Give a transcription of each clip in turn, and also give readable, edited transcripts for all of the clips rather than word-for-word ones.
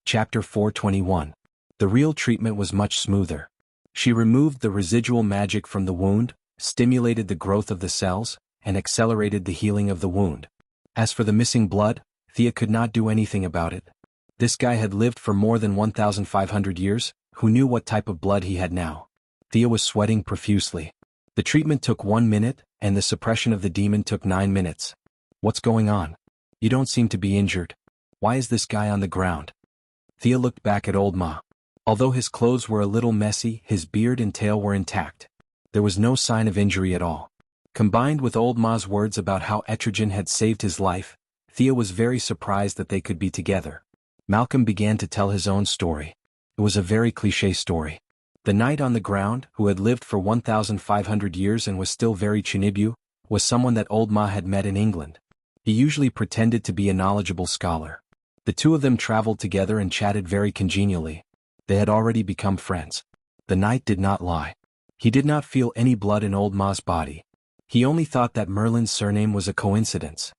Chapter 421. The real treatment was much smoother. She removed the residual magic from the wound, stimulated the growth of the cells, and accelerated the healing of the wound. As for the missing blood, Thea could not do anything about it. This guy had lived for more than 1,500 years, who knew what type of blood he had now? Thea was sweating profusely. The treatment took 1 minute, and the suppression of the demon took 9 minutes. What's going on? You don't seem to be injured. Why is this guy on the ground? Thea looked back at old Ma. Although his clothes were a little messy, his beard and tail were intact. There was no sign of injury at all. Combined with old Ma's words about how Etrigan had saved his life, Thea was very surprised that they could be together. Malcolm began to tell his own story. It was a very cliché story. The knight on the ground, who had lived for 1,500 years and was still very Chinibu, was someone that old Ma had met in England. He usually pretended to be a knowledgeable scholar. The two of them traveled together and chatted very congenially. They had already become friends. The knight did not lie. He did not feel any blood in old Ma's body. He only thought that Merlin's surname was a coincidence.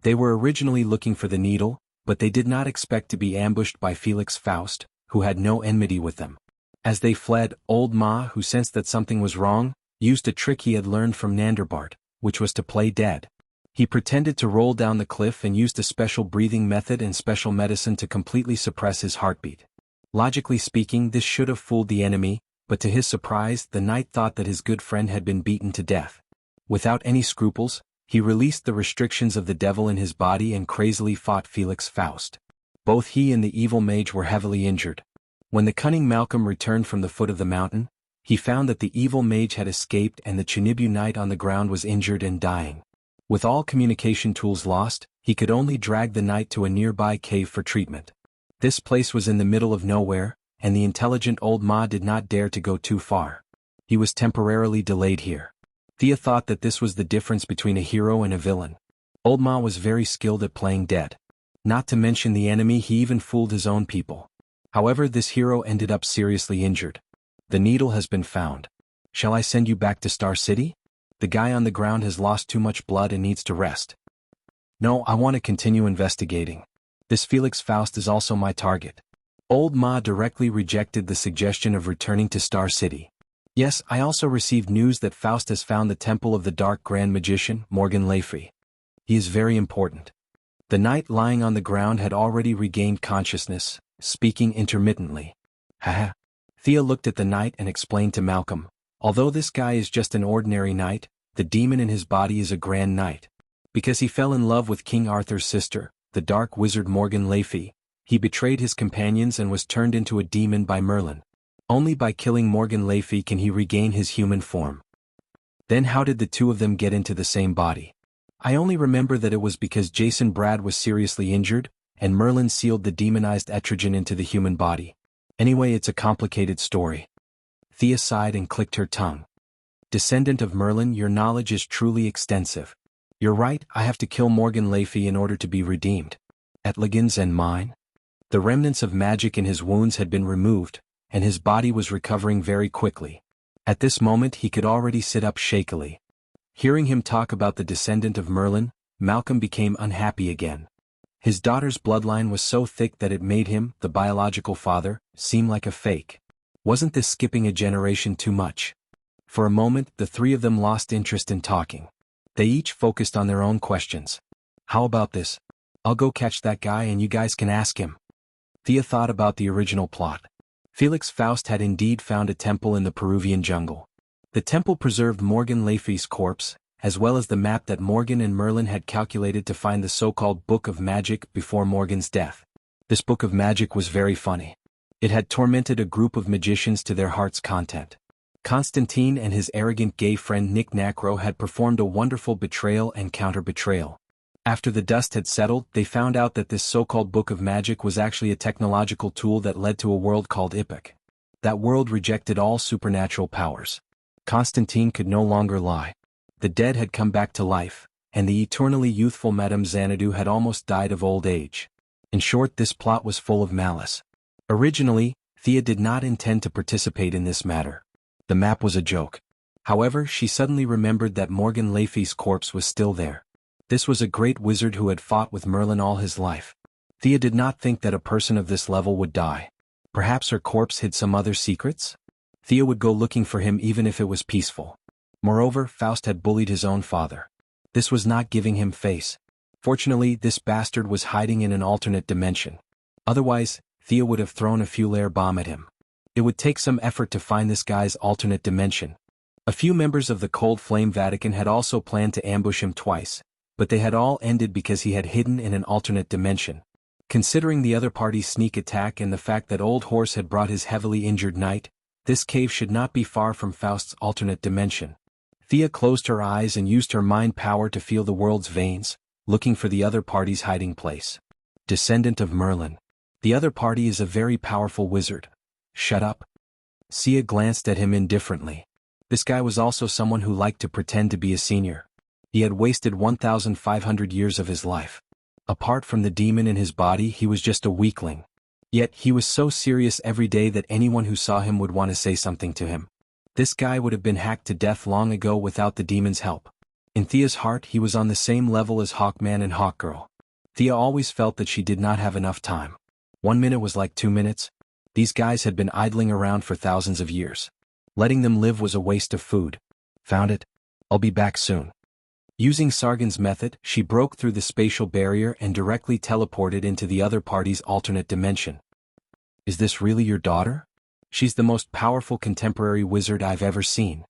They were originally looking for the needle, but they did not expect to be ambushed by Felix Faust, who had no enmity with them. As they fled, old Ma, who sensed that something was wrong, used a trick he had learned from Nanderbart, which was to play dead. He pretended to roll down the cliff and used a special breathing method and special medicine to completely suppress his heartbeat. Logically speaking, this should have fooled the enemy, but to his surprise, the knight thought that his good friend had been beaten to death. Without any scruples, he released the restrictions of the devil in his body and crazily fought Felix Faust. Both he and the evil mage were heavily injured. When the cunning Malcolm returned from the foot of the mountain, he found that the evil mage had escaped and the Chinibu knight on the ground was injured and dying. With all communication tools lost, he could only drag the knight to a nearby cave for treatment. This place was in the middle of nowhere, and the intelligent old Ma did not dare to go too far. He was temporarily delayed here. Thea thought that this was the difference between a hero and a villain. Old Ma was very skilled at playing dead. Not to mention the enemy, he even fooled his own people. However, this hero ended up seriously injured. The needle has been found. Shall I send you back to Star City? The guy on the ground has lost too much blood and needs to rest. No, I want to continue investigating. This Felix Faust is also my target. Old Ma directly rejected the suggestion of returning to Star City. Yes, I also received news that Faust has found the temple of the dark grand magician, Morgan Le Fay. He is very important. The knight lying on the ground had already regained consciousness, speaking intermittently. Haha. Thea looked at the knight and explained to Malcolm, although this guy is just an ordinary knight, the demon in his body is a grand knight. Because he fell in love with King Arthur's sister, the dark wizard Morgan Le Fay, he betrayed his companions and was turned into a demon by Merlin. Only by killing Morgan Le Fay can he regain his human form. Then how did the two of them get into the same body? I only remember that it was because Jason Brad was seriously injured, and Merlin sealed the demonized Etrigan into the human body. Anyway, it's a complicated story. Thea sighed and clicked her tongue. Descendant of Merlin, your knowledge is truly extensive. You're right, I have to kill Morgan Le Fay in order to be redeemed. Etrigan's and mine? The remnants of magic in his wounds had been removed, and his body was recovering very quickly. At this moment he could already sit up shakily. Hearing him talk about the descendant of Merlin, Malcolm became unhappy again. His daughter's bloodline was so thick that it made him, the biological father, seem like a fake. Wasn't this skipping a generation too much? For a moment, the three of them lost interest in talking. They each focused on their own questions. How about this? I'll go catch that guy and you guys can ask him. Thea thought about the original plot. Felix Faust had indeed found a temple in the Peruvian jungle. The temple preserved Morgan Le Fay's corpse, as well as the map that Morgan and Merlin had calculated to find the so-called Book of Magic before Morgan's death. This Book of Magic was very funny. It had tormented a group of magicians to their heart's content. Constantine and his arrogant gay friend Nick Nacro had performed a wonderful betrayal and counter-betrayal. After the dust had settled, they found out that this so-called Book of Magic was actually a technological tool that led to a world called Ippok. That world rejected all supernatural powers. Constantine could no longer lie. The dead had come back to life, and the eternally youthful Madame Xanadu had almost died of old age. In short, this plot was full of malice. Originally, Thea did not intend to participate in this matter. The map was a joke. However, she suddenly remembered that Morgan Le Fay's corpse was still there. This was a great wizard who had fought with Merlin all his life. Thea did not think that a person of this level would die. Perhaps her corpse hid some other secrets? Thea would go looking for him even if it was peaceful. Moreover, Faust had bullied his own father. This was not giving him face. Fortunately, this bastard was hiding in an alternate dimension. Otherwise, Thea would have thrown a fuel-air bomb at him. It would take some effort to find this guy's alternate dimension. A few members of the Cold Flame Vatican had also planned to ambush him twice, but they had all ended because he had hidden in an alternate dimension. Considering the other party's sneak attack and the fact that Old Horse had brought his heavily injured knight, this cave should not be far from Faust's alternate dimension. Thea closed her eyes and used her mind power to feel the world's veins, looking for the other party's hiding place. Descendant of Merlin. The other party is a very powerful wizard. Shut up. Thea glanced at him indifferently. This guy was also someone who liked to pretend to be a senior. He had wasted 1,500 years of his life. Apart from the demon in his body, he was just a weakling. Yet he was so serious every day that anyone who saw him would want to say something to him. This guy would have been hacked to death long ago without the demon's help. In Thea's heart, he was on the same level as Hawkman and Hawkgirl. Thea always felt that she did not have enough time. 1 minute was like 2 minutes. These guys had been idling around for thousands of years. Letting them live was a waste of food. Found it. I'll be back soon. Using Sargon's method, she broke through the spatial barrier and directly teleported into the other party's alternate dimension. Is this really your daughter? She's the most powerful contemporary wizard I've ever seen.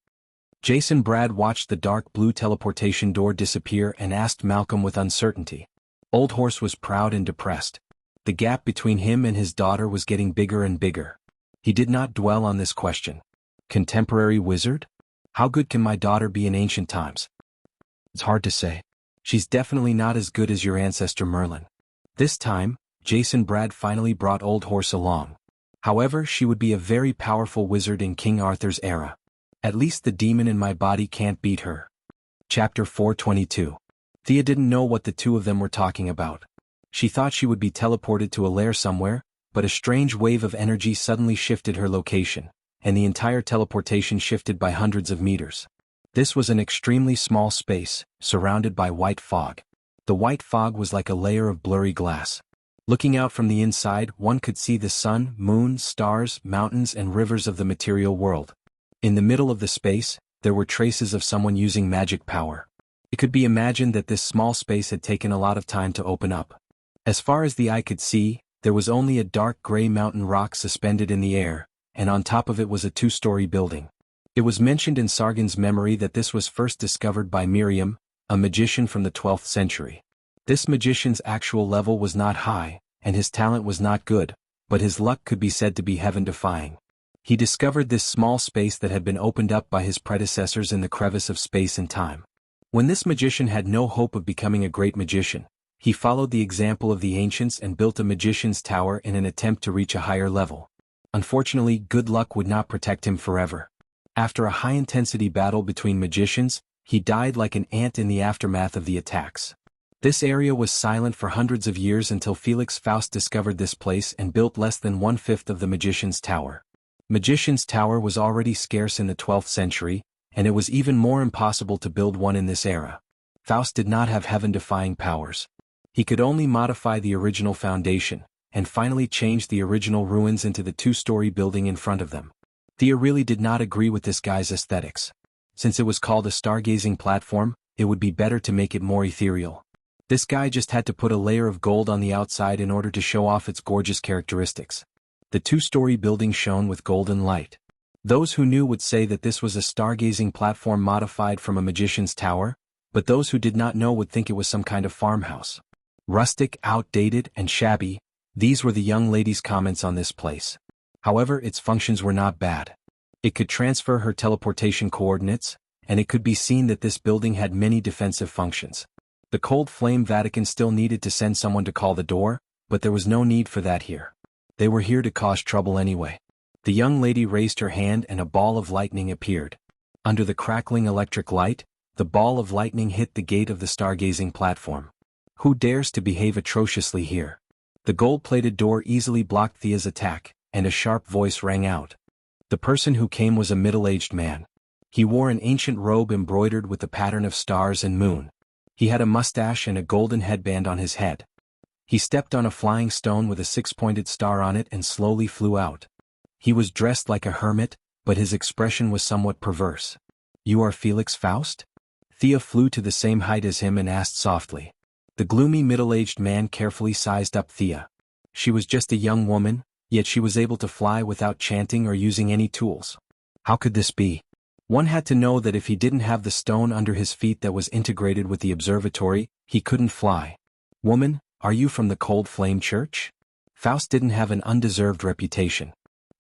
Jason Brad watched the dark blue teleportation door disappear and asked Malcolm with uncertainty. Old Horse was proud and depressed. The gap between him and his daughter was getting bigger and bigger. He did not dwell on this question. Contemporary wizard? How good can my daughter be in ancient times? It's hard to say. She's definitely not as good as your ancestor Merlin. This time, Jason Brad finally brought Old Horse along. However, she would be a very powerful wizard in King Arthur's era. At least the demon in my body can't beat her. Chapter 422. Thea didn't know what the two of them were talking about. She thought she would be teleported to a lair somewhere, but a strange wave of energy suddenly shifted her location, and the entire teleportation shifted by hundreds of meters. This was an extremely small space, surrounded by white fog. The white fog was like a layer of blurry glass. Looking out from the inside, one could see the sun, moon, stars, mountains, and rivers of the material world. In the middle of the space, there were traces of someone using magic power. It could be imagined that this small space had taken a lot of time to open up. As far as the eye could see, there was only a dark gray mountain rock suspended in the air, and on top of it was a 2-story building. It was mentioned in Sargon's memory that this was first discovered by Miriam, a magician from the 12th century. This magician's actual level was not high, and his talent was not good, but his luck could be said to be heaven-defying. He discovered this small space that had been opened up by his predecessors in the crevice of space and time. When this magician had no hope of becoming a great magician, he followed the example of the ancients and built a magician's tower in an attempt to reach a higher level. Unfortunately, good luck would not protect him forever. After a high-intensity battle between magicians, he died like an ant in the aftermath of the attacks. This area was silent for hundreds of years until Felix Faust discovered this place and built less than 1/5 of the magician's tower. Magician's tower was already scarce in the 12th century, and it was even more impossible to build one in this era. Faust did not have heaven-defying powers. He could only modify the original foundation, and finally change the original ruins into the 2-story building in front of them. Thea really did not agree with this guy's aesthetics. Since it was called a stargazing platform, it would be better to make it more ethereal. This guy just had to put a layer of gold on the outside in order to show off its gorgeous characteristics. The 2-story building shone with golden light. Those who knew would say that this was a stargazing platform modified from a magician's tower, but those who did not know would think it was some kind of farmhouse. Rustic, outdated, and shabby, these were the young lady's comments on this place. However, its functions were not bad. It could transfer her teleportation coordinates, and it could be seen that this building had many defensive functions. The Cold Flame Vatican still needed to send someone to call the door, but there was no need for that here. They were here to cause trouble anyway. The young lady raised her hand and a ball of lightning appeared. Under the crackling electric light, the ball of lightning hit the gate of the stargazing platform. Who dares to behave atrociously here? The gold-plated door easily blocked Thea's attack, and a sharp voice rang out. The person who came was a middle-aged man. He wore an ancient robe embroidered with the pattern of stars and moon. He had a mustache and a golden headband on his head. He stepped on a flying stone with a six-pointed star on it and slowly flew out. He was dressed like a hermit, but his expression was somewhat perverse. "You are Felix Faust?" Thea flew to the same height as him and asked softly. The gloomy middle-aged man carefully sized up Thea. She was just a young woman, yet she was able to fly without chanting or using any tools. How could this be? One had to know that if he didn't have the stone under his feet that was integrated with the observatory, he couldn't fly. "Woman, are you from the Cold Flame Church?" Faust didn't have an undeserved reputation.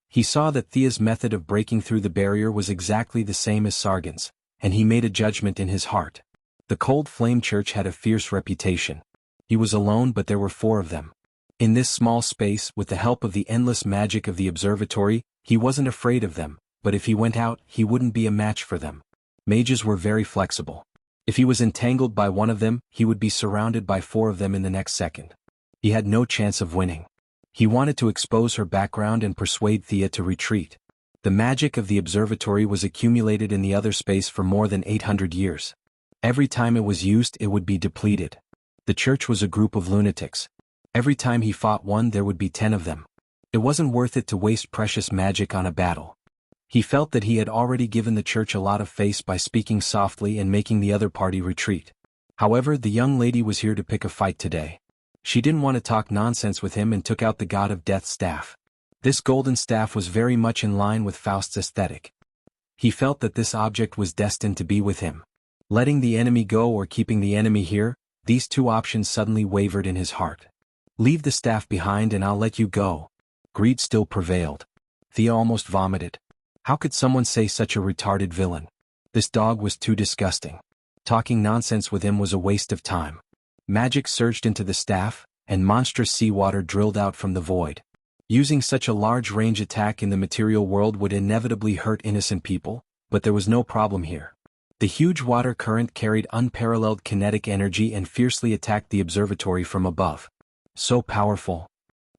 He saw that Thea's method of breaking through the barrier was exactly the same as Sargon's, and he made a judgment in his heart. The Cold Flame Church had a fierce reputation. He was alone, but there were 4 of them. In this small space, with the help of the endless magic of the observatory, he wasn't afraid of them, but if he went out, he wouldn't be a match for them. Mages were very flexible. If he was entangled by one of them, he would be surrounded by 4 of them in the next second. He had no chance of winning. He wanted to expose her background and persuade Thea to retreat. The magic of the observatory was accumulated in the other space for more than 800 years. Every time it was used, it would be depleted. The church was a group of lunatics. Every time he fought one, there would be 10 of them. It wasn't worth it to waste precious magic on a battle. He felt that he had already given the church a lot of face by speaking softly and making the other party retreat. However, the young lady was here to pick a fight today. She didn't want to talk nonsense with him and took out the God of Death's staff. This golden staff was very much in line with Faust's aesthetic. He felt that this object was destined to be with him. Letting the enemy go or keeping the enemy here, these 2 options suddenly wavered in his heart. "Leave the staff behind and I'll let you go." Greed still prevailed. Thea almost vomited. How could someone say such a retarded villain? This dog was too disgusting. Talking nonsense with him was a waste of time. Magic surged into the staff, and monstrous seawater drilled out from the void. Using such a large range attack in the material world would inevitably hurt innocent people, but there was no problem here. The huge water current carried unparalleled kinetic energy and fiercely attacked the observatory from above. So powerful.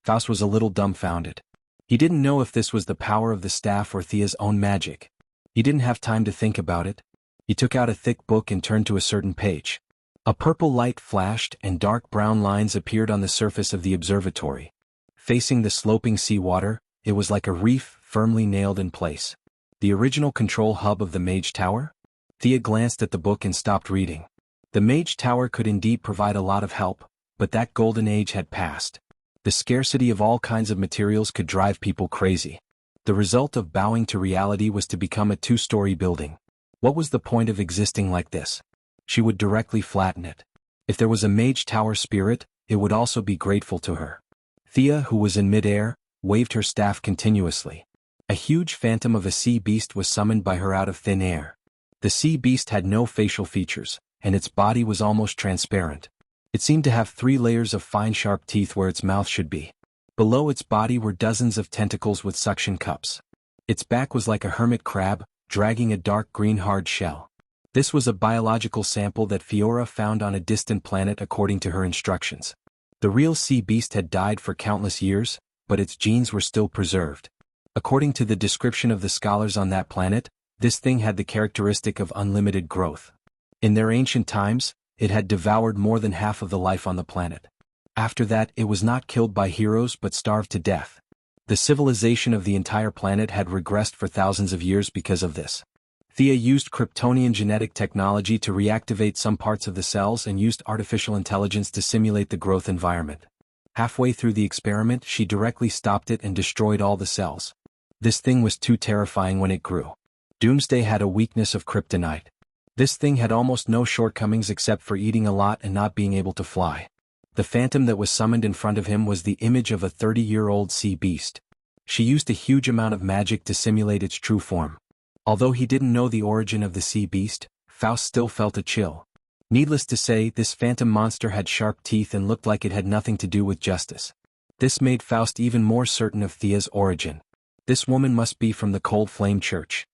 Faust was a little dumbfounded. He didn't know if this was the power of the staff or Thea's own magic. He didn't have time to think about it. He took out a thick book and turned to a certain page. A purple light flashed and dark brown lines appeared on the surface of the observatory. Facing the sloping seawater, it was like a reef firmly nailed in place. The original control hub of the Mage Tower? Thea glanced at the book and stopped reading. The Mage Tower could indeed provide a lot of help, but that golden age had passed. The scarcity of all kinds of materials could drive people crazy. The result of bowing to reality was to become a 2-story building. What was the point of existing like this? She would directly flatten it. If there was a Mage Tower spirit, it would also be grateful to her. Thea, who was in midair, waved her staff continuously. A huge phantom of a sea beast was summoned by her out of thin air. The sea beast had no facial features, and its body was almost transparent. It seemed to have 3 layers of fine sharp teeth where its mouth should be. Below its body were dozens of tentacles with suction cups. Its back was like a hermit crab, dragging a dark green hard shell. This was a biological sample that Fiora found on a distant planet according to her instructions. The real sea beast had died for countless years, but its genes were still preserved. According to the description of the scholars on that planet, this thing had the characteristic of unlimited growth. In their ancient times, it had devoured more than half of the life on the planet. After that, it was not killed by heroes but starved to death. The civilization of the entire planet had regressed for thousands of years because of this. Thea used Kryptonian genetic technology to reactivate some parts of the cells and used artificial intelligence to simulate the growth environment. Halfway through the experiment, she directly stopped it and destroyed all the cells. This thing was too terrifying when it grew. Doomsday had a weakness of kryptonite. This thing had almost no shortcomings except for eating a lot and not being able to fly. The phantom that was summoned in front of him was the image of a 30-year-old sea beast. She used a huge amount of magic to simulate its true form. Although he didn't know the origin of the sea beast, Faust still felt a chill. Needless to say, this phantom monster had sharp teeth and looked like it had nothing to do with justice. This made Faust even more certain of Thea's origin. This woman must be from the Cold Flame Church.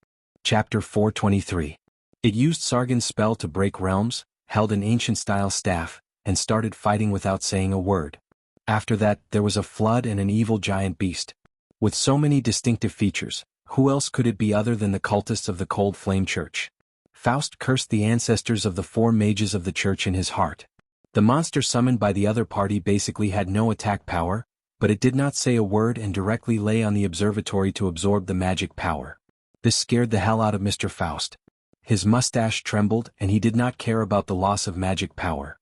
Chapter 423. It used Sargon's spell to break realms, held an ancient-style staff, and started fighting without saying a word. After that, there was a flood and an evil giant beast. With so many distinctive features, who else could it be other than the cultists of the Cold Flame Church? Faust cursed the ancestors of the 4 mages of the church in his heart. The monster summoned by the other party basically had no attack power, but it did not say a word and directly lay on the observatory to absorb the magic power. This scared the hell out of Mr. Faust. His mustache trembled and he did not care about the loss of magic power.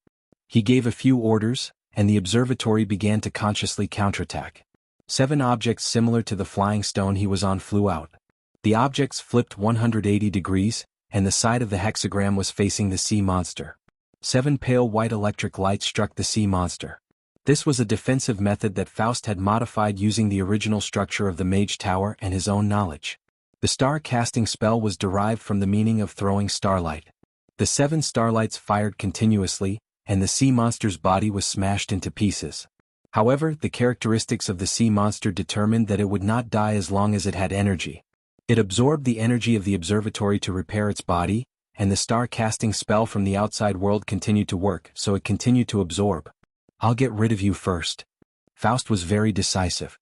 He gave a few orders, and the observatory began to consciously counterattack. 7 objects similar to the flying stone he was on flew out. The objects flipped 180 degrees, and the side of the hexagram was facing the sea monster. 7 pale white electric lights struck the sea monster. This was a defensive method that Faust had modified using the original structure of the Mage Tower and his own knowledge. The star-casting spell was derived from the meaning of throwing starlight. The 7 starlights fired continuously, and the sea monster's body was smashed into pieces. However, the characteristics of the sea monster determined that it would not die as long as it had energy. It absorbed the energy of the observatory to repair its body, and the star-casting spell from the outside world continued to work, so it continued to absorb. "I'll get rid of you first." Faust was very decisive.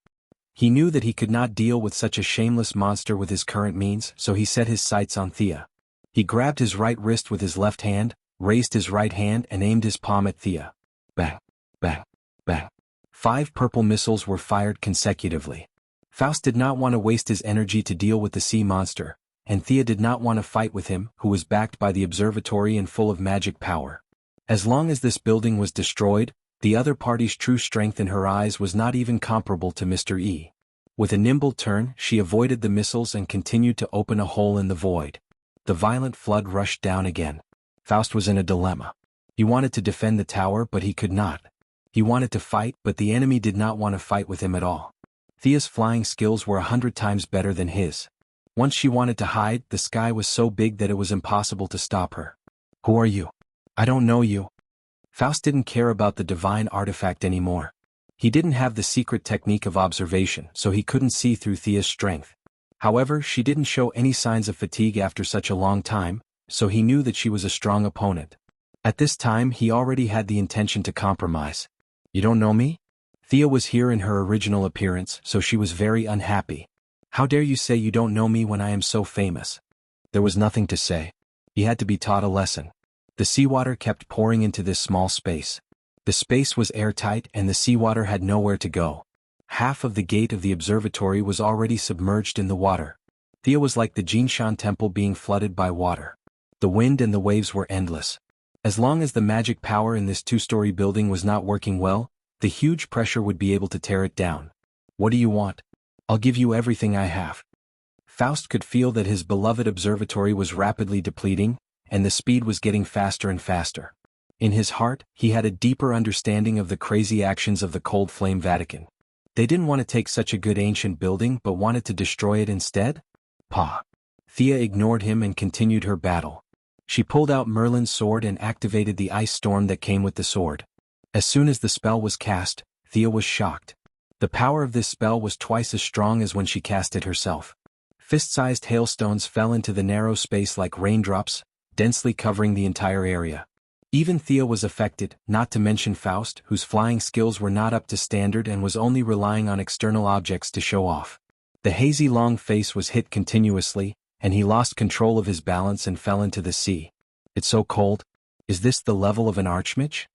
He knew that he could not deal with such a shameless monster with his current means, so he set his sights on Thea. He grabbed his right wrist with his left hand, raised his right hand and aimed his palm at Thea. Bang, bang, bang. 5 purple missiles were fired consecutively. Faust did not want to waste his energy to deal with the sea monster, and Thea did not want to fight with him, who was backed by the observatory and full of magic power. As long as this building was destroyed, the other party's true strength in her eyes was not even comparable to Mr. E. With a nimble turn, she avoided the missiles and continued to open a hole in the void. The violent flood rushed down again. Faust was in a dilemma. He wanted to defend the tower but he could not. He wanted to fight but the enemy did not want to fight with him at all. Thea's flying skills were 100 times better than his. Once she wanted to hide, the sky was so big that it was impossible to stop her. "Who are you? I don't know you." Faust didn't care about the divine artifact anymore. He didn't have the secret technique of observation, so he couldn't see through Thea's strength. However, she didn't show any signs of fatigue after such a long time, so he knew that she was a strong opponent. At this time he already had the intention to compromise. "You don't know me?" Thea was here in her original appearance, so she was very unhappy. "How dare you say you don't know me when I am so famous?" There was nothing to say. He had to be taught a lesson. The seawater kept pouring into this small space. The space was airtight and the seawater had nowhere to go. Half of the gate of the observatory was already submerged in the water. Thea was like the Jinshan temple being flooded by water. The wind and the waves were endless. As long as the magic power in this 2-story building was not working well, the huge pressure would be able to tear it down. "What do you want? I'll give you everything I have." Faust could feel that his beloved observatory was rapidly depleting, and the speed was getting faster and faster. In his heart, he had a deeper understanding of the crazy actions of the Cold Flame Vatican. They didn't want to take such a good ancient building but wanted to destroy it instead? Pah! Thea ignored him and continued her battle. She pulled out Merlin's sword and activated the ice storm that came with the sword. As soon as the spell was cast, Thea was shocked. The power of this spell was twice as strong as when she cast it herself. Fist-sized hailstones fell into the narrow space like raindrops, densely covering the entire area. Even Thea was affected, not to mention Faust, whose flying skills were not up to standard and was only relying on external objects to show off. The hazy long face was hit continuously, and he lost control of his balance and fell into the sea. "It's so cold. Is this the level of an archmage?"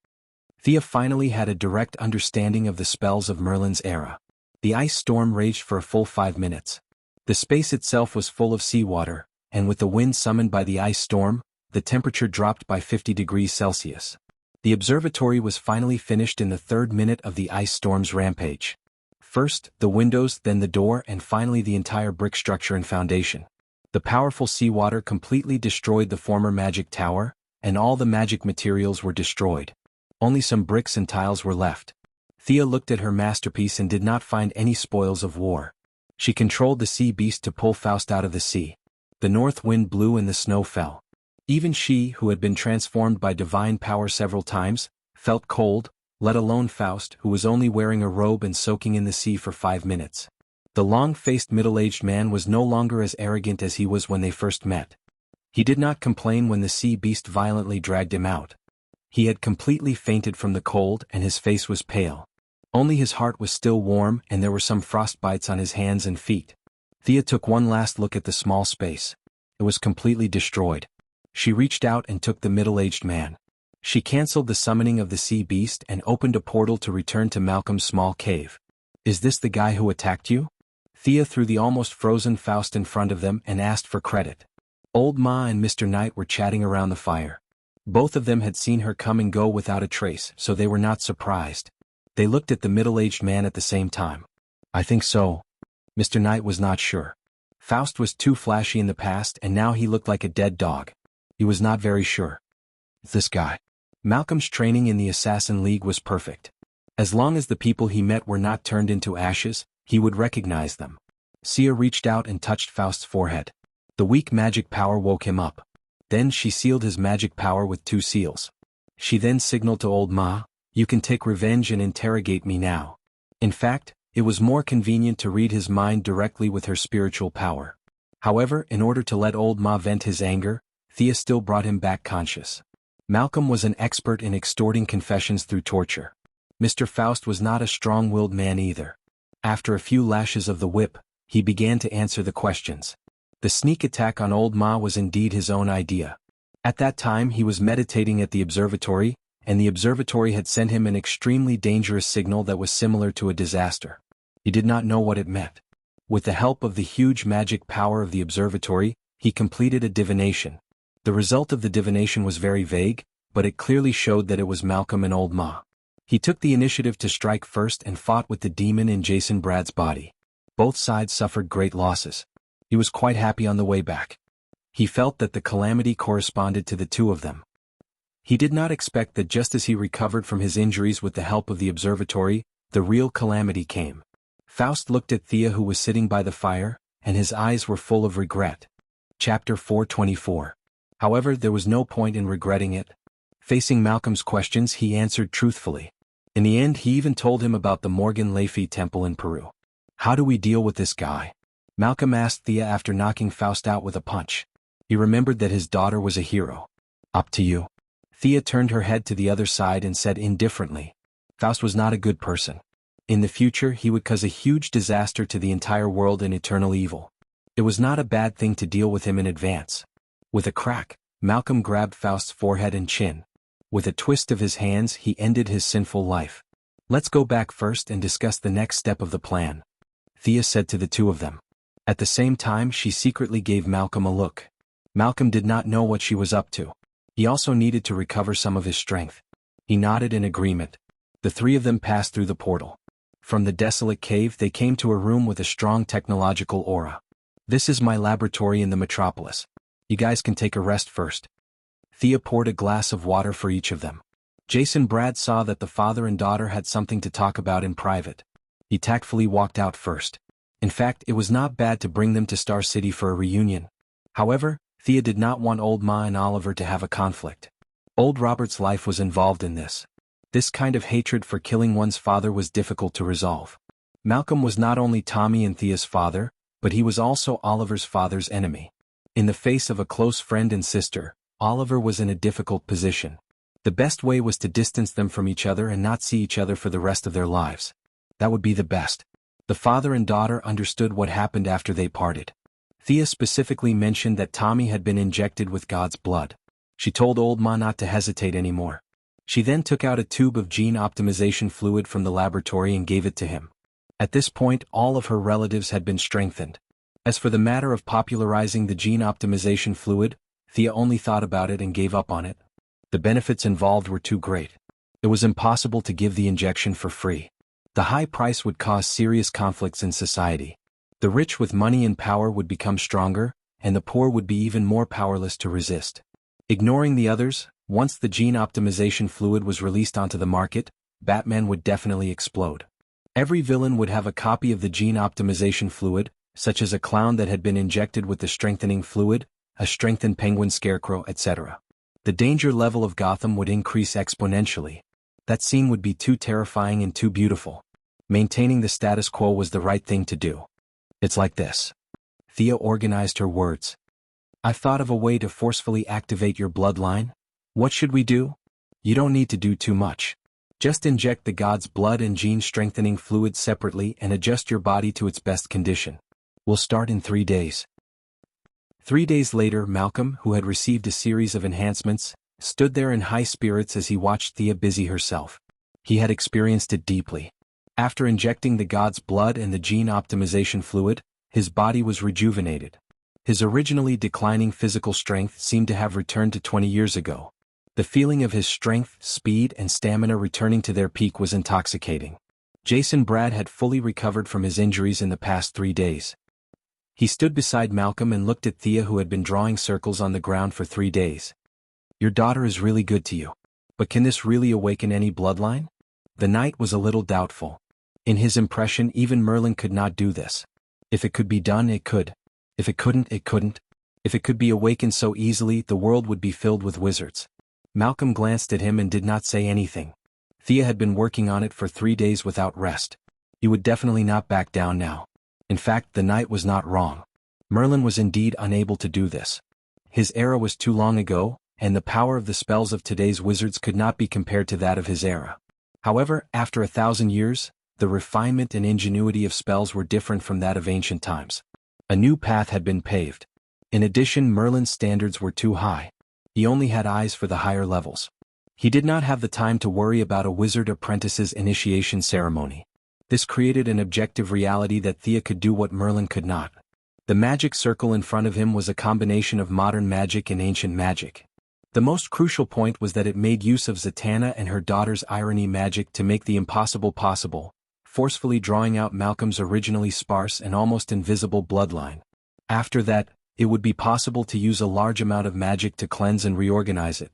Thea finally had a direct understanding of the spells of Merlin's era. The ice storm raged for a full 5 minutes. The space itself was full of seawater, and with the wind summoned by the ice storm, the temperature dropped by 50 degrees Celsius. The observatory was finally finished in the 3rd minute of the ice storm's rampage. First, the windows, then the door, and finally the entire brick structure and foundation. The powerful seawater completely destroyed the former magic tower, and all the magic materials were destroyed. Only some bricks and tiles were left. Thea looked at her masterpiece and did not find any spoils of war. She controlled the sea beast to pull Faust out of the sea. The north wind blew and the snow fell. Even she, who had been transformed by divine power several times, felt cold, let alone Faust, who was only wearing a robe and soaking in the sea for 5 minutes. The long-faced middle-aged man was no longer as arrogant as he was when they first met. He did not complain when the sea beast violently dragged him out. He had completely fainted from the cold and his face was pale. Only his heart was still warm and there were some frostbites on his hands and feet. Thea took one last look at the small space. It was completely destroyed. She reached out and took the middle-aged man. She cancelled the summoning of the sea beast and opened a portal to return to Malcolm's small cave. Is this the guy who attacked you? Thea threw the almost frozen Faust in front of them and asked for credit. Old Ma and Mr. Knight were chatting around the fire. Both of them had seen her come and go without a trace, so they were not surprised. They looked at the middle-aged man at the same time. I think so. Mr. Knight was not sure. Faust was too flashy in the past and now he looked like a dead dog. He was not very sure. This guy. Malcolm's training in the Assassin League was perfect. As long as the people he met were not turned into ashes, he would recognize them. Sia reached out and touched Faust's forehead. The weak magic power woke him up. Then she sealed his magic power with 2 seals. She then signaled to Old Ma, "You can take revenge and interrogate me now." In fact, it was more convenient to read his mind directly with her spiritual power. However, in order to let Old Ma vent his anger, Thea still brought him back conscious. Malcolm was an expert in extorting confessions through torture. Mr. Faust was not a strong-willed man either. After a few lashes of the whip, he began to answer the questions. The sneak attack on Old Ma was indeed his own idea. At that time he was meditating at the observatory, and the observatory had sent him an extremely dangerous signal that was similar to a disaster. He did not know what it meant. With the help of the huge magic power of the observatory, he completed a divination. The result of the divination was very vague, but it clearly showed that it was Malcolm and Old Ma. He took the initiative to strike first and fought with the demon in Jason Brad's body. Both sides suffered great losses. He was quite happy on the way back. He felt that the calamity corresponded to the 2 of them. He did not expect that just as he recovered from his injuries with the help of the observatory, the real calamity came. Faust looked at Thea who was sitting by the fire, and his eyes were full of regret. Chapter 424. However, there was no point in regretting it. Facing Malcolm's questions, he answered truthfully. In the end, he even told him about the Morgan Laffey Temple in Peru. How do we deal with this guy? Malcolm asked Thea after knocking Faust out with a punch. He remembered that his daughter was a hero. Up to you. Thea turned her head to the other side and said indifferently. Faust was not a good person. In the future, he would cause a huge disaster to the entire world and eternal evil. It was not a bad thing to deal with him in advance. With a crack, Malcolm grabbed Faust's forehead and chin. With a twist of his hands, he ended his sinful life. Let's go back first and discuss the next step of the plan, Thea said to the 2 of them. At the same time, she secretly gave Malcolm a look. Malcolm did not know what she was up to. He also needed to recover some of his strength. He nodded in agreement. The 3 of them passed through the portal. From the desolate cave they came to a room with a strong technological aura. This is my laboratory in the metropolis. You guys can take a rest first. Thea poured a glass of water for each of them. Jason Brad saw that the father and daughter had something to talk about in private. He tactfully walked out first. In fact, it was not bad to bring them to Star City for a reunion. However, Thea did not want Old Ma and Oliver to have a conflict. Old Robert's life was involved in this. This kind of hatred for killing one's father was difficult to resolve. Malcolm was not only Tommy and Thea's father, but he was also Oliver's father's enemy. In the face of a close friend and sister, Oliver was in a difficult position. The best way was to distance them from each other and not see each other for the rest of their lives. That would be the best. The father and daughter understood what happened after they parted. Thea specifically mentioned that Tommy had been injected with God's blood. She told Old Ma not to hesitate anymore. She then took out a tube of gene optimization fluid from the laboratory and gave it to him. At this point, all of her relatives had been strengthened. As for the matter of popularizing the gene optimization fluid, Thea only thought about it and gave up on it. The benefits involved were too great. It was impossible to give the injection for free. The high price would cause serious conflicts in society. The rich with money and power would become stronger, and the poor would be even more powerless to resist. Ignoring the others, once the gene optimization fluid was released onto the market, Batman would definitely explode. Every villain would have a copy of the gene optimization fluid, such as a clown that had been injected with the strengthening fluid, a strengthened penguin scarecrow, etc. The danger level of Gotham would increase exponentially. That scene would be too terrifying and too beautiful. Maintaining the status quo was the right thing to do. It's like this. Thea organized her words. I've thought of a way to forcefully activate your bloodline. What should we do? You don't need to do too much. Just inject the god's blood and gene-strengthening fluid separately and adjust your body to its best condition. We'll start in 3 days. 3 days later, Malcolm, who had received a series of enhancements, stood there in high spirits as he watched Thea busy herself. He had experienced it deeply. After injecting the god's blood and the gene optimization fluid, his body was rejuvenated. His originally declining physical strength seemed to have returned to 20 years ago. The feeling of his strength, speed, and stamina returning to their peak was intoxicating. Jason Brad had fully recovered from his injuries in the past 3 days. He stood beside Malcolm and looked at Thea, who had been drawing circles on the ground for 3 days. "Your daughter is really good to you. But can this really awaken any bloodline?" The knight was a little doubtful. In his impression, even Merlin could not do this. If it could be done, it could. If it couldn't, it couldn't. If it could be awakened so easily, the world would be filled with wizards. Malcolm glanced at him and did not say anything. Thea had been working on it for 3 days without rest. He would definitely not back down now. In fact, the knight was not wrong. Merlin was indeed unable to do this. His era was too long ago, and the power of the spells of today's wizards could not be compared to that of his era. However, after 1,000 years, the refinement and ingenuity of spells were different from that of ancient times. A new path had been paved. In addition, Merlin's standards were too high. He only had eyes for the higher levels. He did not have the time to worry about a wizard apprentice's initiation ceremony. This created an objective reality that Thea could do what Merlin could not. The magic circle in front of him was a combination of modern magic and ancient magic. The most crucial point was that it made use of Zatanna and her daughter's irony magic to make the impossible possible, forcefully drawing out Malcolm's originally sparse and almost invisible bloodline. After that, it would be possible to use a large amount of magic to cleanse and reorganize it.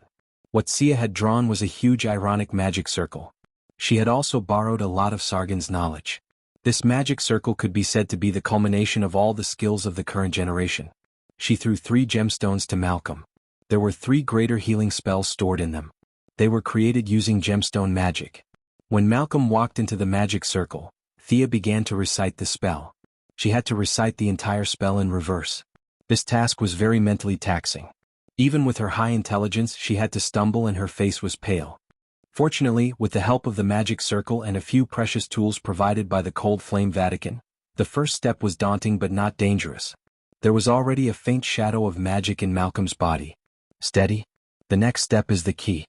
What Sia had drawn was a huge ironic magic circle. She had also borrowed a lot of Sargon's knowledge. This magic circle could be said to be the culmination of all the skills of the current generation. She threw 3 gemstones to Malcolm. There were 3 greater healing spells stored in them. They were created using gemstone magic. When Malcolm walked into the magic circle, Thea began to recite the spell. She had to recite the entire spell in reverse. This task was very mentally taxing. Even with her high intelligence, she had to stumble and her face was pale. Fortunately, with the help of the magic circle and a few precious tools provided by the Cold Flame Vatican, the first step was daunting but not dangerous. There was already a faint shadow of magic in Malcolm's body. "Steady. The next step is the key,"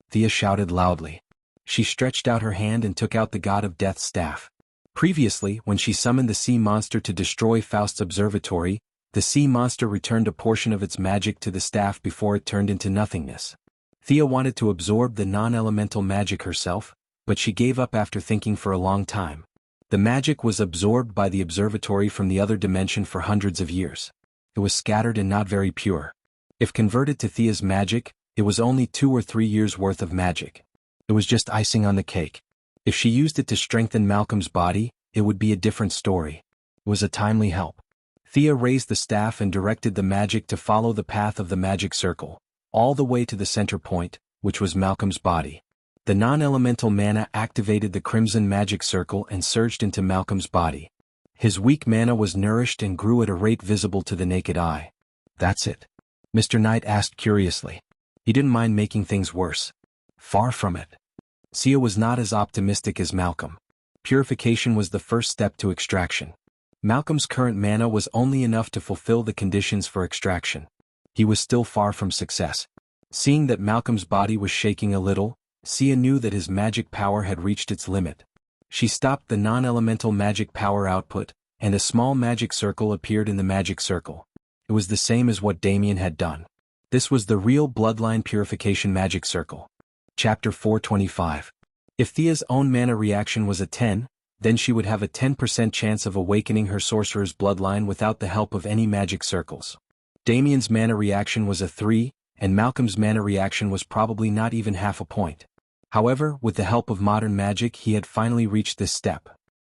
Thea shouted loudly. She stretched out her hand and took out the God of Death's staff. Previously, when she summoned the sea monster to destroy Faust's observatory, the sea monster returned a portion of its magic to the staff before it turned into nothingness. Thea wanted to absorb the non-elemental magic herself, but she gave up after thinking for a long time. The magic was absorbed by the observatory from the other dimension for hundreds of years. It was scattered and not very pure. If converted to Thea's magic, it was only 2 or 3 years' worth of magic. It was just icing on the cake. If she used it to strengthen Malcolm's body, it would be a different story. It was a timely help. Thea raised the staff and directed the magic to follow the path of the magic circle, all the way to the center point, which was Malcolm's body. The non-elemental mana activated the crimson magic circle and surged into Malcolm's body. His weak mana was nourished and grew at a rate visible to the naked eye. "That's it?" Mr. Knight asked curiously. He didn't mind making things worse. Far from it. Sia was not as optimistic as Malcolm. Purification was the first step to extraction. Malcolm's current mana was only enough to fulfill the conditions for extraction. He was still far from success. Seeing that Malcolm's body was shaking a little, Sia knew that his magic power had reached its limit. She stopped the non-elemental magic power output, and a small magic circle appeared in the magic circle. It was the same as what Damien had done. This was the real bloodline purification magic circle. Chapter 425. If Thea's own mana reaction was a 10, then she would have a 10% chance of awakening her sorcerer's bloodline without the help of any magic circles. Damien's mana reaction was a 3, and Malcolm's mana reaction was probably not even half a point. However, with the help of modern magic, he had finally reached this step.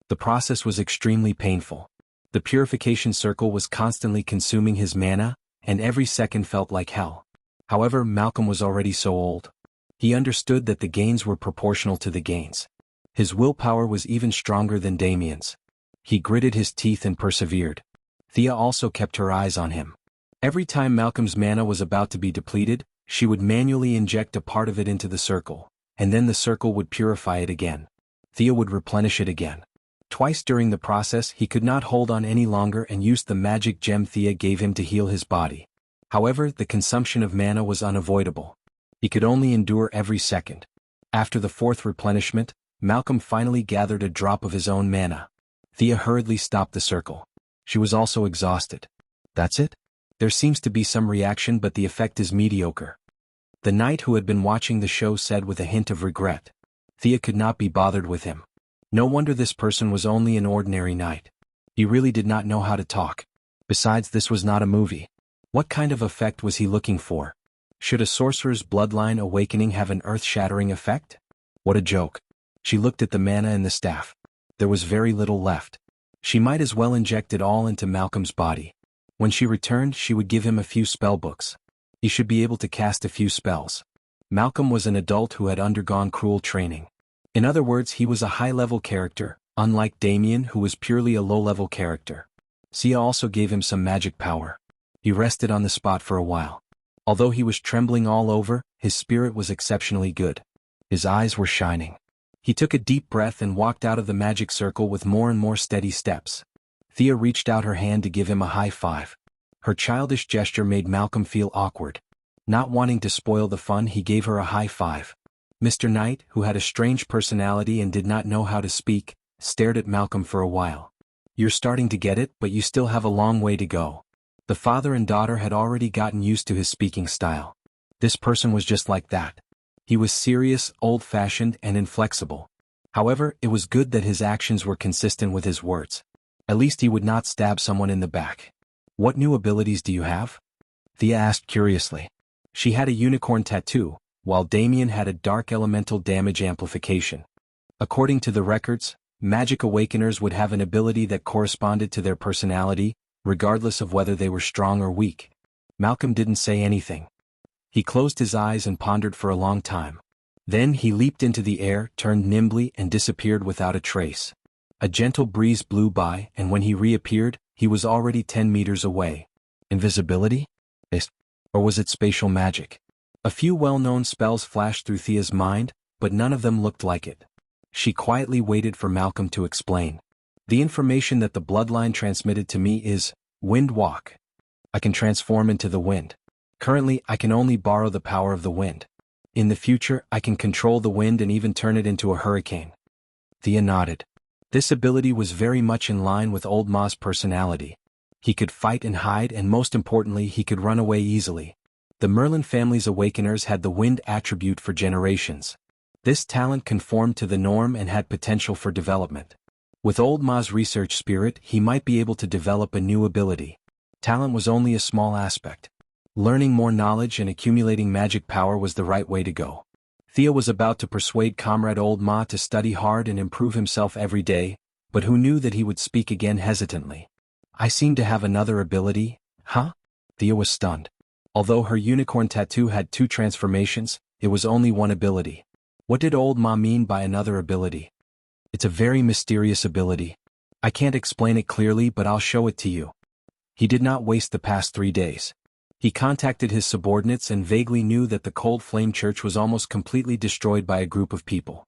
The process was extremely painful. The purification circle was constantly consuming his mana, and every second felt like hell. However, Malcolm was already so old. He understood that the gains were proportional to the gains. His willpower was even stronger than Damien's. He gritted his teeth and persevered. Thea also kept her eyes on him. Every time Malcolm's mana was about to be depleted, she would manually inject a part of it into the circle, and then the circle would purify it again. Thea would replenish it again. Twice during the process he could not hold on any longer and used the magic gem Thea gave him to heal his body. However, the consumption of mana was unavoidable. He could only endure every second. After the fourth replenishment, Malcolm finally gathered a drop of his own mana. Thea hurriedly stopped the circle. She was also exhausted. That's it? There seems to be some reaction, but the effect is mediocre. The knight who had been watching the show said with a hint of regret. Thea could not be bothered with him. No wonder this person was only an ordinary knight. He really did not know how to talk. Besides, this was not a movie. What kind of effect was he looking for? Should a sorcerer's bloodline awakening have an earth-shattering effect? What a joke. She looked at the mana in the staff. There was very little left. She might as well inject it all into Malcolm's body. When she returned, she would give him a few spellbooks. He should be able to cast a few spells. Malcolm was an adult who had undergone cruel training. In other words, he was a high-level character, unlike Damien, who was purely a low-level character. Sia also gave him some magic power. He rested on the spot for a while. Although he was trembling all over, his spirit was exceptionally good. His eyes were shining. He took a deep breath and walked out of the magic circle with more and more steady steps. Thea reached out her hand to give him a high five. Her childish gesture made Malcolm feel awkward. Not wanting to spoil the fun, he gave her a high five. Mr. Knight, who had a strange personality and did not know how to speak, stared at Malcolm for a while. You're starting to get it, but you still have a long way to go. The father and daughter had already gotten used to his speaking style. This person was just like that. He was serious, old-fashioned, and inflexible. However, it was good that his actions were consistent with his words. At least he would not stab someone in the back. What new abilities do you have? Thea asked curiously. She had a unicorn tattoo, while Damien had a dark elemental damage amplification. According to the records, magic awakeners would have an ability that corresponded to their personality, regardless of whether they were strong or weak. Malcolm didn't say anything. He closed his eyes and pondered for a long time. Then he leaped into the air, turned nimbly, and disappeared without a trace. A gentle breeze blew by, and when he reappeared, he was already 10 meters away. Invisibility? Or was it spatial magic? A few well-known spells flashed through Thea's mind, but none of them looked like it. She quietly waited for Malcolm to explain. The information that the bloodline transmitted to me is, Wind Walk. I can transform into the wind. Currently, I can only borrow the power of the wind. In the future, I can control the wind and even turn it into a hurricane. Thea nodded. This ability was very much in line with Old Ma's personality. He could fight and hide, and most importantly, he could run away easily. The Merlin family's awakeners had the wind attribute for generations. This talent conformed to the norm and had potential for development. With Old Ma's research spirit, he might be able to develop a new ability. Talent was only a small aspect. Learning more knowledge and accumulating magic power was the right way to go. Thea was about to persuade Comrade Old Ma to study hard and improve himself every day, but who knew that he would speak again hesitantly. I seem to have another ability, huh? Thea was stunned. Although her unicorn tattoo had 2 transformations, it was only one ability. What did Old Ma mean by another ability? It's a very mysterious ability. I can't explain it clearly, but I'll show it to you. He did not waste the past 3 days. He contacted his subordinates and vaguely knew that the Cold Flame Church was almost completely destroyed by a group of people.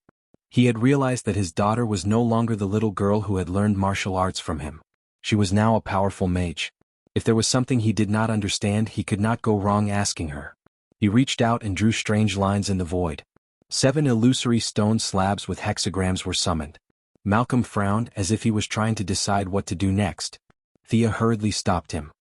He had realized that his daughter was no longer the little girl who had learned martial arts from him. She was now a powerful mage. If there was something he did not understand, he could not go wrong asking her. He reached out and drew strange lines in the void. 7 illusory stone slabs with hexagrams were summoned. Malcolm frowned as if he was trying to decide what to do next. Thea hurriedly stopped him.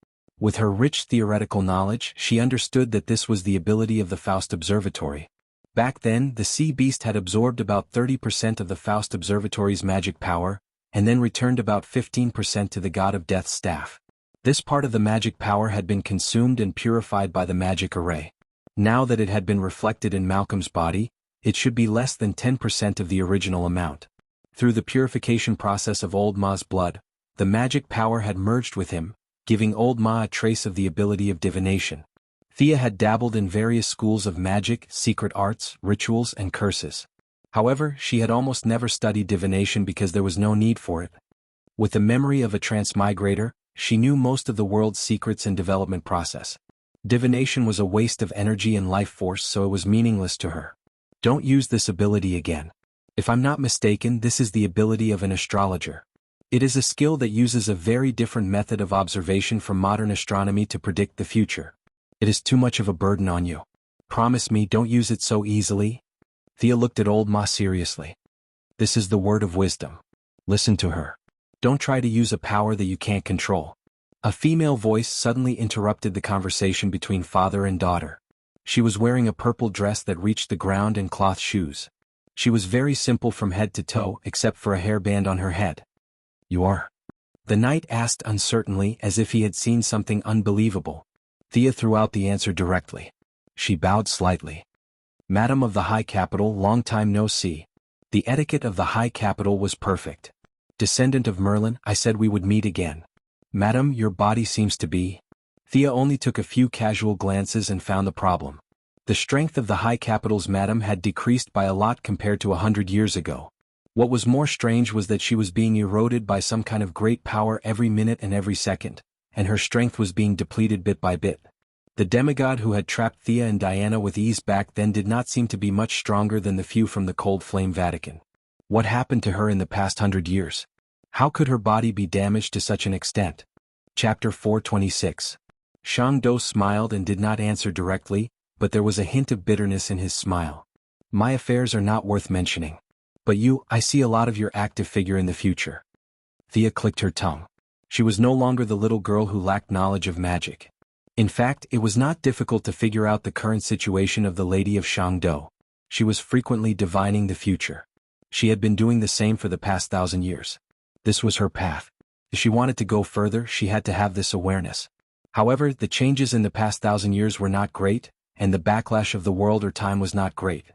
With her rich theoretical knowledge, she understood that this was the ability of the Faust Observatory. Back then, the sea beast had absorbed about 30% of the Faust Observatory's magic power, and then returned about 15% to the God of Death's staff. This part of the magic power had been consumed and purified by the magic array. Now that it had been reflected in Malcolm's body, it should be less than 10% of the original amount. Through the purification process of Old Ma's blood, the magic power had merged with him, giving Old Ma a trace of the ability of divination. Thea had dabbled in various schools of magic, secret arts, rituals, and curses. However, she had almost never studied divination because there was no need for it. With the memory of a transmigrator, she knew most of the world's secrets and development process. Divination was a waste of energy and life force, so it was meaningless to her. Don't use this ability again. If I'm not mistaken, this is the ability of an astrologer. It is a skill that uses a very different method of observation from modern astronomy to predict the future. It is too much of a burden on you. Promise me don't use it so easily. Thea looked at old Ma seriously. This is the word of wisdom. Listen to her. Don't try to use a power that you can't control. A female voice suddenly interrupted the conversation between father and daughter. She was wearing a purple dress that reached the ground and cloth shoes. She was very simple from head to toe except for a hairband on her head. You are? The knight asked uncertainly as if he had seen something unbelievable. Thea threw out the answer directly. She bowed slightly. Madam of the High Capital, long time no see. The etiquette of the High Capital was perfect. Descendant of Merlin, I said we would meet again. Madam, your body seems to be. Thea only took a few casual glances and found the problem. The strength of the High Capital's madam had decreased by a lot compared to 100 years ago. What was more strange was that she was being eroded by some kind of great power every minute and every second, and her strength was being depleted bit by bit. The demigod who had trapped Thea and Diana with ease back then did not seem to be much stronger than the few from the Cold Flame Vatican. What happened to her in the past 100 years? How could her body be damaged to such an extent? Chapter 426. Shangdo smiled and did not answer directly, but there was a hint of bitterness in his smile. My affairs are not worth mentioning. But you, I see a lot of your active figure in the future. Thea clicked her tongue. She was no longer the little girl who lacked knowledge of magic. In fact, it was not difficult to figure out the current situation of the Lady of Shangdo. She was frequently divining the future. She had been doing the same for the past 1,000 years. This was her path. If she wanted to go further, she had to have this awareness. However, the changes in the past 1,000 years were not great, and the backlash of the world or time was not great.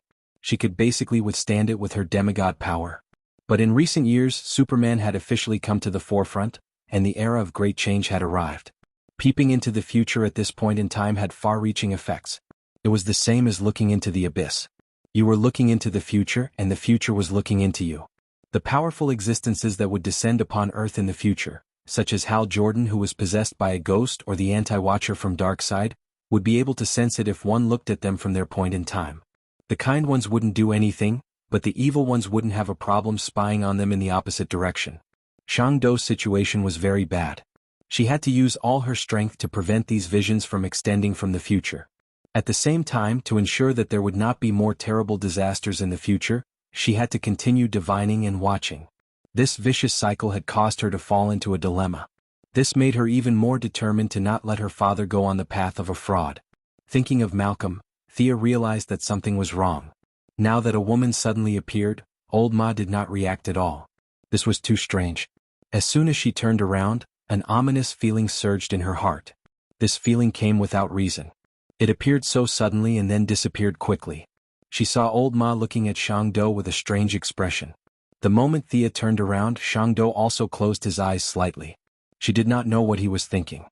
She could basically withstand it with her demigod power. But in recent years, Superman had officially come to the forefront, and the era of great change had arrived. Peeping into the future at this point in time had far-reaching effects. It was the same as looking into the abyss. You were looking into the future, and the future was looking into you. The powerful existences that would descend upon Earth in the future, such as Hal Jordan who was possessed by a ghost or the Anti-Watcher from Darkseid, would be able to sense it if one looked at them from their point in time. The kind ones wouldn't do anything, but the evil ones wouldn't have a problem spying on them in the opposite direction. Shangdo's situation was very bad. She had to use all her strength to prevent these visions from extending from the future. At the same time, to ensure that there would not be more terrible disasters in the future, she had to continue divining and watching. This vicious cycle had caused her to fall into a dilemma. This made her even more determined to not let her father go on the path of a fraud. Thinking of Malcolm, Thea realized that something was wrong. Now that a woman suddenly appeared, old Ma did not react at all. This was too strange. As soon as she turned around, an ominous feeling surged in her heart. This feeling came without reason. It appeared so suddenly and then disappeared quickly. She saw old Ma looking at Shangdo with a strange expression. The moment Thea turned around, Shangdo also closed his eyes slightly. She did not know what he was thinking.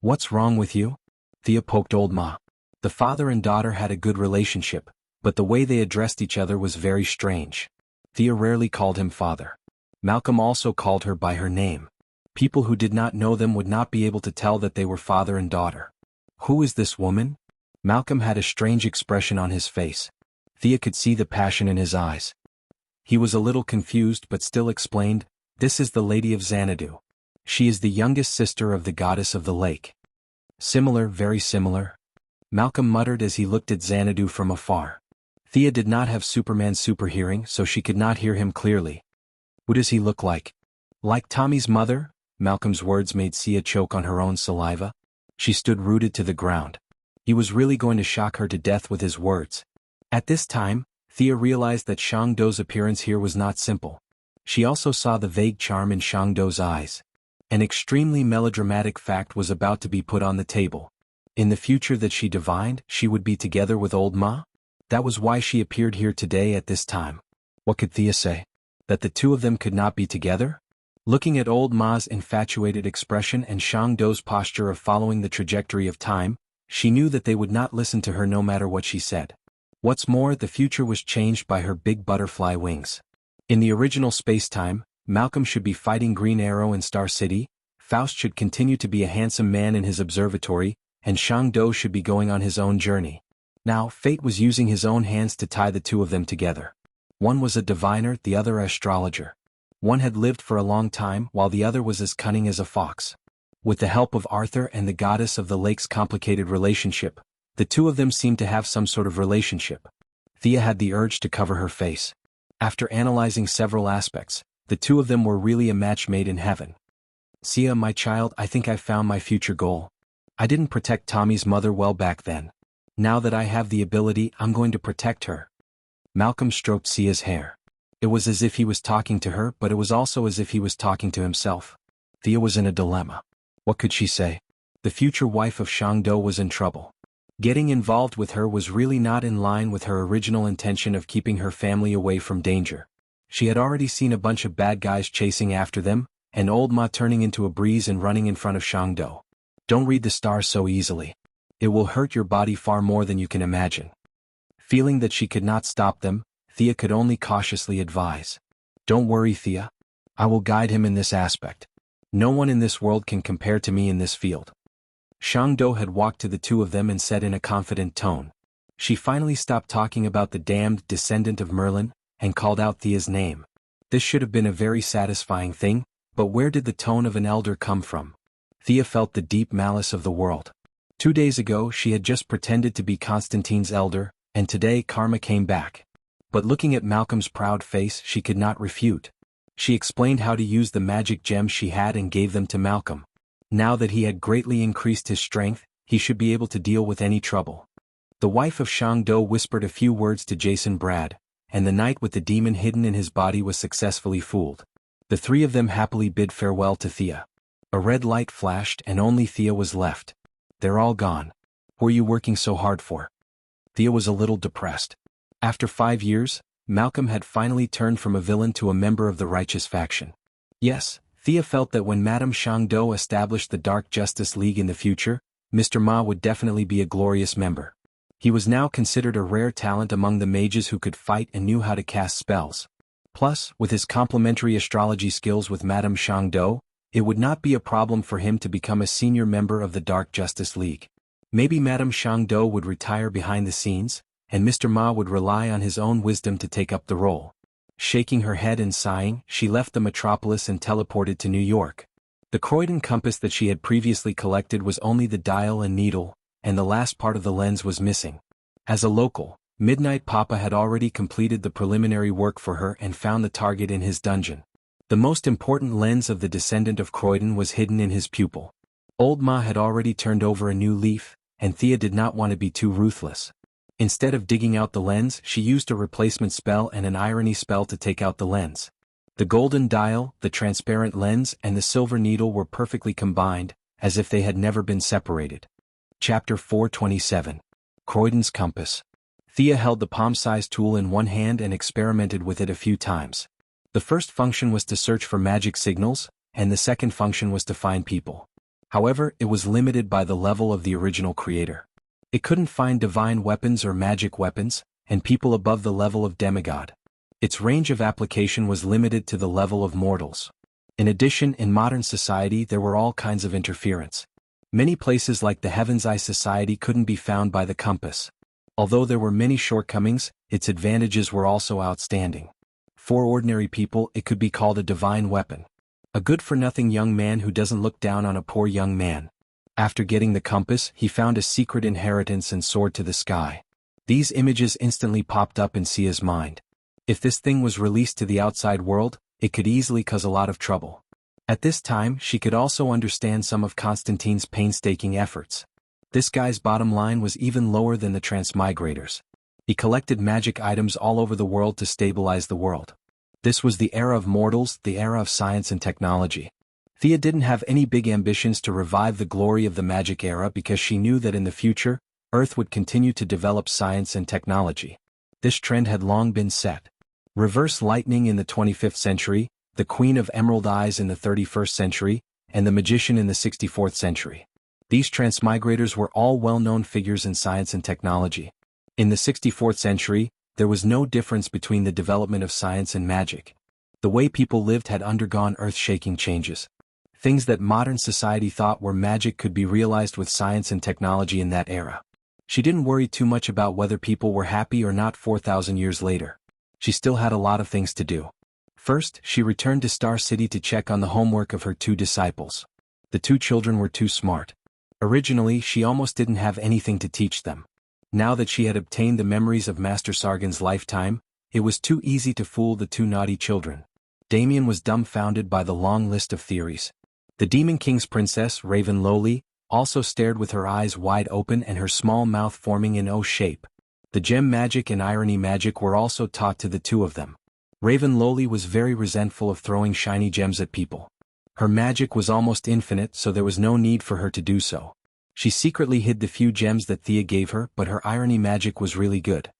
What's wrong with you? Thea poked old Ma. The father and daughter had a good relationship, but the way they addressed each other was very strange. Thea rarely called him father. Malcolm also called her by her name. People who did not know them would not be able to tell that they were father and daughter. Who is this woman? Malcolm had a strange expression on his face. Thea could see the passion in his eyes. He was a little confused but still explained, "This is the Lady of Xanadu. She is the youngest sister of the goddess of the lake." Similar, very similar. Malcolm muttered as he looked at Xanadu from afar. Thea did not have Superman's superhearing, so she could not hear him clearly. Who does he look like? Like Tommy's mother? Malcolm's words made Thea choke on her own saliva. She stood rooted to the ground. He was really going to shock her to death with his words. At this time, Thea realized that Shangdo's appearance here was not simple. She also saw the vague charm in Shangdo's eyes. An extremely melodramatic fact was about to be put on the table. In the future that she divined, she would be together with old Ma? That was why she appeared here today at this time. What could Thea say? That the two of them could not be together? Looking at old Ma's infatuated expression and Shangdo's posture of following the trajectory of time, she knew that they would not listen to her no matter what she said. What's more, the future was changed by her big butterfly wings. In the original space-time, Malcolm should be fighting Green Arrow in Star City, Faust should continue to be a handsome man in his observatory, and Shangdo should be going on his own journey. Now, fate was using his own hands to tie the two of them together. One was a diviner, the other an astrologer. One had lived for a long time, while the other was as cunning as a fox. With the help of Arthur and the goddess of the lake's complicated relationship, The two of them seemed to have some sort of relationship. Thea had the urge to cover her face. After analyzing several aspects, the two of them were really a match made in heaven. Sia, my child, I think I've found my future goal. I didn't protect Tommy's mother well back then. Now that I have the ability, I'm going to protect her. Malcolm stroked Sia's hair. It was as if he was talking to her, but it was also as if he was talking to himself. Thea was in a dilemma. What could she say? The future wife of Shangdo was in trouble. Getting involved with her was really not in line with her original intention of keeping her family away from danger. She had already seen a bunch of bad guys chasing after them, and old Ma turning into a breeze and running in front of Shangdo. Don't read the stars so easily. It will hurt your body far more than you can imagine. Feeling that she could not stop them, Thea could only cautiously advise. Don't worry, Thea. I will guide him in this aspect. No one in this world can compare to me in this field. Shangdo had walked to the two of them and said in a confident tone. She finally stopped talking about the damned descendant of Merlin, and called out Thea's name. This should have been a very satisfying thing, but where did the tone of an elder come from? Thea felt the deep malice of the world. 2 days ago she had just pretended to be Constantine's elder, and today karma came back. But looking at Malcolm's proud face she could not refute. She explained how to use the magic gems she had and gave them to Malcolm. Now that he had greatly increased his strength, he should be able to deal with any trouble. The wife of Shangdo whispered a few words to Jason Brad, and the knight with the demon hidden in his body was successfully fooled. The three of them happily bid farewell to Thea. A red light flashed and only Thea was left. They're all gone. What were you working so hard for? Thea was a little depressed. After 5 years, Malcolm had finally turned from a villain to a member of the righteous faction. Yes, Thea felt that when Madame Shangdo established the Dark Justice League in the future, Mr. Ma would definitely be a glorious member. He was now considered a rare talent among the mages who could fight and knew how to cast spells. Plus, with his complementary astrology skills with Madame Shangdo, it would not be a problem for him to become a senior member of the Dark Justice League. Maybe Madame Shangdo would retire behind the scenes, and Mr. Ma would rely on his own wisdom to take up the role. Shaking her head and sighing, she left the metropolis and teleported to New York. The Croydon compass that she had previously collected was only the dial and needle, and the last part of the lens was missing. As a local, Midnight Papa had already completed the preliminary work for her and found the target in his dungeon. The most important lens of the descendant of Croydon was hidden in his pupil. Old Ma had already turned over a new leaf, and Thea did not want to be too ruthless. Instead of digging out the lens, she used a replacement spell and an irony spell to take out the lens. The golden dial, the transparent lens, and the silver needle were perfectly combined, as if they had never been separated. Chapter 427. Croydon's Compass. Thea held the palm-sized tool in one hand and experimented with it a few times. The first function was to search for magic signals, and the second function was to find people. However, it was limited by the level of the original creator. It couldn't find divine weapons or magic weapons, and people above the level of demigod. Its range of application was limited to the level of mortals. In addition, in modern society there were all kinds of interference. Many places like the Heaven's Eye Society couldn't be found by the compass. Although there were many shortcomings, its advantages were also outstanding. For ordinary people, it could be called a divine weapon. A good-for-nothing young man who doesn't look down on a poor young man. After getting the compass, he found a secret inheritance and soared to the sky. These images instantly popped up in Sia's mind. If this thing was released to the outside world, it could easily cause a lot of trouble. At this time, she could also understand some of Constantine's painstaking efforts. This guy's bottom line was even lower than the transmigrators. He collected magic items all over the world to stabilize the world. This was the era of mortals, the era of science and technology. Thea didn't have any big ambitions to revive the glory of the magic era because she knew that in the future, Earth would continue to develop science and technology. This trend had long been set. Reverse lightning in the 25th century, the Queen of Emerald Eyes in the 31st century, and the Magician in the 64th century. These transmigrators were all well-known figures in science and technology. In the 64th century, there was no difference between the development of science and magic. The way people lived had undergone earth-shaking changes. Things that modern society thought were magic could be realized with science and technology in that era. She didn't worry too much about whether people were happy or not 4,000 years later. She still had a lot of things to do. First, she returned to Star City to check on the homework of her 2 disciples. The 2 children were too smart. Originally, she almost didn't have anything to teach them. Now that she had obtained the memories of Master Sargon's lifetime, it was too easy to fool the two naughty children. Damien was dumbfounded by the long list of theories. The Demon King's princess, Raven Lowly, also stared with her eyes wide open and her small mouth forming in O shape. The gem magic and irony magic were also taught to the two of them. Raven Lowly was very resentful of throwing shiny gems at people. Her magic was almost infinite, so there was no need for her to do so. She secretly hid the few gems that Thea gave her, but her irony magic was really good.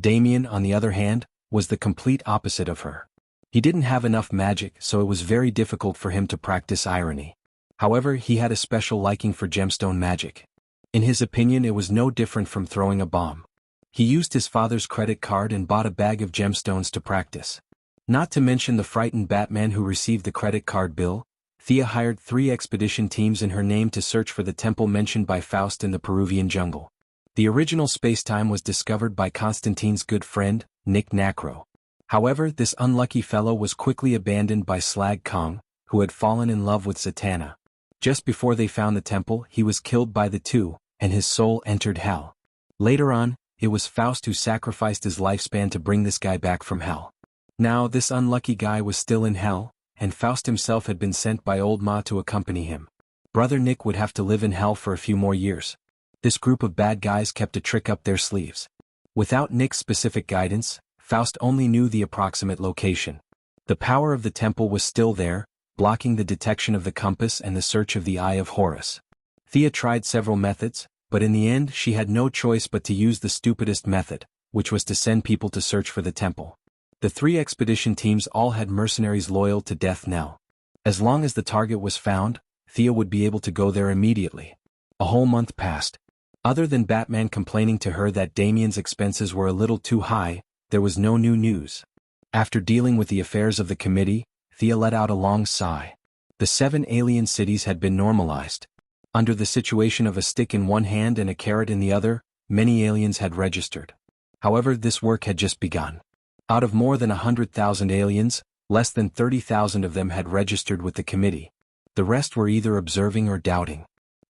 Damien, on the other hand, was the complete opposite of her. He didn't have enough magic, so it was very difficult for him to practice irony. However, he had a special liking for gemstone magic. In his opinion, it was no different from throwing a bomb. He used his father's credit card and bought a bag of gemstones to practice. Not to mention the frightened Batman who received the credit card bill, Thea hired 3 expedition teams in her name to search for the temple mentioned by Faust in the Peruvian jungle. The original spacetime was discovered by Constantine's good friend, Nick Nacro. However, this unlucky fellow was quickly abandoned by Slag Kong, who had fallen in love with Zatanna. Just before they found the temple, he was killed by the two, and his soul entered hell. Later on, it was Faust who sacrificed his lifespan to bring this guy back from hell. Now this unlucky guy was still in hell, and Faust himself had been sent by Old Ma to accompany him. Brother Nick would have to live in hell for a few more years. This group of bad guys kept a trick up their sleeves. Without Nick's specific guidance, Faust only knew the approximate location. The power of the temple was still there, blocking the detection of the compass and the search of the Eye of Horus. Thea tried several methods, but in the end she had no choice but to use the stupidest method, which was to send people to search for the temple. The 3 expedition teams all had mercenaries loyal to Death Knell. As long as the target was found, Thea would be able to go there immediately. A whole month passed. Other than Batman complaining to her that Damien's expenses were a little too high, there was no new news. After dealing with the affairs of the committee, Thea let out a long sigh. The 7 alien cities had been normalized. Under the situation of a stick in one hand and a carrot in the other, many aliens had registered. However, this work had just begun. Out of more than 100,000 aliens, less than 30,000 of them had registered with the committee. The rest were either observing or doubting.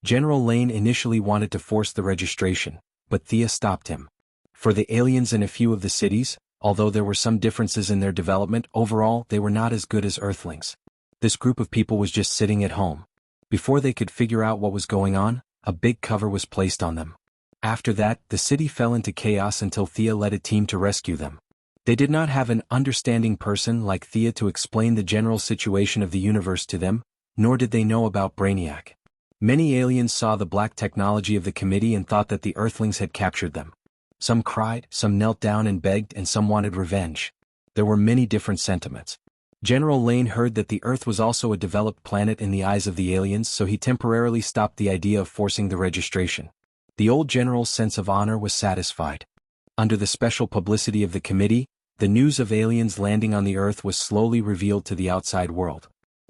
General Lane initially wanted to force the registration, but Thea stopped him. For the aliens in a few of the cities, although there were some differences in their development, overall they were not as good as Earthlings. This group of people was just sitting at home. Before they could figure out what was going on, a big cover was placed on them. After that, the city fell into chaos until Thea led a team to rescue them. They did not have an understanding person like Thea to explain the general situation of the universe to them, nor did they know about Brainiac. Many aliens saw the black technology of the committee and thought that the Earthlings had captured them. Some cried, some knelt down and begged, and some wanted revenge. There were many different sentiments. General Lane heard that the Earth was also a developed planet in the eyes of the aliens, so he temporarily stopped the idea of forcing the registration. The old general's sense of honor was satisfied. Under the special publicity of the committee, the news of aliens landing on the Earth was slowly revealed to the outside world.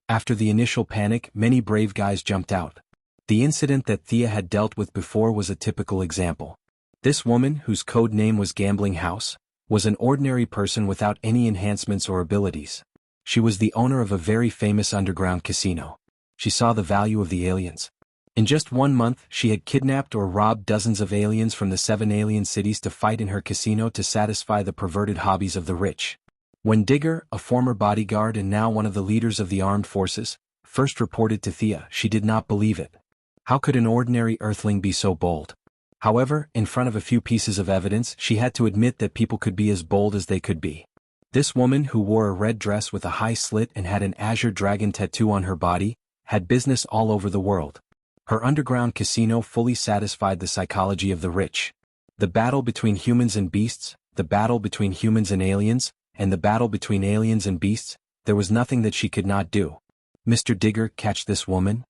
After the initial panic, many brave guys jumped out. The incident that Thea had dealt with before was a typical example. This woman, whose code name was Gambling House, was an ordinary person without any enhancements or abilities. She was the owner of a very famous underground casino. She saw the value of the aliens. In just 1 month, she had kidnapped or robbed dozens of aliens from the 7 alien cities to fight in her casino to satisfy the perverted hobbies of the rich. When Digger, a former bodyguard and now one of the leaders of the armed forces, first reported to Thea, she did not believe it. How could an ordinary Earthling be so bold? However, in front of a few pieces of evidence, she had to admit that people could be as bold as they could be. This woman, who wore a red dress with a high slit and had an azure dragon tattoo on her body, had business all over the world. Her underground casino fully satisfied the psychology of the rich. The battle between humans and beasts, the battle between humans and aliens, and the battle between aliens and beasts, there was nothing that she could not do. Mr. Digger, catch this woman?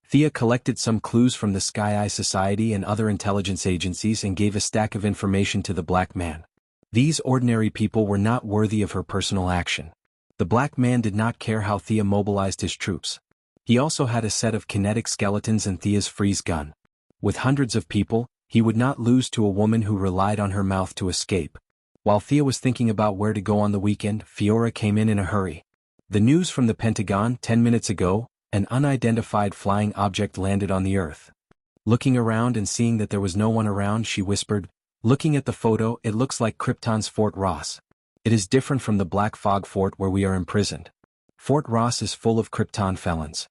Thea collected some clues from the Sky Eye Society and other intelligence agencies and gave a stack of information to the black man. These ordinary people were not worthy of her personal action. The black man did not care how Thea mobilized his troops. He also had a set of kinetic skeletons and Thea's freeze gun. With hundreds of people, he would not lose to a woman who relied on her mouth to escape. While Thea was thinking about where to go on the weekend, Fiora came in a hurry. The news from the Pentagon 10 minutes ago, an unidentified flying object landed on the Earth. Looking around and seeing that there was no one around, she whispered, Looking at the photo, it looks like Krypton's Fort Ross. It is different from the Black Fog Fort where we are imprisoned. Fort Ross is full of Krypton felons.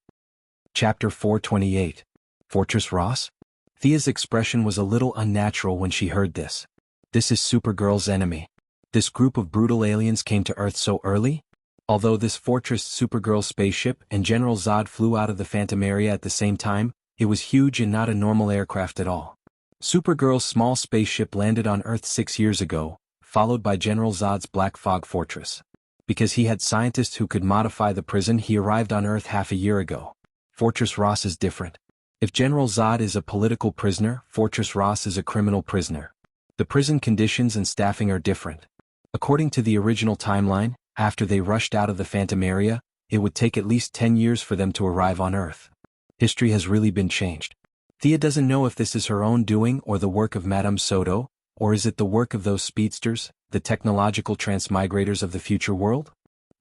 Chapter 428. Fortress Ross? Thea's expression was a little unnatural when she heard this. This is Supergirl's enemy. This group of brutal aliens came to Earth so early? Although this fortress Supergirl's spaceship and General Zod flew out of the Phantom area at the same time, it was huge and not a normal aircraft at all. Supergirl's small spaceship landed on Earth 6 years ago, followed by General Zod's Black Fog Fortress. Because he had scientists who could modify the prison, he arrived on Earth half a year ago. Fortress Ross is different. If General Zod is a political prisoner, Fortress Ross is a criminal prisoner. The prison conditions and staffing are different. According to the original timeline, after they rushed out of the Phantom area, it would take at least 10 years for them to arrive on Earth. History has really been changed. Thea doesn't know if this is her own doing or the work of Madame Soto, or is it the work of those speedsters, the technological transmigrators of the future world?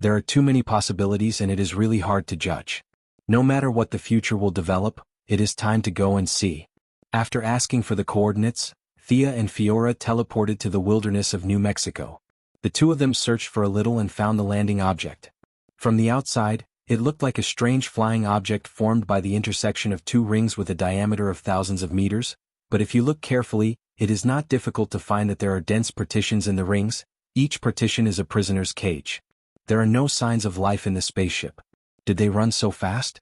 There are too many possibilities and it is really hard to judge. No matter what the future will develop, it is time to go and see. After asking for the coordinates, Thea and Fiora teleported to the wilderness of New Mexico. The two of them searched for a little and found the landing object. From the outside, it looked like a strange flying object formed by the intersection of two rings with a diameter of thousands of meters, but if you look carefully, it is not difficult to find that there are dense partitions in the rings. Each partition is a prisoner's cage. There are no signs of life in the spaceship. Did they run so fast?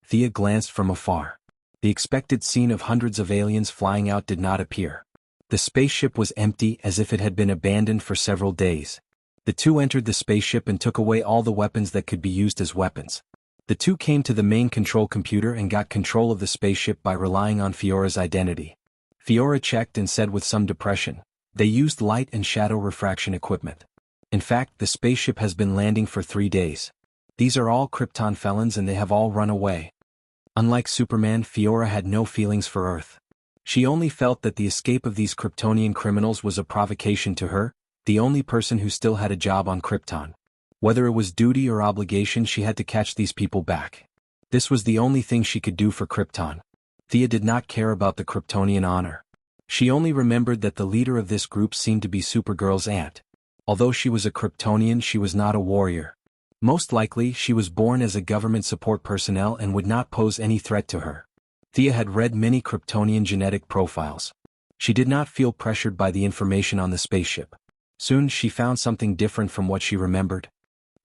Thea glanced from afar. The expected scene of hundreds of aliens flying out did not appear. The spaceship was empty, as if it had been abandoned for several days. The two entered the spaceship and took away all the weapons that could be used as weapons. The two came to the main control computer and got control of the spaceship by relying on Fiora's identity. Fiora checked and said with some depression, they used light and shadow refraction equipment. In fact, the spaceship has been landing for 3 days. These are all Krypton felons and they have all run away. Unlike Superman, Fiora had no feelings for Earth. She only felt that the escape of these Kryptonian criminals was a provocation to her, the only person who still had a job on Krypton. Whether it was duty or obligation, she had to catch these people back. This was the only thing she could do for Krypton. Thea did not care about the Kryptonian honor. She only remembered that the leader of this group seemed to be Supergirl's aunt. Although she was a Kryptonian, she was not a warrior. Most likely, she was born as a government support personnel and would not pose any threat to her. Thea had read many Kryptonian genetic profiles. She did not feel pressured by the information on the spaceship. Soon she found something different from what she remembered.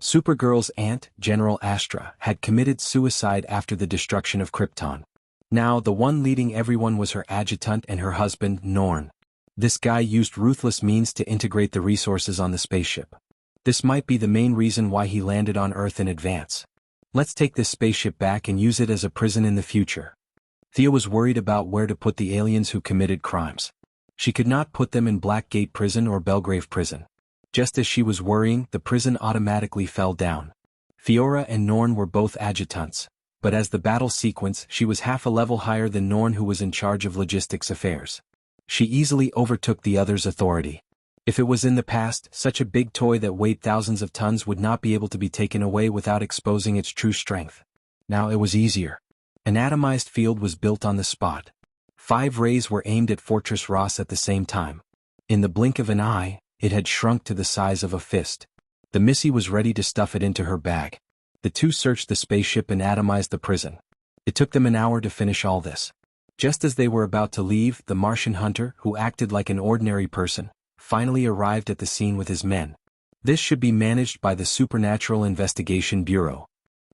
Supergirl's aunt, General Astra, had committed suicide after the destruction of Krypton. Now the one leading everyone was her adjutant and her husband, Norn. This guy used ruthless means to integrate the resources on the spaceship. This might be the main reason why he landed on Earth in advance. Let's take this spaceship back and use it as a prison in the future. Thea was worried about where to put the aliens who committed crimes. She could not put them in Blackgate Prison or Belgrave Prison. Just as she was worrying, the prison automatically fell down. Fiora and Norn were both adjutants, but as the battle sequence, she was half a level higher than Norn, who was in charge of logistics affairs. She easily overtook the other's authority. If it was in the past, such a big toy that weighed thousands of tons would not be able to be taken away without exposing its true strength. Now it was easier. An atomized field was built on the spot. 5 rays were aimed at Fortress Ross at the same time. In the blink of an eye, it had shrunk to the size of a fist. The Missy was ready to stuff it into her bag. The two searched the spaceship and atomized the prison. It took them an hour to finish all this. Just as they were about to leave, the Martian hunter, who acted like an ordinary person, finally arrived at the scene with his men. This should be managed by the Supernatural Investigation Bureau.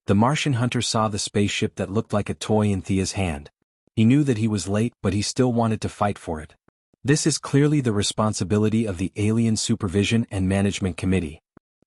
The Martian hunter saw the spaceship that looked like a toy in Thea's hand. He knew that he was late, but he still wanted to fight for it. This is clearly the responsibility of the Alien Supervision and Management Committee.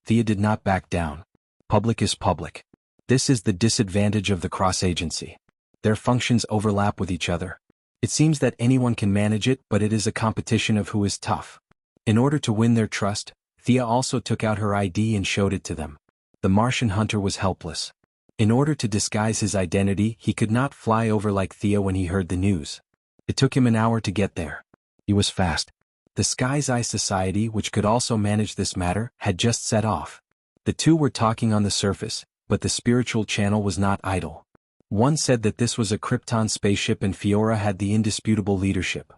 Thea did not back down. Public is public. This is the disadvantage of the cross-agency. Their functions overlap with each other. It seems that anyone can manage it, but it is a competition of who is tough. In order to win their trust, Thea also took out her ID and showed it to them. The Martian hunter was helpless. In order to disguise his identity, he could not fly over like Thea when he heard the news. It took him an hour to get there. He was fast. The Sky's Eye Society, which could also manage this matter, had just set off. The two were talking on the surface, but the spiritual channel was not idle. One said that this was a Krypton spaceship and Fiora had the indisputable leadership.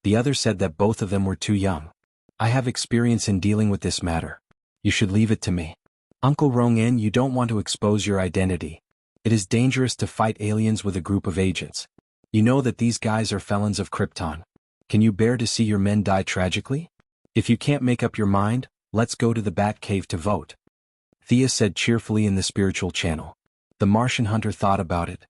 The other said that both of them were too young. I have experience in dealing with this matter. You should leave it to me. Uncle Rong'en, you don't want to expose your identity. It is dangerous to fight aliens with a group of agents. You know that these guys are felons of Krypton. Can you bear to see your men die tragically? If you can't make up your mind, let's go to the Bat Cave to vote. Thea said cheerfully in the spiritual channel. The Martian hunter thought about it.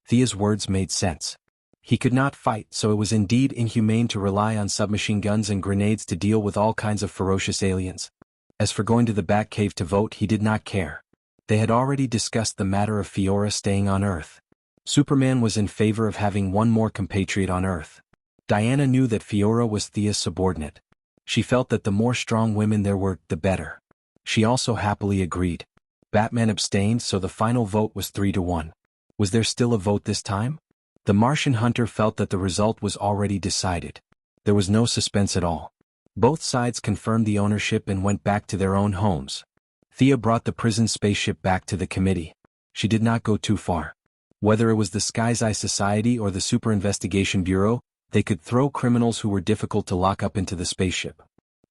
Thea's words made sense. He could not fight, so it was indeed inhumane to rely on submachine guns and grenades to deal with all kinds of ferocious aliens. As for going to the Bat Cave to vote, he did not care. They had already discussed the matter of Fiora staying on Earth. Superman was in favor of having one more compatriot on Earth. Diana knew that Fiora was Thea's subordinate. She felt that the more strong women there were, the better. She also happily agreed. Batman abstained, so the final vote was 3-1. Was there still a vote this time? The Martian hunter felt that the result was already decided. There was no suspense at all. Both sides confirmed the ownership and went back to their own homes. Thea brought the prison spaceship back to the committee. She did not go too far. Whether it was the Sky's Eye Society or the Super Investigation Bureau, they could throw criminals who were difficult to lock up into the spaceship.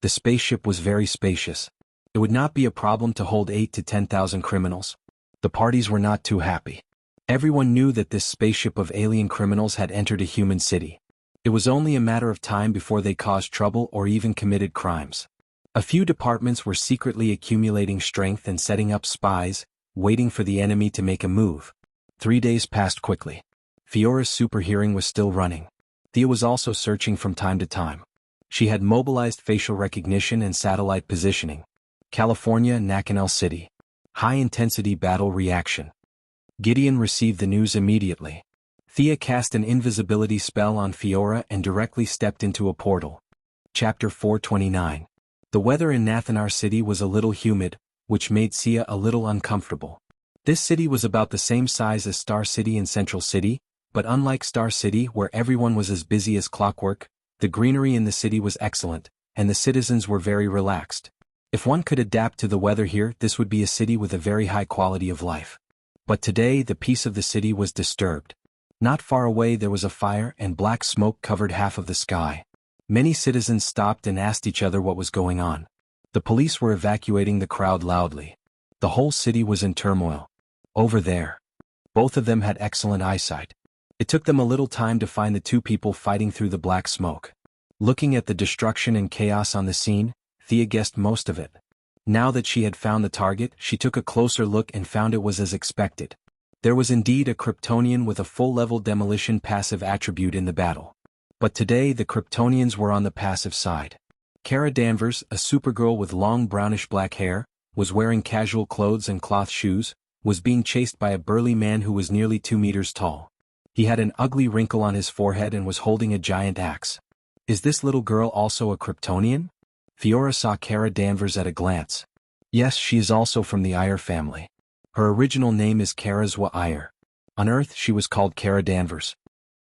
The spaceship was very spacious. It would not be a problem to hold 8,000 to 10,000 criminals. The parties were not too happy. Everyone knew that this spaceship of alien criminals had entered a human city. It was only a matter of time before they caused trouble or even committed crimes. A few departments were secretly accumulating strength and setting up spies, waiting for the enemy to make a move. 3 days passed quickly. Fiora's super hearing was still running. Thea was also searching from time to time. She had mobilized facial recognition and satellite positioning. California, Nakanel City. High-intensity battle reaction. Gideon received the news immediately. Thea cast an invisibility spell on Fiora and directly stepped into a portal. Chapter 429. The weather in Nathanar City was a little humid, which made Sia a little uncomfortable. This city was about the same size as Star City and Central City, but unlike Star City where everyone was as busy as clockwork, the greenery in the city was excellent, and the citizens were very relaxed. If one could adapt to the weather here, this would be a city with a very high quality of life. But today the peace of the city was disturbed. Not far away there was a fire and black smoke covered half of the sky. Many citizens stopped and asked each other what was going on. The police were evacuating the crowd loudly. The whole city was in turmoil. Over there. Both of them had excellent eyesight. It took them a little time to find the two people fighting through the black smoke. Looking at the destruction and chaos on the scene, Thea guessed most of it. Now that she had found the target, she took a closer look and found it was as expected. There was indeed a Kryptonian with a full-level demolition passive attribute in the battle. But today the Kryptonians were on the passive side. Kara Danvers, a supergirl with long brownish-black hair, was wearing casual clothes and cloth shoes, was being chased by a burly man who was nearly 2 meters tall. He had an ugly wrinkle on his forehead and was holding a giant axe. Is this little girl also a Kryptonian? Fiora saw Kara Danvers at a glance. Yes, she is also from the Iyer family. Her original name is Karazwa Iyer. On Earth she was called Kara Danvers.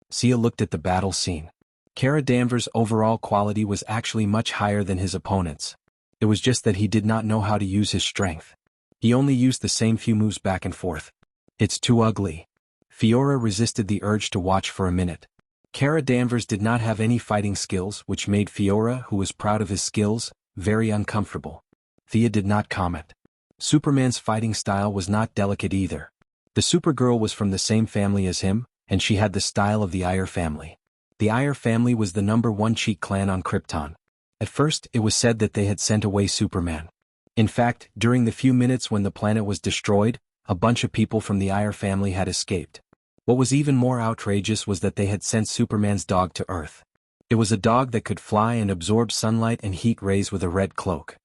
Sia looked at the battle scene. Kara Danvers' overall quality was actually much higher than his opponents. It was just that he did not know how to use his strength. He only used the same few moves back and forth. It's too ugly. Fiora resisted the urge to watch for a minute. Kara Danvers did not have any fighting skills, which made Fiora, who was proud of his skills, very uncomfortable. Thea did not comment. Superman's fighting style was not delicate either. The Supergirl was from the same family as him, and she had the style of the Iyer family. The Iyer family was the #1 cheat clan on Krypton. At first, it was said that they had sent away Superman. In fact, during the few minutes when the planet was destroyed, a bunch of people from the Iyer family had escaped. What was even more outrageous was that they had sent Superman's dog to Earth. It was a dog that could fly and absorb sunlight and heat rays with a red cloak.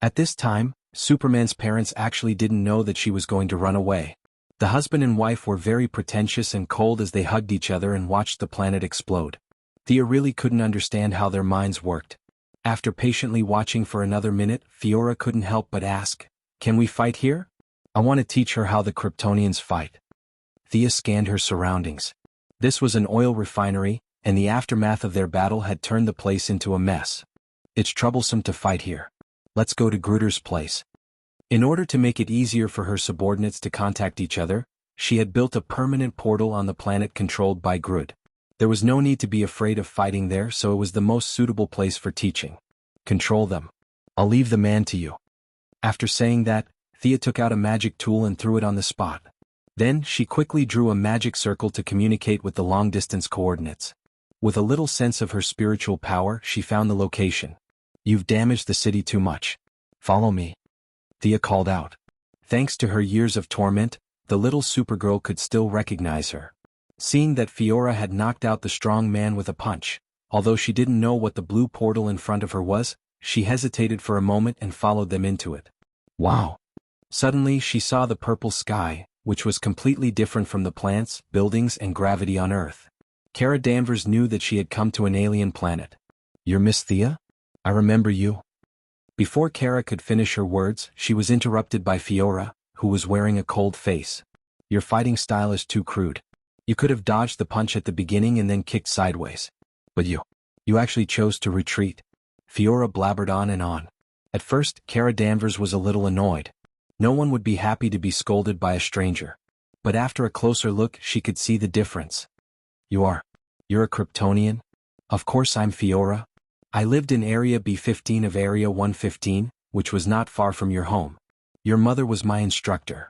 At this time, Superman's parents actually didn't know that she was going to run away. The husband and wife were very pretentious and cold as they hugged each other and watched the planet explode. Thea really couldn't understand how their minds worked. After patiently watching for another minute, Fiora couldn't help but ask, "Can we fight here? I want to teach her how the Kryptonians fight." Thea scanned her surroundings. This was an oil refinery, and the aftermath of their battle had turned the place into a mess. It's troublesome to fight here. Let's go to Gruder's place. In order to make it easier for her subordinates to contact each other, she had built a permanent portal on the planet controlled by Grud. There was no need to be afraid of fighting there, so it was the most suitable place for teaching. Control them. I'll leave the man to you. After saying that, Thea took out a magic tool and threw it on the spot. Then, she quickly drew a magic circle to communicate with the long-distance coordinates. With a little sense of her spiritual power, she found the location. You've damaged the city too much. Follow me. Thea called out. Thanks to her years of torment, the little Supergirl could still recognize her. Seeing that Fiora had knocked out the strong man with a punch, although she didn't know what the blue portal in front of her was, she hesitated for a moment and followed them into it. Wow! Suddenly she saw the purple sky, which was completely different from the plants, buildings and gravity on Earth. Kara Danvers knew that she had come to an alien planet. You're Miss Thea? I remember you. Before Kara could finish her words, she was interrupted by Fiora, who was wearing a cold face. Your fighting style is too crude. You could have dodged the punch at the beginning and then kicked sideways. But you actually chose to retreat. Fiora blabbered on and on. At first, Kara Danvers was a little annoyed. No one would be happy to be scolded by a stranger. But after a closer look, she could see the difference. You're a Kryptonian? Of course I'm Fiora. I lived in Area B15 of Area 115, which was not far from your home. Your mother was my instructor.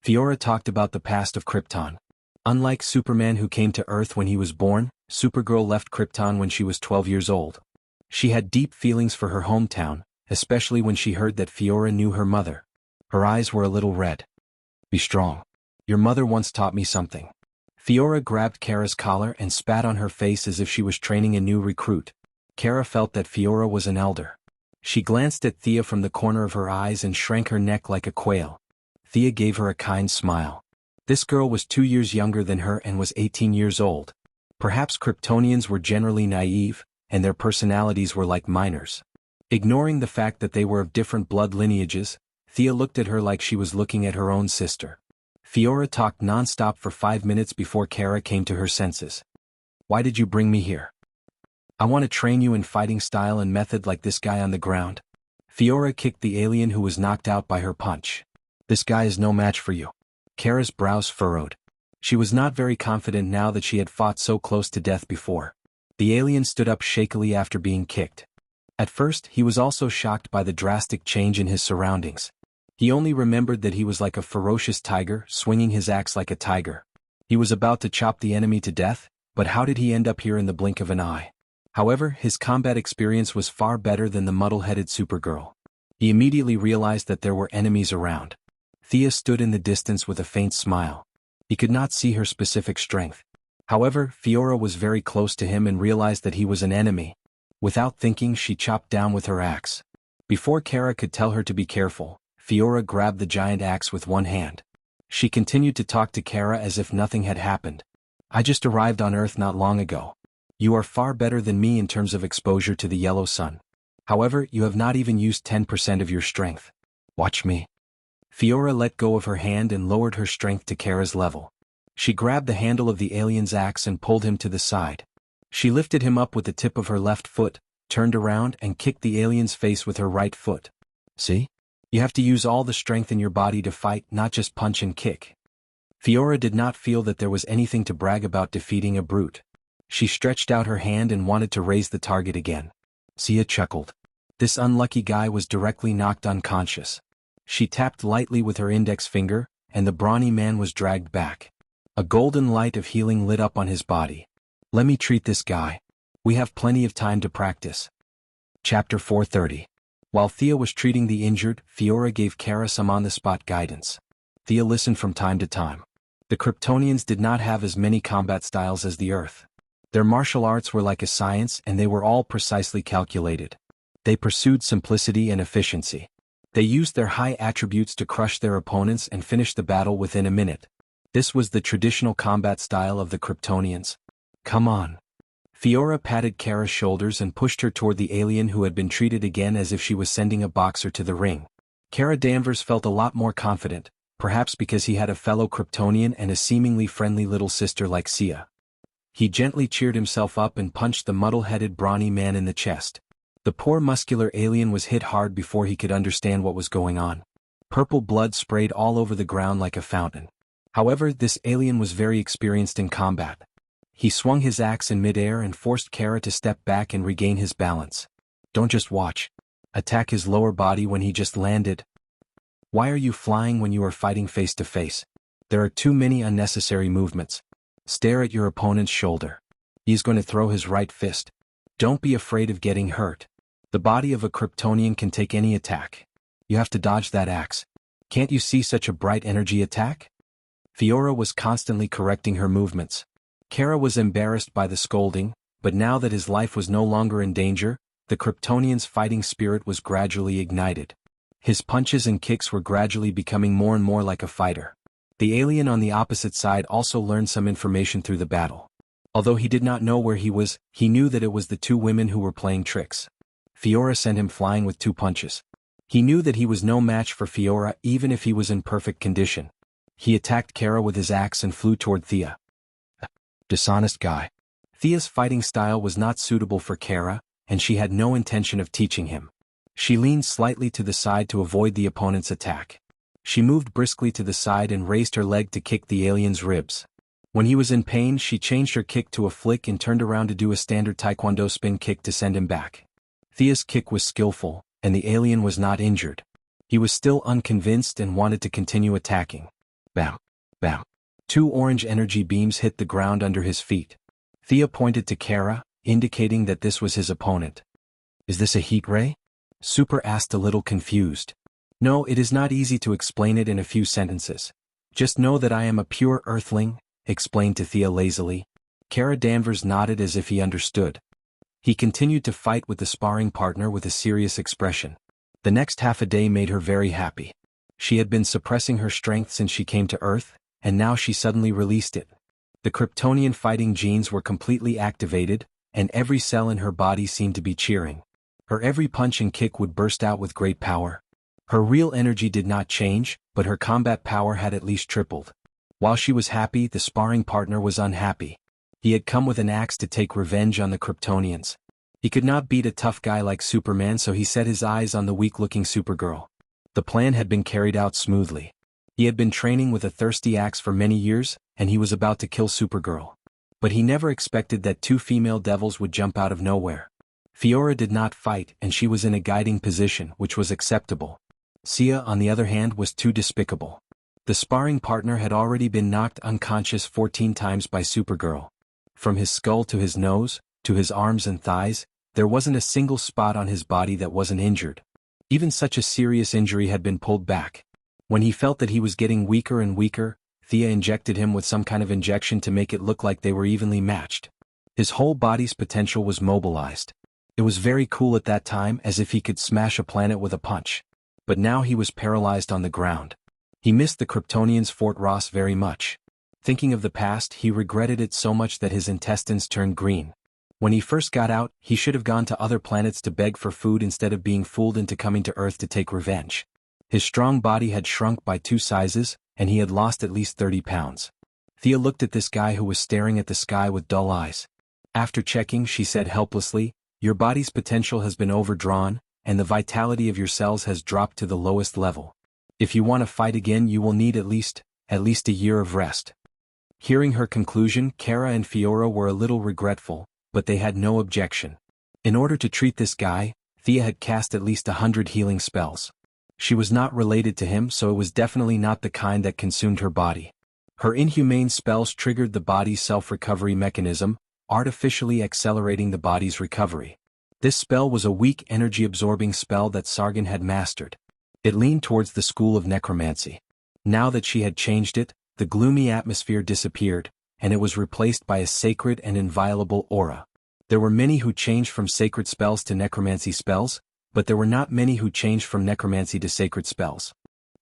Fiora talked about the past of Krypton. Unlike Superman who came to Earth when he was born, Supergirl left Krypton when she was 12 years old. She had deep feelings for her hometown, especially when she heard that Fiora knew her mother. Her eyes were a little red. Be strong. Your mother once taught me something. Fiora grabbed Kara's collar and spat on her face as if she was training a new recruit. Kara felt that Fiora was an elder. She glanced at Thea from the corner of her eyes and shrank her neck like a quail. Thea gave her a kind smile. This girl was 2 years younger than her and was 18 years old. Perhaps Kryptonians were generally naive, and their personalities were like minors. Ignoring the fact that they were of different blood lineages, Thea looked at her like she was looking at her own sister. Fiora talked non-stop for 5 minutes before Kara came to her senses. Why did you bring me here? I want to train you in fighting style and method like this guy on the ground. Fiora kicked the alien who was knocked out by her punch. This guy is no match for you. Kara's brows furrowed. She was not very confident now that she had fought so close to death before. The alien stood up shakily after being kicked. At first, he was also shocked by the drastic change in his surroundings. He only remembered that he was like a ferocious tiger, swinging his axe like a tiger. He was about to chop the enemy to death, but how did he end up here in the blink of an eye? However, his combat experience was far better than the muddle-headed Supergirl. He immediately realized that there were enemies around. Thea stood in the distance with a faint smile. He could not see her specific strength. However, Fiora was very close to him and realized that he was an enemy. Without thinking, she chopped down with her axe. Before Kara could tell her to be careful, Fiora grabbed the giant axe with one hand. She continued to talk to Kara as if nothing had happened. I just arrived on Earth not long ago. You are far better than me in terms of exposure to the yellow sun. However, you have not even used 10% of your strength. Watch me. Fiora let go of her hand and lowered her strength to Kara's level. She grabbed the handle of the alien's axe and pulled him to the side. She lifted him up with the tip of her left foot, turned around and kicked the alien's face with her right foot. See? You have to use all the strength in your body to fight, not just punch and kick. Fiora did not feel that there was anything to brag about defeating a brute. She stretched out her hand and wanted to raise the target again. Sia chuckled. This unlucky guy was directly knocked unconscious. She tapped lightly with her index finger, and the brawny man was dragged back. A golden light of healing lit up on his body. Let me treat this guy. We have plenty of time to practice. Chapter 430. While Thea was treating the injured, Fiora gave Kara some on-the-spot guidance. Thea listened from time to time. The Kryptonians did not have as many combat styles as the Earth. Their martial arts were like a science and they were all precisely calculated. They pursued simplicity and efficiency. They used their high attributes to crush their opponents and finish the battle within a minute. This was the traditional combat style of the Kryptonians. Come on. Fiora patted Kara's shoulders and pushed her toward the alien who had been treated again as if she was sending a boxer to the ring. Kara Danvers felt a lot more confident, perhaps because he had a fellow Kryptonian and a seemingly friendly little sister like Sia. He gently cheered himself up and punched the muddle-headed brawny man in the chest. The poor muscular alien was hit hard before he could understand what was going on. Purple blood sprayed all over the ground like a fountain. However, this alien was very experienced in combat. He swung his axe in midair and forced Kara to step back and regain his balance. Don't just watch. Attack his lower body when he just landed. Why are you flying when you are fighting face to face? There are too many unnecessary movements. Stare at your opponent's shoulder. He's going to throw his right fist. Don't be afraid of getting hurt. The body of a Kryptonian can take any attack. You have to dodge that axe. Can't you see such a bright energy attack? Fiora was constantly correcting her movements. Kara was embarrassed by the scolding, but now that his life was no longer in danger, the Kryptonian's fighting spirit was gradually ignited. His punches and kicks were gradually becoming more and more like a fighter. The alien on the opposite side also learned some information through the battle. Although he did not know where he was, he knew that it was the two women who were playing tricks. Fiora sent him flying with 2 punches. He knew that he was no match for Fiora even if he was in perfect condition. He attacked Kara with his axe and flew toward Thea. Dishonest guy. Thea's fighting style was not suitable for Kara, and she had no intention of teaching him. She leaned slightly to the side to avoid the opponent's attack. She moved briskly to the side and raised her leg to kick the alien's ribs. When he was in pain, she changed her kick to a flick and turned around to do a standard taekwondo spin kick to send him back. Thea's kick was skillful, and the alien was not injured. He was still unconvinced and wanted to continue attacking. Bam! Bam! 2 orange energy beams hit the ground under his feet. Thea pointed to Kara, indicating that this was his opponent. Is this a heat ray? Super asked, a little confused. No, it is not easy to explain it in a few sentences. Just know that I am a pure earthling, explained to Thea lazily. Kara Danvers nodded as if he understood. He continued to fight with the sparring partner with a serious expression. The next half a day made her very happy. She had been suppressing her strength since she came to Earth, and now she suddenly released it. The Kryptonian fighting genes were completely activated, and every cell in her body seemed to be cheering. Her every punch and kick would burst out with great power. Her real energy did not change, but her combat power had at least tripled. While she was happy, the sparring partner was unhappy. He had come with an axe to take revenge on the Kryptonians. He could not beat a tough guy like Superman, so he set his eyes on the weak-looking Supergirl. The plan had been carried out smoothly. He had been training with a thirsty axe for many years, and he was about to kill Supergirl. But he never expected that 2 female devils would jump out of nowhere. Fiora did not fight, and she was in a guiding position, which was acceptable. Sia, on the other hand, was too despicable. The sparring partner had already been knocked unconscious 14 times by Supergirl. From his skull to his nose, to his arms and thighs, there wasn't a single spot on his body that wasn't injured. Even such a serious injury had been pulled back. When he felt that he was getting weaker and weaker, Thea injected him with some kind of injection to make it look like they were evenly matched. His whole body's potential was mobilized. It was very cool at that time, as if he could smash a planet with a punch. But now he was paralyzed on the ground. He missed the Kryptonians' Fort Ross very much. Thinking of the past, he regretted it so much that his intestines turned green. When he first got out, he should have gone to other planets to beg for food instead of being fooled into coming to Earth to take revenge. His strong body had shrunk by 2 sizes, and he had lost at least 30 pounds. Thea looked at this guy who was staring at the sky with dull eyes. After checking, she said helplessly, "Your body's potential has been overdrawn, and the vitality of your cells has dropped to the lowest level. If you want to fight again, you will need at least a year of rest." Hearing her conclusion, Kara and Fiora were a little regretful, but they had no objection. In order to treat this guy, Thea had cast at least 100 healing spells. She was not related to him, so it was definitely not the kind that consumed her body. Her inhumane spells triggered the body's self-recovery mechanism, artificially accelerating the body's recovery. This spell was a weak energy-absorbing spell that Sargon had mastered. It leaned towards the school of necromancy. Now that she had changed it, the gloomy atmosphere disappeared, and it was replaced by a sacred and inviolable aura. There were many who changed from sacred spells to necromancy spells, but there were not many who changed from necromancy to sacred spells.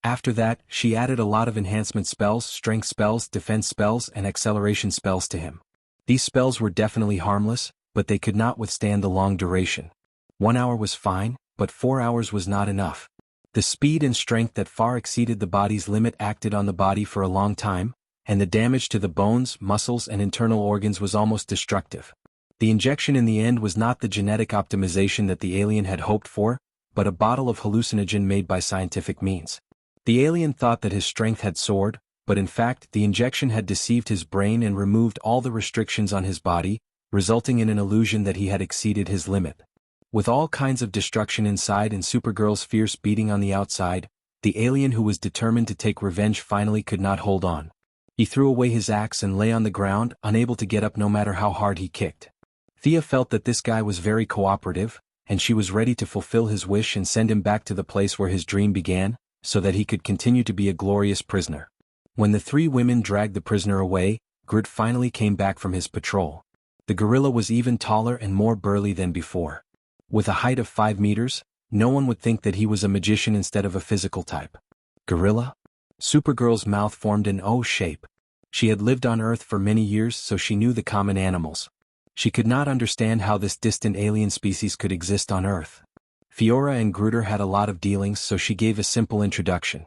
After that, she added a lot of enhancement spells, strength spells, defense spells, and acceleration spells to him. These spells were definitely harmless, but they could not withstand the long duration. 1 hour was fine, but 4 hours was not enough. The speed and strength that far exceeded the body's limit acted on the body for a long time, and the damage to the bones, muscles, and internal organs was almost destructive. The injection in the end was not the genetic optimization that the alien had hoped for, but a bottle of hallucinogen made by scientific means. The alien thought that his strength had soared, but in fact the injection had deceived his brain and removed all the restrictions on his body, resulting in an illusion that he had exceeded his limit. With all kinds of destruction inside and Supergirl's fierce beating on the outside, the alien who was determined to take revenge finally could not hold on. He threw away his axe and lay on the ground, unable to get up no matter how hard he kicked. Thea felt that this guy was very cooperative, and she was ready to fulfill his wish and send him back to the place where his dream began, so that he could continue to be a glorious prisoner. When the three women dragged the prisoner away, Grid finally came back from his patrol. The gorilla was even taller and more burly than before. With a height of 5 meters, no one would think that he was a magician instead of a physical type. Gorilla? Supergirl's mouth formed an O shape. She had lived on Earth for many years, so she knew the common animals. She could not understand how this distant alien species could exist on Earth. Fiora and Gruder had a lot of dealings, so she gave a simple introduction.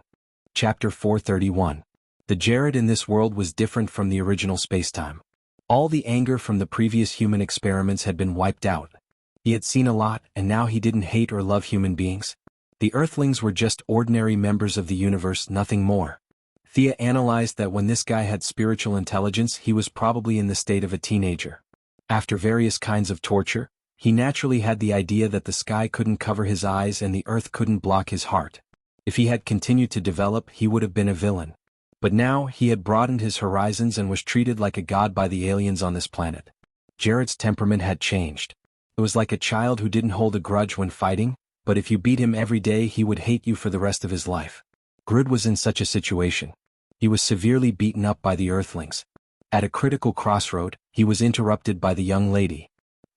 Chapter 431. The Jared in this world was different from the original spacetime. All the anger from the previous human experiments had been wiped out. He had seen a lot, and now he didn't hate or love human beings. The Earthlings were just ordinary members of the universe, nothing more. Thea analyzed that when this guy had spiritual intelligence, he was probably in the state of a teenager. After various kinds of torture, he naturally had the idea that the sky couldn't cover his eyes and the earth couldn't block his heart. If he had continued to develop, he would have been a villain. But now, he had broadened his horizons and was treated like a god by the aliens on this planet. Jared's temperament had changed. It was like a child who didn't hold a grudge when fighting, but if you beat him every day he would hate you for the rest of his life. Grid was in such a situation. He was severely beaten up by the Earthlings. At a critical crossroad, he was interrupted by the young lady.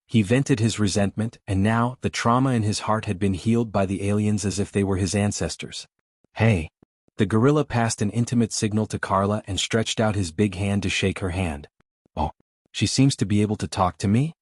He vented his resentment, and now, the trauma in his heart had been healed by the aliens as if they were his ancestors. Hey! The gorilla passed an intimate signal to Carla and stretched out his big hand to shake her hand. Oh, she seems to be able to talk to me?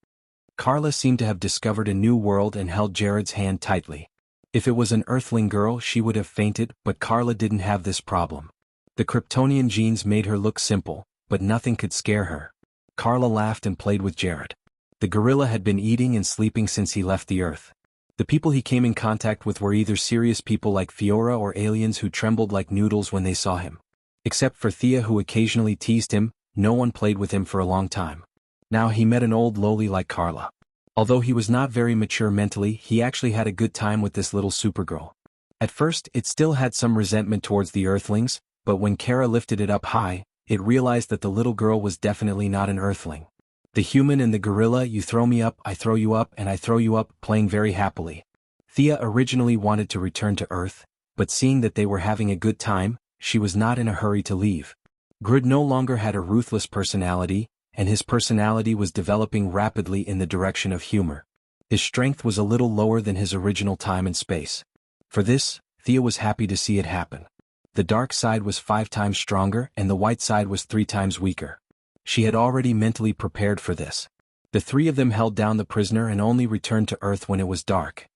Carla seemed to have discovered a new world and held Jared's hand tightly. If it was an Earthling girl she would have fainted, but Carla didn't have this problem. The Kryptonian genes made her look simple, but nothing could scare her. Carla laughed and played with Jared. The gorilla had been eating and sleeping since he left the Earth. The people he came in contact with were either serious people like Fiora or aliens who trembled like noodles when they saw him. Except for Thea, who occasionally teased him, no one played with him for a long time. Now he met an old loli like Carla. Although he was not very mature mentally, he actually had a good time with this little Supergirl. At first, it still had some resentment towards the Earthlings, but when Kara lifted it up high, it realized that the little girl was definitely not an Earthling. The human and the gorilla, you throw me up, I throw you up, and I throw you up, playing very happily. Thea originally wanted to return to Earth, but seeing that they were having a good time, she was not in a hurry to leave. Grid no longer had a ruthless personality, and his personality was developing rapidly in the direction of humor. His strength was a little lower than his original time and space. For this, Thea was happy to see it happen. The dark side was 5 times stronger and the white side was 3 times weaker. She had already mentally prepared for this. The 3 of them held down the prisoner and only returned to Earth when it was dark.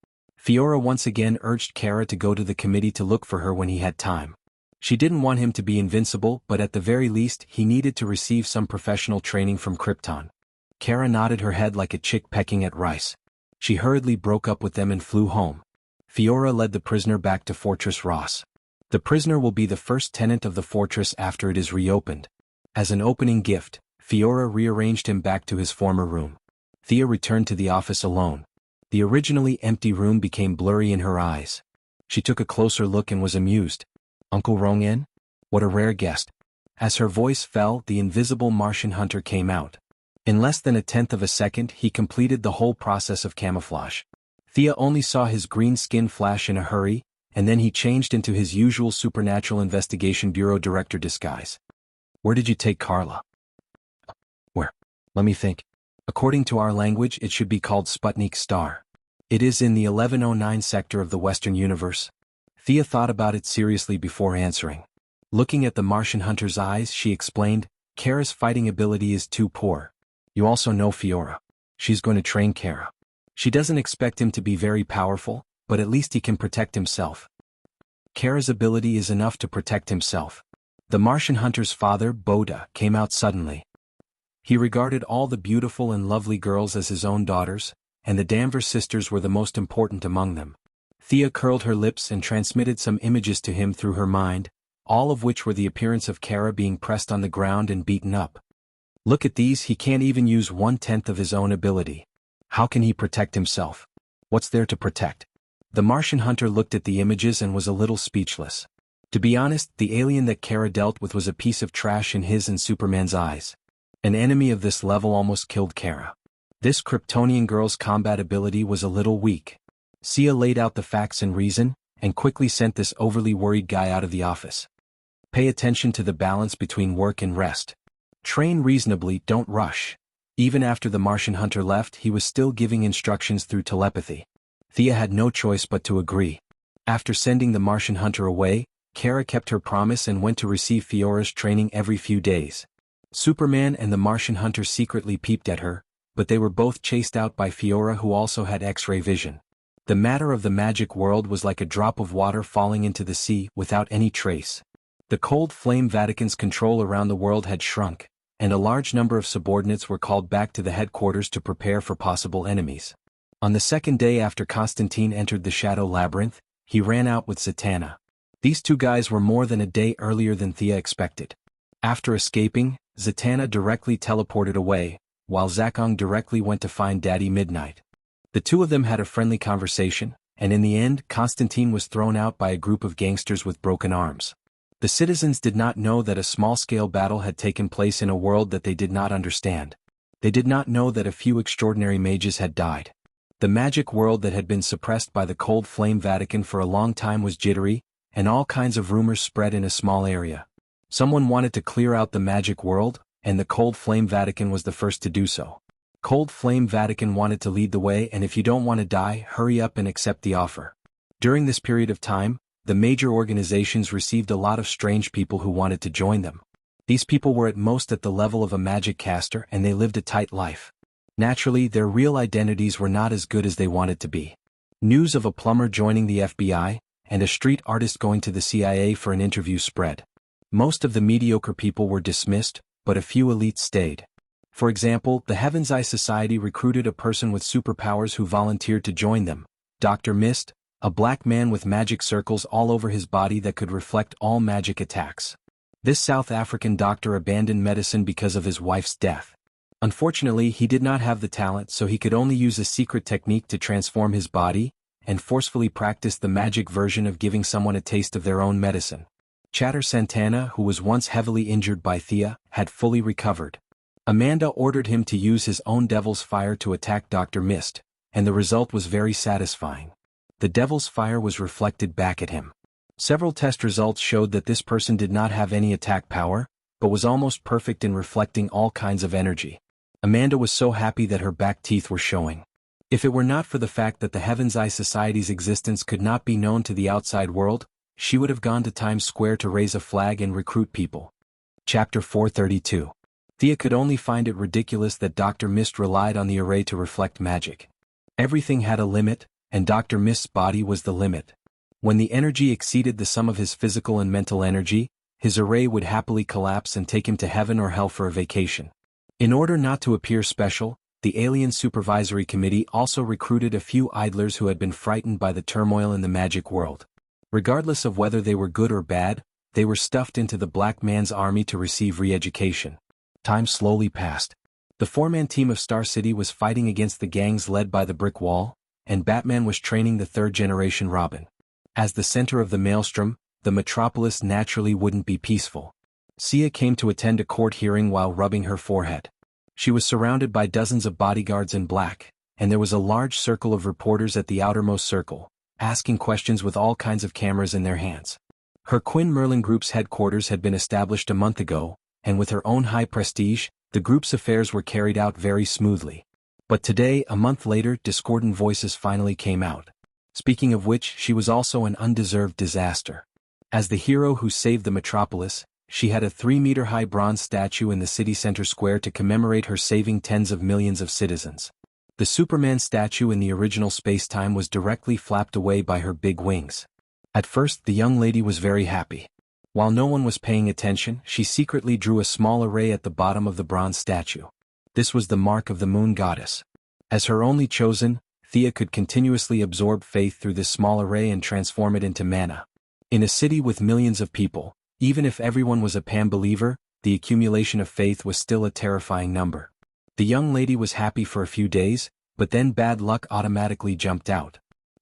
Fiora once again urged Kara to go to the committee to look for her when he had time. She didn't want him to be invincible, but at the very least he needed to receive some professional training from Krypton. Kara nodded her head like a chick pecking at rice. She hurriedly broke up with them and flew home. Fiora led the prisoner back to Fortress Ross. The prisoner will be the first tenant of the fortress after it is reopened. As an opening gift, Fiora rearranged him back to his former room. Thea returned to the office alone. The originally empty room became blurry in her eyes. She took a closer look and was amused. Uncle Rong-en? What a rare guest. As her voice fell, the invisible Martian hunter came out. In less than 1/10 of a second he completed the whole process of camouflage. Thea only saw his green skin flash in a hurry, and then he changed into his usual Supernatural Investigation Bureau director disguise. Where did you take Carla? Where? Let me think. According to our language it should be called Sputnik Star. It is in the 1109 sector of the Western Universe. Thea thought about it seriously before answering. Looking at the Martian hunter's eyes, she explained, Kara's fighting ability is too poor. You also know Fiora. She's going to train Kara. She doesn't expect him to be very powerful, but at least he can protect himself. Kara's ability is enough to protect himself. The Martian hunter's father, Boda, came out suddenly. He regarded all the beautiful and lovely girls as his own daughters, and the Danvers sisters were the most important among them. Thea curled her lips and transmitted some images to him through her mind, all of which were the appearance of Kara being pressed on the ground and beaten up. Look at these, he can't even use 1/10 of his own ability. How can he protect himself? What's there to protect? The Martian hunter looked at the images and was a little speechless. To be honest, the alien that Kara dealt with was a piece of trash in his and Superman's eyes. An enemy of this level almost killed Kara. This Kryptonian girl's combat ability was a little weak. Sia laid out the facts and reason, and quickly sent this overly worried guy out of the office. Pay attention to the balance between work and rest. Train reasonably, don't rush. Even after the Martian hunter left, he was still giving instructions through telepathy. Thea had no choice but to agree. After sending the Martian hunter away, Kara kept her promise and went to receive Fiora's training every few days. Superman and the Martian hunter secretly peeped at her, but they were both chased out by Fiora, who also had X-ray vision. The matter of the magic world was like a drop of water falling into the sea without any trace. The cold flame Vatican's control around the world had shrunk, and a large number of subordinates were called back to the headquarters to prepare for possible enemies. On the second day after Constantine entered the Shadow Labyrinth, he ran out with Zatanna. These two guys were more than a day earlier than Thea expected. After escaping, Zatanna directly teleported away, while Zakong directly went to find Daddy Midnight. The two of them had a friendly conversation, and in the end, Constantine was thrown out by a group of gangsters with broken arms. The citizens did not know that a small-scale battle had taken place in a world that they did not understand. They did not know that a few extraordinary mages had died. The magic world that had been suppressed by the cold flame Vatican for a long time was jittery, and all kinds of rumors spread in a small area. Someone wanted to clear out the magic world, and the cold flame Vatican was the first to do so. Cold Flame Vatican wanted to lead the way, and if you don't want to die, hurry up and accept the offer. During this period of time, the major organizations received a lot of strange people who wanted to join them. These people were at most at the level of a magic caster, and they lived a tight life. Naturally, their real identities were not as good as they wanted to be. News of a plumber joining the FBI, and a street artist going to the CIA for an interview spread. Most of the mediocre people were dismissed, but a few elites stayed. For example, the Heaven's Eye Society recruited a person with superpowers who volunteered to join them, Dr. Mist, a black man with magic circles all over his body that could reflect all magic attacks. This South African doctor abandoned medicine because of his wife's death. Unfortunately, he did not have the talent, so he could only use a secret technique to transform his body, and forcefully practice the magic version of giving someone a taste of their own medicine. Chatter Santana, who was once heavily injured by Thea, had fully recovered. Amanda ordered him to use his own Devil's Fire to attack Dr. Mist, and the result was very satisfying. The Devil's Fire was reflected back at him. Several test results showed that this person did not have any attack power, but was almost perfect in reflecting all kinds of energy. Amanda was so happy that her back teeth were showing. If it were not for the fact that the Heaven's Eye Society's existence could not be known to the outside world, she would have gone to Times Square to raise a flag and recruit people. Chapter 432. Thea could only find it ridiculous that Dr. Mist relied on the array to reflect magic. Everything had a limit, and Dr. Mist's body was the limit. When the energy exceeded the sum of his physical and mental energy, his array would happily collapse and take him to heaven or hell for a vacation. In order not to appear special, the Alien Supervisory Committee also recruited a few idlers who had been frightened by the turmoil in the magic world. Regardless of whether they were good or bad, they were stuffed into the Black Man's army to receive re-education. Time slowly passed. The four-man team of Star City was fighting against the gangs led by the Brick Wall, and Batman was training the third-generation Robin. As the center of the maelstrom, the metropolis naturally wouldn't be peaceful. Sia came to attend a court hearing while rubbing her forehead. She was surrounded by dozens of bodyguards in black, and there was a large circle of reporters at the outermost circle, asking questions with all kinds of cameras in their hands. Her Quinn Merlin Group's headquarters had been established a month ago, and with her own high prestige, the group's affairs were carried out very smoothly. But today, a month later, discordant voices finally came out. Speaking of which, she was also an undeserved disaster. As the hero who saved the metropolis, she had a 3-meter-high bronze statue in the city center square to commemorate her saving tens of millions of citizens. The Superman statue in the original space-time was directly flapped away by her big wings. At first, the young lady was very happy. While no one was paying attention, she secretly drew a small array at the bottom of the bronze statue. This was the mark of the moon goddess. As her only chosen, Thea could continuously absorb faith through this small array and transform it into mana. In a city with millions of people, Even if everyone was a Pam believer, the accumulation of faith was still a terrifying number. The young lady was happy for a few days, but then bad luck automatically jumped out.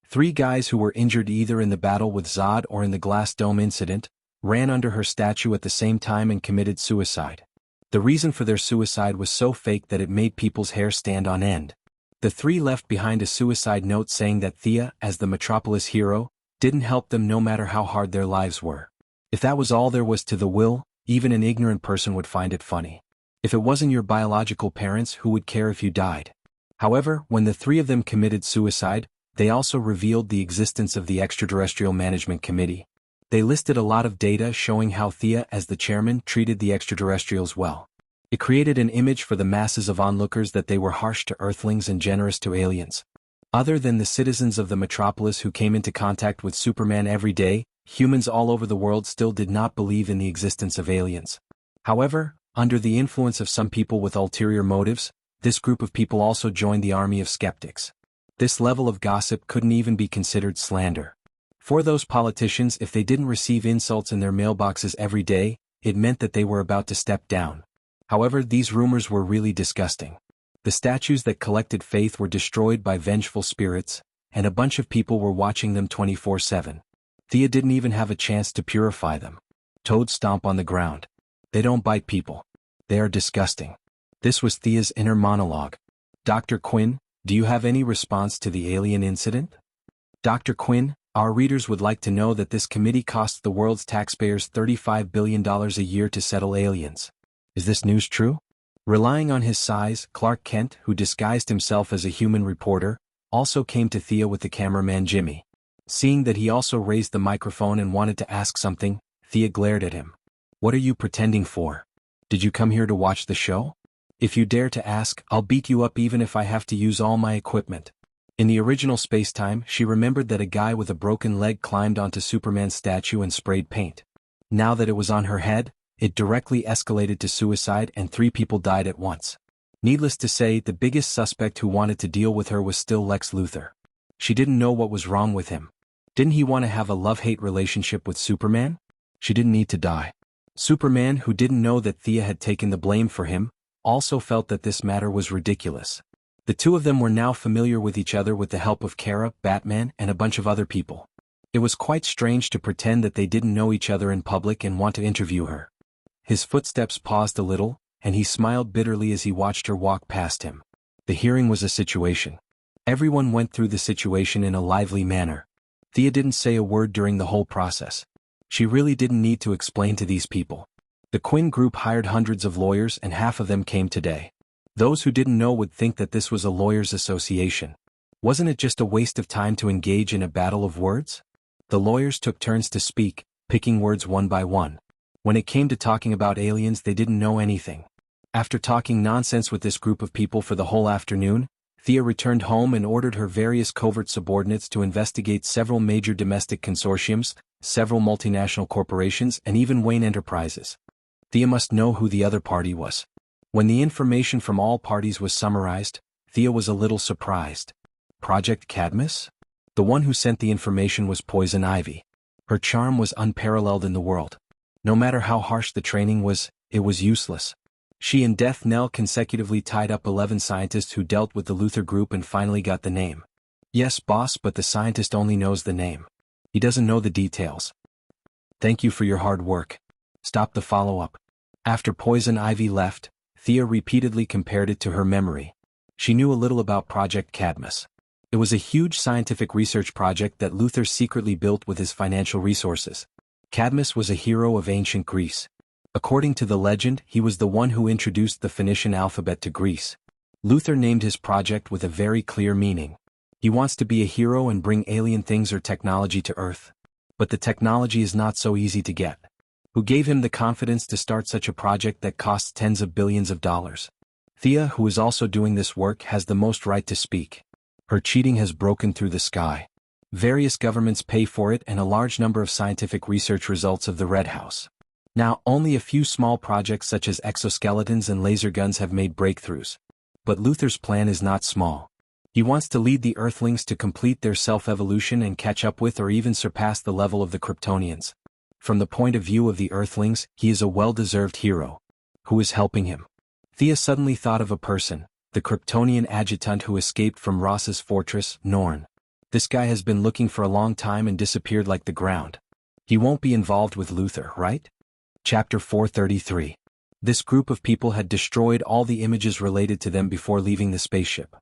3 guys who were injured either in the battle with Zod or in the glass dome incident, ran under her statue at the same time and committed suicide. The reason for their suicide was so fake that it made people's hair stand on end. The 3 left behind a suicide note saying that Thea, as the Metropolis hero, didn't help them no matter how hard their lives were. If that was all there was to the will, even an ignorant person would find it funny. If it wasn't your biological parents, who would care if you died? However, when the 3 of them committed suicide, they also revealed the existence of the Extraterrestrial Management Committee. They listed a lot of data showing how Thea, as the chairman, treated the extraterrestrials well. It created an image for the masses of onlookers that they were harsh to Earthlings and generous to aliens. Other than the citizens of the metropolis who came into contact with Superman every day, humans all over the world still did not believe in the existence of aliens. However, under the influence of some people with ulterior motives, this group of people also joined the army of skeptics. This level of gossip couldn't even be considered slander. For those politicians, if they didn't receive insults in their mailboxes every day, it meant that they were about to step down. However, these rumors were really disgusting. The statues that collected faith were destroyed by vengeful spirits, and a bunch of people were watching them 24/7. Thea didn't even have a chance to purify them. Toads stomp on the ground. They don't bite people. They are disgusting. This was Thea's inner monologue. Dr. Quinn, do you have any response to the alien incident? Dr. Quinn, our readers would like to know that this committee costs the world's taxpayers $35 billion a year to settle aliens. Is this news true? Relying on his size, Clark Kent, who disguised himself as a human reporter, also came to Thea with the cameraman Jimmy. Seeing that he also raised the microphone and wanted to ask something, Thea glared at him. What are you pretending for? Did you come here to watch the show? If you dare to ask, I'll beat you up even if I have to use all my equipment. In the original spacetime, she remembered that a guy with a broken leg climbed onto Superman's statue and sprayed paint. Now that it was on her head, it directly escalated to suicide and 3 people died at once. Needless to say, the biggest suspect who wanted to deal with her was still Lex Luthor. She didn't know what was wrong with him. Didn't he want to have a love-hate relationship with Superman? She didn't need to die. Superman, who didn't know that Thea had taken the blame for him, also felt that this matter was ridiculous. The 2 of them were now familiar with each other with the help of Kara, Batman, and a bunch of other people. It was quite strange to pretend that they didn't know each other in public and want to interview her. His footsteps paused a little, and he smiled bitterly as he watched her walk past him. The hearing was a situation. Everyone went through the situation in a lively manner. Thea didn't say a word during the whole process. She really didn't need to explain to these people. The Quinn group hired hundreds of lawyers and half of them came today. Those who didn't know would think that this was a lawyers' association. Wasn't it just a waste of time to engage in a battle of words? The lawyers took turns to speak, picking words one by one. When it came to talking about aliens, they didn't know anything. After talking nonsense with this group of people for the whole afternoon, Thea returned home and ordered her various covert subordinates to investigate several major domestic consortiums, several multinational corporations, and even Wayne Enterprises. Thea must know who the other party was. When the information from all parties was summarized, Thea was a little surprised. Project Cadmus? The one who sent the information was Poison Ivy. Her charm was unparalleled in the world. No matter how harsh the training was, it was useless. She and Death Knell consecutively tied up 11 scientists who dealt with the Luthor group and finally got the name. Yes, boss, but the scientist only knows the name. He doesn't know the details. Thank you for your hard work. Stop the follow-up. After Poison Ivy left, Thea repeatedly compared it to her memory. She knew a little about Project Cadmus. It was a huge scientific research project that Luthor secretly built with his financial resources. Cadmus was a hero of ancient Greece. According to the legend, he was the one who introduced the Phoenician alphabet to Greece. Luthor named his project with a very clear meaning. He wants to be a hero and bring alien things or technology to Earth. But the technology is not so easy to get. Who gave him the confidence to start such a project that costs tens of billions of dollars? Thea, who is also doing this work, has the most right to speak. Her cheating has broken through the sky. Various governments pay for it and a large number of scientific research results of the Red House. Now, only a few small projects such as exoskeletons and laser guns have made breakthroughs. But Luthor's plan is not small. He wants to lead the Earthlings to complete their self-evolution and catch up with or even surpass the level of the Kryptonians. From the point of view of the Earthlings, he is a well-deserved hero. Who is helping him? Thea suddenly thought of a person, the Kryptonian adjutant who escaped from Ross's fortress, Norn. This guy has been looking for a long time and disappeared like the ground. He won't be involved with Luther, right? Chapter 433. This group of people had destroyed all the images related to them before leaving the spaceship.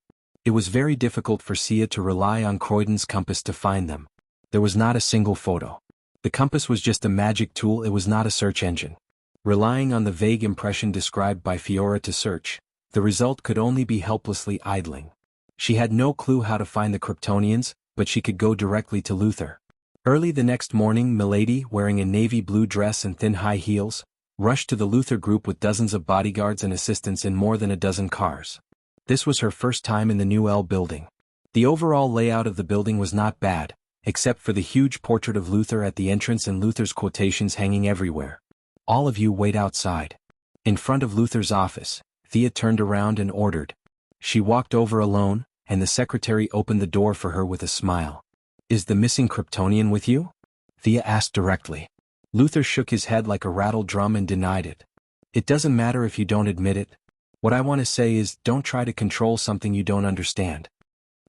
It was very difficult for Sia to rely on Croydon's compass to find them. There was not a single photo. The compass was just a magic tool, it was not a search engine. Relying on the vague impression described by Fiora to search, the result could only be helplessly idling. She had no clue how to find the Kryptonians, but she could go directly to Luther. Early the next morning, Milady, wearing a navy blue dress and thin high heels, rushed to the Luther group with dozens of bodyguards and assistants in more than a dozen cars. This was her first time in the new L building. The overall layout of the building was not bad, except for the huge portrait of Luther at the entrance and Luther's quotations hanging everywhere. All of you wait outside. In front of Luther's office, Thea turned around and ordered. She walked over alone, and the secretary opened the door for her with a smile. Is the missing Kryptonian with you? Thea asked directly. Luther shook his head like a rattled drum and denied it. It doesn't matter if you don't admit it. What I want to say is, don't try to control something you don't understand.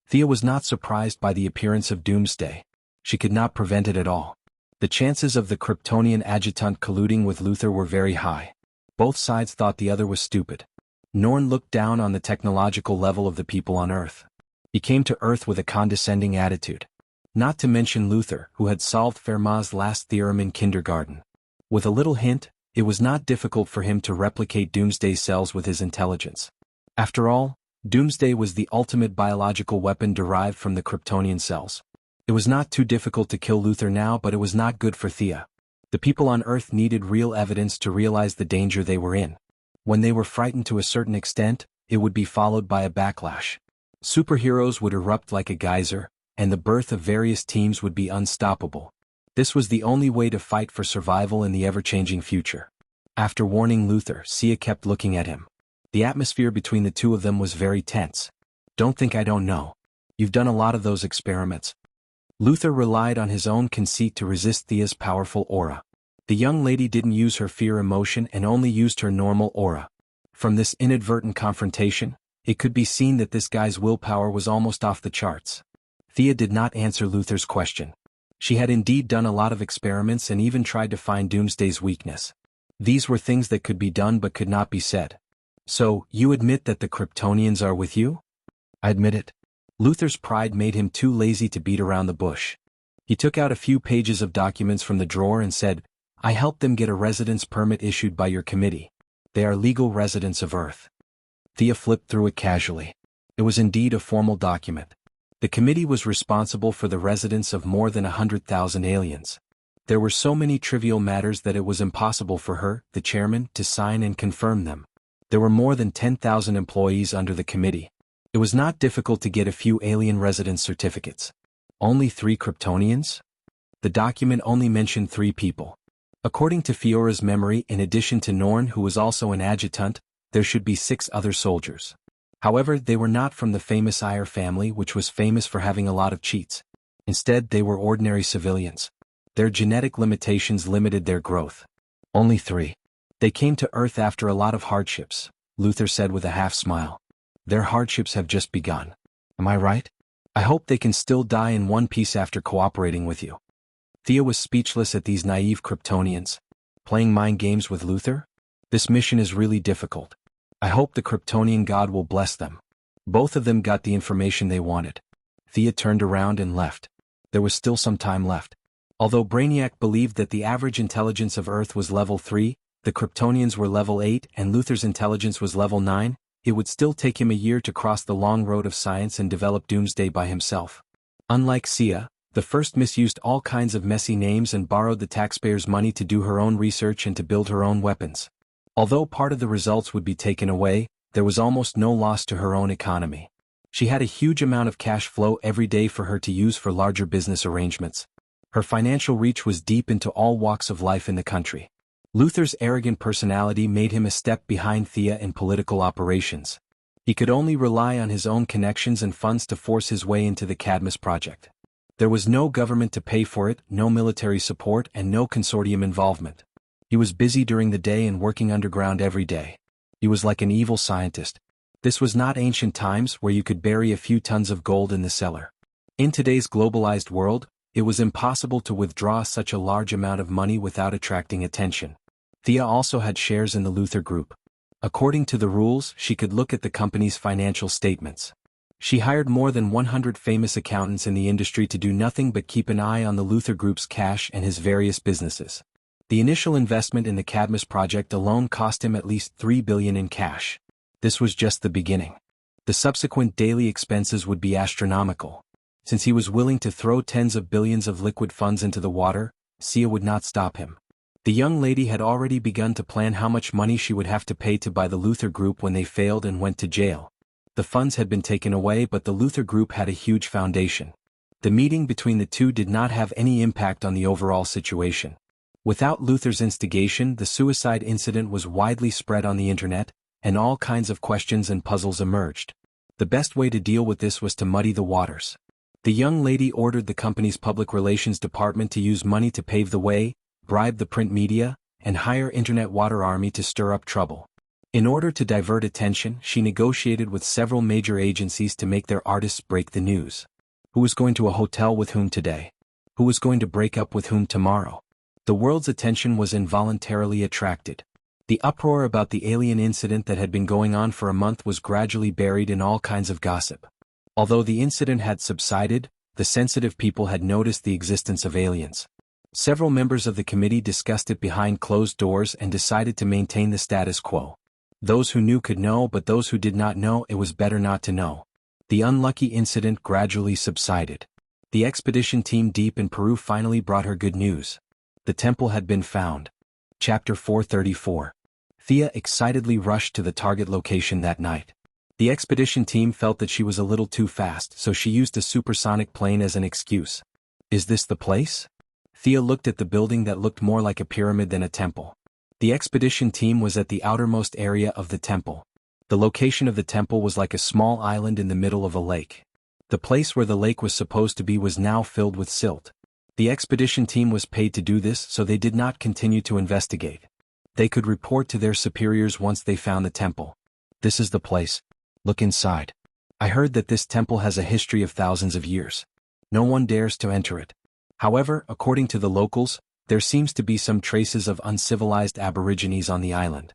Thea was not surprised by the appearance of Doomsday. She could not prevent it at all. The chances of the Kryptonian adjutant colluding with Luther were very high. Both sides thought the other was stupid. Norn looked down on the technological level of the people on Earth. He came to Earth with a condescending attitude. Not to mention Luther, who had solved Fermat's last theorem in kindergarten. With a little hint, it was not difficult for him to replicate Doomsday's cells with his intelligence. After all, Doomsday was the ultimate biological weapon derived from the Kryptonian cells. It was not too difficult to kill Luther now, but it was not good for Thea. The people on Earth needed real evidence to realize the danger they were in. When they were frightened to a certain extent, it would be followed by a backlash. Superheroes would erupt like a geyser, and the birth of various teams would be unstoppable. This was the only way to fight for survival in the ever-changing future. After warning Luther, Sia kept looking at him. The atmosphere between the two of them was very tense. Don't think I don't know. You've done a lot of those experiments. Luther relied on his own conceit to resist Thea's powerful aura. The young lady didn't use her fear emotion and only used her normal aura. From this inadvertent confrontation, it could be seen that this guy's willpower was almost off the charts. Thea did not answer Luther's question. She had indeed done a lot of experiments and even tried to find Doomsday's weakness. These were things that could be done but could not be said. So, you admit that the Kryptonians are with you? I admit it. Luther's pride made him too lazy to beat around the bush. He took out a few pages of documents from the drawer and said, I helped them get a residence permit issued by your committee. They are legal residents of Earth. Thea flipped through it casually. It was indeed a formal document. The committee was responsible for the residence of more than 100,000 aliens. There were so many trivial matters that it was impossible for her, the chairman, to sign and confirm them. There were more than 10,000 employees under the committee. It was not difficult to get a few alien residence certificates. Only 3 Kryptonians? The document only mentioned 3 people. According to Fiora's memory, in addition to Norn, who was also an adjutant, there should be 6 other soldiers. However, they were not from the famous Iyer family, which was famous for having a lot of cheats. Instead, they were ordinary civilians. Their genetic limitations limited their growth. Only 3. They came to Earth after a lot of hardships, Luther said with a half-smile. Their hardships have just begun. Am I right? I hope they can still die in one piece after cooperating with you. Thea was speechless at these naive Kryptonians. Playing mind games with Luther? This mission is really difficult. I hope the Kryptonian god will bless them. Both of them got the information they wanted. Thea turned around and left. There was still some time left. Although Brainiac believed that the average intelligence of Earth was level 3, the Kryptonians were level 8 and Luther's intelligence was level 9, it would still take him a year to cross the long road of science and develop Doomsday by himself. Unlike Sia, the first misused all kinds of messy names and borrowed the taxpayers' money to do her own research and to build her own weapons. Although part of the results would be taken away, there was almost no loss to her own economy. She had a huge amount of cash flow every day for her to use for larger business arrangements. Her financial reach was deep into all walks of life in the country. Luther's arrogant personality made him a step behind Thea in political operations. He could only rely on his own connections and funds to force his way into the Cadmus project. There was no government to pay for it, no military support, and no consortium involvement. He was busy during the day and working underground every day. He was like an evil scientist. This was not ancient times where you could bury a few tons of gold in the cellar. In today's globalized world, it was impossible to withdraw such a large amount of money without attracting attention. Thea also had shares in the Luther Group. According to the rules, she could look at the company's financial statements. She hired more than 100 famous accountants in the industry to do nothing but keep an eye on the Luther Group's cash and his various businesses. The initial investment in the Cadmus project alone cost him at least $3 billion in cash. This was just the beginning. The subsequent daily expenses would be astronomical. Since he was willing to throw tens of billions of liquid funds into the water, Sia would not stop him. The young lady had already begun to plan how much money she would have to pay to buy the Luther Group when they failed and went to jail. The funds had been taken away, but the Luther Group had a huge foundation. The meeting between the two did not have any impact on the overall situation. Without Luther's instigation, the suicide incident was widely spread on the internet, and all kinds of questions and puzzles emerged. The best way to deal with this was to muddy the waters. The young lady ordered the company's public relations department to use money to pave the way, bribe the print media, and hire Internet Water Army to stir up trouble. In order to divert attention, she negotiated with several major agencies to make their artists break the news. Who was going to a hotel with whom today? Who was going to break up with whom tomorrow? The world's attention was involuntarily attracted. The uproar about the alien incident that had been going on for a month was gradually buried in all kinds of gossip. Although the incident had subsided, the sensitive people had noticed the existence of aliens. Several members of the committee discussed it behind closed doors and decided to maintain the status quo. Those who knew could know, but those who did not know, it was better not to know. The unlucky incident gradually subsided. The expedition team deep in Peru finally brought her good news. The temple had been found. Chapter 434. Thea excitedly rushed to the target location that night. The expedition team felt that she was a little too fast, so she used a supersonic plane as an excuse. Is this the place? Thea looked at the building that looked more like a pyramid than a temple. The expedition team was at the outermost area of the temple. The location of the temple was like a small island in the middle of a lake. The place where the lake was supposed to be was now filled with silt. The expedition team was paid to do this, so they did not continue to investigate. They could report to their superiors once they found the temple. This is the place. Look inside. I heard that this temple has a history of thousands of years. No one dares to enter it. However, according to the locals, there seems to be some traces of uncivilized aborigines on the island.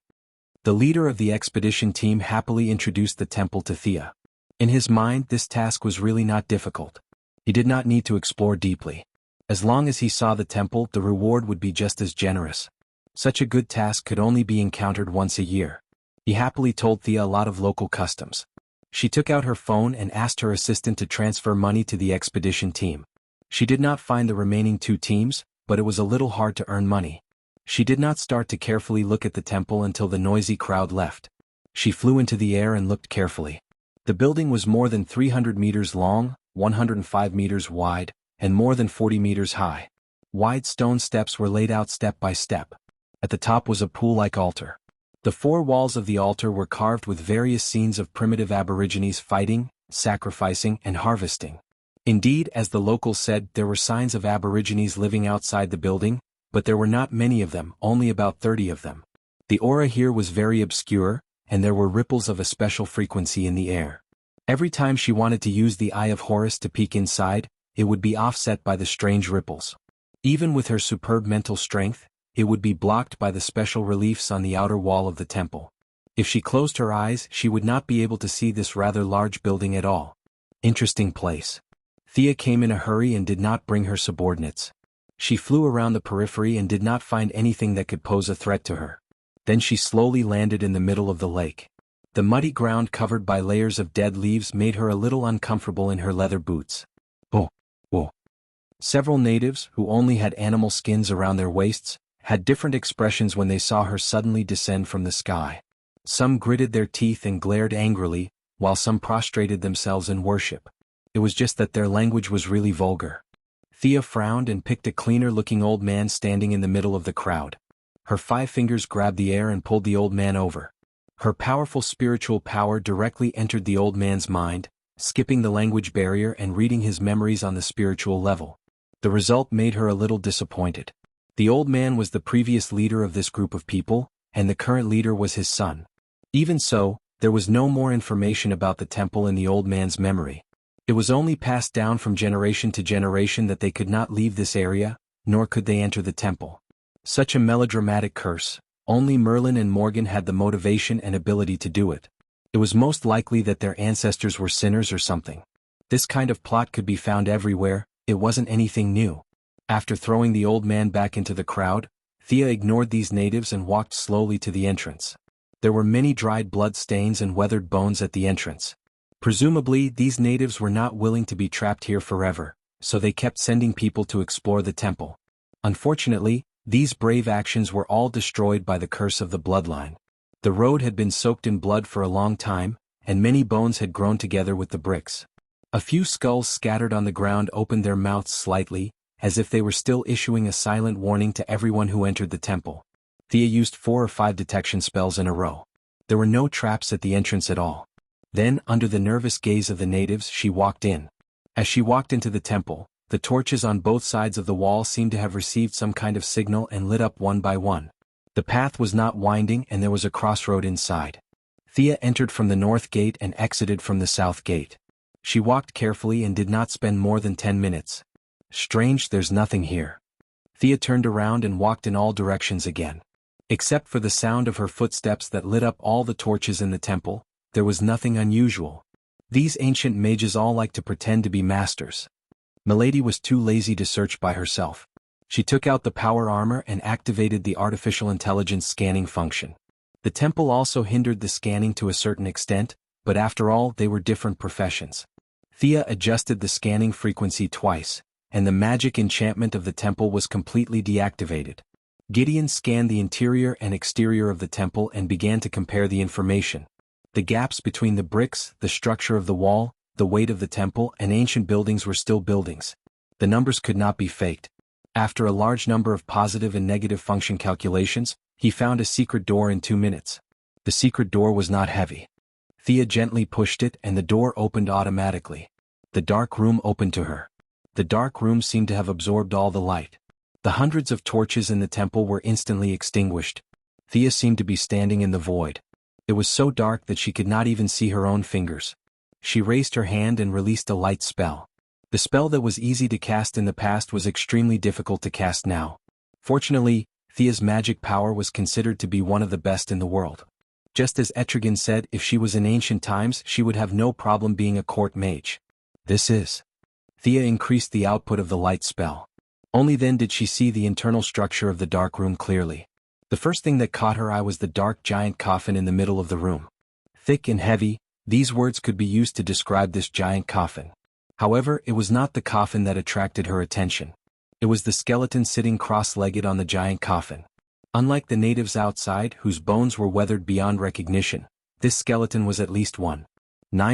The leader of the expedition team happily introduced the temple to Thea. In his mind, this task was really not difficult. He did not need to explore deeply. As long as he saw the temple, the reward would be just as generous. Such a good task could only be encountered once a year. He happily told Thea a lot of local customs. She took out her phone and asked her assistant to transfer money to the expedition team. She did not find the remaining two teams, but it was a little hard to earn money. She did not start to carefully look at the temple until the noisy crowd left. She flew into the air and looked carefully. The building was more than 300 meters long, 105 meters wide, and more than 40 meters high. Wide stone steps were laid out step by step. At the top was a pool-like altar. The four walls of the altar were carved with various scenes of primitive aborigines fighting, sacrificing, and harvesting. Indeed, as the locals said, there were signs of aborigines living outside the building, but there were not many of them, only about 30 of them. The aura here was very obscure, and there were ripples of a special frequency in the air. Every time she wanted to use the Eye of Horus to peek inside, it would be offset by the strange ripples. Even with her superb mental strength, it would be blocked by the special reliefs on the outer wall of the temple. If she closed her eyes, she would not be able to see this rather large building at all. Interesting place. Thea came in a hurry and did not bring her subordinates. She flew around the periphery and did not find anything that could pose a threat to her. Then she slowly landed in the middle of the lake. The muddy ground covered by layers of dead leaves made her a little uncomfortable in her leather boots. Oh. Several natives, who only had animal skins around their waists, had different expressions when they saw her suddenly descend from the sky. Some gritted their teeth and glared angrily, while some prostrated themselves in worship. It was just that their language was really vulgar. Thea frowned and picked a cleaner-looking old man standing in the middle of the crowd. Her 5 fingers grabbed the air and pulled the old man over. Her powerful spiritual power directly entered the old man's mind, skipping the language barrier and reading his memories on the spiritual level. The result made her a little disappointed. The old man was the previous leader of this group of people, and the current leader was his son. Even so, there was no more information about the temple in the old man's memory. It was only passed down from generation to generation that they could not leave this area, nor could they enter the temple. Such a melodramatic curse, only Merlin and Morgan had the motivation and ability to do it. It was most likely that their ancestors were sinners or something. This kind of plot could be found everywhere, it wasn't anything new. After throwing the old man back into the crowd, Thea ignored these natives and walked slowly to the entrance. There were many dried blood stains and weathered bones at the entrance. Presumably, these natives were not willing to be trapped here forever, so they kept sending people to explore the temple. Unfortunately, these brave actions were all destroyed by the curse of the bloodline. The road had been soaked in blood for a long time, and many bones had grown together with the bricks. A few skulls scattered on the ground opened their mouths slightly, as if they were still issuing a silent warning to everyone who entered the temple. Thea used 4 or 5 detection spells in a row. There were no traps at the entrance at all. Then, under the nervous gaze of the natives, she walked in. As she walked into the temple, the torches on both sides of the wall seemed to have received some kind of signal and lit up one by one. The path was not winding and there was a crossroad inside. Thea entered from the north gate and exited from the south gate. She walked carefully and did not spend more than 10 minutes. Strange, there's nothing here. Thea turned around and walked in all directions again. Except for the sound of her footsteps that lit up all the torches in the temple, there was nothing unusual. These ancient mages all like to pretend to be masters. Milady was too lazy to search by herself. She took out the power armor and activated the artificial intelligence scanning function. The temple also hindered the scanning to a certain extent, but after all they were different professions. Thea adjusted the scanning frequency twice, and the magic enchantment of the temple was completely deactivated. Gideon scanned the interior and exterior of the temple and began to compare the information. The gaps between the bricks, the structure of the wall, the weight of the temple and ancient buildings were still buildings. The numbers could not be faked. After a large number of positive and negative function calculations, he found a secret door in 2 minutes. The secret door was not heavy. Thea gently pushed it and the door opened automatically. The dark room opened to her. The dark room seemed to have absorbed all the light. The hundreds of torches in the temple were instantly extinguished. Thea seemed to be standing in the void. It was so dark that she could not even see her own fingers. She raised her hand and released a light spell. The spell that was easy to cast in the past was extremely difficult to cast now. Fortunately, Thea's magic power was considered to be one of the best in the world. Just as Etrigan said, if she was in ancient times she would have no problem being a court mage. This is. Thea increased the output of the light spell. Only then did she see the internal structure of the dark room clearly. The first thing that caught her eye was the dark giant coffin in the middle of the room. Thick and heavy, these words could be used to describe this giant coffin. However, it was not the coffin that attracted her attention. It was the skeleton sitting cross-legged on the giant coffin. Unlike the natives outside, whose bones were weathered beyond recognition, this skeleton was at least 9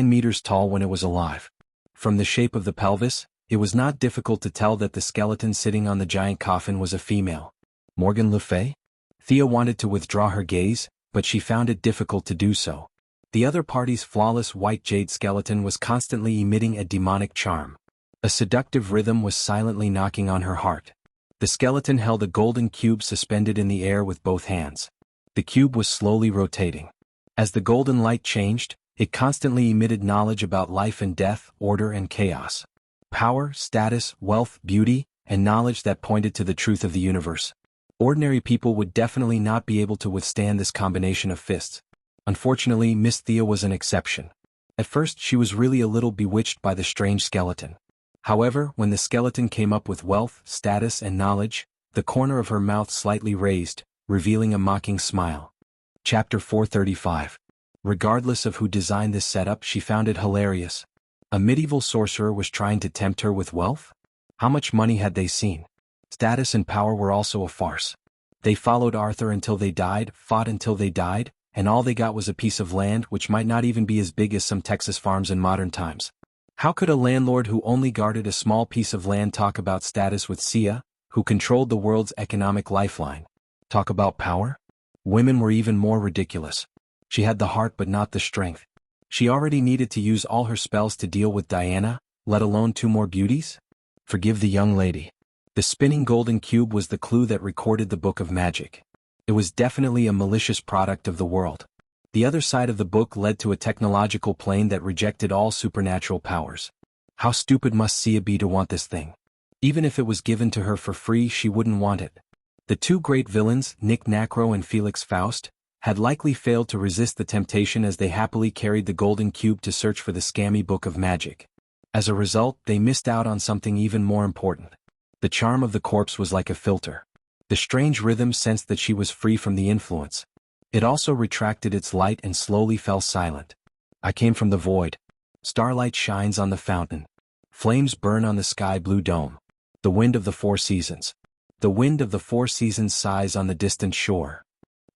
meters tall when it was alive. From the shape of the pelvis, it was not difficult to tell that the skeleton sitting on the giant coffin was a female. Morgan Le Fay? Thea wanted to withdraw her gaze, but she found it difficult to do so. The other party's flawless white jade skeleton was constantly emitting a demonic charm. A seductive rhythm was silently knocking on her heart. The skeleton held a golden cube suspended in the air with both hands. The cube was slowly rotating. As the golden light changed, it constantly emitted knowledge about life and death, order and chaos. Power, status, wealth, beauty, and knowledge that pointed to the truth of the universe. Ordinary people would definitely not be able to withstand this combination of fists. Unfortunately, Miss Thea was an exception. At first she was really a little bewitched by the strange skeleton. However, when the skeleton came up with wealth, status and knowledge, the corner of her mouth slightly raised, revealing a mocking smile. Chapter 435. Regardless of who designed this setup, she found it hilarious. A medieval sorcerer was trying to tempt her with wealth? How much money had they seen? Status and power were also a farce. They followed Arthur until they died, fought until they died, and all they got was a piece of land which might not even be as big as some Texas farms in modern times. How could a landlord who only guarded a small piece of land talk about status with Sia, who controlled the world's economic lifeline? Talk about power? Women were even more ridiculous. She had the heart but not the strength. She already needed to use all her spells to deal with Diana, let alone 2 more beauties? Forgive the young lady. The spinning golden cube was the clue that recorded the book of magic. It was definitely a malicious product of the world. The other side of the book led to a technological plane that rejected all supernatural powers. How stupid must Sia be to want this thing? Even if it was given to her for free, she wouldn't want it. The 2 great villains, Nick Nacro and Felix Faust, had likely failed to resist the temptation as they happily carried the golden cube to search for the scammy book of magic. As a result, they missed out on something even more important. The charm of the corpse was like a filter. The strange rhythm sensed that she was free from the influence. It also retracted its light and slowly fell silent. I came from the void. Starlight shines on the fountain. Flames burn on the sky blue dome. The wind of the 4 seasons. The wind of the 4 seasons sighs on the distant shore.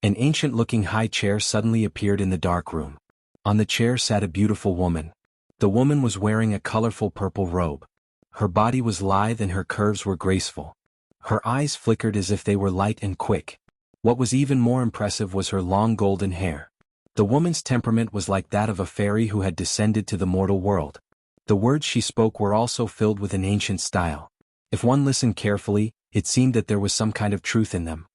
An ancient-looking high chair suddenly appeared in the dark room. On the chair sat a beautiful woman. The woman was wearing a colorful purple robe. Her body was lithe and her curves were graceful. Her eyes flickered as if they were light and quick. What was even more impressive was her long golden hair. The woman's temperament was like that of a fairy who had descended to the mortal world. The words she spoke were also filled with an ancient style. If one listened carefully, it seemed that there was some kind of truth in them.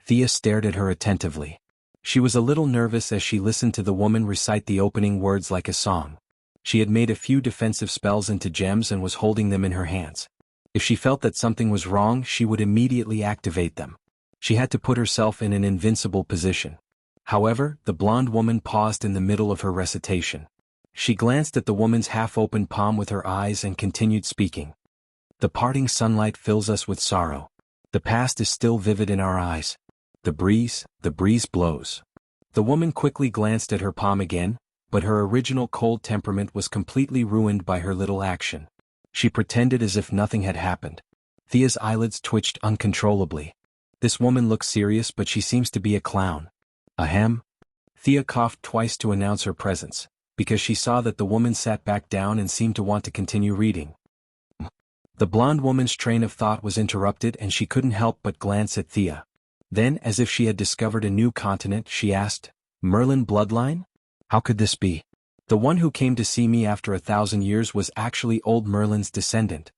Thea stared at her attentively. She was a little nervous as she listened to the woman recite the opening words like a song. She had made a few defensive spells into gems and was holding them in her hands. If she felt that something was wrong, she would immediately activate them. She had to put herself in an invincible position. However, the blonde woman paused in the middle of her recitation. She glanced at the woman's half-open palm with her eyes and continued speaking. The parting sunlight fills us with sorrow. The past is still vivid in our eyes. The breeze blows. The woman quickly glanced at her palm again, but her original cold temperament was completely ruined by her little action. She pretended as if nothing had happened. Thea's eyelids twitched uncontrollably. This woman looks serious, but she seems to be a clown. Ahem. Thea coughed twice to announce her presence, because she saw that the woman sat back down and seemed to want to continue reading. The blonde woman's train of thought was interrupted and she couldn't help but glance at Thea. Then, as if she had discovered a new continent, she asked, Merlin bloodline? How could this be? The one who came to see me after 1,000 years was actually old Merlin's descendant.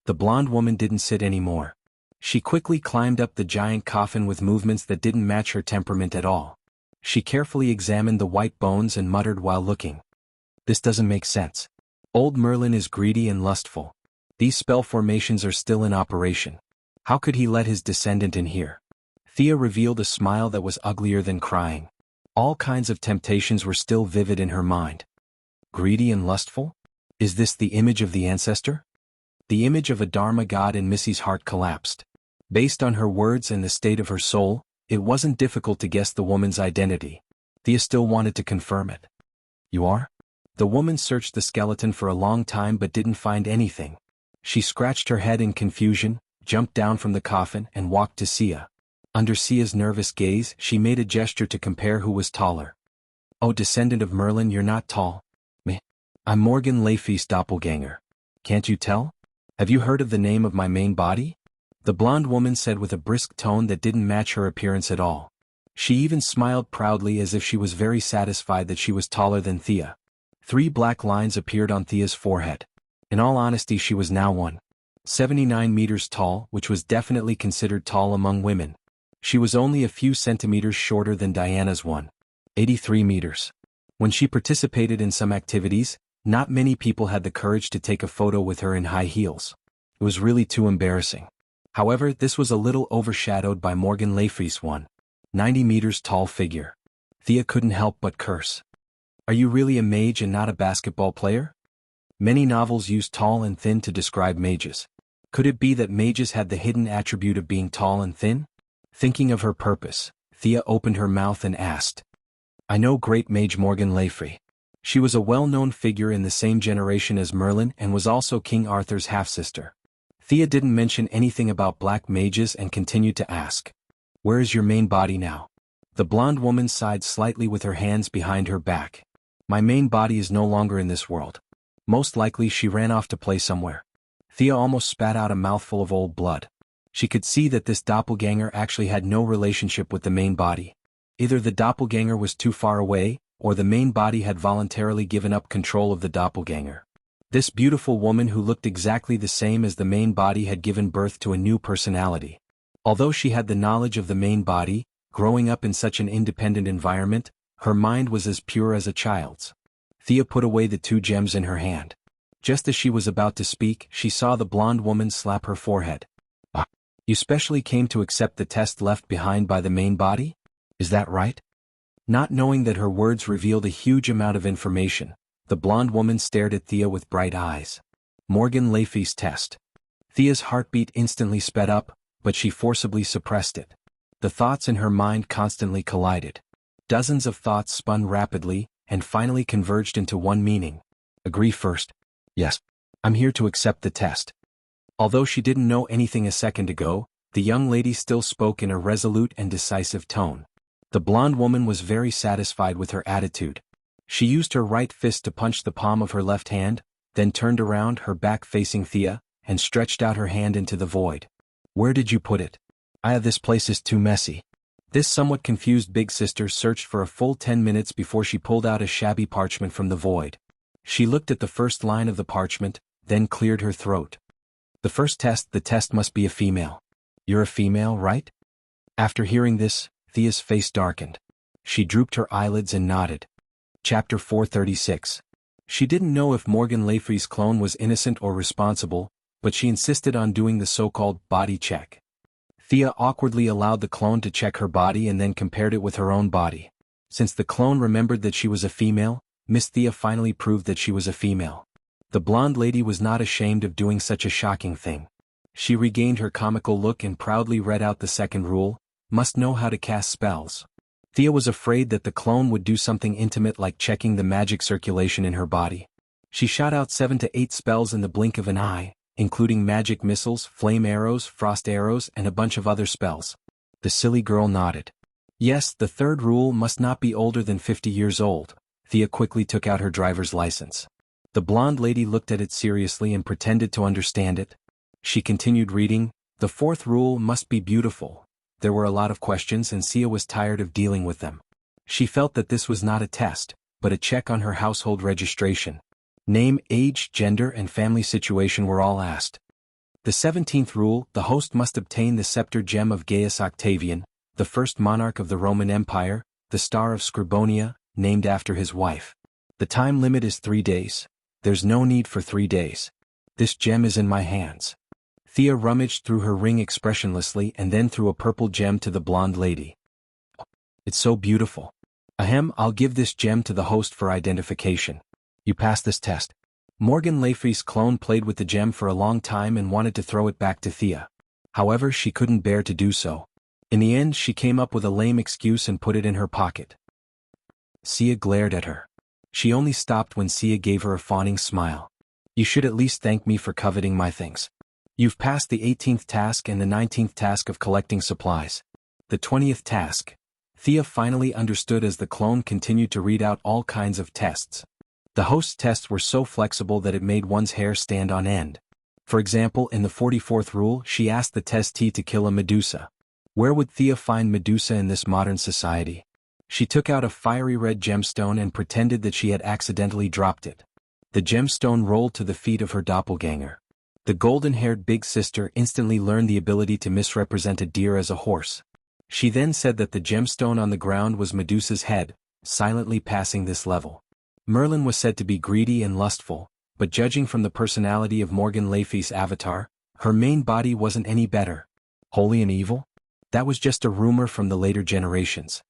The blonde woman didn't sit anymore. She quickly climbed up the giant coffin with movements that didn't match her temperament at all. She carefully examined the white bones and muttered while looking. This doesn't make sense. Old Merlin is greedy and lustful. These spell formations are still in operation. How could he let his descendant in here? Thea revealed a smile that was uglier than crying. All kinds of temptations were still vivid in her mind. Greedy and lustful? Is this the image of the ancestor? The image of a Dharma god in Missy's heart collapsed. Based on her words and the state of her soul, it wasn't difficult to guess the woman's identity. Thea still wanted to confirm it. You are? The woman searched the skeleton for a long time but didn't find anything. She scratched her head in confusion, jumped down from the coffin and walked to Sia. Under Sia's nervous gaze, she made a gesture to compare who was taller. Oh, descendant of Merlin, you're not tall. Meh. I'm Morgan Le Fay's doppelganger. Can't you tell? Have you heard of the name of my main body? The blonde woman said with a brisk tone that didn't match her appearance at all. She even smiled proudly as if she was very satisfied that she was taller than Thea. 3 black lines appeared on Thea's forehead. In all honesty, she was now 1.79 meters tall, which was definitely considered tall among women. She was only a few centimeters shorter than Diana's 1.83 meters. When she participated in some activities, not many people had the courage to take a photo with her in high heels. It was really too embarrassing. However, this was a little overshadowed by Morgan Le Fay's 1.90 meters tall figure. Thea couldn't help but curse. Are you really a mage and not a basketball player? Many novels use tall and thin to describe mages. Could it be that mages had the hidden attribute of being tall and thin? Thinking of her purpose, Thea opened her mouth and asked. I know great mage Morgan Le Fay. She was a well-known figure in the same generation as Merlin and was also King Arthur's half-sister. Thea didn't mention anything about black mages and continued to ask. Where is your main body now? The blonde woman sighed slightly with her hands behind her back. My main body is no longer in this world. Most likely she ran off to play somewhere. Thea almost spat out a mouthful of old blood. She could see that this doppelganger actually had no relationship with the main body. Either the doppelganger was too far away, or the main body had voluntarily given up control of the doppelganger. This beautiful woman who looked exactly the same as the main body had given birth to a new personality. Although she had the knowledge of the main body, growing up in such an independent environment, her mind was as pure as a child's. Thea put away the 2 gems in her hand. Just as she was about to speak, she saw the blonde woman slap her forehead. "Ah, you specially came to accept the test left behind by the main body? Is that right?" Not knowing that her words revealed a huge amount of information, the blonde woman stared at Thea with bright eyes. Morgan Le Fay's test. Thea's heartbeat instantly sped up, but she forcibly suppressed it. The thoughts in her mind constantly collided. Dozens of thoughts spun rapidly, and finally converged into one meaning. Agree first. Yes. I'm here to accept the test. Although she didn't know anything a second ago, the young lady still spoke in a resolute and decisive tone. The blonde woman was very satisfied with her attitude. She used her right fist to punch the palm of her left hand, then turned around, her back facing Thea, and stretched out her hand into the void. "Where did you put it?" This place is too messy." This somewhat confused big sister searched for a full 10 minutes before she pulled out a shabby parchment from the void. She looked at the first line of the parchment, then cleared her throat. "The first test, the test must be a female. You're a female, right?" After hearing this, Thea's face darkened. She drooped her eyelids and nodded. Chapter 436. She didn't know if Morgan Le Fay's clone was innocent or responsible, but she insisted on doing the so-called body check. Thea awkwardly allowed the clone to check her body and then compared it with her own body. Since the clone remembered that she was a female, Miss Thea finally proved that she was a female. The blonde lady was not ashamed of doing such a shocking thing. She regained her comical look and proudly read out the second rule: must know how to cast spells. Thea was afraid that the clone would do something intimate like checking the magic circulation in her body. She shot out 7 to 8 spells in the blink of an eye, including magic missiles, flame arrows, frost arrows, and a bunch of other spells. The silly girl nodded. Yes, the third rule must not be older than 50 years old. Thea quickly took out her driver's license. The blonde lady looked at it seriously and pretended to understand it. She continued reading. The fourth rule must be beautiful. There were a lot of questions and Thea was tired of dealing with them. She felt that this was not a test, but a check on her household registration. Name, age, gender, and family situation were all asked. The 17th rule: the host must obtain the scepter gem of Gaius Octavian, the first monarch of the Roman Empire, the Star of Scribonia, named after his wife. The time limit is 3 days. There's no need for 3 days. This gem is in my hands. Thea rummaged through her ring expressionlessly and then threw a purple gem to the blonde lady. It's so beautiful. Ahem, I'll give this gem to the host for identification. You passed this test. Morgan Le Fay's clone played with the gem for a long time and wanted to throw it back to Thea. However, she couldn't bear to do so. In the end, she came up with a lame excuse and put it in her pocket. Thea glared at her. She only stopped when Thea gave her a fawning smile. You should at least thank me for coveting my things. You've passed the 18th task and the 19th task of collecting supplies. The 20th task. Thea finally understood as the clone continued to read out all kinds of tests. The host's tests were so flexible that it made one's hair stand on end. For example, in the 44th rule, she asked the testee to kill a Medusa. Where would Thea find Medusa in this modern society? She took out a fiery red gemstone and pretended that she had accidentally dropped it. The gemstone rolled to the feet of her doppelganger. The golden-haired big sister instantly learned the ability to misrepresent a deer as a horse. She then said that the gemstone on the ground was Medusa's head, silently passing this level. Merlin was said to be greedy and lustful, but judging from the personality of Morgan Le Fay's avatar, her main body wasn't any better. Holy and evil? That was just a rumor from the later generations.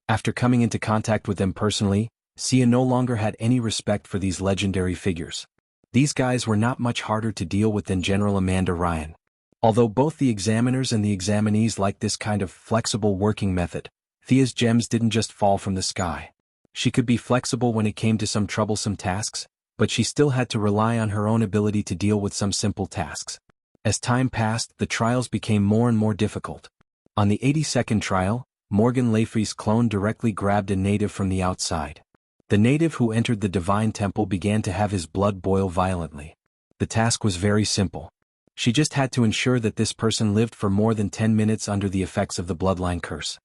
After coming into contact with them personally, Thea no longer had any respect for these legendary figures. These guys were not much harder to deal with than General Amanda Ryan. Although both the examiners and the examinees liked this kind of flexible working method, Thea's gems didn't just fall from the sky. She could be flexible when it came to some troublesome tasks, but she still had to rely on her own ability to deal with some simple tasks. As time passed, the trials became more and more difficult. On the 82nd trial, Morgan Le Fay's clone directly grabbed a native from the outside. The native who entered the divine temple began to have his blood boil violently. The task was very simple. She just had to ensure that this person lived for more than 10 minutes under the effects of the bloodline curse.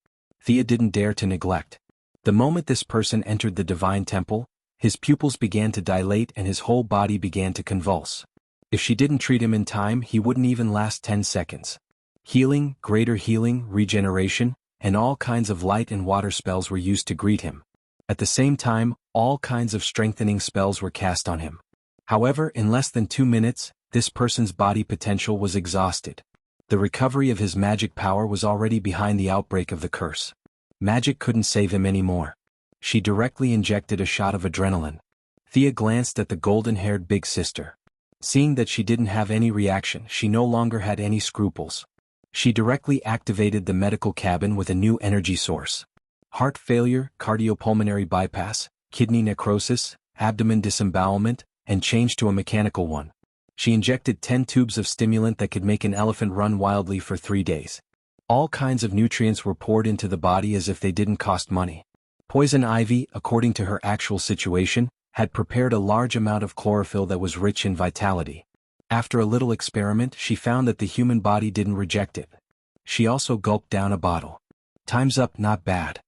Thea didn't dare to neglect. The moment this person entered the divine temple, his pupils began to dilate and his whole body began to convulse. If she didn't treat him in time, he wouldn't even last 10 seconds. Healing, greater healing, regeneration, and all kinds of light and water spells were used to greet him. At the same time, all kinds of strengthening spells were cast on him. However, in less than 2 minutes, this person's body potential was exhausted. The recovery of his magic power was already behind the outbreak of the curse. Magic couldn't save him anymore. She directly injected a shot of adrenaline. Thea glanced at the golden-haired big sister. Seeing that she didn't have any reaction, she no longer had any scruples. She directly activated the medical cabin with a new energy source. Heart failure, cardiopulmonary bypass, kidney necrosis, abdomen disembowelment, and changed to a mechanical one. She injected 10 tubes of stimulant that could make an elephant run wildly for 3 days. All kinds of nutrients were poured into the body as if they didn't cost money. Poison Ivy, according to her actual situation, had prepared a large amount of chlorophyll that was rich in vitality. After a little experiment, she found that the human body didn't reject it. She also gulped down a bottle. Time's up, not bad.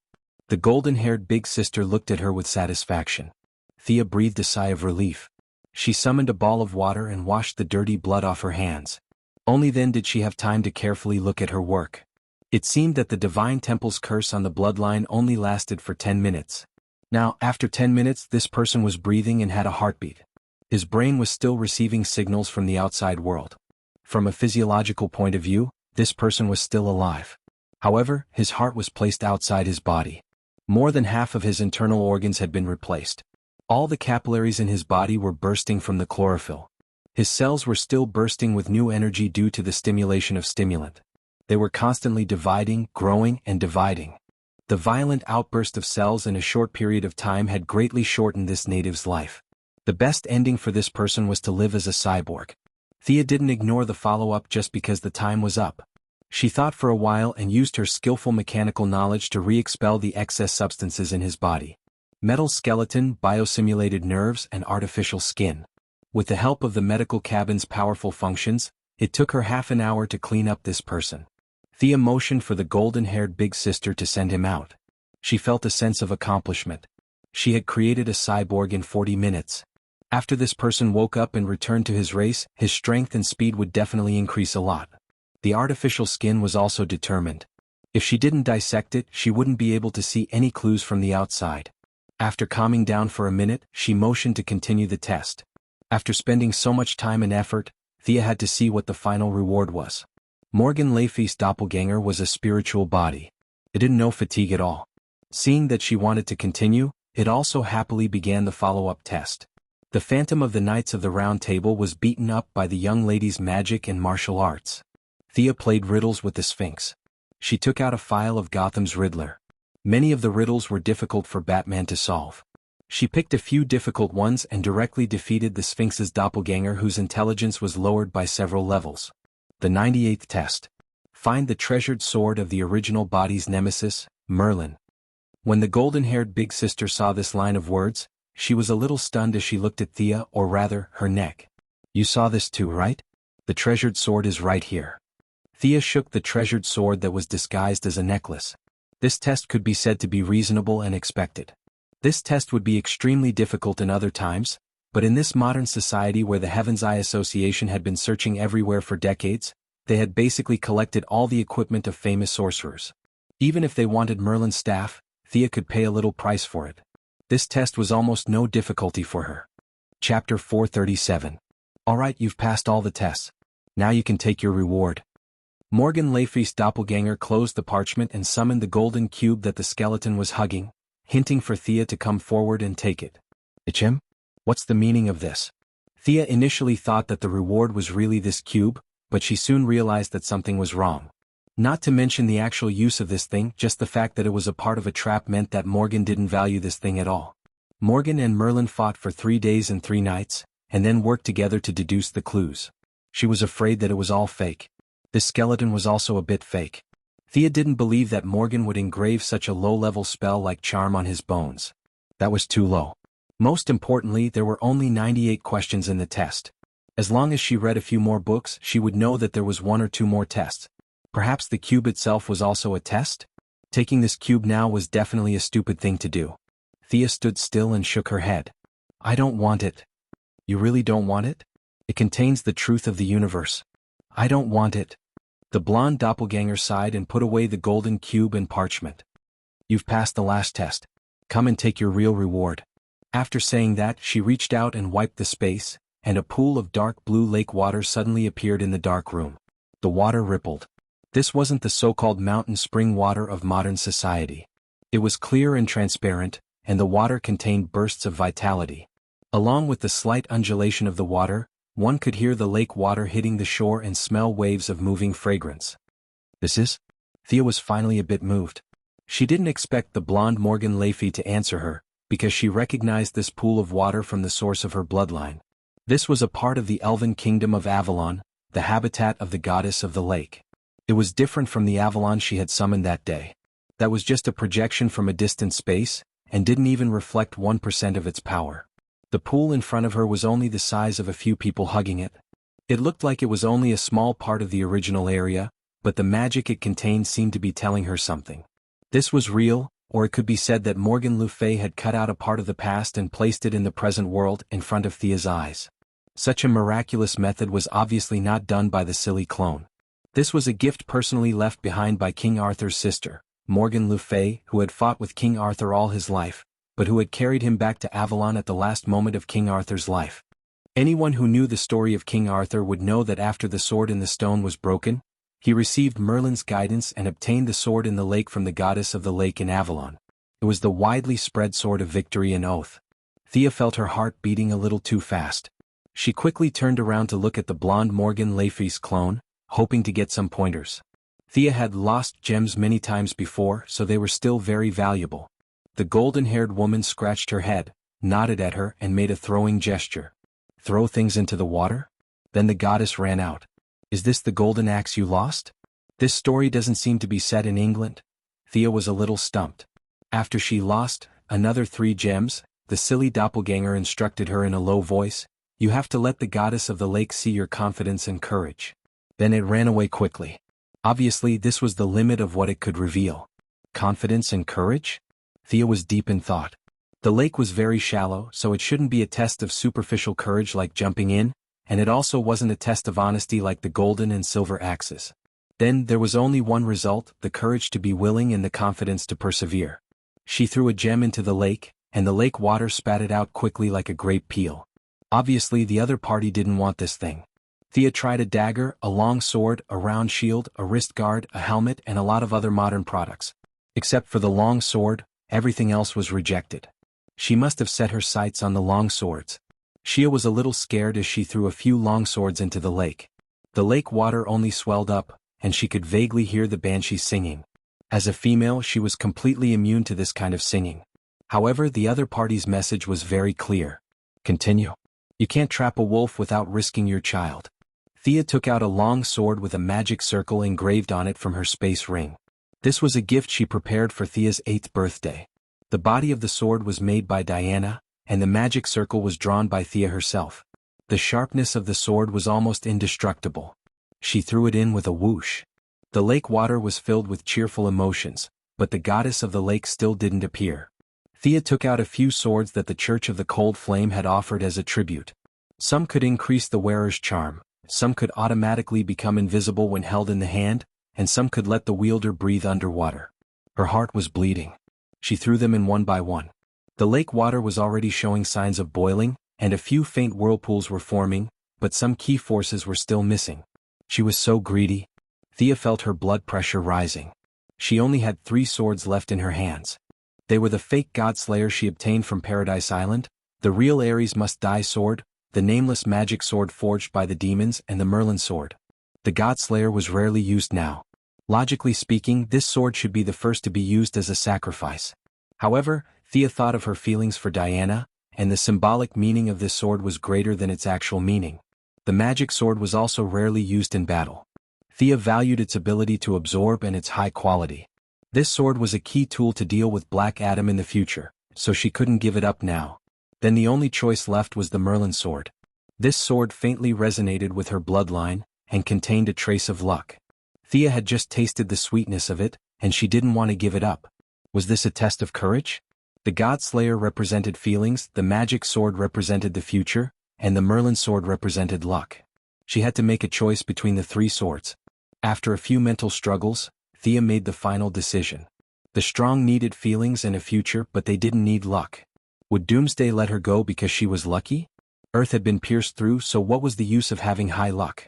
The golden-haired big sister looked at her with satisfaction. Thea breathed a sigh of relief. She summoned a ball of water and washed the dirty blood off her hands. Only then did she have time to carefully look at her work. It seemed that the divine temple's curse on the bloodline only lasted for 10 minutes. Now, after 10 minutes, this person was breathing and had a heartbeat. His brain was still receiving signals from the outside world. From a physiological point of view, this person was still alive. However, his heart was placed outside his body. More than half of his internal organs had been replaced. All the capillaries in his body were bursting from the chlorophyll. His cells were still bursting with new energy due to the stimulation of stimulant. They were constantly dividing, growing, and dividing. The violent outburst of cells in a short period of time had greatly shortened this native's life. The best ending for this person was to live as a cyborg. Thea didn't ignore the follow-up just because the time was up. She thought for a while and used her skillful mechanical knowledge to re-expel the excess substances in his body. Metal skeleton, biosimulated nerves, and artificial skin. With the help of the medical cabin's powerful functions, it took her half an hour to clean up this person. Thea motioned for the golden-haired big sister to send him out. She felt a sense of accomplishment. She had created a cyborg in 40 minutes. After this person woke up and returned to his race, his strength and speed would definitely increase a lot. The artificial skin was also determined. If she didn't dissect it, she wouldn't be able to see any clues from the outside. After calming down for a minute, she motioned to continue the test. After spending so much time and effort, Thea had to see what the final reward was. Morgan Le Fay's doppelganger was a spiritual body. It didn't know fatigue at all. Seeing that she wanted to continue, it also happily began the follow-up test. The Phantom of the Knights of the Round Table was beaten up by the young lady's magic and martial arts. Thea played riddles with the Sphinx. She took out a file of Gotham's Riddler. Many of the riddles were difficult for Batman to solve. She picked a few difficult ones and directly defeated the Sphinx's doppelganger, whose intelligence was lowered by several levels. The 98th test. Find the treasured sword of the original body's nemesis, Merlin. When the golden-haired big sister saw this line of words, she was a little stunned as she looked at Thea, or rather, her neck. You saw this too, right? The treasured sword is right here. Thea shook the treasured sword that was disguised as a necklace. This test could be said to be reasonable and expected. This test would be extremely difficult in other times, but in this modern society where the Heaven's Eye Association had been searching everywhere for decades, they had basically collected all the equipment of famous sorcerers. Even if they wanted Merlin's staff, Thea could pay a little price for it. This test was almost no difficulty for her. Chapter 437. Alright, you've passed all the tests. Now you can take your reward. Morgan Le Fay's doppelganger closed the parchment and summoned the golden cube that the skeleton was hugging, hinting for Thea to come forward and take it. Ichim? What's the meaning of this? Thea initially thought that the reward was really this cube, but she soon realized that something was wrong. Not to mention the actual use of this thing, just the fact that it was a part of a trap meant that Morgan didn't value this thing at all. Morgan and Merlin fought for 3 days and 3 nights, and then worked together to deduce the clues. She was afraid that it was all fake. This skeleton was also a bit fake. Thea didn't believe that Morgan would engrave such a low-level spell like charm on his bones. That was too low. Most importantly, there were only 98 questions in the test. As long as she read a few more books, she would know that there was 1 or 2 more tests. Perhaps the cube itself was also a test? Taking this cube now was definitely a stupid thing to do. Thea stood still and shook her head. I don't want it. You really don't want it? It contains the truth of the universe. I don't want it. The blonde doppelganger sighed and put away the golden cube and parchment. You've passed the last test. Come and take your real reward. After saying that, she reached out and wiped the space, and a pool of dark blue lake water suddenly appeared in the dark room. The water rippled. This wasn't the so-called mountain spring water of modern society. It was clear and transparent, and the water contained bursts of vitality. Along with the slight undulation of the water, one could hear the lake water hitting the shore and smell waves of moving fragrance. This is? Thea was finally a bit moved. She didn't expect the blonde Morgan Le Fay to answer her, because she recognized this pool of water from the source of her bloodline. This was a part of the elven kingdom of Avalon, the habitat of the goddess of the lake. It was different from the Avalon she had summoned that day. That was just a projection from a distant space, and didn't even reflect 1% of its power. The pool in front of her was only the size of a few people hugging it. It looked like it was only a small part of the original area, but the magic it contained seemed to be telling her something. This was real, or it could be said that Morgan Le Fay had cut out a part of the past and placed it in the present world in front of Thea's eyes. Such a miraculous method was obviously not done by the silly clone. This was a gift personally left behind by King Arthur's sister, Morgan Le Fay, who had fought with King Arthur all his life, but who had carried him back to Avalon at the last moment of King Arthur's life. Anyone who knew the story of King Arthur would know that after the sword in the stone was broken, he received Merlin's guidance and obtained the sword in the lake from the goddess of the lake in Avalon. It was the widely spread sword of victory and oath. Thea felt her heart beating a little too fast. She quickly turned around to look at the blonde Morgan Le Fay's clone, hoping to get some pointers. Thea had lost gems many times before, so they were still very valuable. The golden-haired woman scratched her head, nodded at her and made a throwing gesture. Throw things into the water? Then the goddess ran out. Is this the golden axe you lost? This story doesn't seem to be set in England. Thea was a little stumped. After she lost another 3 gems, the silly doppelganger instructed her in a low voice, you have to let the goddess of the lake see your confidence and courage. Then it ran away quickly. Obviously, this was the limit of what it could reveal. Confidence and courage? Thea was deep in thought. The lake was very shallow, so it shouldn't be a test of superficial courage like jumping in, and it also wasn't a test of honesty like the golden and silver axes. Then there was only one result, the courage to be willing and the confidence to persevere. She threw a gem into the lake, and the lake water spat it out quickly like a grape peel. Obviously, the other party didn't want this thing. Thea tried a dagger, a long sword, a round shield, a wrist guard, a helmet, and a lot of other modern products. Except for the long sword, everything else was rejected. She must have set her sights on the long swords. Shia was a little scared as she threw a few long swords into the lake. The lake water only swelled up, and she could vaguely hear the banshees singing. As a female, she was completely immune to this kind of singing. However, the other party's message was very clear. Continue. You can't trap a wolf without risking your child. Thea took out a long sword with a magic circle engraved on it from her space ring. This was a gift she prepared for Thea's 8th birthday. The body of the sword was made by Diana, and the magic circle was drawn by Thea herself. The sharpness of the sword was almost indestructible. She threw it in with a whoosh. The lake water was filled with cheerful emotions, but the goddess of the lake still didn't appear. Thea took out a few swords that the Church of the Cold Flame had offered as a tribute. Some could increase the wearer's charm, some could automatically become invisible when held in the hand, and some could let the wielder breathe underwater. Her heart was bleeding. She threw them in one by one. The lake water was already showing signs of boiling, and a few faint whirlpools were forming, but some key forces were still missing. She was so greedy. Thea felt her blood pressure rising. She only had 3 swords left in her hands. They were the fake Godslayer she obtained from Paradise Island, the real Ares Must Die sword, the nameless magic sword forged by the demons, and the Merlin sword. The Godslayer was rarely used now. Logically speaking, this sword should be the first to be used as a sacrifice. However, Thea thought of her feelings for Diana, and the symbolic meaning of this sword was greater than its actual meaning. The magic sword was also rarely used in battle. Thea valued its ability to absorb and its high quality. This sword was a key tool to deal with Black Adam in the future, so she couldn't give it up now. Then the only choice left was the Merlin sword. This sword faintly resonated with her bloodline, and contained a trace of luck. Thea had just tasted the sweetness of it, and she didn't want to give it up. Was this a test of courage? The God Slayer represented feelings, the magic sword represented the future, and the Merlin sword represented luck. She had to make a choice between the three swords. After a few mental struggles, Thea made the final decision. The strong needed feelings and a future, but they didn't need luck. Would Doomsday let her go because she was lucky? Earth had been pierced through, so what was the use of having high luck?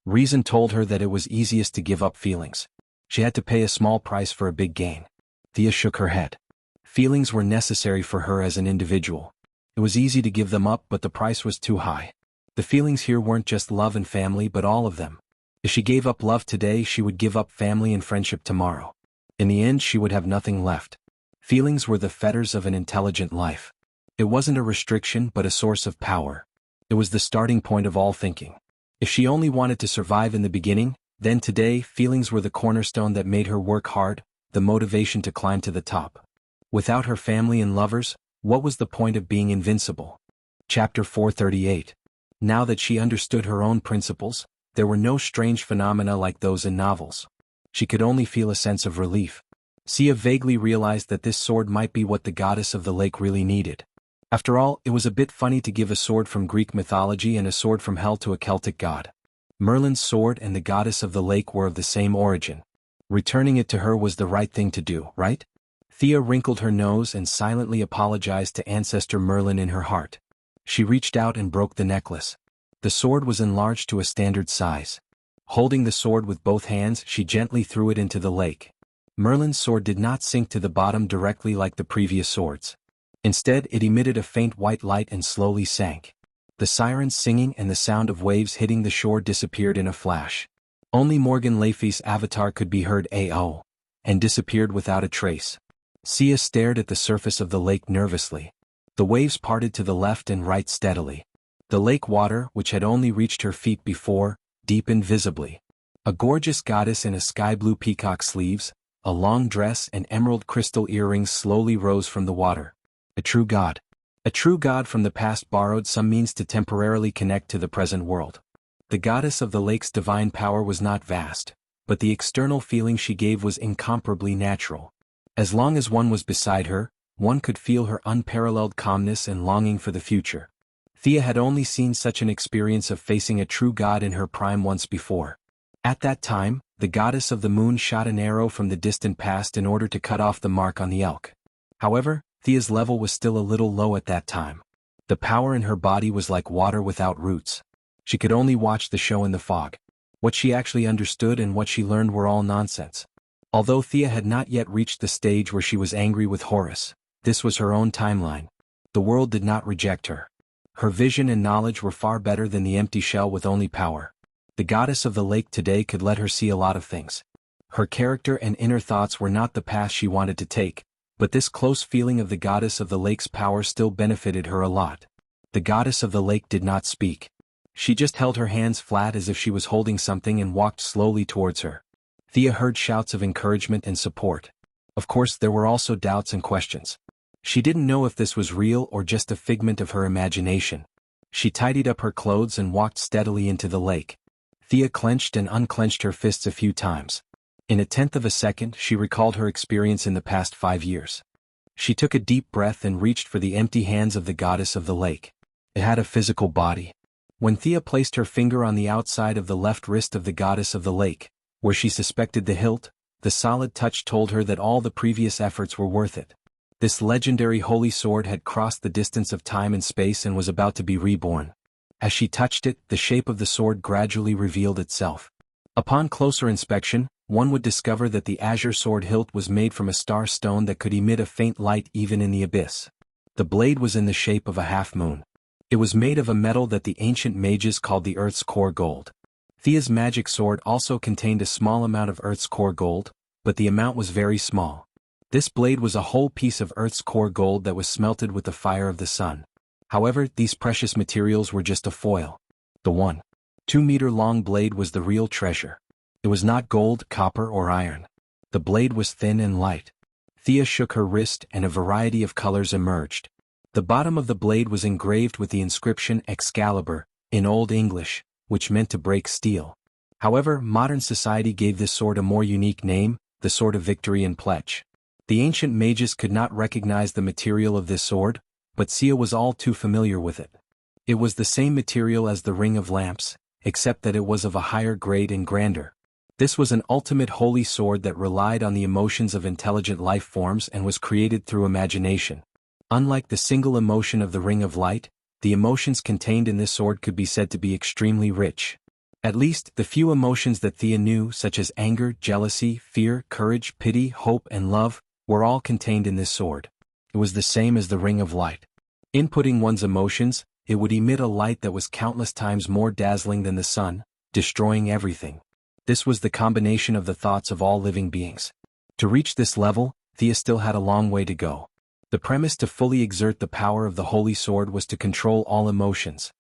Reason told her that it was easiest to give up feelings. She had to pay a small price for a big gain. Thea shook her head. Feelings were necessary for her as an individual. It was easy to give them up, but the price was too high. The feelings here weren't just love and family, but all of them. If she gave up love today, she would give up family and friendship tomorrow. In the end, she would have nothing left. Feelings were the fetters of an intelligent life. It wasn't a restriction, but a source of power. It was the starting point of all thinking. If she only wanted to survive in the beginning, then today, feelings were the cornerstone that made her work hard, the motivation to climb to the top. Without her family and lovers, what was the point of being invincible? Chapter 438. Now that she understood her own principles, there were no strange phenomena like those in novels. She could only feel a sense of relief. Sia vaguely realized that this sword might be what the goddess of the lake really needed. After all, it was a bit funny to give a sword from Greek mythology and a sword from hell to a Celtic god. Merlin's sword and the goddess of the lake were of the same origin. Returning it to her was the right thing to do, right? Thea wrinkled her nose and silently apologized to Ancestor Merlin in her heart. She reached out and broke the necklace. The sword was enlarged to a standard size. Holding the sword with both hands, she gently threw it into the lake. Merlin's sword did not sink to the bottom directly like the previous swords. Instead, it emitted a faint white light and slowly sank. The sirens singing and the sound of waves hitting the shore disappeared in a flash. Only Morgan Le Fay's avatar could be heard "AO," and disappeared without a trace. Sia stared at the surface of the lake nervously. The waves parted to the left and right steadily. The lake water, which had only reached her feet before, deepened visibly. A gorgeous goddess in a sky-blue peacock sleeves, a long dress and emerald crystal earrings slowly rose from the water. A true god. A true god from the past borrowed some means to temporarily connect to the present world. The goddess of the lake's divine power was not vast, but the external feeling she gave was incomparably natural. As long as one was beside her, one could feel her unparalleled calmness and longing for the future. Thea had only seen such an experience of facing a true god in her prime once before. At that time, the goddess of the moon shot an arrow from the distant past in order to cut off the mark on the elk. However, Thea's level was still a little low at that time. The power in her body was like water without roots. She could only watch the show in the fog. What she actually understood and what she learned were all nonsense. Although Thea had not yet reached the stage where she was angry with Horus, this was her own timeline. The world did not reject her. Her vision and knowledge were far better than the empty shell with only power. The goddess of the lake today could let her see a lot of things. Her character and inner thoughts were not the path she wanted to take, but this close feeling of the goddess of the lake's power still benefited her a lot. The goddess of the lake did not speak. She just held her hands flat as if she was holding something and walked slowly towards her. Thea heard shouts of encouragement and support. Of course, there were also doubts and questions. She didn't know if this was real or just a figment of her imagination. She tidied up her clothes and walked steadily into the lake. Thea clenched and unclenched her fists a few times. In a tenth of a second, she recalled her experience in the past 5 years. She took a deep breath and reached for the empty hands of the goddess of the lake. It had a physical body. When Thea placed her finger on the outside of the left wrist of the goddess of the lake, where she suspected the hilt, the solid touch told her that all the previous efforts were worth it. This legendary holy sword had crossed the distance of time and space and was about to be reborn. As she touched it, the shape of the sword gradually revealed itself. Upon closer inspection, one would discover that the azure sword hilt was made from a star stone that could emit a faint light even in the abyss. The blade was in the shape of a half-moon. It was made of a metal that the ancient mages called the Earth's core gold. Thea's magic sword also contained a small amount of Earth's core gold, but the amount was very small. This blade was a whole piece of Earth's core gold that was smelted with the fire of the sun. However, these precious materials were just a foil. The 1.2-meter-long blade was the real treasure. It was not gold, copper, or iron. The blade was thin and light. Thea shook her wrist and a variety of colors emerged. The bottom of the blade was engraved with the inscription Excalibur, in Old English, which meant to break steel. However, modern society gave this sword a more unique name, the sword of victory and pledge. The ancient mages could not recognize the material of this sword, but Xia was all too familiar with it. It was the same material as the Ring of Lamps, except that it was of a higher grade and grander. This was an ultimate holy sword that relied on the emotions of intelligent life forms and was created through imagination. Unlike the single emotion of the Ring of Light, the emotions contained in this sword could be said to be extremely rich. At least, the few emotions that Thea knew, such as anger, jealousy, fear, courage, pity, hope, and love, were all contained in this sword. It was the same as the Ring of Light. Inputting one's emotions, it would emit a light that was countless times more dazzling than the sun, destroying everything. This was the combination of the thoughts of all living beings. To reach this level, Thea still had a long way to go. The premise to fully exert the power of the Holy Sword was to control all emotions.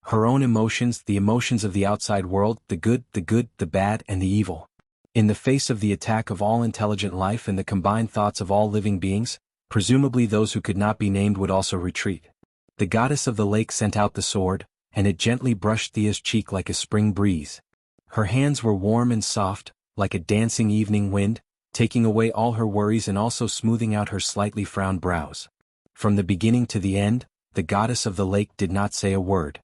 Her own emotions, the emotions of the outside world, the good, the bad, and the evil. In the face of the attack of all intelligent life and the combined thoughts of all living beings, presumably those who could not be named would also retreat. The goddess of the lake sent out the sword, and it gently brushed Thea's cheek like a spring breeze. Her hands were warm and soft, like a dancing evening wind, taking away all her worries and also smoothing out her slightly frowned brows. From the beginning to the end, the goddess of the lake did not say a word.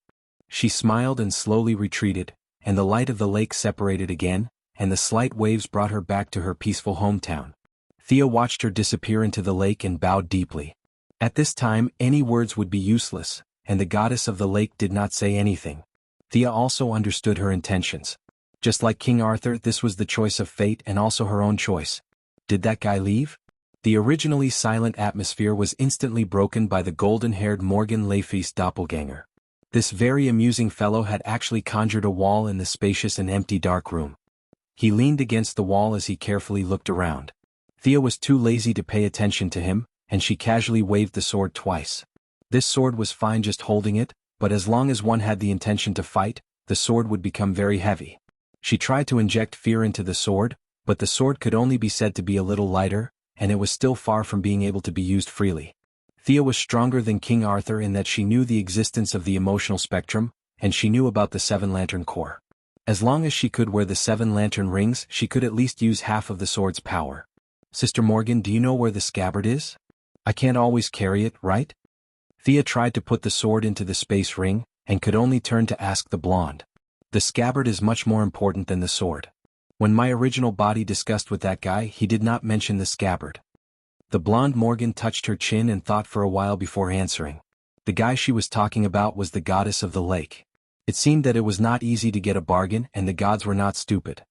She smiled and slowly retreated, and the light of the lake separated again, and the slight waves brought her back to her peaceful hometown. Thea watched her disappear into the lake and bowed deeply. At this time, any words would be useless, and the goddess of the lake did not say anything. Thea also understood her intentions. Just like King Arthur, this was the choice of fate and also her own choice. Did that guy leave? The originally silent atmosphere was instantly broken by the golden-haired Morgan Le Fils doppelganger. This very amusing fellow had actually conjured a wall in the spacious and empty dark room. He leaned against the wall as he carefully looked around. Thea was too lazy to pay attention to him, and she casually waved the sword twice. This sword was fine just holding it, but as long as one had the intention to fight, the sword would become very heavy. She tried to inject fear into the sword, but the sword could only be said to be a little lighter, and it was still far from being able to be used freely. Thea was stronger than King Arthur in that she knew the existence of the emotional spectrum, and she knew about the Seven Lantern Core. As long as she could wear the 7 lantern rings, she could at least use half of the sword's power. Sister Morgan, do you know where the scabbard is? I can't always carry it, right? Thea tried to put the sword into the space ring, and could only turn to ask the blonde. The scabbard is much more important than the sword. When my original body discussed with that guy, he did not mention the scabbard. The blonde Morgan touched her chin and thought for a while before answering. The guy she was talking about was the goddess of the lake. It seemed that it was not easy to get a bargain, and the gods were not stupid.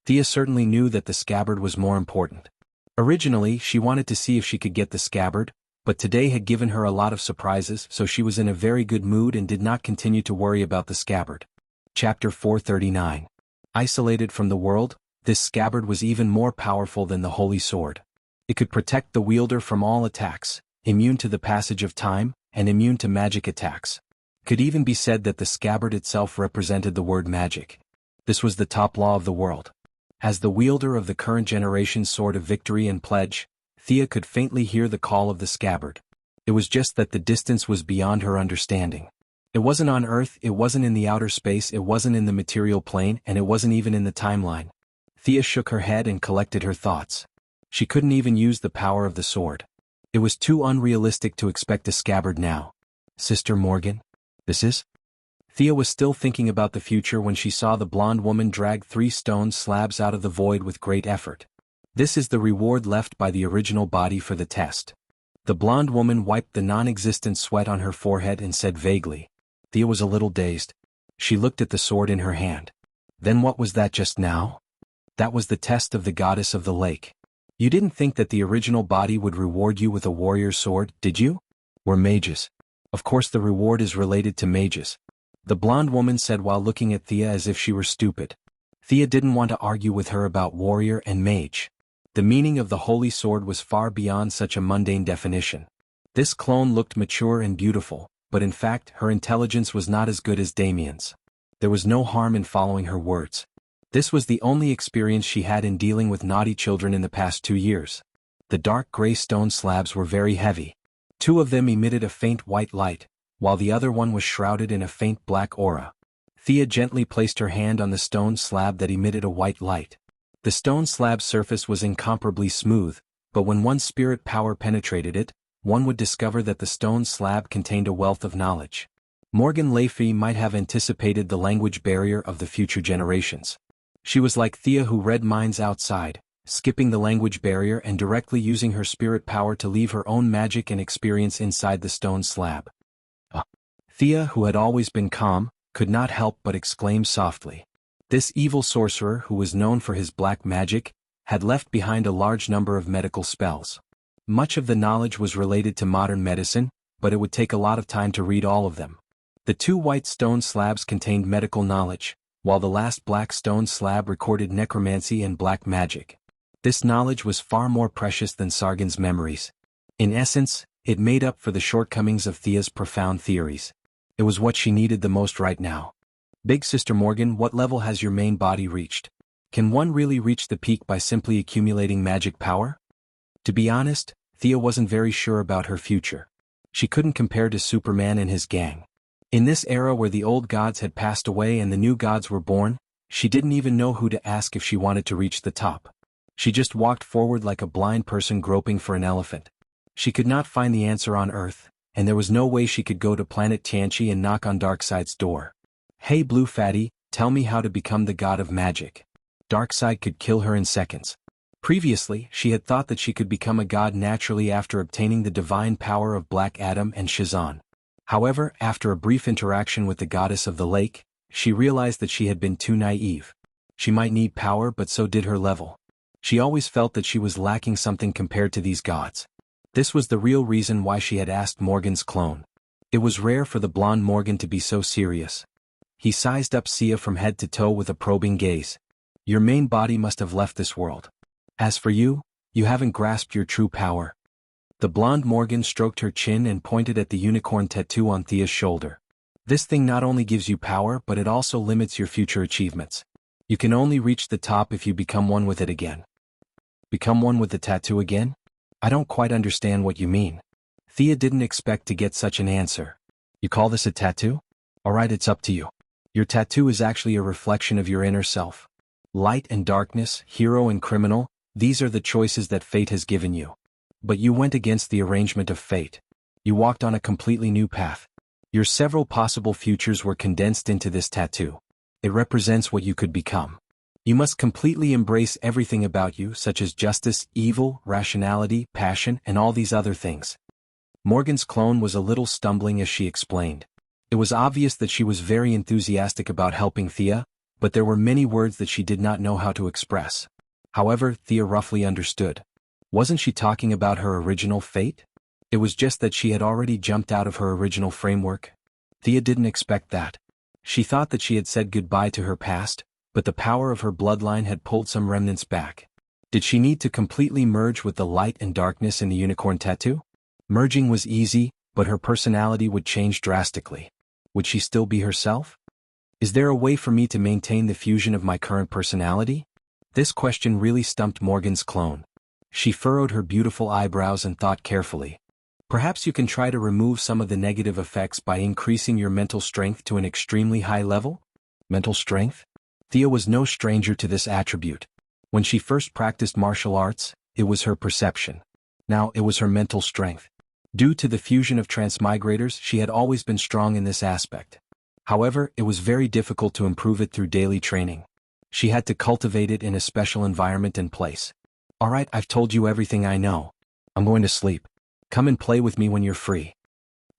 Thea certainly knew that the scabbard was more important. Originally, she wanted to see if she could get the scabbard, but today had given her a lot of surprises, so she was in a very good mood and did not continue to worry about the scabbard. Chapter 439. Isolated from the world, this scabbard was even more powerful than the holy sword. It could protect the wielder from all attacks, immune to the passage of time, and immune to magic attacks. Could even be said that the scabbard itself represented the word magic. This was the top law of the world. As the wielder of the current generation's sword of victory and pledge, Thea could faintly hear the call of the scabbard. It was just that the distance was beyond her understanding. It wasn't on Earth, it wasn't in the outer space, it wasn't in the material plane, and it wasn't even in the timeline. Thea shook her head and collected her thoughts. She couldn't even use the power of the sword. It was too unrealistic to expect a scabbard now. Sister Morgan? This is? Thea was still thinking about the future when she saw the blonde woman drag 3 stone slabs out of the void with great effort. This is the reward left by the original body for the test. The blonde woman wiped the non-existent sweat on her forehead and said vaguely. Thea was a little dazed. She looked at the sword in her hand. Then what was that just now? That was the test of the goddess of the lake. You didn't think that the original body would reward you with a warrior's sword, did you? We're mages. Of course the reward is related to mages. The blonde woman said while looking at Thea as if she were stupid. Thea didn't want to argue with her about warrior and mage. The meaning of the holy sword was far beyond such a mundane definition. This clone looked mature and beautiful, but in fact her intelligence was not as good as Damien's. There was no harm in following her words. This was the only experience she had in dealing with naughty children in the past 2 years. The dark gray stone slabs were very heavy. 2 of them emitted a faint white light, while the other one was shrouded in a faint black aura. Thea gently placed her hand on the stone slab that emitted a white light. The stone slab's surface was incomparably smooth, but when one's spirit power penetrated it, one would discover that the stone slab contained a wealth of knowledge. Morgan Le Fay might have anticipated the language barrier of the future generations. She was like Thea, who read minds outside, skipping the language barrier and directly using her spirit power to leave her own magic and experience inside the stone slab. Thea, who had always been calm, could not help but exclaim softly. This evil sorcerer, who was known for his black magic, had left behind a large number of medical spells. Much of the knowledge was related to modern medicine, but it would take a lot of time to read all of them. The two white stone slabs contained medical knowledge, while the last black stone slab recorded necromancy and black magic. This knowledge was far more precious than Sargon's memories. In essence, it made up for the shortcomings of Thea's profound theories. It was what she needed the most right now. Big Sister Morgan, what level has your main body reached? Can one really reach the peak by simply accumulating magic power? To be honest, Thea wasn't very sure about her future. She couldn't compare to Superman and his gang. In this era where the old gods had passed away and the new gods were born, she didn't even know who to ask if she wanted to reach the top. She just walked forward like a blind person groping for an elephant. She could not find the answer on Earth, and there was no way she could go to planet Tianchi and knock on Darkseid's door. Hey Blue Fatty, tell me how to become the god of magic. Darkseid could kill her in seconds. Previously, she had thought that she could become a god naturally after obtaining the divine power of Black Adam and Shazam. However, after a brief interaction with the goddess of the lake, she realized that she had been too naive. She might need power, but so did her level. She always felt that she was lacking something compared to these gods. This was the real reason why she had asked Morgan's clone. It was rare for the blonde Morgan to be so serious. He sized up Sia from head to toe with a probing gaze. Your main body must have left this world. As for you, you haven't grasped your true power. The blonde Morgan stroked her chin and pointed at the unicorn tattoo on Thea's shoulder. This thing not only gives you power, but it also limits your future achievements. You can only reach the top if you become one with it again. Become one with the tattoo again? I don't quite understand what you mean. Thea didn't expect to get such an answer. You call this a tattoo? Alright, it's up to you. Your tattoo is actually a reflection of your inner self. Light and darkness, hero and criminal, these are the choices that fate has given you. But you went against the arrangement of fate. You walked on a completely new path. Your several possible futures were condensed into this tattoo. It represents what you could become. You must completely embrace everything about you, such as justice, evil, rationality, passion, and all these other things. Morgan's clone was a little stumbling as she explained. It was obvious that she was very enthusiastic about helping Thea, but there were many words that she did not know how to express. However, Thea roughly understood. Wasn't she talking about her original fate? It was just that she had already jumped out of her original framework. Thea didn't expect that. She thought that she had said goodbye to her past, but the power of her bloodline had pulled some remnants back. Did she need to completely merge with the light and darkness in the unicorn tattoo? Merging was easy, but her personality would change drastically. Would she still be herself? Is there a way for me to maintain the fusion of my current personality? This question really stumped Morgan's clone. She furrowed her beautiful eyebrows and thought carefully. Perhaps you can try to remove some of the negative effects by increasing your mental strength to an extremely high level? Mental strength? Thea was no stranger to this attribute. When she first practiced martial arts, it was her perception. Now it was her mental strength. Due to the fusion of transmigrators, she had always been strong in this aspect. However, it was very difficult to improve it through daily training. She had to cultivate it in a special environment and place. Alright, I've told you everything I know. I'm going to sleep. Come and play with me when you're free.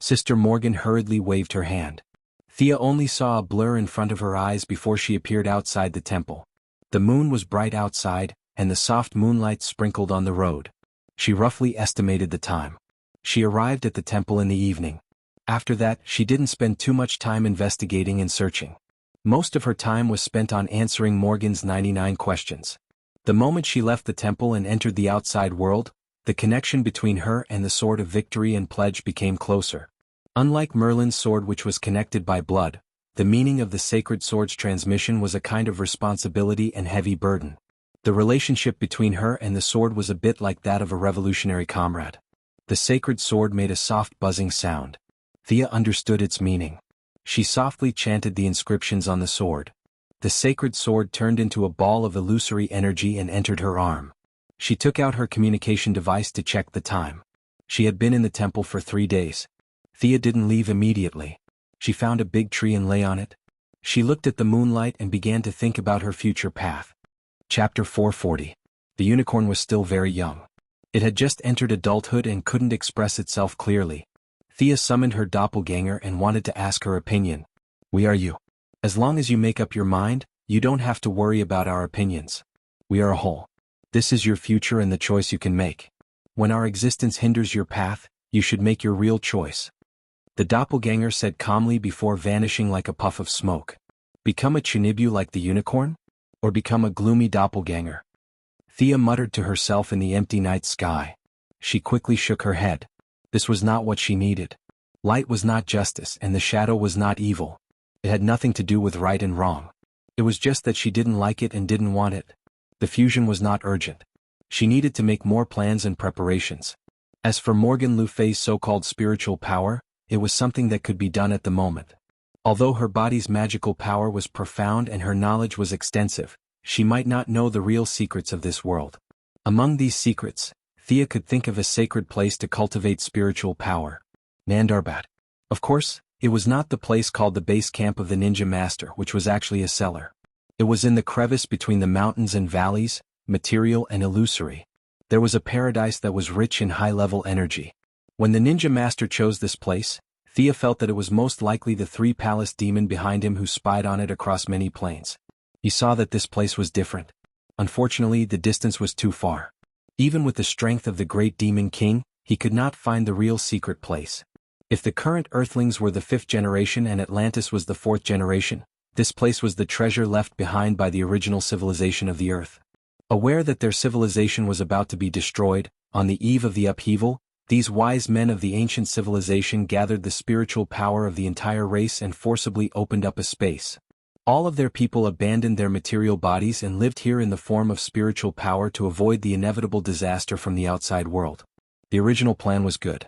Sister Morgan hurriedly waved her hand. Thea only saw a blur in front of her eyes before she appeared outside the temple. The moon was bright outside, and the soft moonlight sprinkled on the road. She roughly estimated the time. She arrived at the temple in the evening. After that, she didn't spend too much time investigating and searching. Most of her time was spent on answering Morgan's 99 questions. The moment she left the temple and entered the outside world, the connection between her and the Sword of Victory and Pledge became closer. Unlike Merlin's sword, which was connected by blood, the meaning of the sacred sword's transmission was a kind of responsibility and heavy burden. The relationship between her and the sword was a bit like that of a revolutionary comrade. The sacred sword made a soft buzzing sound. Thea understood its meaning. She softly chanted the inscriptions on the sword. The sacred sword turned into a ball of illusory energy and entered her arm. She took out her communication device to check the time. She had been in the temple for 3 days. Thea didn't leave immediately. She found a big tree and lay on it. She looked at the moonlight and began to think about her future path. Chapter 440. The unicorn was still very young. It had just entered adulthood and couldn't express itself clearly. Thea summoned her doppelganger and wanted to ask her opinion. We are you. As long as you make up your mind, you don't have to worry about our opinions. We are a whole. This is your future and the choice you can make. When our existence hinders your path, you should make your real choice. The doppelganger said calmly before vanishing like a puff of smoke. Become a chinibu like the unicorn? Or become a gloomy doppelganger? Thea muttered to herself in the empty night sky. She quickly shook her head. This was not what she needed. Light was not justice and the shadow was not evil. It had nothing to do with right and wrong. It was just that she didn't like it and didn't want it. The fusion was not urgent. She needed to make more plans and preparations. As for Morgan Le Fay's so-called spiritual power, it was something that could be done at the moment. Although her body's magical power was profound and her knowledge was extensive, she might not know the real secrets of this world. Among these secrets, Thea could think of a sacred place to cultivate spiritual power. Nandarbat. Of course, it was not the place called the base camp of the ninja master, which was actually a cellar. It was in the crevice between the mountains and valleys, material and illusory. There was a paradise that was rich in high-level energy. When the ninja master chose this place, Thea felt that it was most likely the three-palace demon behind him who spied on it across many planes. He saw that this place was different. Unfortunately, the distance was too far. Even with the strength of the great demon king, he could not find the real secret place. If the current Earthlings were the 5th generation and Atlantis was the 4th generation, this place was the treasure left behind by the original civilization of the Earth. Aware that their civilization was about to be destroyed, on the eve of the upheaval, these wise men of the ancient civilization gathered the spiritual power of the entire race and forcibly opened up a space. All of their people abandoned their material bodies and lived here in the form of spiritual power to avoid the inevitable disaster from the outside world. The original plan was good.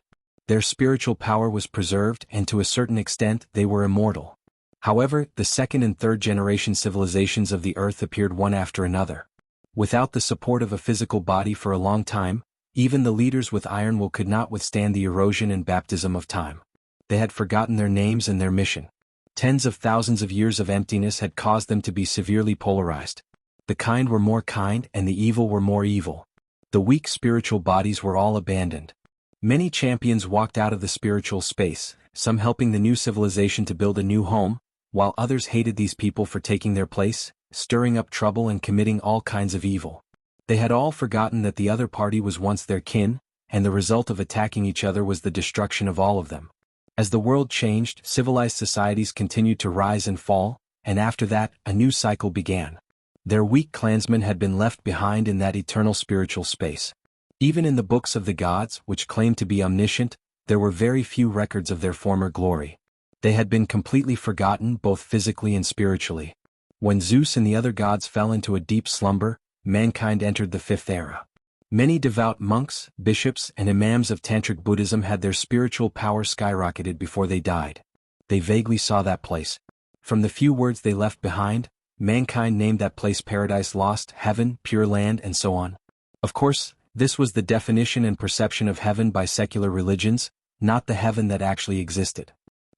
Their spiritual power was preserved and to a certain extent they were immortal. However, the 2nd and 3rd generation civilizations of the Earth appeared one after another. Without the support of a physical body for a long time, even the leaders with iron will could not withstand the erosion and baptism of time. They had forgotten their names and their mission. Tens of thousands of years of emptiness had caused them to be severely polarized. The kind were more kind and the evil were more evil. The weak spiritual bodies were all abandoned. Many champions walked out of the spiritual space, some helping the new civilization to build a new home, while others hated these people for taking their place, stirring up trouble and committing all kinds of evil. They had all forgotten that the other party was once their kin, and the result of attacking each other was the destruction of all of them. As the world changed, civilized societies continued to rise and fall, and after that, a new cycle began. Their weak clansmen had been left behind in that eternal spiritual space. Even in the books of the gods, which claimed to be omniscient, there were very few records of their former glory. They had been completely forgotten both physically and spiritually. When Zeus and the other gods fell into a deep slumber, mankind entered the 5th era. Many devout monks, bishops, and imams of Tantric Buddhism had their spiritual power skyrocketed before they died. They vaguely saw that place. From the few words they left behind, mankind named that place Paradise Lost, Heaven, Pure Land, and so on. Of course, this was the definition and perception of heaven by secular religions, not the heaven that actually existed.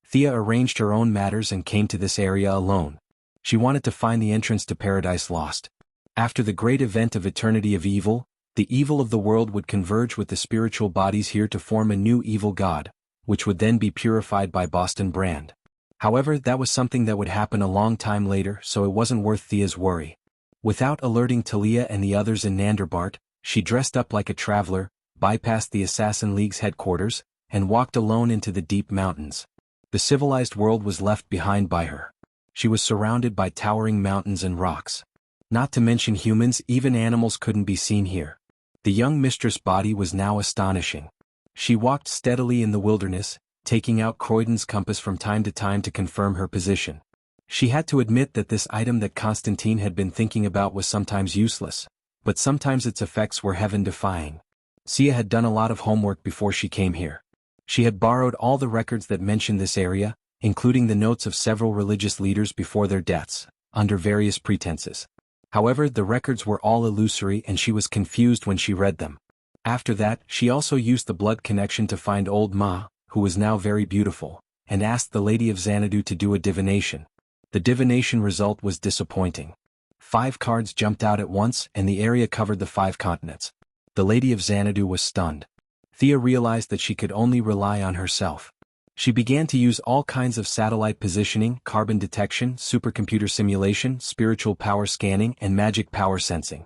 Thea arranged her own matters and came to this area alone. She wanted to find the entrance to Paradise Lost. After the great event of eternity of evil, the evil of the world would converge with the spiritual bodies here to form a new evil god, which would then be purified by Boston Brand. However, that was something that would happen a long time later, so it wasn't worth Thea's worry. Without alerting Talia and the others in Nandarbart, she dressed up like a traveler, bypassed the Assassin League's headquarters, and walked alone into the deep mountains. The civilized world was left behind by her. She was surrounded by towering mountains and rocks. Not to mention humans, even animals couldn't be seen here. The young mistress' body was now astonishing. She walked steadily in the wilderness, taking out Croydon's compass from time to time to confirm her position. She had to admit that this item that Constantine had been thinking about was sometimes useless, but sometimes its effects were heaven-defying. Sia had done a lot of homework before she came here. She had borrowed all the records that mentioned this area, including the notes of several religious leaders before their deaths, under various pretenses. However, the records were all illusory and she was confused when she read them. After that, she also used the blood connection to find old Ma, who was now very beautiful, and asked the Lady of Xanadu to do a divination. The divination result was disappointing. 5 cards jumped out at once and the area covered the 5 continents. The Lady of Xanadu was stunned. Thea realized that she could only rely on herself. She began to use all kinds of satellite positioning, carbon detection, supercomputer simulation, spiritual power scanning, and magic power sensing.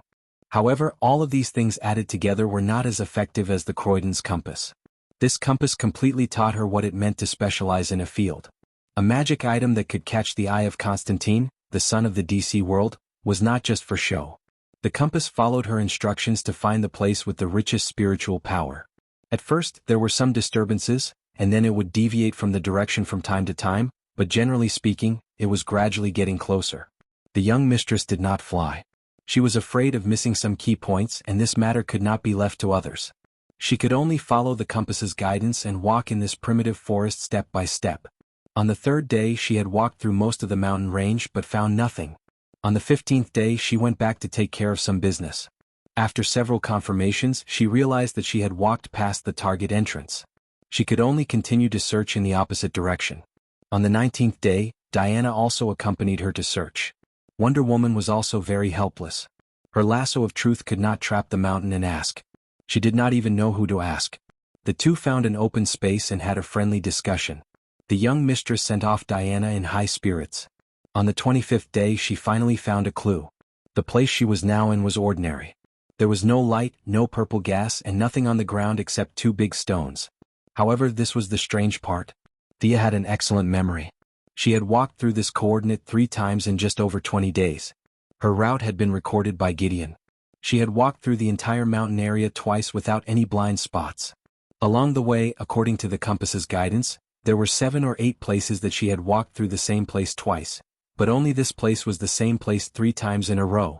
However, all of these things added together were not as effective as the Croydon's compass. This compass completely taught her what it meant to specialize in a field. A magic item that could catch the eye of Constantine, the son of the DC world, was not just for show. The compass followed her instructions to find the place with the richest spiritual power. At first, there were some disturbances, and then it would deviate from the direction from time to time, but generally speaking, it was gradually getting closer. The young mistress did not fly. She was afraid of missing some key points and this matter could not be left to others. She could only follow the compass's guidance and walk in this primitive forest step by step. On the 3rd day she had walked through most of the mountain range but found nothing. On the 15th day she went back to take care of some business. After several confirmations she realized that she had walked past the target entrance. She could only continue to search in the opposite direction. On the 19th day, Diana also accompanied her to search. Wonder Woman was also very helpless. Her lasso of truth could not trap the mountain and ask. She did not even know who to ask. The two found an open space and had a friendly discussion. The young mistress sent off Diana in high spirits. On the 25th day she finally found a clue. The place she was now in was ordinary. There was no light, no purple gas and nothing on the ground except 2 big stones. However, this was the strange part. Thea had an excellent memory. She had walked through this coordinate 3 times in just over 20 days. Her route had been recorded by Gideon. She had walked through the entire mountain area twice without any blind spots. Along the way, according to the compass's guidance, there were 7 or 8 places that she had walked through the same place twice, but only this place was the same place 3 times in a row.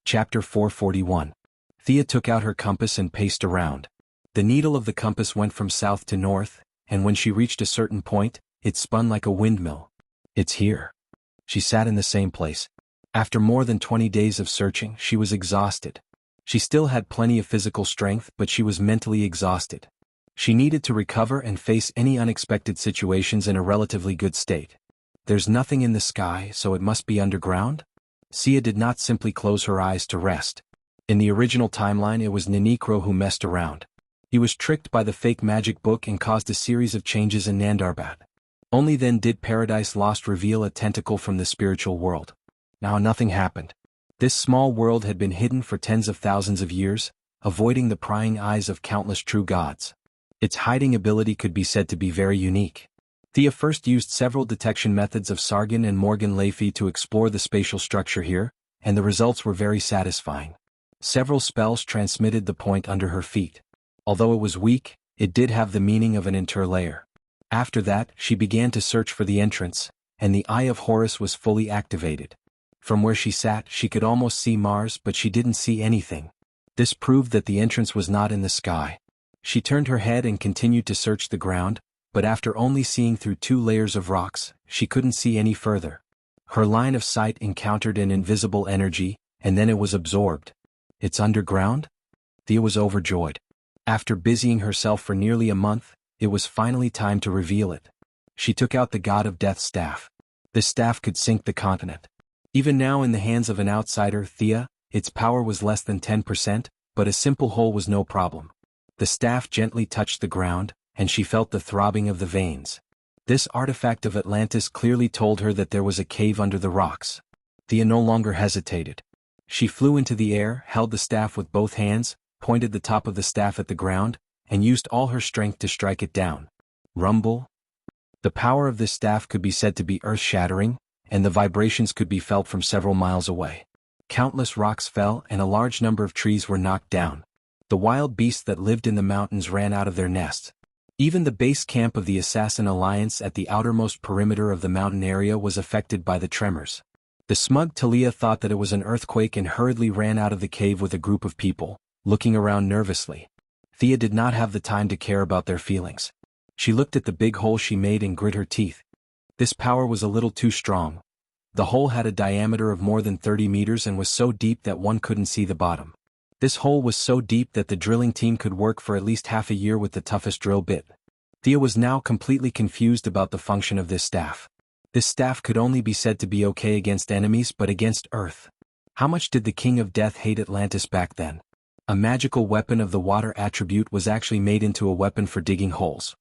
Chapter 441. Thea took out her compass and paced around. The needle of the compass went from south to north, and when she reached a certain point, it spun like a windmill. It's here. She sat in the same place. After more than 20 days of searching, she was exhausted. She still had plenty of physical strength, but she was mentally exhausted. She needed to recover and face any unexpected situations in a relatively good state. There's nothing in the sky, so it must be underground? Sia did not simply close her eyes to rest. In the original timeline, it was Ninikro who messed around. He was tricked by the fake magic book and caused a series of changes in Nandarbat. Only then did Paradise Lost reveal a tentacle from the spiritual world. Now nothing happened. This small world had been hidden for tens of thousands of years, avoiding the prying eyes of countless true gods. Its hiding ability could be said to be very unique. Thea first used several detection methods of Sargon and Morgan Le Fay to explore the spatial structure here, and the results were very satisfying. Several spells transmitted the point under her feet. Although it was weak, it did have the meaning of an interlayer. After that, she began to search for the entrance, and the Eye of Horus was fully activated. From where she sat, she could almost see Mars, but she didn't see anything. This proved that the entrance was not in the sky. She turned her head and continued to search the ground, but after only seeing through 2 layers of rocks, she couldn't see any further. Her line of sight encountered an invisible energy, and then it was absorbed. It's underground? Thea was overjoyed. After busying herself for nearly a month, it was finally time to reveal it. She took out the God of Death's staff. This staff could sink the continent. Even now in the hands of an outsider, Thea, its power was less than 10%, but a simple hole was no problem. The staff gently touched the ground, and she felt the throbbing of the veins. This artifact of Atlantis clearly told her that there was a cave under the rocks. Thea no longer hesitated. She flew into the air, held the staff with both hands, pointed the top of the staff at the ground, and used all her strength to strike it down. Rumble. The power of this staff could be said to be earth-shattering, and the vibrations could be felt from several miles away. Countless rocks fell and a large number of trees were knocked down. The wild beasts that lived in the mountains ran out of their nests. Even the base camp of the Assassin Alliance at the outermost perimeter of the mountain area was affected by the tremors. The smug Talia thought that it was an earthquake and hurriedly ran out of the cave with a group of people, looking around nervously. Thea did not have the time to care about their feelings. She looked at the big hole she made and grit her teeth. This power was a little too strong. The hole had a diameter of more than 30 meters and was so deep that one couldn't see the bottom. This hole was so deep that the drilling team could work for at least half a year with the toughest drill bit. Thea was now completely confused about the function of this staff. This staff could only be said to be okay against enemies, but against Earth. How much did the King of Death hate Atlantis back then? A magical weapon of the water attribute was actually made into a weapon for digging holes.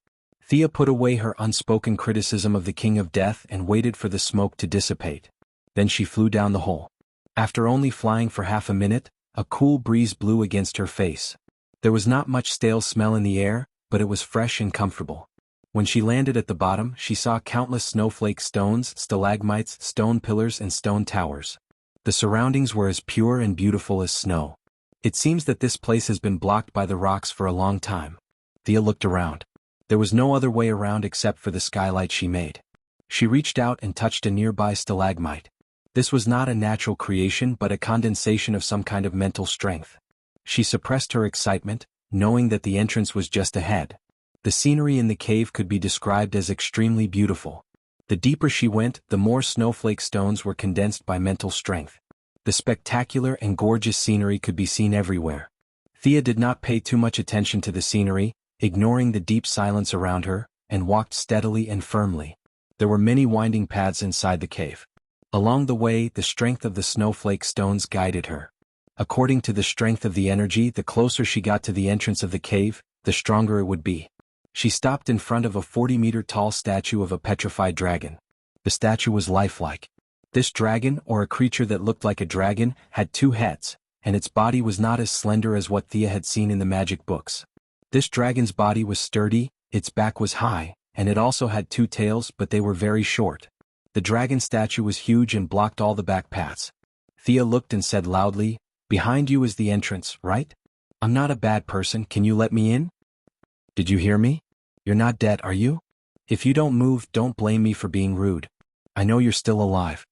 Thea put away her unspoken criticism of the King of Death and waited for the smoke to dissipate. Then she flew down the hole. After only flying for half a minute, a cool breeze blew against her face. There was not much stale smell in the air, but it was fresh and comfortable. When she landed at the bottom, she saw countless snowflake stones, stalagmites, stone pillars, and stone towers. The surroundings were as pure and beautiful as snow. It seems that this place has been blocked by the rocks for a long time. Thea looked around. There was no other way around except for the skylight she made. She reached out and touched a nearby stalagmite. This was not a natural creation but a condensation of some kind of mental strength. She suppressed her excitement, knowing that the entrance was just ahead. The scenery in the cave could be described as extremely beautiful. The deeper she went, the more snowflake stones were condensed by mental strength. The spectacular and gorgeous scenery could be seen everywhere. Thea did not pay too much attention to the scenery, ignoring the deep silence around her, and walked steadily and firmly. There were many winding paths inside the cave. Along the way, the strength of the snowflake stones guided her. According to the strength of the energy, the closer she got to the entrance of the cave, the stronger it would be. She stopped in front of a 40-meter-tall statue of a petrified dragon. The statue was lifelike. This dragon, or a creature that looked like a dragon, had 2 heads, and its body was not as slender as what Thea had seen in the magic books. This dragon's body was sturdy, its back was high, and it also had 2 tails, but they were very short. The dragon statue was huge and blocked all the back paths. Thea looked and said loudly, "Behind you is the entrance, right? I'm not a bad person, can you let me in?" "Did you hear me? You're not dead, are you? If you don't move, don't blame me for being rude. I know you're still alive."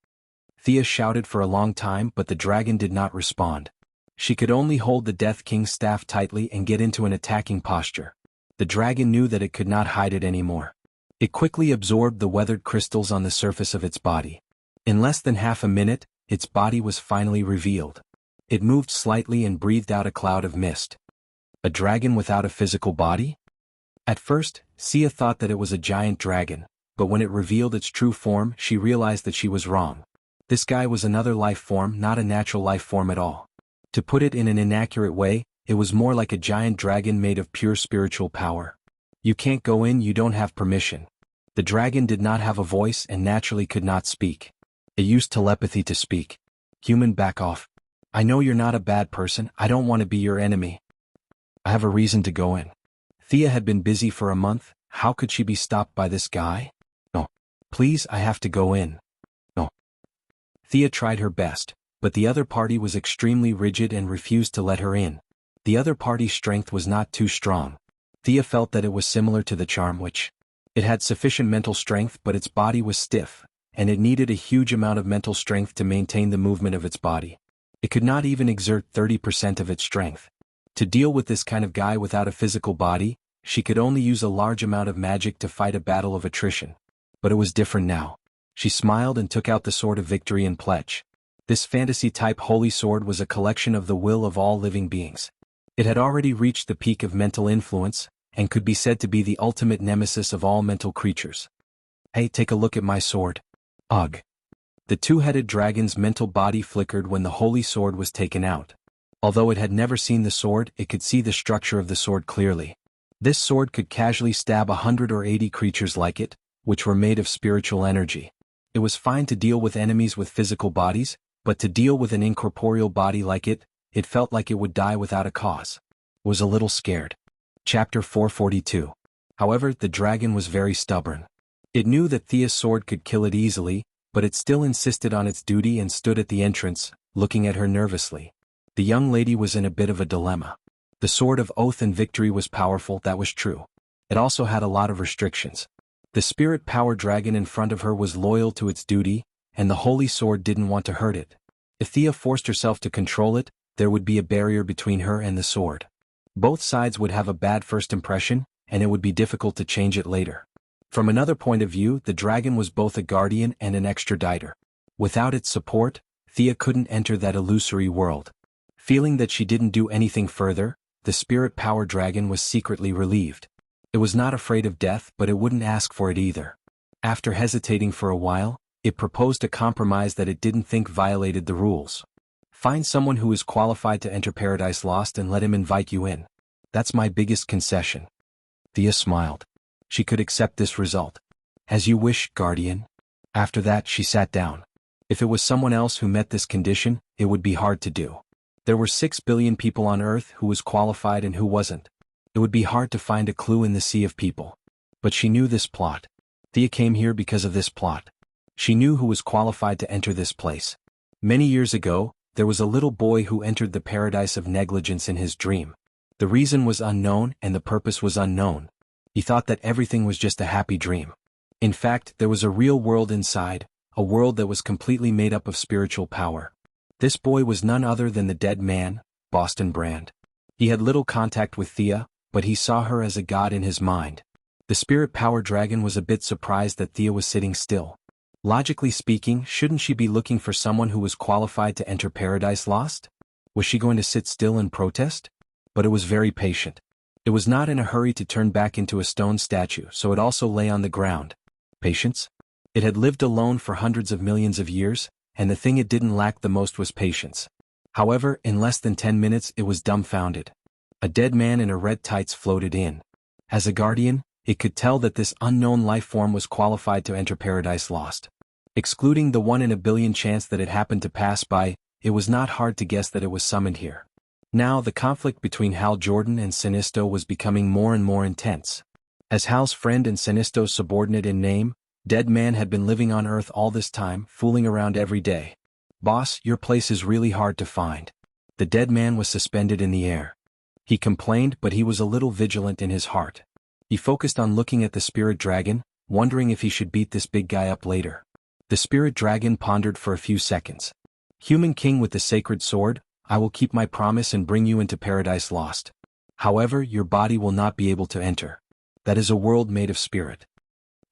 Thea shouted for a long time, but the dragon did not respond. She could only hold the Death King's staff tightly and get into an attacking posture. The dragon knew that it could not hide it anymore. It quickly absorbed the weathered crystals on the surface of its body. In less than half a minute, its body was finally revealed. It moved slightly and breathed out a cloud of mist. A dragon without a physical body? At first, Sia thought that it was a giant dragon, but when it revealed its true form, she realized that she was wrong. This guy was another life form, not a natural life form at all. To put it in an inaccurate way, it was more like a giant dragon made of pure spiritual power. "You can't go in, you don't have permission." The dragon did not have a voice and naturally could not speak. It used telepathy to speak. "Human, back off. I know you're not a bad person, I don't want to be your enemy. I have a reason to go in." Thea had been busy for a month, how could she be stopped by this guy? "No. Please, I have to go in." "No." Thea tried her best, but the other party was extremely rigid and refused to let her in. The other party's strength was not too strong. Thea felt that it was similar to the charm witch. It had sufficient mental strength, but its body was stiff, and it needed a huge amount of mental strength to maintain the movement of its body. It could not even exert 30% of its strength. To deal with this kind of guy without a physical body, she could only use a large amount of magic to fight a battle of attrition. But it was different now. She smiled and took out the Sword of Victory and pledge. This fantasy-type holy sword was a collection of the will of all living beings. It had already reached the peak of mental influence, and could be said to be the ultimate nemesis of all mental creatures. "Hey, take a look at my sword." Ugh. The 2-headed dragon's mental body flickered when the holy sword was taken out. Although it had never seen the sword, it could see the structure of the sword clearly. This sword could casually stab 100 or 80 creatures like it, which were made of spiritual energy. It was fine to deal with enemies with physical bodies, but to deal with an incorporeal body like it, it felt like it would die without a cause. Was a little scared. Chapter 442. However, the dragon was very stubborn. It knew that Thea's sword could kill it easily, but it still insisted on its duty and stood at the entrance, looking at her nervously. The young lady was in a bit of a dilemma. The Sword of Oath and Victory was powerful, that was true. It also had a lot of restrictions. The spirit power dragon in front of her was loyal to its duty, and the holy sword didn't want to hurt it. If Thea forced herself to control it, there would be a barrier between her and the sword. Both sides would have a bad first impression, and it would be difficult to change it later. From another point of view, the dragon was both a guardian and an extraditer. Without its support, Thea couldn't enter that illusory world. Feeling that she didn't do anything further, the spirit power dragon was secretly relieved. It was not afraid of death, but it wouldn't ask for it either. After hesitating for a while, it proposed a compromise that it didn't think violated the rules. Find someone who is qualified to enter Paradise Lost and let him invite you in. That's my biggest concession. Thea smiled. She could accept this result. As you wish, Guardian. After that, she sat down. If it was someone else who met this condition, it would be hard to do. There were 6 billion people on Earth who was qualified and who wasn't. It would be hard to find a clue in the sea of people. But she knew this plot. Thea came here because of this plot. She knew who was qualified to enter this place. Many years ago, there was a little boy who entered the paradise of negligence in his dream. The reason was unknown and the purpose was unknown. He thought that everything was just a happy dream. In fact, there was a real world inside, a world that was completely made up of spiritual power. This boy was none other than the dead man, Boston Brand. He had little contact with Thea, but he saw her as a god in his mind. The spirit power dragon was a bit surprised that Thea was sitting still. Logically speaking, shouldn't she be looking for someone who was qualified to enter Paradise Lost? Was she going to sit still and protest? But it was very patient. It was not in a hurry to turn back into a stone statue, so it also lay on the ground. Patience? It had lived alone for hundreds of millions of years, and the thing it didn't lack the most was patience. However, in less than 10 minutes it was dumbfounded. A dead man in a red tights floated in. As a guardian, it could tell that this unknown life form was qualified to enter Paradise Lost. Excluding the 1 in a billion chance that it happened to pass by, it was not hard to guess that it was summoned here. Now the conflict between Hal Jordan and Sinisto was becoming more and more intense. As Hal's friend and Sinisto's subordinate in name, Dead Man had been living on Earth all this time, fooling around every day. "Boss, your place is really hard to find." The dead man was suspended in the air. He complained, but he was a little vigilant in his heart. He focused on looking at the spirit dragon, wondering if he should beat this big guy up later. The spirit dragon pondered for a few seconds. "Human king with the sacred sword, I will keep my promise and bring you into Paradise Lost. However, your body will not be able to enter. That is a world made of spirit."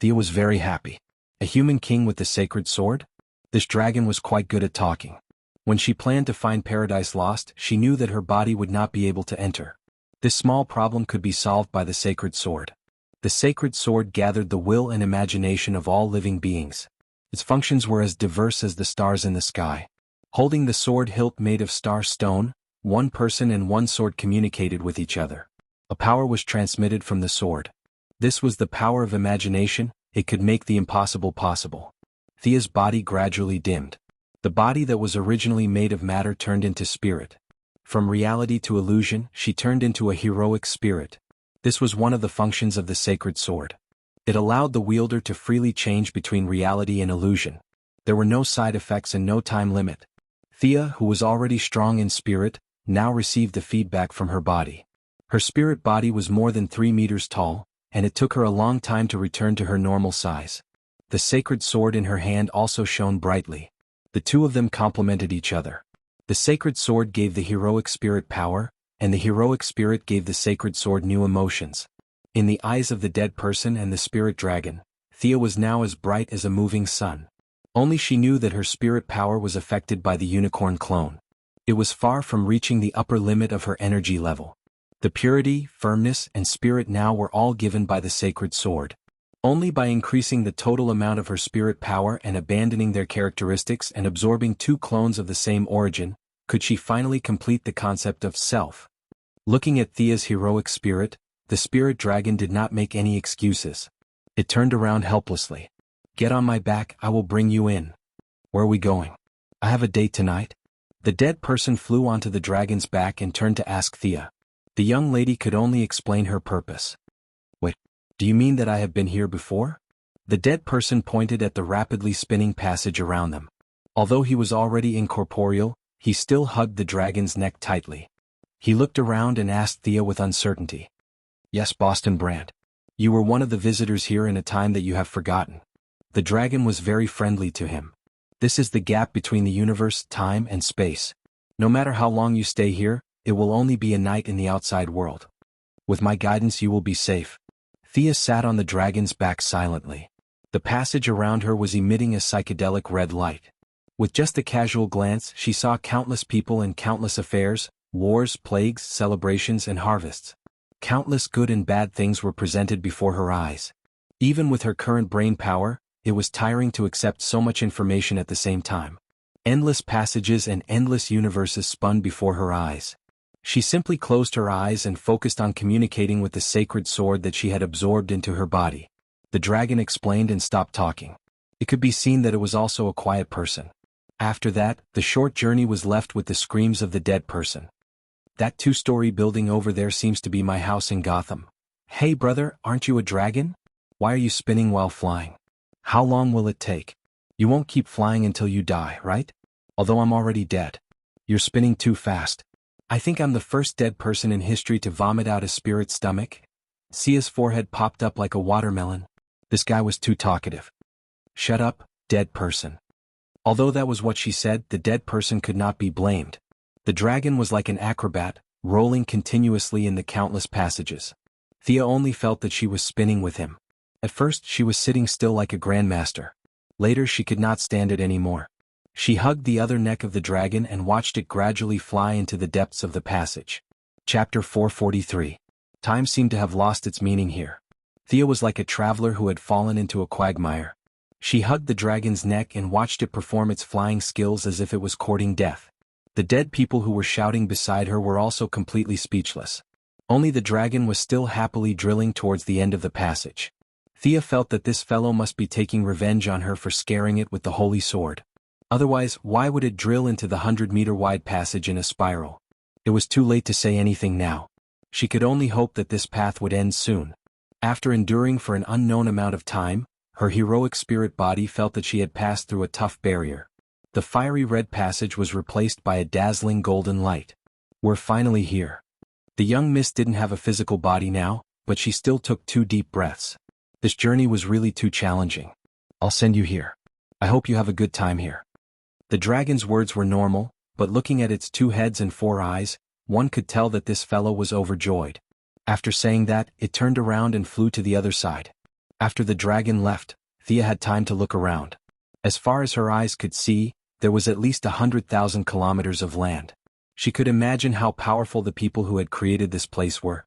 Thea was very happy. A human king with the sacred sword? This dragon was quite good at talking. When she planned to find Paradise Lost, she knew that her body would not be able to enter. This small problem could be solved by the sacred sword. The sacred sword gathered the will and imagination of all living beings. Its functions were as diverse as the stars in the sky. Holding the sword hilt made of star stone, one person and one sword communicated with each other. A power was transmitted from the sword. This was the power of imagination. It could make the impossible possible. Thea's body gradually dimmed. The body that was originally made of matter turned into spirit. From reality to illusion, she turned into a heroic spirit. This was one of the functions of the sacred sword. It allowed the wielder to freely change between reality and illusion. There were no side effects and no time limit. Thea, who was already strong in spirit, now received the feedback from her body. Her spirit body was more than 3 meters tall, and it took her a long time to return to her normal size. The sacred sword in her hand also shone brightly. The two of them complemented each other. The sacred sword gave the heroic spirit power, and the heroic spirit gave the sacred sword new emotions. In the eyes of the dead person and the spirit dragon, Thea was now as bright as a moving sun. Only she knew that her spirit power was affected by the unicorn clone. It was far from reaching the upper limit of her energy level. The purity, firmness, and spirit now were all given by the sacred sword. Only by increasing the total amount of her spirit power and abandoning their characteristics and absorbing 2 clones of the same origin, could she finally complete the concept of self. Looking at Thea's heroic spirit, the spirit dragon did not make any excuses. It turned around helplessly. "Get on my back, I will bring you in." "Where are we going?" "I have a date tonight." The dead person flew onto the dragon's back and turned to ask Thea. The young lady could only explain her purpose. "Wait, do you mean that I have been here before?" The dead person pointed at the rapidly spinning passage around them. Although he was already incorporeal, he still hugged the dragon's neck tightly. He looked around and asked Thea with uncertainty. "Yes, Boston Brand. You were one of the visitors here in a time that you have forgotten." The dragon was very friendly to him. "This is the gap between the universe, time, and space. No matter how long you stay here, it will only be a night in the outside world. With my guidance you will be safe." Thea sat on the dragon's back silently. The passage around her was emitting a psychedelic red light. With just a casual glance, she saw countless people and countless affairs, wars, plagues, celebrations, and harvests. Countless good and bad things were presented before her eyes. Even with her current brain power, it was tiring to accept so much information at the same time. Endless passages and endless universes spun before her eyes. She simply closed her eyes and focused on communicating with the sacred sword that she had absorbed into her body. The dragon explained and stopped talking. It could be seen that it was also a quiet person. After that, the short journey was left with the screams of the dead person. That two-story building over there seems to be my house in Gotham. Hey brother, aren't you a dragon? Why are you spinning while flying? How long will it take? You won't keep flying until you die, right? Although I'm already dead. You're spinning too fast. I think I'm the first dead person in history to vomit out a spirit's stomach. Sia's forehead popped up like a watermelon. This guy was too talkative. Shut up, dead person. Although that was what she said, the dead person could not be blamed. The dragon was like an acrobat, rolling continuously in the countless passages. Thea only felt that she was spinning with him. At first she was sitting still like a grandmaster. Later she could not stand it anymore. She hugged the other neck of the dragon and watched it gradually fly into the depths of the passage. Chapter 443. Time seemed to have lost its meaning here. Thea was like a traveler who had fallen into a quagmire. She hugged the dragon's neck and watched it perform its flying skills as if it was courting death. The dead people who were shouting beside her were also completely speechless. Only the dragon was still happily drilling towards the end of the passage. Thea felt that this fellow must be taking revenge on her for scaring it with the holy sword. Otherwise, why would it drill into the 100-meter-wide passage in a spiral? It was too late to say anything now. She could only hope that this path would end soon. After enduring for an unknown amount of time, her heroic spirit body felt that she had passed through a tough barrier. The fiery red passage was replaced by a dazzling golden light. We're finally here. The young miss didn't have a physical body now, but she still took 2 deep breaths. This journey was really too challenging. I'll send you here. I hope you have a good time here. The dragon's words were normal, but looking at its 2 heads and 4 eyes, one could tell that this fellow was overjoyed. After saying that, it turned around and flew to the other side. After the dragon left, Thea had time to look around. As far as her eyes could see, there was at least 100,000 kilometers of land. She could imagine how powerful the people who had created this place were.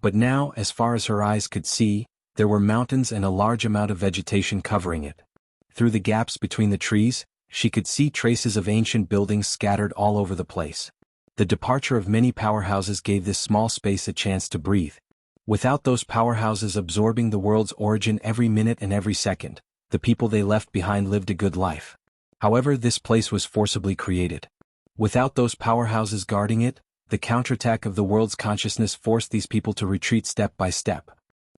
But now, as far as her eyes could see, there were mountains and a large amount of vegetation covering it. Through the gaps between the trees, she could see traces of ancient buildings scattered all over the place. The departure of many powerhouses gave this small space a chance to breathe. Without those powerhouses absorbing the world's origin every minute and every second, the people they left behind lived a good life. However, this place was forcibly created. Without those powerhouses guarding it, the counterattack of the world's consciousness forced these people to retreat step by step.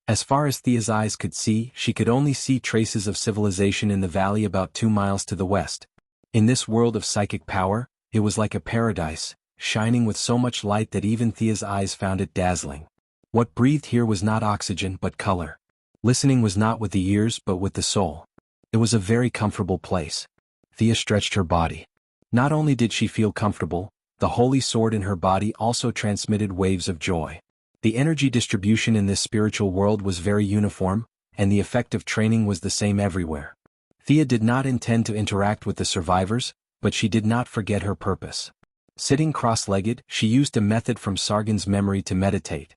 As far as Thea's eyes could see, she could only see traces of civilization in the valley about 2 miles to the west. In this world of psychic power, it was like a paradise, shining with so much light that even Thea's eyes found it dazzling. What breathed here was not oxygen but color. Listening was not with the ears but with the soul. It was a very comfortable place. Thea stretched her body. Not only did she feel comfortable, the holy sword in her body also transmitted waves of joy. The energy distribution in this spiritual world was very uniform, and the effect of training was the same everywhere. Thea did not intend to interact with the survivors, but she did not forget her purpose. Sitting cross-legged, she used a method from Sargon's memory to meditate.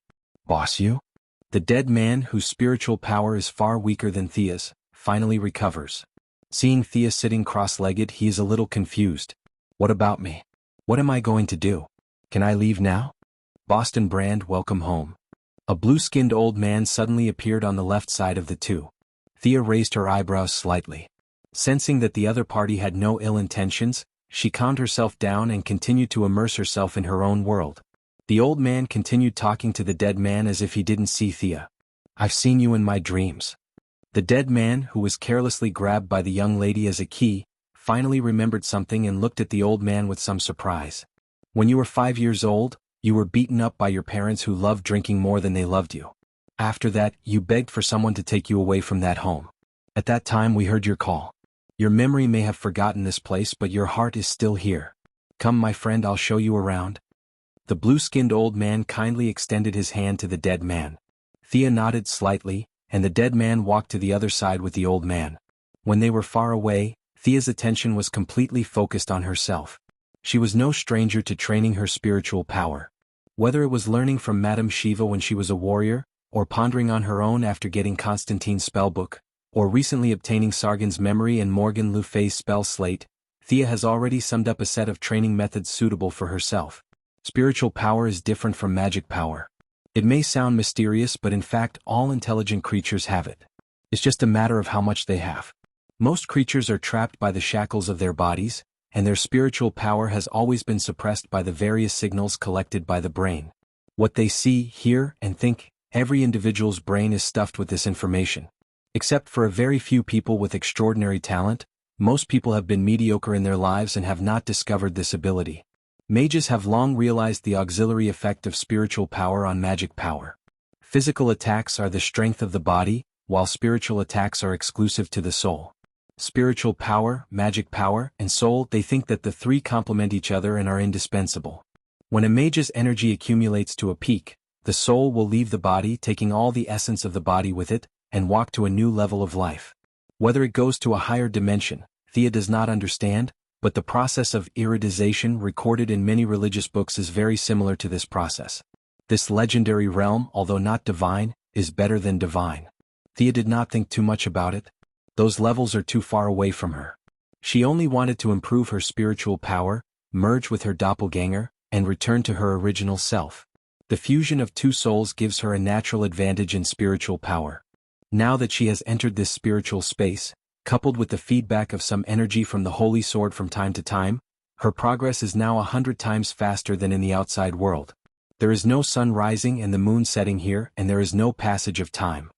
Boss you? The dead man, whose spiritual power is far weaker than Thea's, finally recovers. Seeing Thea sitting cross-legged, he is a little confused. What about me? What am I going to do? Can I leave now? Boston Brand, welcome home. A blue-skinned old man suddenly appeared on the left side of the two. Thea raised her eyebrows slightly. Sensing that the other party had no ill intentions, she calmed herself down and continued to immerse herself in her own world. The old man continued talking to the dead man as if he didn't see Thea. I've seen you in my dreams. The dead man, who was carelessly grabbed by the young lady as a key, finally remembered something and looked at the old man with some surprise. When you were 5 years old, you were beaten up by your parents who loved drinking more than they loved you. After that, you begged for someone to take you away from that home. At that time we heard your call. Your memory may have forgotten this place, but your heart is still here. Come, my friend, I'll show you around. The blue-skinned old man kindly extended his hand to the dead man. Thea nodded slightly, and the dead man walked to the other side with the old man. When they were far away, Thea's attention was completely focused on herself. She was no stranger to training her spiritual power. Whether it was learning from Madame Shiva when she was a warrior, or pondering on her own after getting Constantine's spellbook, or recently obtaining Sargon's memory and Morgan Le Fay's spell slate, Thea has already summed up a set of training methods suitable for herself. Spiritual power is different from magic power. It may sound mysterious, but in fact all intelligent creatures have it. It's just a matter of how much they have. Most creatures are trapped by the shackles of their bodies, and their spiritual power has always been suppressed by the various signals collected by the brain. What they see, hear, and think, every individual's brain is stuffed with this information. Except for a very few people with extraordinary talent, most people have been mediocre in their lives and have not discovered this ability. Mages have long realized the auxiliary effect of spiritual power on magic power. Physical attacks are the strength of the body, while spiritual attacks are exclusive to the soul. Spiritual power, magic power, and soul, they think that the three complement each other and are indispensable. When a mage's energy accumulates to a peak, the soul will leave the body, taking all the essence of the body with it, and walk to a new level of life. Whether it goes to a higher dimension, Thea does not understand, but the process of iridization recorded in many religious books is very similar to this process. This legendary realm, although not divine, is better than divine. Thea did not think too much about it. Those levels are too far away from her. She only wanted to improve her spiritual power, merge with her doppelganger, and return to her original self. The fusion of two souls gives her a natural advantage in spiritual power. Now that she has entered this spiritual space, coupled with the feedback of some energy from the Holy Sword from time to time, her progress is now 100 times faster than in the outside world. There is no sun rising and the moon setting here, and there is no passage of time.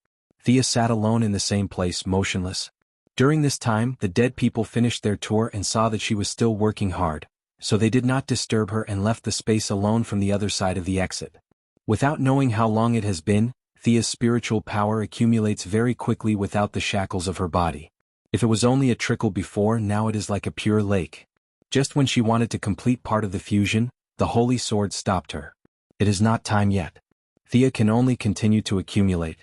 Thea sat alone in the same place, motionless. During this time, the dead people finished their tour and saw that she was still working hard, so they did not disturb her and left the space alone from the other side of the exit. Without knowing how long it has been, Thea's spiritual power accumulates very quickly without the shackles of her body. If it was only a trickle before, now it is like a pure lake. Just when she wanted to complete part of the fusion, the Holy Sword stopped her. It is not time yet. Thea can only continue to accumulate.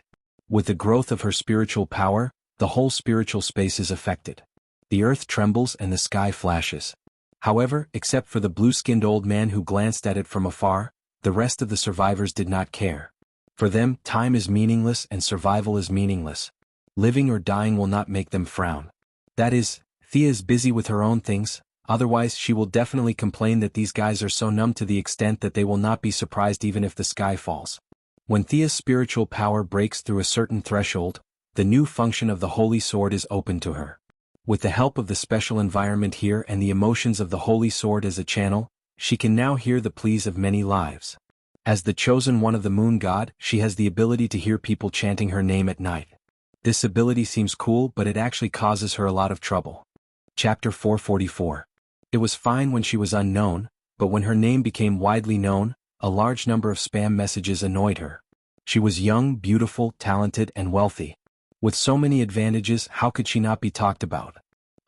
With the growth of her spiritual power, the whole spiritual space is affected. The earth trembles and the sky flashes. However, except for the blue-skinned old man who glanced at it from afar, the rest of the survivors did not care. For them, time is meaningless and survival is meaningless. Living or dying will not make them frown. That is, Thea is busy with her own things, otherwise she will definitely complain that these guys are so numb to the extent that they will not be surprised even if the sky falls. When Thea's spiritual power breaks through a certain threshold, the new function of the Holy Sword is open to her. With the help of the special environment here and the emotions of the Holy Sword as a channel, she can now hear the pleas of many lives. As the chosen one of the moon god, she has the ability to hear people chanting her name at night. This ability seems cool, but it actually causes her a lot of trouble. Chapter 444. It was fine when she was unknown, but when her name became widely known, a large number of spam messages annoyed her. She was young, beautiful, talented, and wealthy. With so many advantages, how could she not be talked about?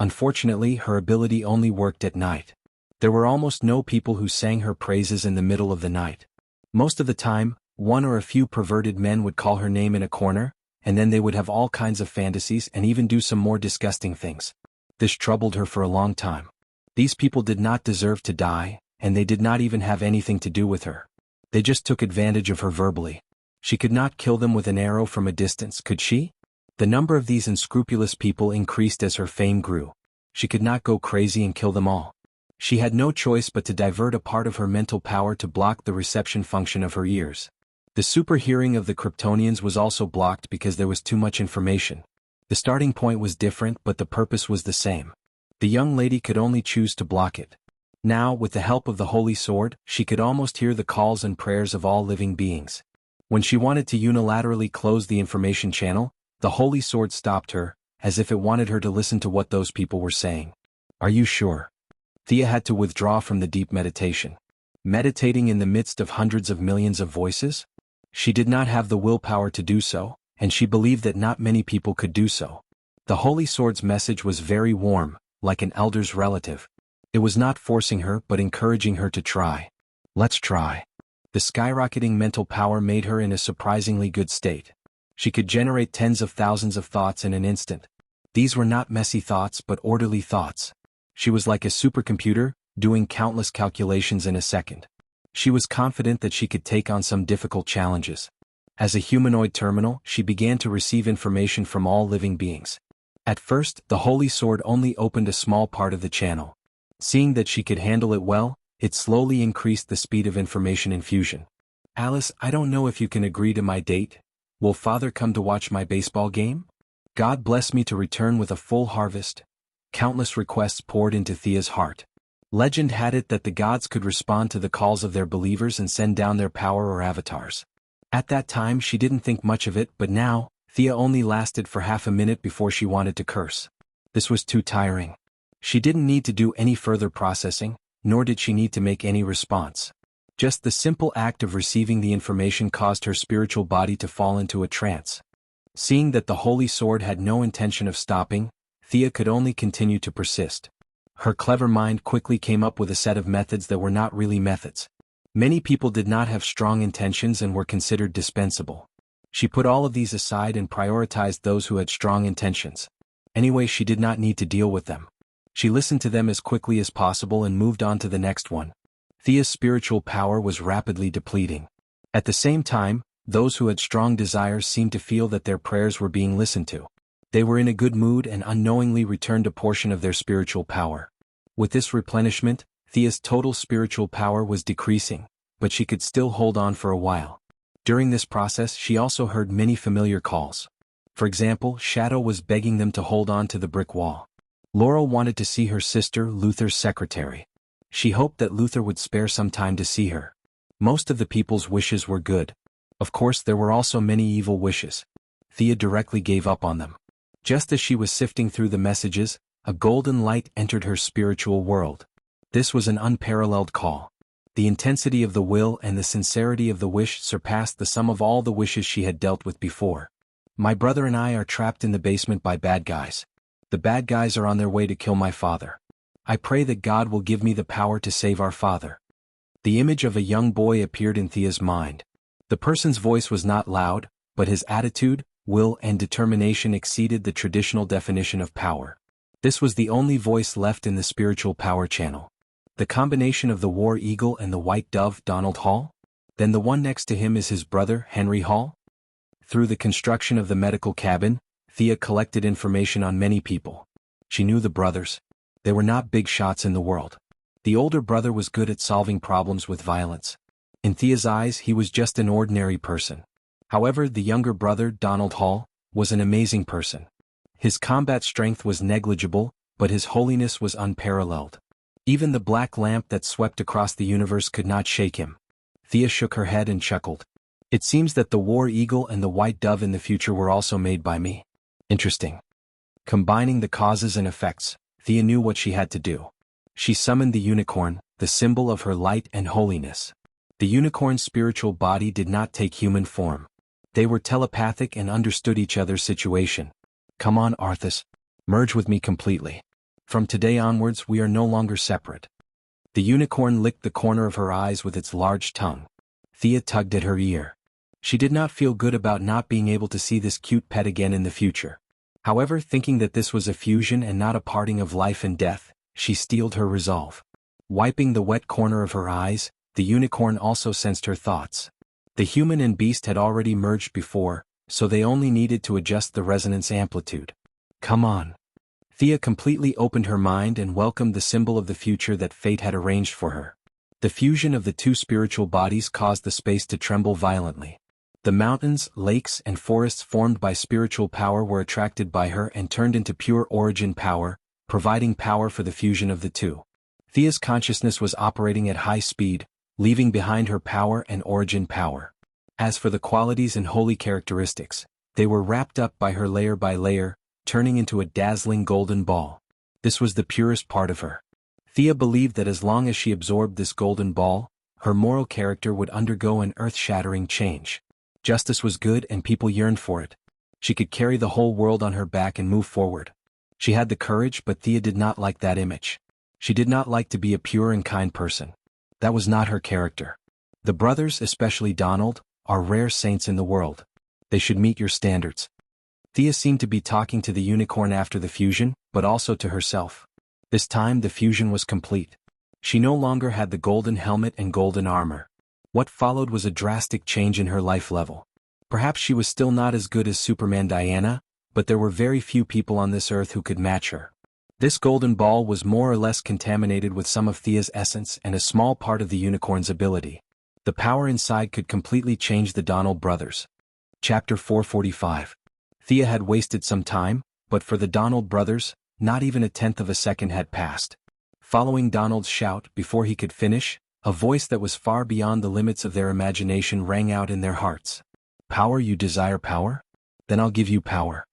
Unfortunately, her ability only worked at night. There were almost no people who sang her praises in the middle of the night. Most of the time, one or a few perverted men would call her name in a corner, and then they would have all kinds of fantasies and even do some more disgusting things. This troubled her for a long time. These people did not deserve to die, and they did not even have anything to do with her. They just took advantage of her verbally. She could not kill them with an arrow from a distance, could she? The number of these unscrupulous people increased as her fame grew. She could not go crazy and kill them all. She had no choice but to divert a part of her mental power to block the reception function of her ears. The super hearing of the Kryptonians was also blocked because there was too much information. The starting point was different, but the purpose was the same. The young lady could only choose to block it. Now, with the help of the Holy Sword, she could almost hear the calls and prayers of all living beings. When she wanted to unilaterally close the information channel, the Holy Sword stopped her, as if it wanted her to listen to what those people were saying. Are you sure? Thea had to withdraw from the deep meditation. Meditating in the midst of hundreds of millions of voices? She did not have the willpower to do so, and she believed that not many people could do so. The Holy Sword's message was very warm, like an elder's relative. It was not forcing her but encouraging her to try. Let's try. The skyrocketing mental power made her in a surprisingly good state. She could generate tens of thousands of thoughts in an instant. These were not messy thoughts but orderly thoughts. She was like a supercomputer, doing countless calculations in a second. She was confident that she could take on some difficult challenges. As a humanoid terminal, she began to receive information from all living beings. At first, the Holy Sword only opened a small part of the channel. Seeing that she could handle it well, it slowly increased the speed of information infusion. Alice, I don't know if you can agree to my date. Will Father come to watch my baseball game? God bless me to return with a full harvest. Countless requests poured into Thea's heart. Legend had it that the gods could respond to the calls of their believers and send down their power or avatars. At that time she didn't think much of it, but now, Thea only lasted for half a minute before she wanted to curse. This was too tiring. She didn't need to do any further processing, nor did she need to make any response. Just the simple act of receiving the information caused her spiritual body to fall into a trance. Seeing that the Holy Sword had no intention of stopping, Thea could only continue to persist. Her clever mind quickly came up with a set of methods that were not really methods. Many people did not have strong intentions and were considered dispensable. She put all of these aside and prioritized those who had strong intentions. Anyway, she did not need to deal with them. She listened to them as quickly as possible and moved on to the next one. Thea's spiritual power was rapidly depleting. At the same time, those who had strong desires seemed to feel that their prayers were being listened to. They were in a good mood and unknowingly returned a portion of their spiritual power. With this replenishment, Thea's total spiritual power was decreasing, but she could still hold on for a while. During this process she also heard many familiar calls. For example, Shadow was begging them to hold on to the brick wall. Laurel wanted to see her sister, Luther's secretary. She hoped that Luther would spare some time to see her. Most of the people's wishes were good. Of course there were also many evil wishes. Thea directly gave up on them. Just as she was sifting through the messages, a golden light entered her spiritual world. This was an unparalleled call. The intensity of the will and the sincerity of the wish surpassed the sum of all the wishes she had dealt with before. My brother and I are trapped in the basement by bad guys. The bad guys are on their way to kill my father. I pray that God will give me the power to save our father. The image of a young boy appeared in Thea's mind. The person's voice was not loud, but his attitude, will and determination exceeded the traditional definition of power. This was the only voice left in the spiritual power channel. The combination of the War Eagle and the White Dove, Donald Hall? Then the one next to him is his brother, Henry Hall? Through the construction of the medical cabin, Thea collected information on many people. She knew the brothers. They were not big shots in the world. The older brother was good at solving problems with violence. In Thea's eyes he was just an ordinary person. However, the younger brother, Donald Hall, was an amazing person. His combat strength was negligible, but his holiness was unparalleled. Even the black lamp that swept across the universe could not shake him. Thea shook her head and chuckled. It seems that the War Eagle and the White Dove in the future were also made by me. Interesting. Combining the causes and effects, Thea knew what she had to do. She summoned the unicorn, the symbol of her light and holiness. The unicorn's spiritual body did not take human form. They were telepathic and understood each other's situation. Come on, Arthas. Merge with me completely. From today onwards we are no longer separate. The unicorn licked the corner of her eyes with its large tongue. Thea tugged at her ear. She did not feel good about not being able to see this cute pet again in the future. However, thinking that this was a fusion and not a parting of life and death, she steeled her resolve. Wiping the wet corner of her eyes, the unicorn also sensed her thoughts. The human and beast had already merged before, so they only needed to adjust the resonance amplitude. Come on. Thea completely opened her mind and welcomed the symbol of the future that fate had arranged for her. The fusion of the two spiritual bodies caused the space to tremble violently. The mountains, lakes, and forests formed by spiritual power were attracted by her and turned into pure origin power, providing power for the fusion of the two. Thea's consciousness was operating at high speed, leaving behind her power and origin power. As for the qualities and holy characteristics, they were wrapped up by her layer by layer, turning into a dazzling golden ball. This was the purest part of her. Thea believed that as long as she absorbed this golden ball, her moral character would undergo an earth-shattering change. Justice was good and people yearned for it. She could carry the whole world on her back and move forward. She had the courage, but Thea did not like that image. She did not like to be a pure and kind person. That was not her character. The brothers, especially Donald, are rare saints in the world. They should meet your standards. Thea seemed to be talking to the unicorn after the fusion, but also to herself. This time the fusion was complete. She no longer had the golden helmet and golden armor. What followed was a drastic change in her life level. Perhaps she was still not as good as Superman Diana, but there were very few people on this earth who could match her. This golden ball was more or less contaminated with some of Thea's essence and a small part of the unicorn's ability. The power inside could completely change the Donald brothers. Chapter 445. Thea had wasted some time, but for the Donald brothers, not even a tenth of a second had passed. Following Donald's shout before he could finish, a voice that was far beyond the limits of their imagination rang out in their hearts. Power, you desire power? Then I'll give you power.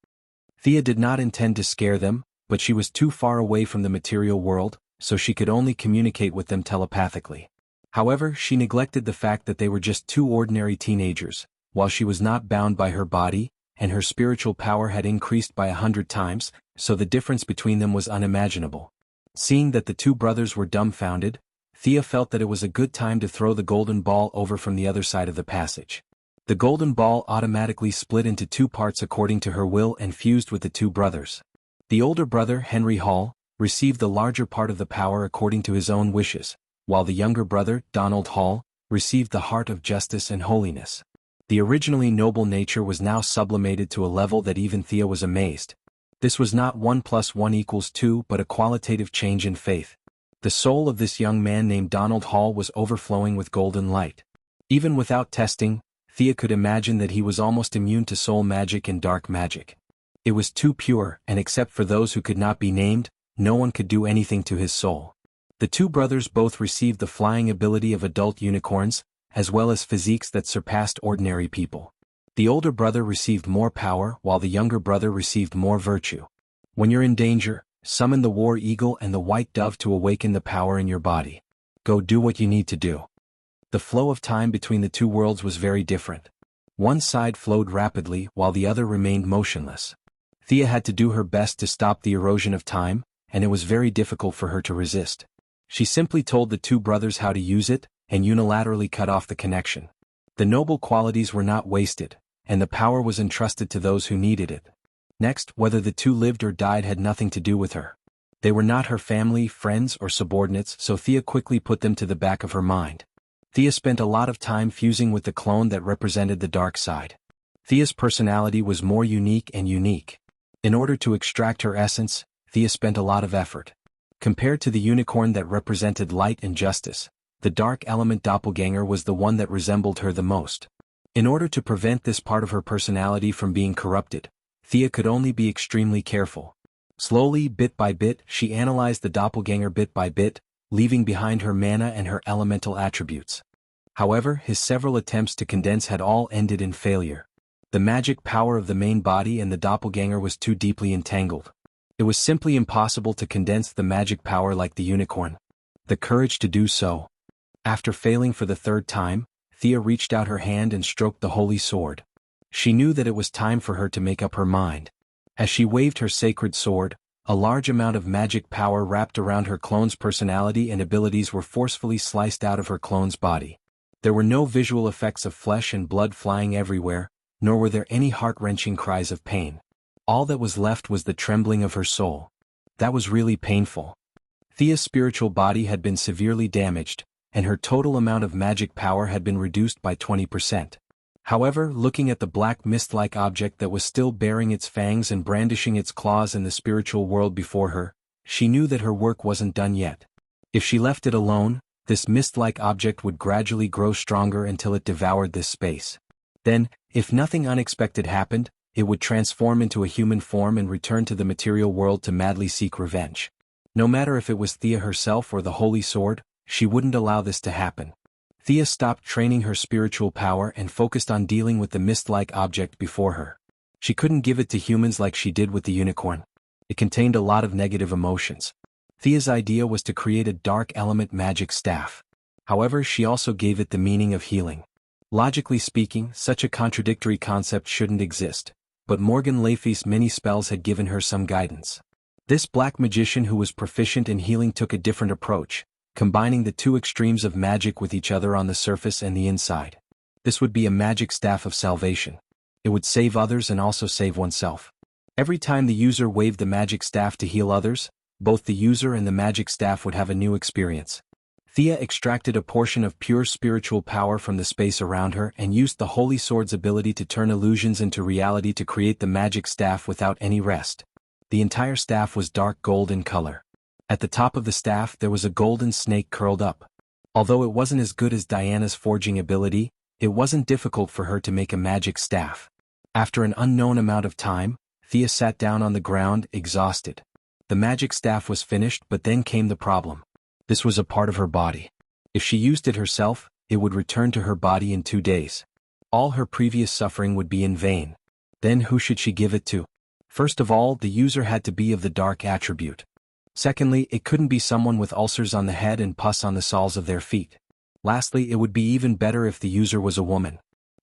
Thea did not intend to scare them, but she was too far away from the material world, so she could only communicate with them telepathically. However, she neglected the fact that they were just two ordinary teenagers, while she was not bound by her body, and her spiritual power had increased by 100 times, so the difference between them was unimaginable. Seeing that the two brothers were dumbfounded, Thea felt that it was a good time to throw the golden ball over from the other side of the passage. The golden ball automatically split into two parts according to her will and fused with the two brothers. The older brother, Henry Hall, received the larger part of the power according to his own wishes, while the younger brother, Donald Hall, received the heart of justice and holiness. The originally noble nature was now sublimated to a level that even Thea was amazed. This was not 1 + 1 = 2 but a qualitative change in faith. The soul of this young man named Donald Hall was overflowing with golden light. Even without testing, Thea could imagine that he was almost immune to soul magic and dark magic. It was too pure, and except for those who could not be named, no one could do anything to his soul. The two brothers both received the flying ability of adult unicorns, as well as physiques that surpassed ordinary people. The older brother received more power while the younger brother received more virtue. When you're in danger, summon the war eagle and the white dove to awaken the power in your body. Go do what you need to do. The flow of time between the two worlds was very different. One side flowed rapidly while the other remained motionless. Thea had to do her best to stop the erosion of time, and it was very difficult for her to resist. She simply told the two brothers how to use it, and unilaterally cut off the connection. The noble qualities were not wasted, and the power was entrusted to those who needed it. Next, whether the two lived or died had nothing to do with her. They were not her family, friends, or subordinates, so Thea quickly put them to the back of her mind. Thea spent a lot of time fusing with the clone that represented the dark side. Thea's personality was more unique and unique. In order to extract her essence, Thea spent a lot of effort. Compared to the unicorn that represented light and justice, the dark element doppelganger was the one that resembled her the most. In order to prevent this part of her personality from being corrupted, Thea could only be extremely careful. Slowly, bit by bit, she analyzed the doppelganger bit by bit, leaving behind her mana and her elemental attributes. However, his several attempts to condense had all ended in failure. The magic power of the main body and the doppelganger was too deeply entangled. It was simply impossible to condense the magic power like the unicorn. The courage to do so. After failing for the third time, Thea reached out her hand and stroked the holy sword. She knew that it was time for her to make up her mind. As she waved her sacred sword, a large amount of magic power wrapped around her clone's personality and abilities were forcefully sliced out of her clone's body. There were no visual effects of flesh and blood flying everywhere, nor were there any heart-wrenching cries of pain. All that was left was the trembling of her soul. That was really painful. Thea's spiritual body had been severely damaged, and her total amount of magic power had been reduced by 20%. However, looking at the black mist-like object that was still baring its fangs and brandishing its claws in the spiritual world before her, she knew that her work wasn't done yet. If she left it alone, this mist-like object would gradually grow stronger until it devoured this space. Then, if nothing unexpected happened, it would transform into a human form and return to the material world to madly seek revenge. No matter if it was Thea herself or the Holy Sword, she wouldn't allow this to happen. Thea stopped training her spiritual power and focused on dealing with the mist-like object before her. She couldn't give it to humans like she did with the unicorn. It contained a lot of negative emotions. Thea's idea was to create a dark element magic staff. However, she also gave it the meaning of healing. Logically speaking, such a contradictory concept shouldn't exist, but Morgan Le Fay's many spells had given her some guidance. This black magician who was proficient in healing took a different approach, combining the two extremes of magic with each other on the surface and the inside. This would be a magic staff of salvation. It would save others and also save oneself. Every time the user waved the magic staff to heal others, both the user and the magic staff would have a new experience. Thea extracted a portion of pure spiritual power from the space around her and used the Holy Sword's ability to turn illusions into reality to create the magic staff without any rest. The entire staff was dark gold in color. At the top of the staff there was a golden snake curled up. Although it wasn't as good as Diana's forging ability, it wasn't difficult for her to make a magic staff. After an unknown amount of time, Thea sat down on the ground, exhausted. The magic staff was finished, but then came the problem. This was a part of her body. If she used it herself, it would return to her body in 2 days. All her previous suffering would be in vain. Then who should she give it to? First of all, the user had to be of the dark attribute. Secondly, it couldn't be someone with ulcers on the head and pus on the soles of their feet. Lastly, it would be even better if the user was a woman.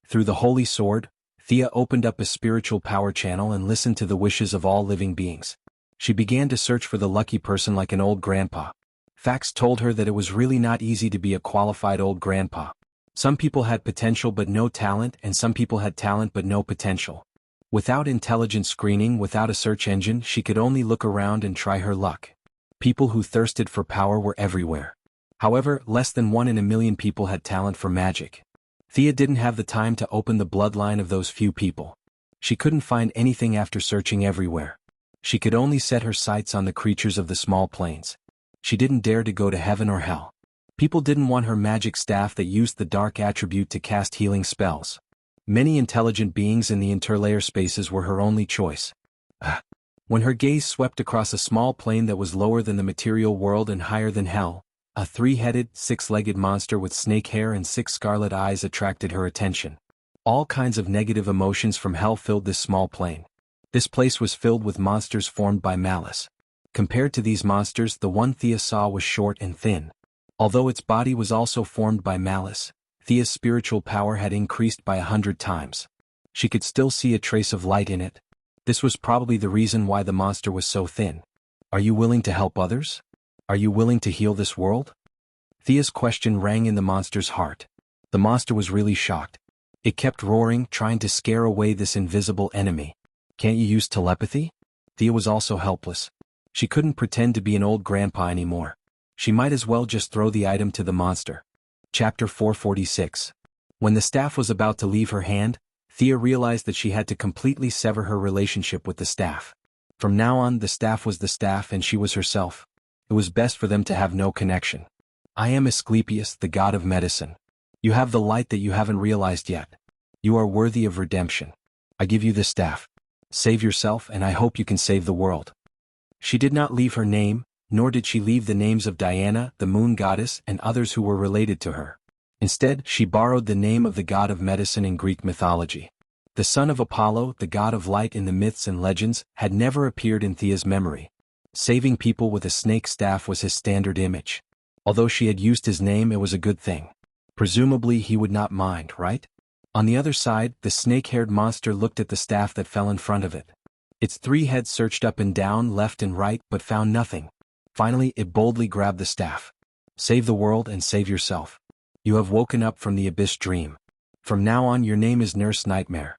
Through the Holy Sword, Thea opened up a spiritual power channel and listened to the wishes of all living beings. She began to search for the lucky person like an old grandpa. Facts told her that it was really not easy to be a qualified old grandpa. Some people had potential but no talent, and some people had talent but no potential. Without intelligent screening, without a search engine, she could only look around and try her luck. People who thirsted for power were everywhere. However, less than 1 in a million people had talent for magic. Thea didn't have the time to open the bloodline of those few people. She couldn't find anything after searching everywhere. She could only set her sights on the creatures of the small plains. She didn't dare to go to heaven or hell. People didn't want her magic staff that used the dark attribute to cast healing spells. Many intelligent beings in the interlayer spaces were her only choice. When her gaze swept across a small plane that was lower than the material world and higher than hell, a 3-headed, 6-legged monster with snake hair and 6 scarlet eyes attracted her attention. All kinds of negative emotions from hell filled this small plane. This place was filled with monsters formed by malice. Compared to these monsters, the one Thea saw was short and thin. Although its body was also formed by malice, Thea's spiritual power had increased by 100 times. She could still see a trace of light in it. This was probably the reason why the monster was so thin. Are you willing to help others? Are you willing to heal this world? Thea's question rang in the monster's heart. The monster was really shocked. It kept roaring, trying to scare away this invisible enemy. Can't you use telepathy? Thea was also helpless. She couldn't pretend to be an old grandpa anymore. She might as well just throw the item to the monster. Chapter 446. When the staff was about to leave her hand, Thea realized that she had to completely sever her relationship with the staff. From now on, the staff was the staff and she was herself. It was best for them to have no connection. I am Asclepius, the god of medicine. You have the light that you haven't realized yet. You are worthy of redemption. I give you the staff. Save yourself, and I hope you can save the world. She did not leave her name, nor did she leave the names of Diana, the moon goddess, and others who were related to her. Instead, she borrowed the name of the god of medicine in Greek mythology. The son of Apollo, the god of light in the myths and legends, had never appeared in Thea's memory. Saving people with a snake staff was his standard image. Although she had used his name, it was a good thing. Presumably he would not mind, right? On the other side, the snake-haired monster looked at the staff that fell in front of it. Its 3 heads searched up and down, left and right, but found nothing. Finally, it boldly grabbed the staff. Save the world and save yourself. You have woken up from the abyss dream. From now on, your name is Nurse Nightmare.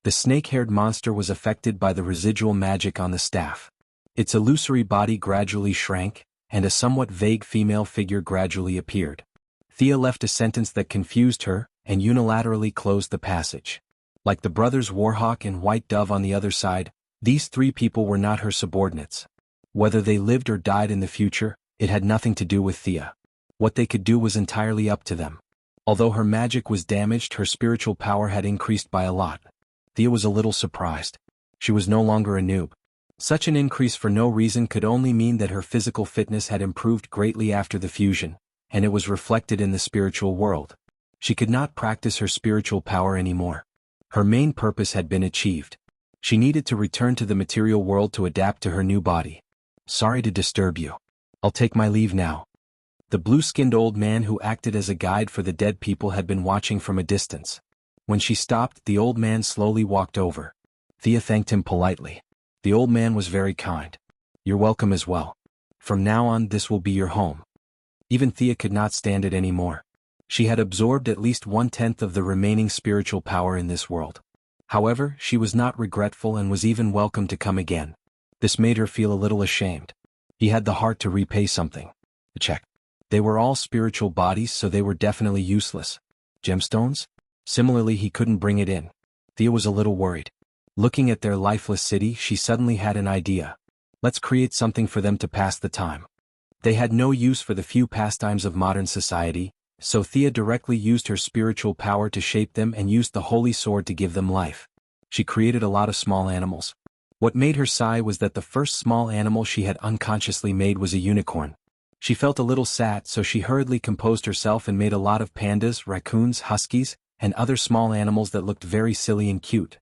The snake-haired monster was affected by the residual magic on the staff. Its illusory body gradually shrank, and a somewhat vague female figure gradually appeared. Thea left a sentence that confused her, and unilaterally closed the passage. Like the brothers Warhawk and White Dove on the other side, these 3 people were not her subordinates. Whether they lived or died in the future, it had nothing to do with Thea. What they could do was entirely up to them. Although her magic was damaged, her spiritual power had increased by a lot. Thea was a little surprised. She was no longer a noob. Such an increase for no reason could only mean that her physical fitness had improved greatly after the fusion, and it was reflected in the spiritual world. She could not practice her spiritual power anymore. Her main purpose had been achieved. She needed to return to the material world to adapt to her new body. Sorry to disturb you. I'll take my leave now. The blue-skinned old man who acted as a guide for the dead people had been watching from a distance. When she stopped, the old man slowly walked over. Thea thanked him politely. The old man was very kind. You're welcome as well. From now on, this will be your home. Even Thea could not stand it anymore. She had absorbed at least 1/10 of the remaining spiritual power in this world. However, she was not regretful and was even welcome to come again. This made her feel a little ashamed. He had the heart to repay something. Check. They were all spiritual bodies, so they were definitely useless. Gemstones? Similarly, he couldn't bring it in. Thea was a little worried. Looking at their lifeless city, she suddenly had an idea. Let's create something for them to pass the time. They had no use for the few pastimes of modern society, so Thea directly used her spiritual power to shape them and used the holy sword to give them life. She created a lot of small animals. What made her sigh was that the first small animal she had unconsciously made was a unicorn. She felt a little sad, so she hurriedly composed herself and made a lot of pandas, raccoons, huskies, and other small animals that looked very silly and cute.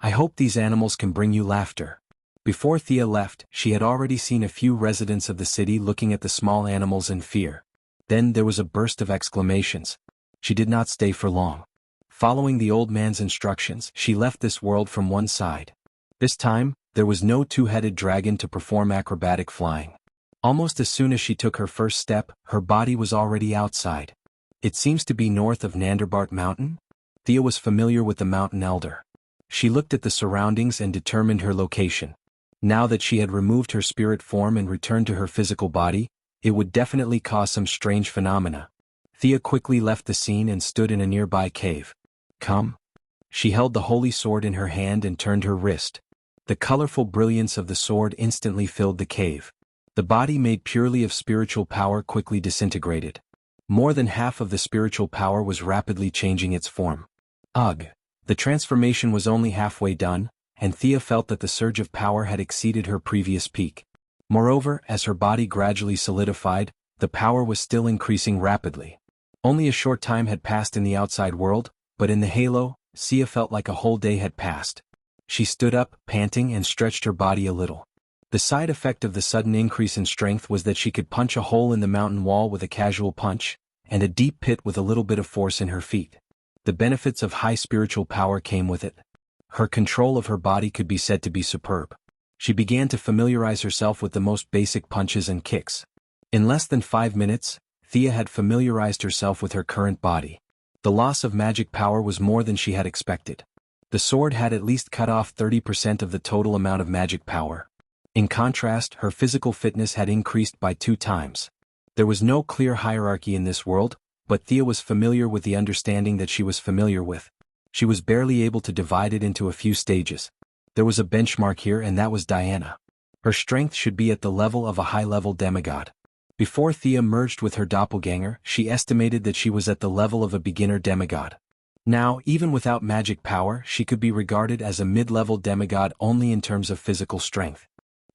I hope these animals can bring you laughter. Before Thea left, she had already seen a few residents of the city looking at the small animals in fear. Then there was a burst of exclamations. She did not stay for long. Following the old man's instructions, she left this world from one side. This time, there was no two-headed dragon to perform acrobatic flying. Almost as soon as she took her first step, her body was already outside. It seems to be north of Nanderbart Mountain? Thea was familiar with the mountain elder. She looked at the surroundings and determined her location. Now that she had removed her spirit form and returned to her physical body, it would definitely cause some strange phenomena. Thea quickly left the scene and stood in a nearby cave. Come. She held the holy sword in her hand and turned her wrist. The colorful brilliance of the sword instantly filled the cave. The body made purely of spiritual power quickly disintegrated. More than half of the spiritual power was rapidly changing its form. Ugh! The transformation was only halfway done, and Thea felt that the surge of power had exceeded her previous peak. Moreover, as her body gradually solidified, the power was still increasing rapidly. Only a short time had passed in the outside world, but in the halo, Thea felt like a whole day had passed. She stood up, panting, and stretched her body a little. The side effect of the sudden increase in strength was that she could punch a hole in the mountain wall with a casual punch, and a deep pit with a little bit of force in her feet. The benefits of high spiritual power came with it. Her control of her body could be said to be superb. She began to familiarize herself with the most basic punches and kicks. In less than 5 minutes, Thea had familiarized herself with her current body. The loss of magic power was more than she had expected. The sword had at least cut off 30% of the total amount of magic power. In contrast, her physical fitness had increased by 2 times. There was no clear hierarchy in this world, but Thea was familiar with the understanding that she was familiar with. She was barely able to divide it into a few stages. There was a benchmark here, and that was Diana. Her strength should be at the level of a high-level demigod. Before Thea merged with her doppelganger, she estimated that she was at the level of a beginner demigod. Now, even without magic power, she could be regarded as a mid-level demigod only in terms of physical strength.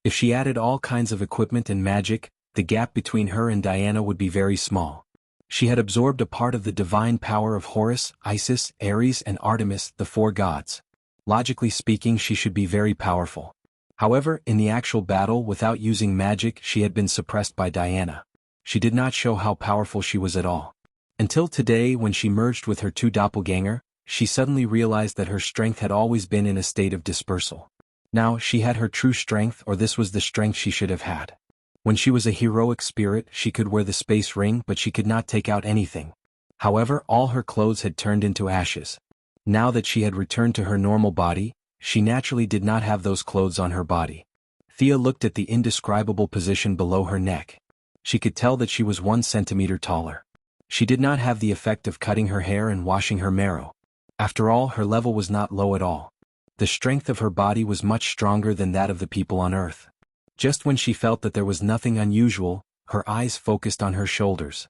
If she added all kinds of equipment and magic, the gap between her and Diana would be very small. She had absorbed a part of the divine power of Horus, Isis, Ares, and Artemis, the 4 gods. Logically speaking, she should be very powerful. However, in the actual battle without using magic, she had been suppressed by Diana. She did not show how powerful she was at all. Until today, when she merged with her 2 doppelganger, she suddenly realized that her strength had always been in a state of dispersal. Now, she had her true strength, or this was the strength she should have had. When she was a heroic spirit, she could wear the space ring, but she could not take out anything. However, all her clothes had turned into ashes. Now that she had returned to her normal body, she naturally did not have those clothes on her body. Thea looked at the indescribable position below her neck. She could tell that she was 1 centimeter taller. She did not have the effect of cutting her hair and washing her marrow. After all, her level was not low at all. The strength of her body was much stronger than that of the people on Earth. Just when she felt that there was nothing unusual, her eyes focused on her shoulders.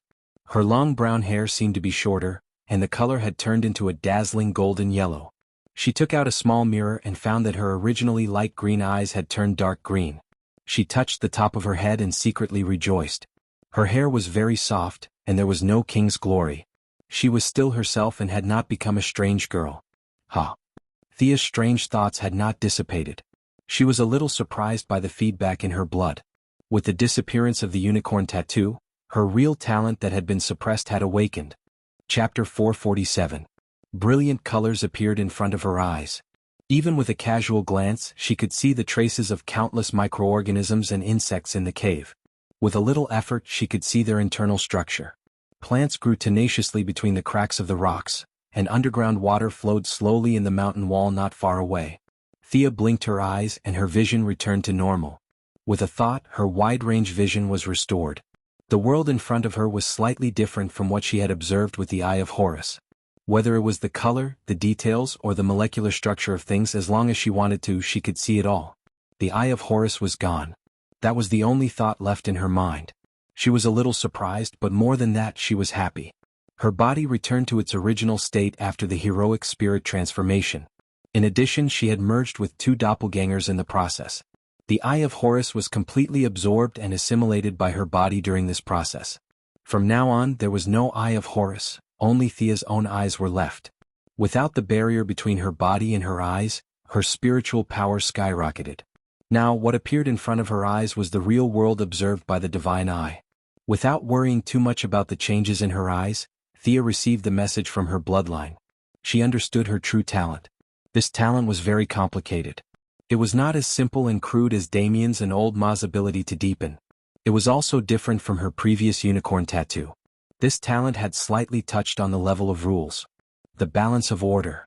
Her long brown hair seemed to be shorter, and the color had turned into a dazzling golden yellow. She took out a small mirror and found that her originally light green eyes had turned dark green. She touched the top of her head and secretly rejoiced. Her hair was very soft, and there was no king's glory. She was still herself and had not become a strange girl. Thea's strange thoughts had not dissipated. She was a little surprised by the feedback in her blood. With the disappearance of the unicorn tattoo, her real talent that had been suppressed had awakened. Chapter 447. Brilliant colors appeared in front of her eyes. Even with a casual glance, she could see the traces of countless microorganisms and insects in the cave. With a little effort, she could see their internal structure. Plants grew tenaciously between the cracks of the rocks, and underground water flowed slowly in the mountain wall not far away. Thea blinked her eyes and her vision returned to normal. With a thought, her wide-range vision was restored. The world in front of her was slightly different from what she had observed with the Eye of Horus. Whether it was the color, the details, or the molecular structure of things, as long as she wanted to, she could see it all. The Eye of Horus was gone. That was the only thought left in her mind. She was a little surprised, but more than that, she was happy. Her body returned to its original state after the heroic spirit transformation. In addition, she had merged with 2 doppelgangers in the process. The Eye of Horus was completely absorbed and assimilated by her body during this process. From now on, there was no Eye of Horus, only Thea's own eyes were left. Without the barrier between her body and her eyes, her spiritual power skyrocketed. Now, what appeared in front of her eyes was the real world observed by the divine eye. Without worrying too much about the changes in her eyes, Thea received the message from her bloodline. She understood her true talent. This talent was very complicated. It was not as simple and crude as Damien's and Old Ma's ability to deepen. It was also different from her previous unicorn tattoo. This talent had slightly touched on the level of rules. The balance of order.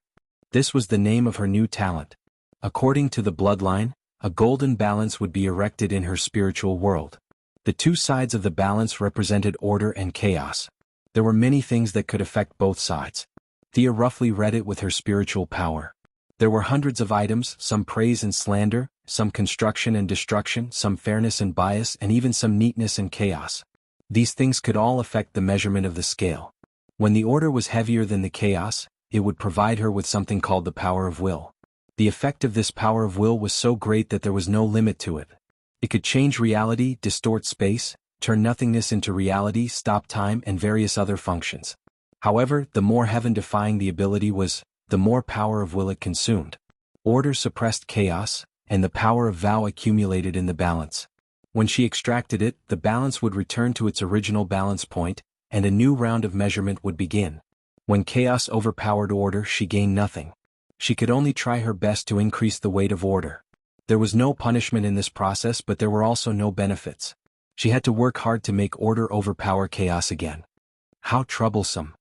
This was the name of her new talent. According to the bloodline, a golden balance would be erected in her spiritual world. The 2 sides of the balance represented order and chaos. There were many things that could affect both sides. Thea roughly read it with her spiritual power. There were hundreds of items, some praise and slander, some construction and destruction, some fairness and bias, and even some neatness and chaos. These things could all affect the measurement of the scale. When the order was heavier than the chaos, it would provide her with something called the power of will. The effect of this power of will was so great that there was no limit to it. It could change reality, distort space, turn nothingness into reality, stop time, and various other functions. However, the more heaven-defying the ability was, the more power of will it consumed. Order suppressed chaos, and the power of vow accumulated in the balance. When she extracted it, the balance would return to its original balance point, and a new round of measurement would begin. When chaos overpowered order, she gained nothing. She could only try her best to increase the weight of order. There was no punishment in this process, but there were also no benefits. She had to work hard to make order overpower chaos again. How troublesome.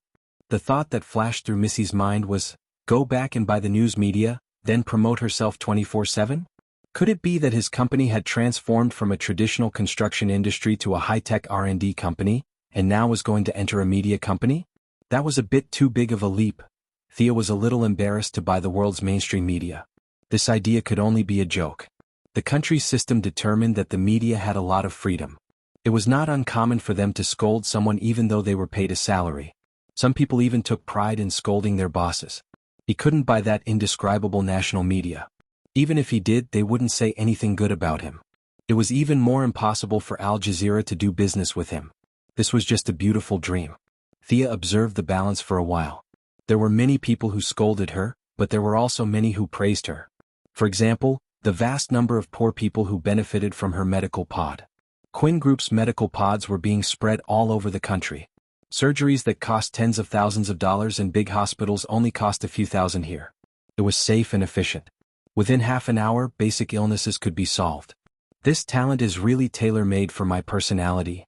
The thought that flashed through Missy's mind was, go back and buy the news media, then promote herself 24/7? Could it be that his company had transformed from a traditional construction industry to a high-tech R&D company, and now was going to enter a media company? That was a bit too big of a leap. Thea was a little embarrassed to buy the world's mainstream media. This idea could only be a joke. The country's system determined that the media had a lot of freedom. It was not uncommon for them to scold someone even though they were paid a salary. Some people even took pride in scolding their bosses. He couldn't buy that indescribable national media. Even if he did, they wouldn't say anything good about him. It was even more impossible for Al Jazeera to do business with him. This was just a beautiful dream. Thea observed the balance for a while. There were many people who scolded her, but there were also many who praised her. For example, the vast number of poor people who benefited from her medical pod. Quinn Group's medical pods were being spread all over the country. Surgeries that cost tens of thousands of dollars in big hospitals only cost a few thousand here. It was safe and efficient. Within half an hour, basic illnesses could be solved. This talent is really tailor-made for my personality.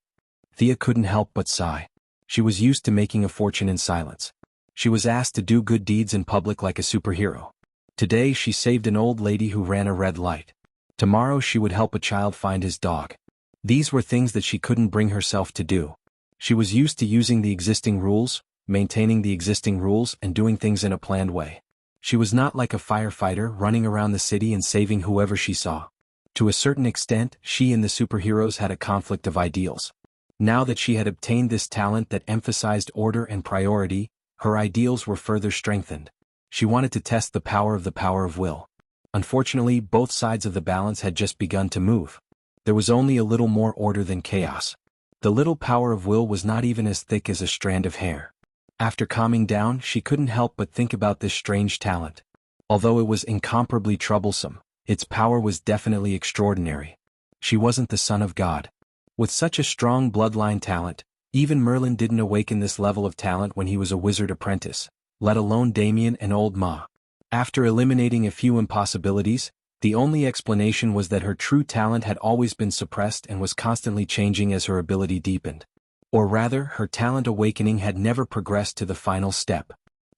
Thea couldn't help but sigh. She was used to making a fortune in silence. She was asked to do good deeds in public like a superhero. Today she saved an old lady who ran a red light. Tomorrow she would help a child find his dog. These were things that she couldn't bring herself to do. She was used to using the existing rules, maintaining the existing rules, and doing things in a planned way. She was not like a firefighter running around the city and saving whoever she saw. To a certain extent, she and the superheroes had a conflict of ideals. Now that she had obtained this talent that emphasized order and priority, her ideals were further strengthened. She wanted to test the power of will. Unfortunately, both sides of the balance had just begun to move. There was only a little more order than chaos. The little power of will was not even as thick as a strand of hair. After calming down, she couldn't help but think about this strange talent. Although it was incomparably troublesome, its power was definitely extraordinary. She wasn't the son of God. With such a strong bloodline talent, even Merlin didn't awaken this level of talent when he was a wizard apprentice, let alone Damien and Old Ma. After eliminating a few impossibilities, the only explanation was that her true talent had always been suppressed and was constantly changing as her ability deepened. Or rather, her talent awakening had never progressed to the final step.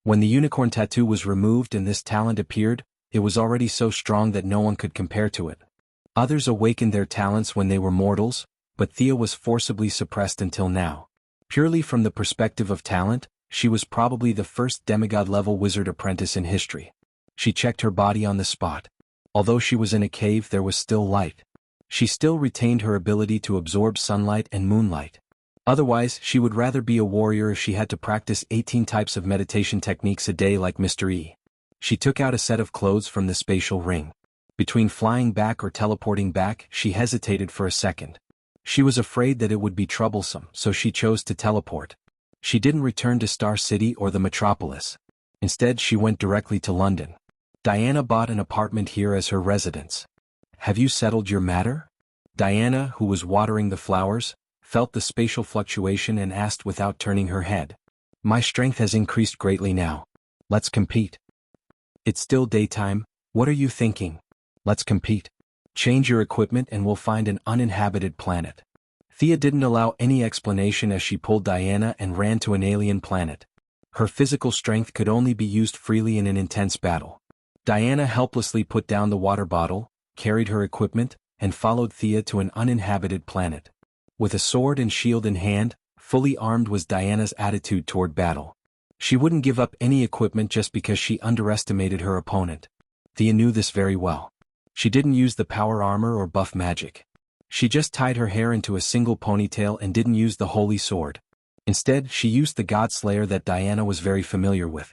When the unicorn tattoo was removed and this talent appeared, it was already so strong that no one could compare to it. Others awakened their talents when they were mortals, but Thea was forcibly suppressed until now. Purely from the perspective of talent, she was probably the first demigod-level wizard apprentice in history. She checked her body on the spot. Although she was in a cave, there was still light. She still retained her ability to absorb sunlight and moonlight. Otherwise, she would rather be a warrior if she had to practice 18 types of meditation techniques a day like Mr. E. She took out a set of clothes from the spatial ring. Between flying back or teleporting back, she hesitated for a second. She was afraid that it would be troublesome, so she chose to teleport. She didn't return to Star City or the metropolis. Instead, she went directly to London. Diana bought an apartment here as her residence. "Have you settled your matter?" Diana, who was watering the flowers, felt the spatial fluctuation and asked without turning her head. "My strength has increased greatly now. Let's compete." "It's still daytime, what are you thinking? Let's compete. Change your equipment and we'll find an uninhabited planet." Thea didn't allow any explanation as she pulled Diana and ran to an alien planet. Her physical strength could only be used freely in an intense battle. Diana helplessly put down the water bottle, carried her equipment, and followed Thea to an uninhabited planet. With a sword and shield in hand, fully armed was Diana's attitude toward battle. She wouldn't give up any equipment just because she underestimated her opponent. Thea knew this very well. She didn't use the power armor or buff magic. She just tied her hair into a single ponytail and didn't use the holy sword. Instead, she used the God Slayer that Diana was very familiar with.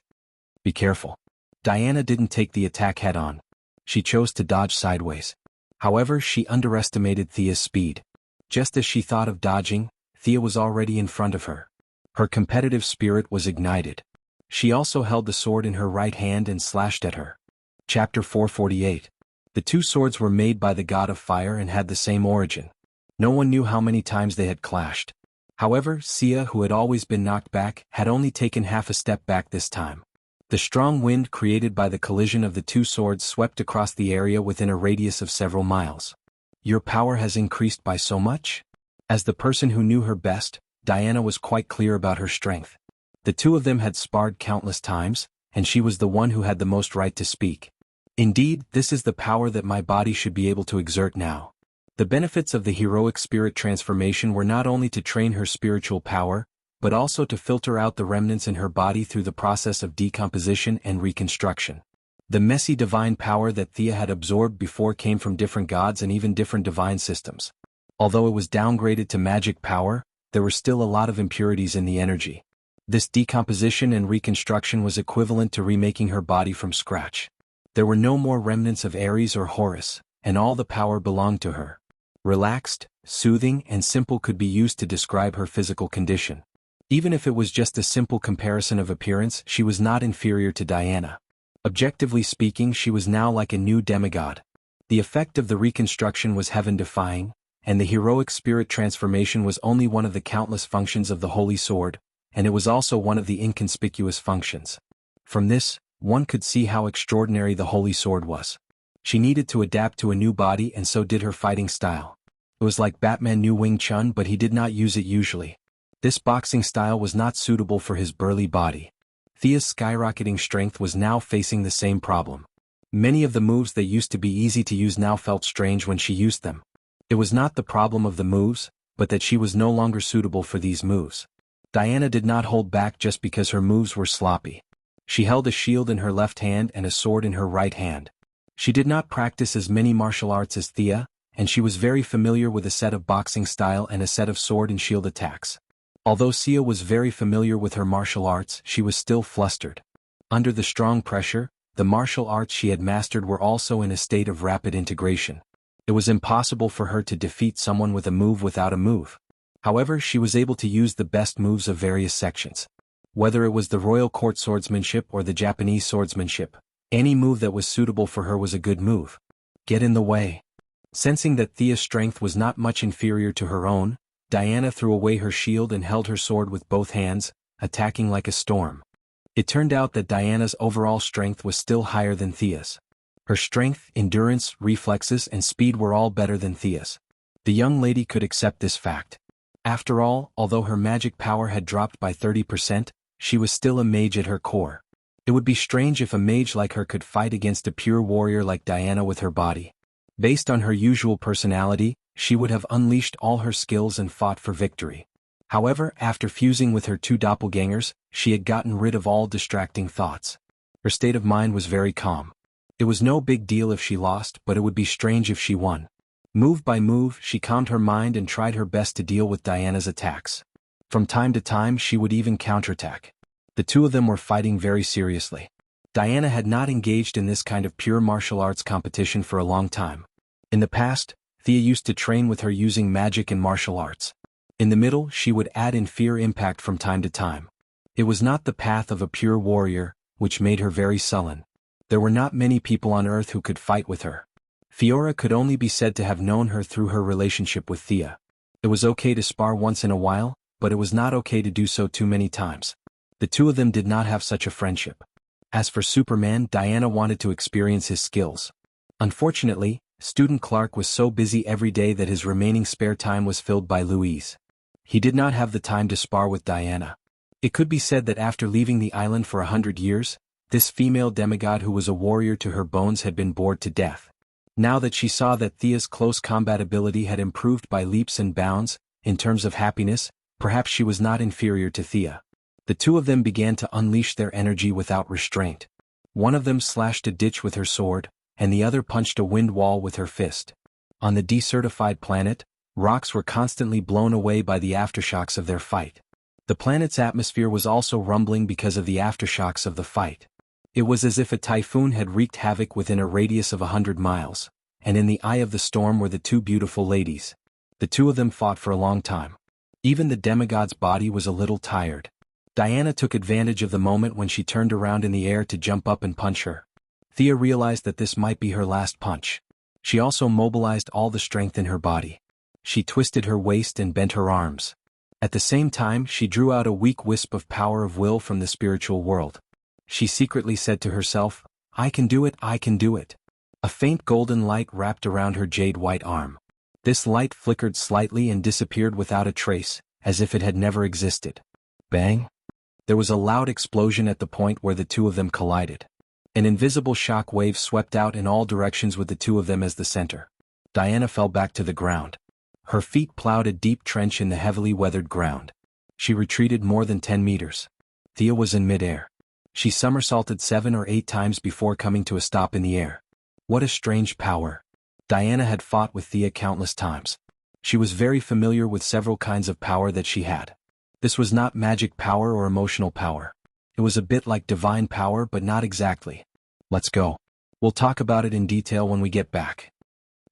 Be careful. Diana didn't take the attack head-on. She chose to dodge sideways. However, she underestimated Thea's speed. Just as she thought of dodging, Thea was already in front of her. Her competitive spirit was ignited. She also held the sword in her right hand and slashed at her. Chapter 448. The two swords were made by the god of fire and had the same origin. No one knew how many times they had clashed. However, Sia, who had always been knocked back, had only taken half a step back this time. The strong wind created by the collision of the two swords swept across the area within a radius of several miles. "Your power has increased by so much?" As the person who knew her best, Diana was quite clear about her strength. The two of them had sparred countless times, and she was the one who had the most right to speak. "Indeed, this is the power that my body should be able to exert now." The benefits of the heroic spirit transformation were not only to train her spiritual power, but also to filter out the remnants in her body through the process of decomposition and reconstruction. The messy divine power that Thea had absorbed before came from different gods and even different divine systems. Although it was downgraded to magic power, there were still a lot of impurities in the energy. This decomposition and reconstruction was equivalent to remaking her body from scratch. There were no more remnants of Ares or Horus, and all the power belonged to her. Relaxed, soothing, and simple could be used to describe her physical condition. Even if it was just a simple comparison of appearance, she was not inferior to Diana. Objectively speaking, she was now like a new demigod. The effect of the reconstruction was heaven-defying, and the heroic spirit transformation was only one of the countless functions of the Holy Sword, and it was also one of the inconspicuous functions. From this, one could see how extraordinary the Holy Sword was. She needed to adapt to a new body, and so did her fighting style. It was like Batman knew Wing Chun, but he did not use it usually. This boxing style was not suitable for his burly body. Thea's skyrocketing strength was now facing the same problem. Many of the moves that used to be easy to use now felt strange when she used them. It was not the problem of the moves, but that she was no longer suitable for these moves. Diana did not hold back just because her moves were sloppy. She held a shield in her left hand and a sword in her right hand. She did not practice as many martial arts as Thea, and she was very familiar with a set of boxing style and a set of sword and shield attacks. Although Sia was very familiar with her martial arts, she was still flustered. Under the strong pressure, the martial arts she had mastered were also in a state of rapid integration. It was impossible for her to defeat someone with a move without a move. However, she was able to use the best moves of various sections. Whether it was the royal court swordsmanship or the Japanese swordsmanship, any move that was suitable for her was a good move. Get in the way. Sensing that Thea's strength was not much inferior to her own, Diana threw away her shield and held her sword with both hands, attacking like a storm. It turned out that Diana's overall strength was still higher than Thea's. Her strength, endurance, reflexes, and speed were all better than Thea's. The young lady could accept this fact. After all, although her magic power had dropped by 30%, she was still a mage at her core. It would be strange if a mage like her could fight against a pure warrior like Diana with her body. Based on her usual personality, she would have unleashed all her skills and fought for victory. However, after fusing with her two doppelgangers, she had gotten rid of all distracting thoughts. Her state of mind was very calm. It was no big deal if she lost, but it would be strange if she won. Move by move, she calmed her mind and tried her best to deal with Diana's attacks. From time to time, she would even counterattack. The two of them were fighting very seriously. Diana had not engaged in this kind of pure martial arts competition for a long time. In the past, Thea used to train with her using magic and martial arts. In the middle, she would add in fear impact from time to time. It was not the path of a pure warrior, which made her very sullen. There were not many people on Earth who could fight with her. Fiora could only be said to have known her through her relationship with Thea. It was okay to spar once in a while, but it was not okay to do so too many times. The two of them did not have such a friendship. As for Superman, Diana wanted to experience his skills. Unfortunately, Student Clark was so busy every day that his remaining spare time was filled by Louise. He did not have the time to spar with Diana. It could be said that after leaving the island for 100 years, this female demigod who was a warrior to her bones had been bored to death. Now that she saw that Thea's close combat ability had improved by leaps and bounds, in terms of happiness, perhaps she was not inferior to Thea. The two of them began to unleash their energy without restraint. One of them slashed a ditch with her sword, and the other punched a wind wall with her fist. On the desertified planet, rocks were constantly blown away by the aftershocks of their fight. The planet's atmosphere was also rumbling because of the aftershocks of the fight. It was as if a typhoon had wreaked havoc within a radius of 100 miles, and in the eye of the storm were the two beautiful ladies. The two of them fought for a long time. Even the demigod's body was a little tired. Diana took advantage of the moment when she turned around in the air to jump up and punch her. Thea realized that this might be her last punch. She also mobilized all the strength in her body. She twisted her waist and bent her arms. At the same time, she drew out a weak wisp of power of will from the spiritual world. She secretly said to herself, "I can do it, I can do it." A faint golden light wrapped around her jade-white arm. This light flickered slightly and disappeared without a trace, as if it had never existed. Bang! There was a loud explosion at the point where the two of them collided. An invisible shock wave swept out in all directions with the two of them as the center. Diana fell back to the ground. Her feet plowed a deep trench in the heavily weathered ground. She retreated more than 10 meters. Thea was in midair. She somersaulted 7 or 8 times before coming to a stop in the air. What a strange power. Diana had fought with Thea countless times. She was very familiar with several kinds of power that she had. This was not magic power or emotional power. It was a bit like divine power, but not exactly. Let's go. We'll talk about it in detail when we get back.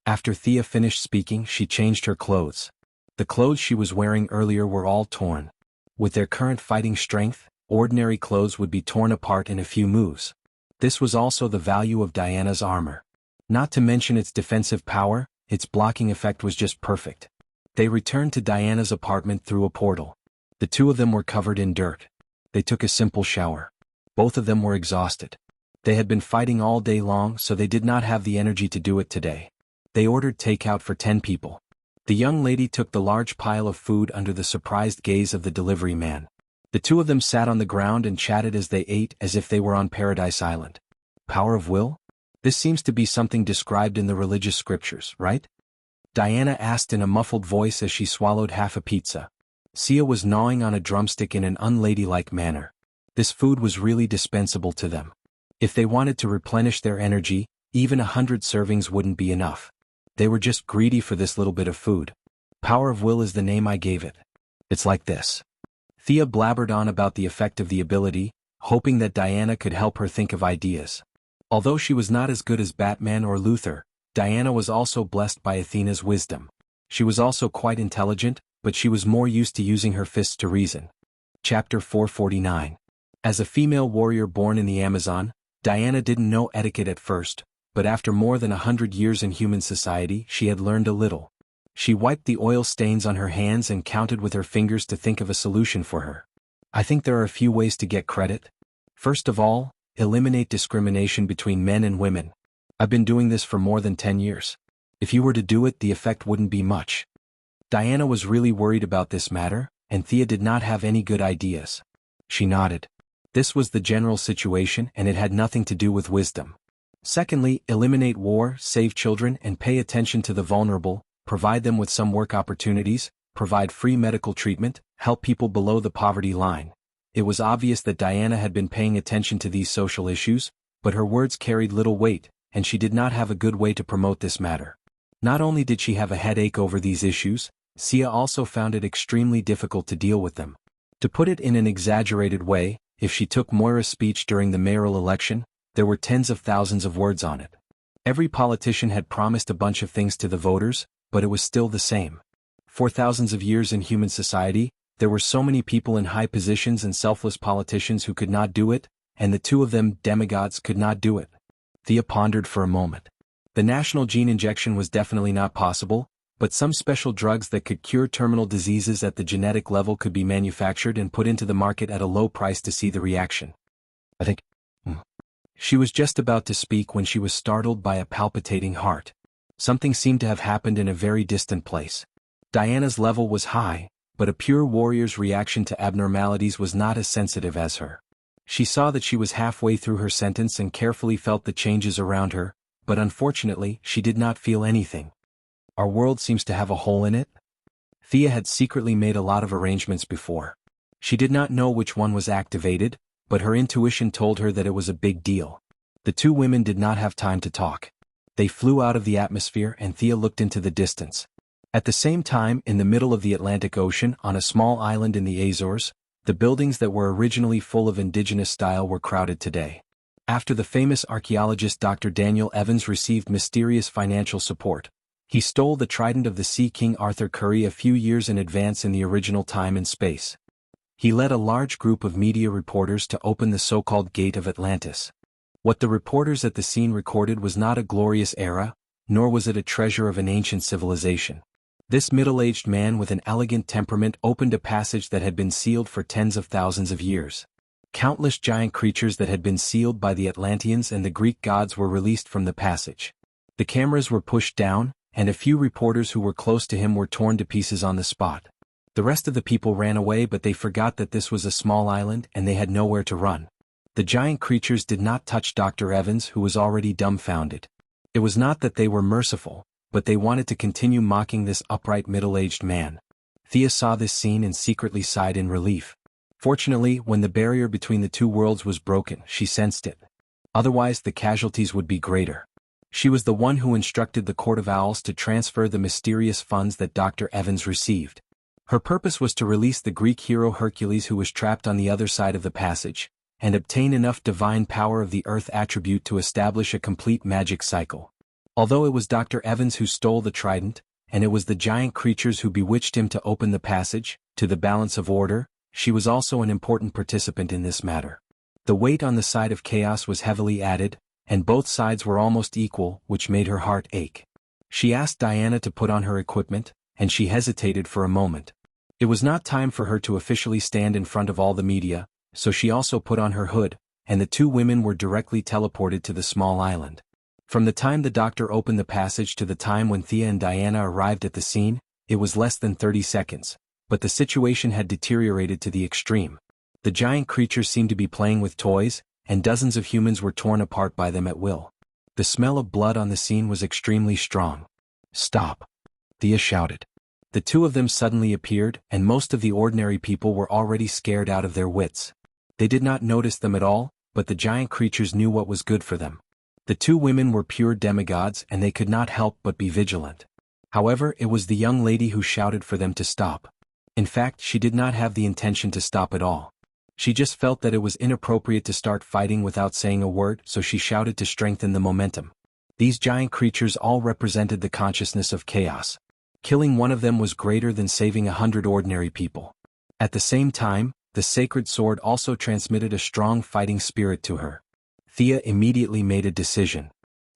After Thea finished speaking, she changed her clothes. The clothes she was wearing earlier were all torn. With their current fighting strength, ordinary clothes would be torn apart in a few moves. This was also the value of Diana's armor. Not to mention its defensive power, its blocking effect was just perfect. They returned to Diana's apartment through a portal. The two of them were covered in dirt. They took a simple shower. Both of them were exhausted. They had been fighting all day long, so they did not have the energy to do it today. They ordered takeout for 10 people. The young lady took the large pile of food under the surprised gaze of the delivery man. The two of them sat on the ground and chatted as they ate as if they were on Paradise Island. Power of will? This seems to be something described in the religious scriptures, right? Diana asked in a muffled voice as she swallowed half a pizza. Sia was gnawing on a drumstick in an unladylike manner. This food was really dispensable to them. If they wanted to replenish their energy, even 100 servings wouldn't be enough. They were just greedy for this little bit of food. Power of will is the name I gave it. It's like this. Thea blabbered on about the effect of the ability, hoping that Diana could help her think of ideas. Although she was not as good as Batman or Luther, Diana was also blessed by Athena's wisdom. She was also quite intelligent, but she was more used to using her fists to reason. Chapter 449. As a female warrior born in the Amazon, Diana didn't know etiquette at first, but after more than 100 years in human society, she had learned a little. She wiped the oil stains on her hands and counted with her fingers to think of a solution for her. I think there are a few ways to get credit. First of all, eliminate discrimination between men and women. I've been doing this for more than 10 years. If you were to do it, the effect wouldn't be much. Diana was really worried about this matter, and Thea did not have any good ideas. She nodded. This was the general situation and it had nothing to do with wisdom. Secondly, eliminate war, save children and pay attention to the vulnerable, provide them with some work opportunities, provide free medical treatment, help people below the poverty line. It was obvious that Diana had been paying attention to these social issues, but her words carried little weight, and she did not have a good way to promote this matter. Not only did she have a headache over these issues, Sia also found it extremely difficult to deal with them. To put it in an exaggerated way, if she took Moira's speech during the mayoral election, there were tens of thousands of words on it. Every politician had promised a bunch of things to the voters, but it was still the same. For thousands of years in human society, there were so many people in high positions and selfless politicians who could not do it, and the two of them, demigods, could not do it. Thea pondered for a moment. The national gene injection was definitely not possible, but some special drugs that could cure terminal diseases at the genetic level could be manufactured and put into the market at a low price to see the reaction. I think. She was just about to speak when she was startled by a palpitating heart. Something seemed to have happened in a very distant place. Diana's level was high, but a pure warrior's reaction to abnormalities was not as sensitive as her. She saw that she was halfway through her sentence and carefully felt the changes around her, but unfortunately she did not feel anything. Our world seems to have a hole in it? Thea had secretly made a lot of arrangements before. She did not know which one was activated, but her intuition told her that it was a big deal. The two women did not have time to talk. They flew out of the atmosphere and Thea looked into the distance. At the same time, in the middle of the Atlantic Ocean, on a small island in the Azores, the buildings that were originally full of indigenous style were crowded today. After the famous archaeologist Dr. Daniel Evans received mysterious financial support, he stole the trident of the Sea King Arthur Curry a few years in advance in the original time and space. He led a large group of media reporters to open the so-called Gate of Atlantis. What the reporters at the scene recorded was not a glorious era, nor was it a treasure of an ancient civilization. This middle-aged man with an elegant temperament opened a passage that had been sealed for tens of thousands of years. Countless giant creatures that had been sealed by the Atlanteans and the Greek gods were released from the passage. The cameras were pushed down, and a few reporters who were close to him were torn to pieces on the spot. The rest of the people ran away, but they forgot that this was a small island and they had nowhere to run. The giant creatures did not touch Dr. Evans, who was already dumbfounded. It was not that they were merciful, but they wanted to continue mocking this upright middle-aged man. Thea saw this scene and secretly sighed in relief. Fortunately, when the barrier between the two worlds was broken, she sensed it. Otherwise the casualties would be greater. She was the one who instructed the Court of Owls to transfer the mysterious funds that Dr. Evans received. Her purpose was to release the Greek hero Hercules, who was trapped on the other side of the passage, and obtain enough divine power of the earth attribute to establish a complete magic cycle. Although it was Dr. Evans who stole the trident, and it was the giant creatures who bewitched him to open the passage, to the balance of order, she was also an important participant in this matter. The weight on the side of chaos was heavily added, and both sides were almost equal, which made her heart ache. She asked Diana to put on her equipment, and she hesitated for a moment. It was not time for her to officially stand in front of all the media, so she also put on her hood, and the two women were directly teleported to the small island. From the time the doctor opened the passage to the time when Thea and Diana arrived at the scene, it was less than 30 seconds, but the situation had deteriorated to the extreme. The giant creatures seemed to be playing with toys, and dozens of humans were torn apart by them at will. The smell of blood on the scene was extremely strong. "Stop!" Thea shouted. The two of them suddenly appeared, and most of the ordinary people were already scared out of their wits. They did not notice them at all, but the giant creatures knew what was good for them. The two women were pure demigods and they could not help but be vigilant. However, it was the young lady who shouted for them to stop. In fact, she did not have the intention to stop at all. She just felt that it was inappropriate to start fighting without saying a word, so she shouted to strengthen the momentum. These giant creatures all represented the consciousness of chaos. Killing one of them was greater than saving 100 ordinary people. At the same time, the sacred sword also transmitted a strong fighting spirit to her. Thea immediately made a decision.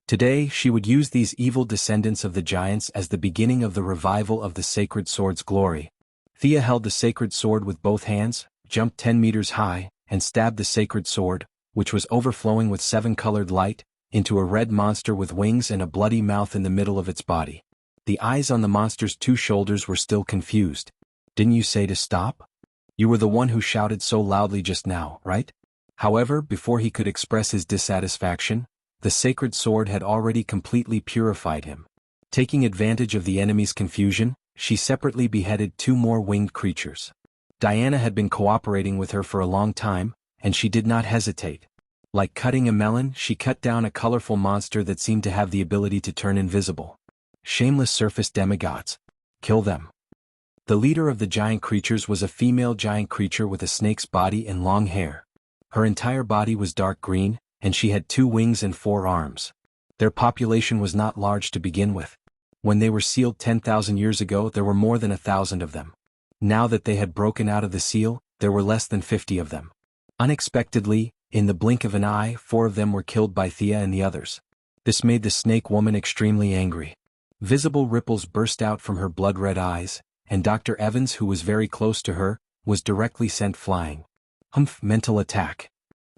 Today she would use these evil descendants of the giants as the beginning of the revival of the sacred sword's glory. Thea held the sacred sword with both hands, jumped 10 meters high, and stabbed the sacred sword, which was overflowing with 7-colored light, into a red monster with wings and a bloody mouth in the middle of its body. The eyes on the monster's 2 shoulders were still confused. "Didn't you say to stop? You were the one who shouted so loudly just now, right?" However, before he could express his dissatisfaction, the sacred sword had already completely purified him. Taking advantage of the enemy's confusion, she separately beheaded 2 more winged creatures. Diana had been cooperating with her for a long time, and she did not hesitate. Like cutting a melon, she cut down a colorful monster that seemed to have the ability to turn invisible. Shameless surface demigods. Kill them. The leader of the giant creatures was a female giant creature with a snake's body and long hair. Her entire body was dark green, and she had 2 wings and 4 arms. Their population was not large to begin with. When they were sealed 10,000 years ago, there were more than 1,000 of them. Now that they had broken out of the seal, there were less than 50 of them. Unexpectedly, in the blink of an eye, 4 of them were killed by Thea and the others. This made the snake woman extremely angry. Visible ripples burst out from her blood-red eyes, and Dr. Evans, who was very close to her, was directly sent flying. Mental attack.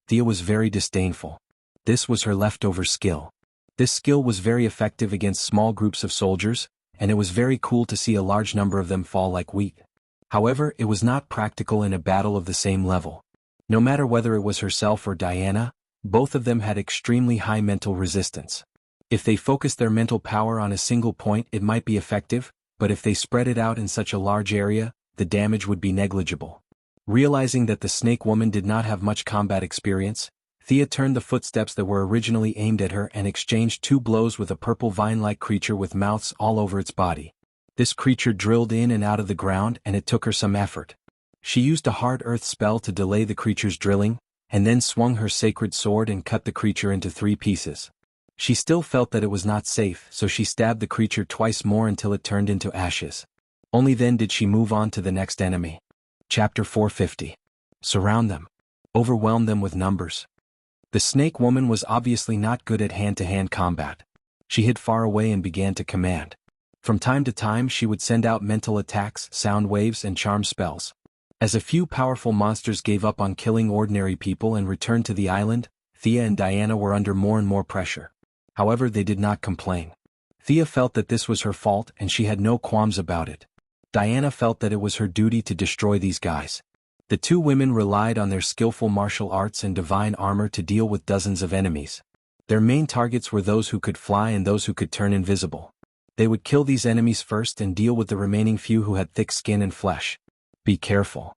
Thea was very disdainful. This was her leftover skill. This skill was very effective against small groups of soldiers, and it was very cool to see a large number of them fall like wheat. However, it was not practical in a battle of the same level. No matter whether it was herself or Diana, both of them had extremely high mental resistance. If they focused their mental power on a single point, it might be effective, but if they spread it out in such a large area, the damage would be negligible. Realizing that the snake woman did not have much combat experience, Thea turned the footsteps that were originally aimed at her and exchanged 2 blows with a purple vine-like creature with mouths all over its body. This creature drilled in and out of the ground, and it took her some effort. She used a hard earth spell to delay the creature's drilling, and then swung her sacred sword and cut the creature into 3 pieces. She still felt that it was not safe, so she stabbed the creature twice more until it turned into ashes. Only then did she move on to the next enemy. Chapter 450. Surround them. Overwhelm them with numbers. The snake woman was obviously not good at hand-to-hand combat. She hid far away and began to command. From time to time she would send out mental attacks, sound waves, and charm spells. As a few powerful monsters gave up on killing ordinary people and returned to the island, Thea and Diana were under more and more pressure. However, they did not complain. Thea felt that this was her fault and she had no qualms about it. Diana felt that it was her duty to destroy these guys. The 2 women relied on their skillful martial arts and divine armor to deal with dozens of enemies. Their main targets were those who could fly and those who could turn invisible. They would kill these enemies first and deal with the remaining few who had thick skin and flesh. Be careful.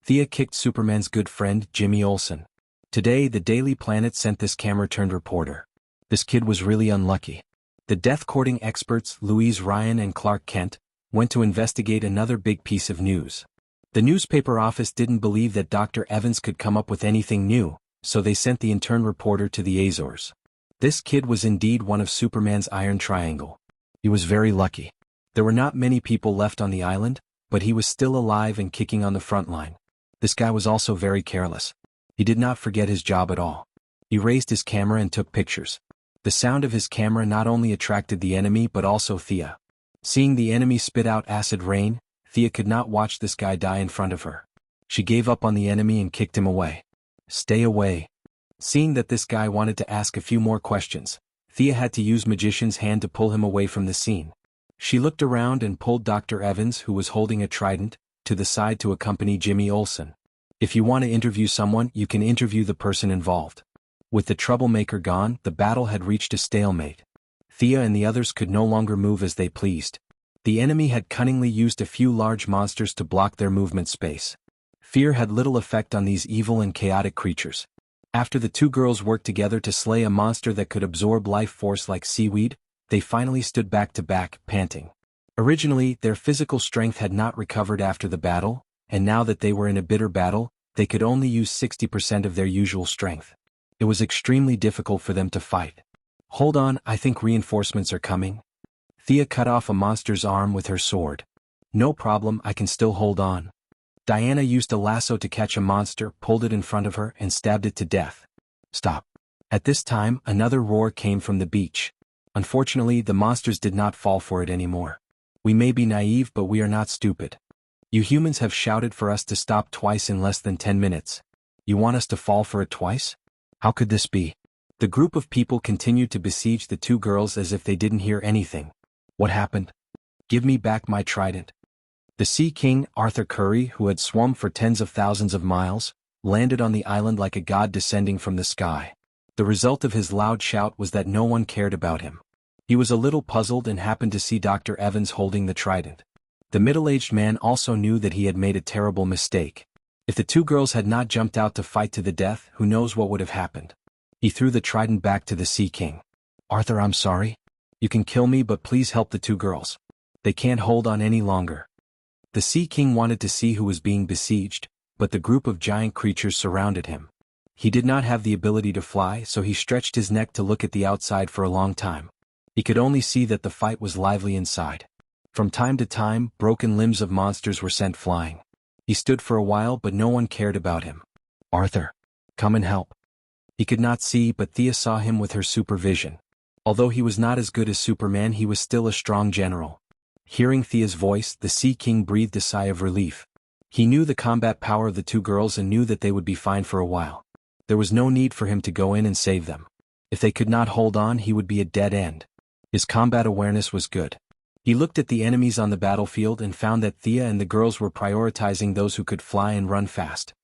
Thea kicked Superman's good friend, Jimmy Olsen. Today, the Daily Planet sent this camera-turned-reporter. This kid was really unlucky. The death-courting experts, Louise Ryan and Clark Kent, went to investigate another big piece of news. The newspaper office didn't believe that Dr. Evans could come up with anything new, so they sent the intern reporter to the Azores. This kid was indeed one of Superman's Iron Triangle. He was very lucky. There were not many people left on the island, but he was still alive and kicking on the front line. This guy was also very careless. He did not forget his job at all. He raised his camera and took pictures. The sound of his camera not only attracted the enemy but also Thea. Seeing the enemy spit out acid rain, Thea could not watch this guy die in front of her. She gave up on the enemy and kicked him away. Stay away. Seeing that this guy wanted to ask a few more questions, Thea had to use Magician's hand to pull him away from the scene. She looked around and pulled Dr. Evans, who was holding a trident, to the side to accompany Jimmy Olsen. If you want to interview someone, you can interview the person involved. With the troublemaker gone, the battle had reached a stalemate. Thea and the others could no longer move as they pleased. The enemy had cunningly used a few large monsters to block their movement space. Fear had little effect on these evil and chaotic creatures. After the 2 girls worked together to slay a monster that could absorb life force like seaweed, they finally stood back to back, panting. Originally, their physical strength had not recovered after the battle, and now that they were in a bitter battle, they could only use 60% of their usual strength. It was extremely difficult for them to fight. Hold on, I think reinforcements are coming. Thea cut off a monster's arm with her sword. No problem, I can still hold on. Diana used a lasso to catch a monster, pulled it in front of her, and stabbed it to death. Stop. At this time, another roar came from the beach. Unfortunately, the monsters did not fall for it anymore. We may be naive, but we are not stupid. You humans have shouted for us to stop twice in less than 10 minutes. You want us to fall for it twice? How could this be? The group of people continued to besiege the 2 girls as if they didn't hear anything. What happened? Give me back my trident. The Sea King, Arthur Curry, who had swum for tens of thousands of miles, landed on the island like a god descending from the sky. The result of his loud shout was that no one cared about him. He was a little puzzled and happened to see Dr. Evans holding the trident. The middle-aged man also knew that he had made a terrible mistake. If the two girls had not jumped out to fight to the death, who knows what would have happened. He threw the trident back to the Sea King. "Arthur, I'm sorry. You can kill me, but please help the two girls. They can't hold on any longer." The Sea King wanted to see who was being besieged, but the group of giant creatures surrounded him. He did not have the ability to fly, so he stretched his neck to look at the outside for a long time. He could only see that the fight was lively inside. From time to time, broken limbs of monsters were sent flying. He stood for a while, but no one cared about him. "Arthur, come and help." He could not see, but Thea saw him with her supervision. Although he was not as good as Superman, he was still a strong general. Hearing Thea's voice, the Sea King breathed a sigh of relief. He knew the combat power of the two girls and knew that they would be fine for a while. There was no need for him to go in and save them. If they could not hold on, he would be a dead end. His combat awareness was good. He looked at the enemies on the battlefield and found that Thea and the girls were prioritizing those who could fly and run fast.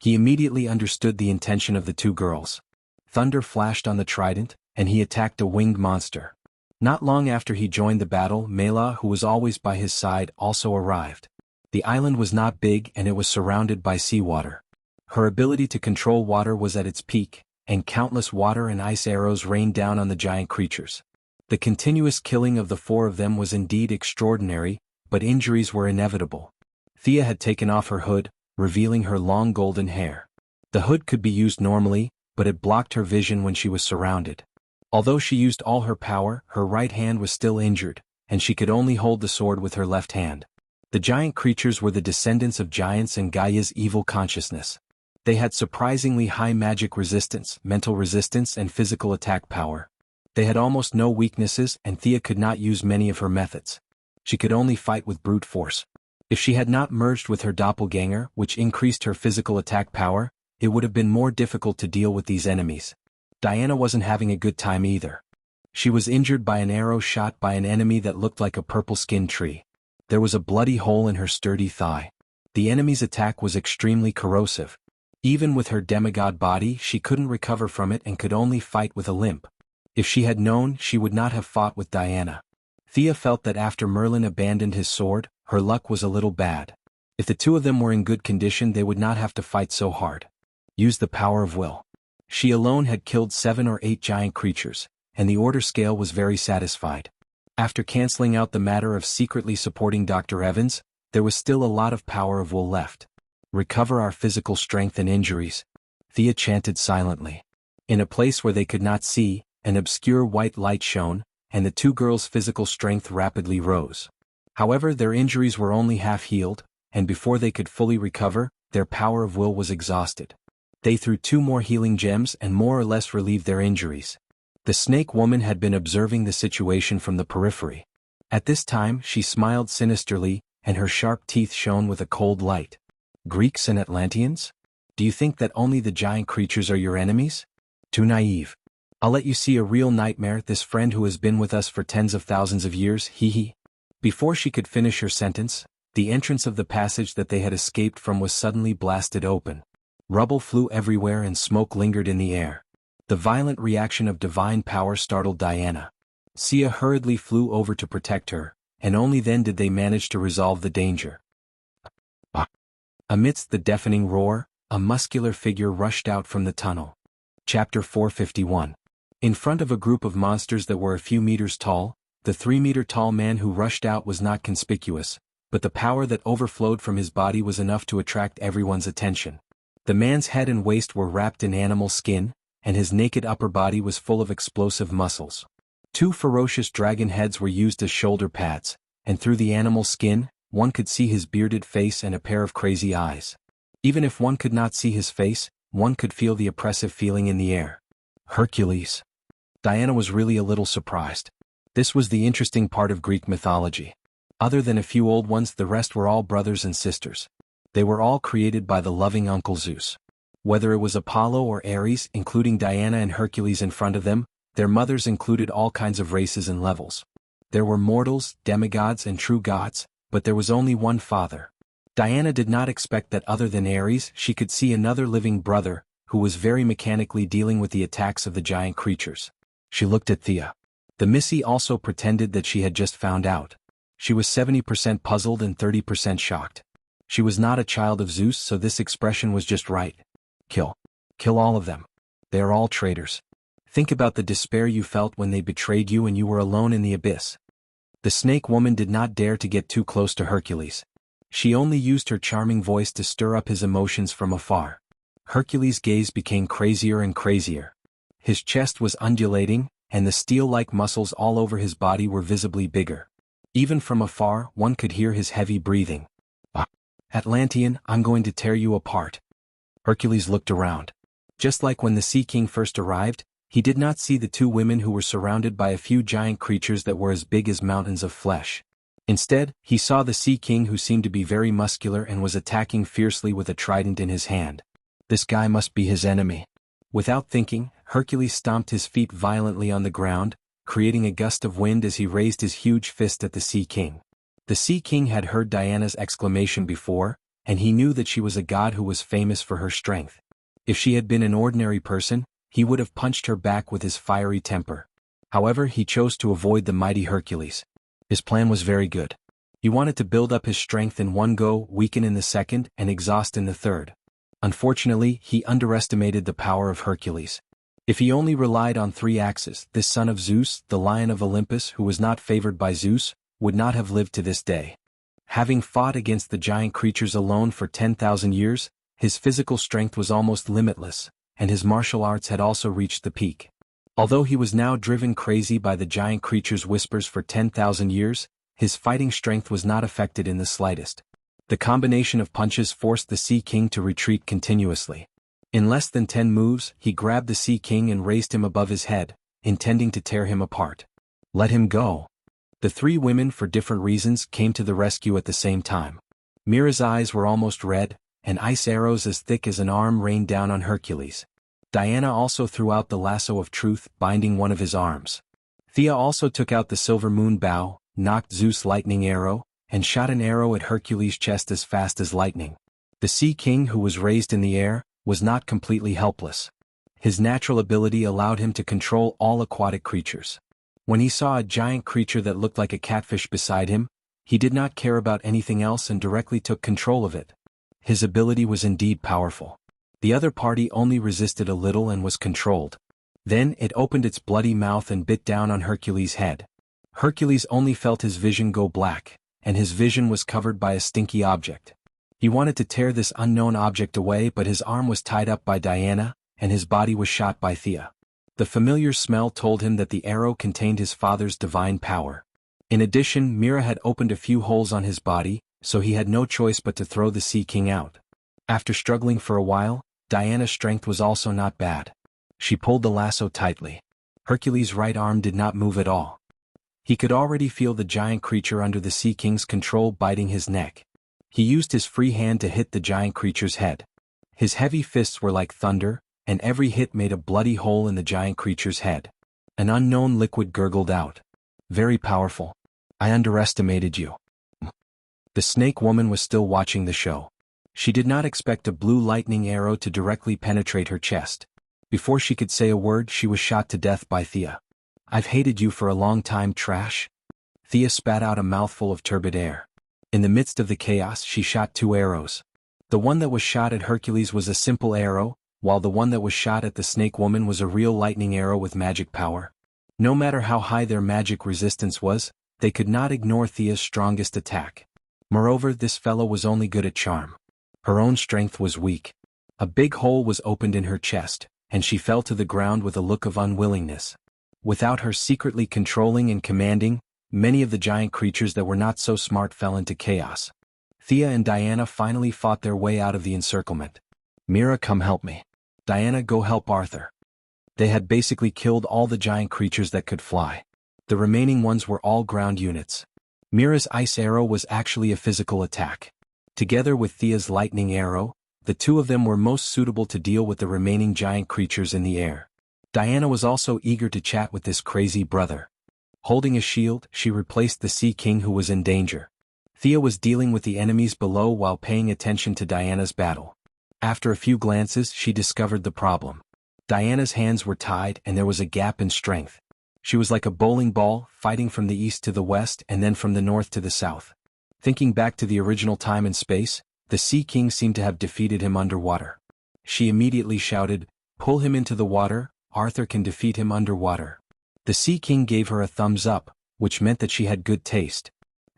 He immediately understood the intention of the two girls. Thunder flashed on the trident, and he attacked a winged monster. Not long after he joined the battle, Mela, who was always by his side, also arrived. The island was not big and it was surrounded by seawater. Her ability to control water was at its peak, and countless water and ice arrows rained down on the giant creatures. The continuous killing of the four of them was indeed extraordinary, but injuries were inevitable. Thea had taken off her hood, revealing her long golden hair. The hood could be used normally, but it blocked her vision when she was surrounded. Although she used all her power, her right hand was still injured, and she could only hold the sword with her left hand. The giant creatures were the descendants of giants and Gaia's evil consciousness. They had surprisingly high magic resistance, mental resistance, and physical attack power. They had almost no weaknesses, and Thea could not use many of her methods. She could only fight with brute force. If she had not merged with her doppelganger, which increased her physical attack power, it would have been more difficult to deal with these enemies. Diana wasn't having a good time either. She was injured by an arrow shot by an enemy that looked like a purple-skinned tree. There was a bloody hole in her sturdy thigh. The enemy's attack was extremely corrosive. Even with her demigod body, she couldn't recover from it and could only fight with a limp. If she had known, she would not have fought with Diana. Thea felt that after Merlin abandoned his sword, her luck was a little bad. If the two of them were in good condition, they would not have to fight so hard. Use the power of will. She alone had killed 7 or 8 giant creatures, and the order scale was very satisfied. After canceling out the matter of secretly supporting Dr. Evans, there was still a lot of power of will left. Recover our physical strength and injuries. Thea chanted silently. In a place where they could not see, an obscure white light shone, and the two girls' physical strength rapidly rose. However, their injuries were only half healed, and before they could fully recover, their power of will was exhausted. They threw 2 more healing gems and more or less relieved their injuries. The snake woman had been observing the situation from the periphery. At this time, she smiled sinisterly, and her sharp teeth shone with a cold light. "Greeks and Atlanteans? Do you think that only the giant creatures are your enemies? Too naive. I'll let you see a real nightmare, this friend who has been with us for tens of thousands of years, hee." Before she could finish her sentence, the entrance of the passage that they had escaped from was suddenly blasted open. Rubble flew everywhere and smoke lingered in the air. The violent reaction of divine power startled Diana. Sia hurriedly flew over to protect her, and only then did they manage to resolve the danger. Amidst the deafening roar, a muscular figure rushed out from the tunnel. Chapter 451. In front of a group of monsters that were a few meters tall, the 3-meter-tall man who rushed out was not conspicuous, but the power that overflowed from his body was enough to attract everyone's attention. The man's head and waist were wrapped in animal skin, and his naked upper body was full of explosive muscles. 2 ferocious dragon heads were used as shoulder pads, and through the animal skin, one could see his bearded face and a pair of crazy eyes. Even if one could not see his face, one could feel the oppressive feeling in the air. Hercules. Diana was really a little surprised. This was the interesting part of Greek mythology. Other than a few old ones, the rest were all brothers and sisters. They were all created by the loving Uncle Zeus. Whether it was Apollo or Ares, including Diana and Hercules in front of them, their mothers included all kinds of races and levels. There were mortals, demigods, and true gods, but there was only one father. Diana did not expect that other than Ares she could see another living brother, who was very mechanically dealing with the attacks of the giant creatures. She looked at Thea. The Missy also pretended that she had just found out. She was 70% puzzled and 30% shocked. She was not a child of Zeus, so this expression was just right. Kill. Kill all of them. They are all traitors. Think about the despair you felt when they betrayed you and you were alone in the abyss. The snake woman did not dare to get too close to Hercules. She only used her charming voice to stir up his emotions from afar. Hercules' gaze became crazier and crazier. His chest was undulating, and the steel-like muscles all over his body were visibly bigger. Even from afar, one could hear his heavy breathing. Atlantean, I'm going to tear you apart. Hercules looked around. Just like when the Sea King first arrived, he did not see the two women who were surrounded by a few giant creatures that were as big as mountains of flesh. Instead, he saw the Sea King, who seemed to be very muscular and was attacking fiercely with a trident in his hand. This guy must be his enemy. Without thinking, Hercules stomped his feet violently on the ground, creating a gust of wind as he raised his huge fist at the Sea King. The Sea King had heard Diana's exclamation before, and he knew that she was a god who was famous for her strength. If she had been an ordinary person, he would have punched her back with his fiery temper. However, he chose to avoid the mighty Hercules. His plan was very good. He wanted to build up his strength in one go, weaken in the second, and exhaust in the third. Unfortunately, he underestimated the power of Hercules. If he only relied on 3 axes, this son of Zeus, the lion of Olympus, who was not favored by Zeus, would not have lived to this day. Having fought against the giant creatures alone for 10,000 years, his physical strength was almost limitless, and his martial arts had also reached the peak. Although he was now driven crazy by the giant creature's whispers for 10,000 years, his fighting strength was not affected in the slightest. The combination of punches forced the Sea King to retreat continuously. In less than 10 moves, he grabbed the Sea King and raised him above his head, intending to tear him apart. Let him go. The 3 women, for different reasons, came to the rescue at the same time. Mira's eyes were almost red, and ice arrows as thick as an arm rained down on Hercules. Diana also threw out the lasso of truth, binding one of his arms. Thea also took out the silver moon bow, knocked Zeus' lightning arrow, and shot an arrow at Hercules' chest as fast as lightning. The Sea King, who was raised in the air, was not completely helpless. His natural ability allowed him to control all aquatic creatures. When he saw a giant creature that looked like a catfish beside him, he did not care about anything else and directly took control of it. His ability was indeed powerful. The other party only resisted a little and was controlled. Then it opened its bloody mouth and bit down on Hercules' head. Hercules only felt his vision go black, and his vision was covered by a stinky object. He wanted to tear this unknown object away, but his arm was tied up by Diana, and his body was shot by Thea. The familiar smell told him that the arrow contained his father's divine power. In addition, Mira had opened a few holes on his body, so he had no choice but to throw the Sea King out. After struggling for a while, Diana's strength was also not bad. She pulled the lasso tightly. Hercules' right arm did not move at all. He could already feel the giant creature under the Sea King's control biting his neck. He used his free hand to hit the giant creature's head. His heavy fists were like thunder, and every hit made a bloody hole in the giant creature's head. An unknown liquid gurgled out. Very powerful. I underestimated you. The snake woman was still watching the show. She did not expect a blue lightning arrow to directly penetrate her chest. Before she could say a word, she was shot to death by Thea. I've hated you for a long time, trash. Thea spat out a mouthful of turbid air. In the midst of the chaos, she shot 2 arrows. The one that was shot at Hercules was a simple arrow, while the one that was shot at the snake woman was a real lightning arrow with magic power. No matter how high their magic resistance was, they could not ignore Thea's strongest attack. Moreover, this fellow was only good at charm. Her own strength was weak. A big hole was opened in her chest, and she fell to the ground with a look of unwillingness. Without her secretly controlling and commanding, many of the giant creatures that were not so smart fell into chaos. Thea and Diana finally fought their way out of the encirclement. Mira, come help me. Diana, go help Arthur. They had basically killed all the giant creatures that could fly. The remaining ones were all ground units. Mira's ice arrow was actually a physical attack. Together with Thea's lightning arrow, the 2 of them were most suitable to deal with the remaining giant creatures in the air. Diana was also eager to chat with this crazy brother. Holding a shield, she replaced the Sea King, who was in danger. Thea was dealing with the enemies below while paying attention to Diana's battle. After a few glances, she discovered the problem. Diana's hands were tied and there was a gap in strength. She was like a bowling ball, fighting from the east to the west and then from the north to the south. Thinking back to the original time and space, the Sea King seemed to have defeated him underwater. She immediately shouted, "Pull him into the water, Arthur can defeat him underwater." The Sea King gave her a thumbs up, which meant that she had good taste.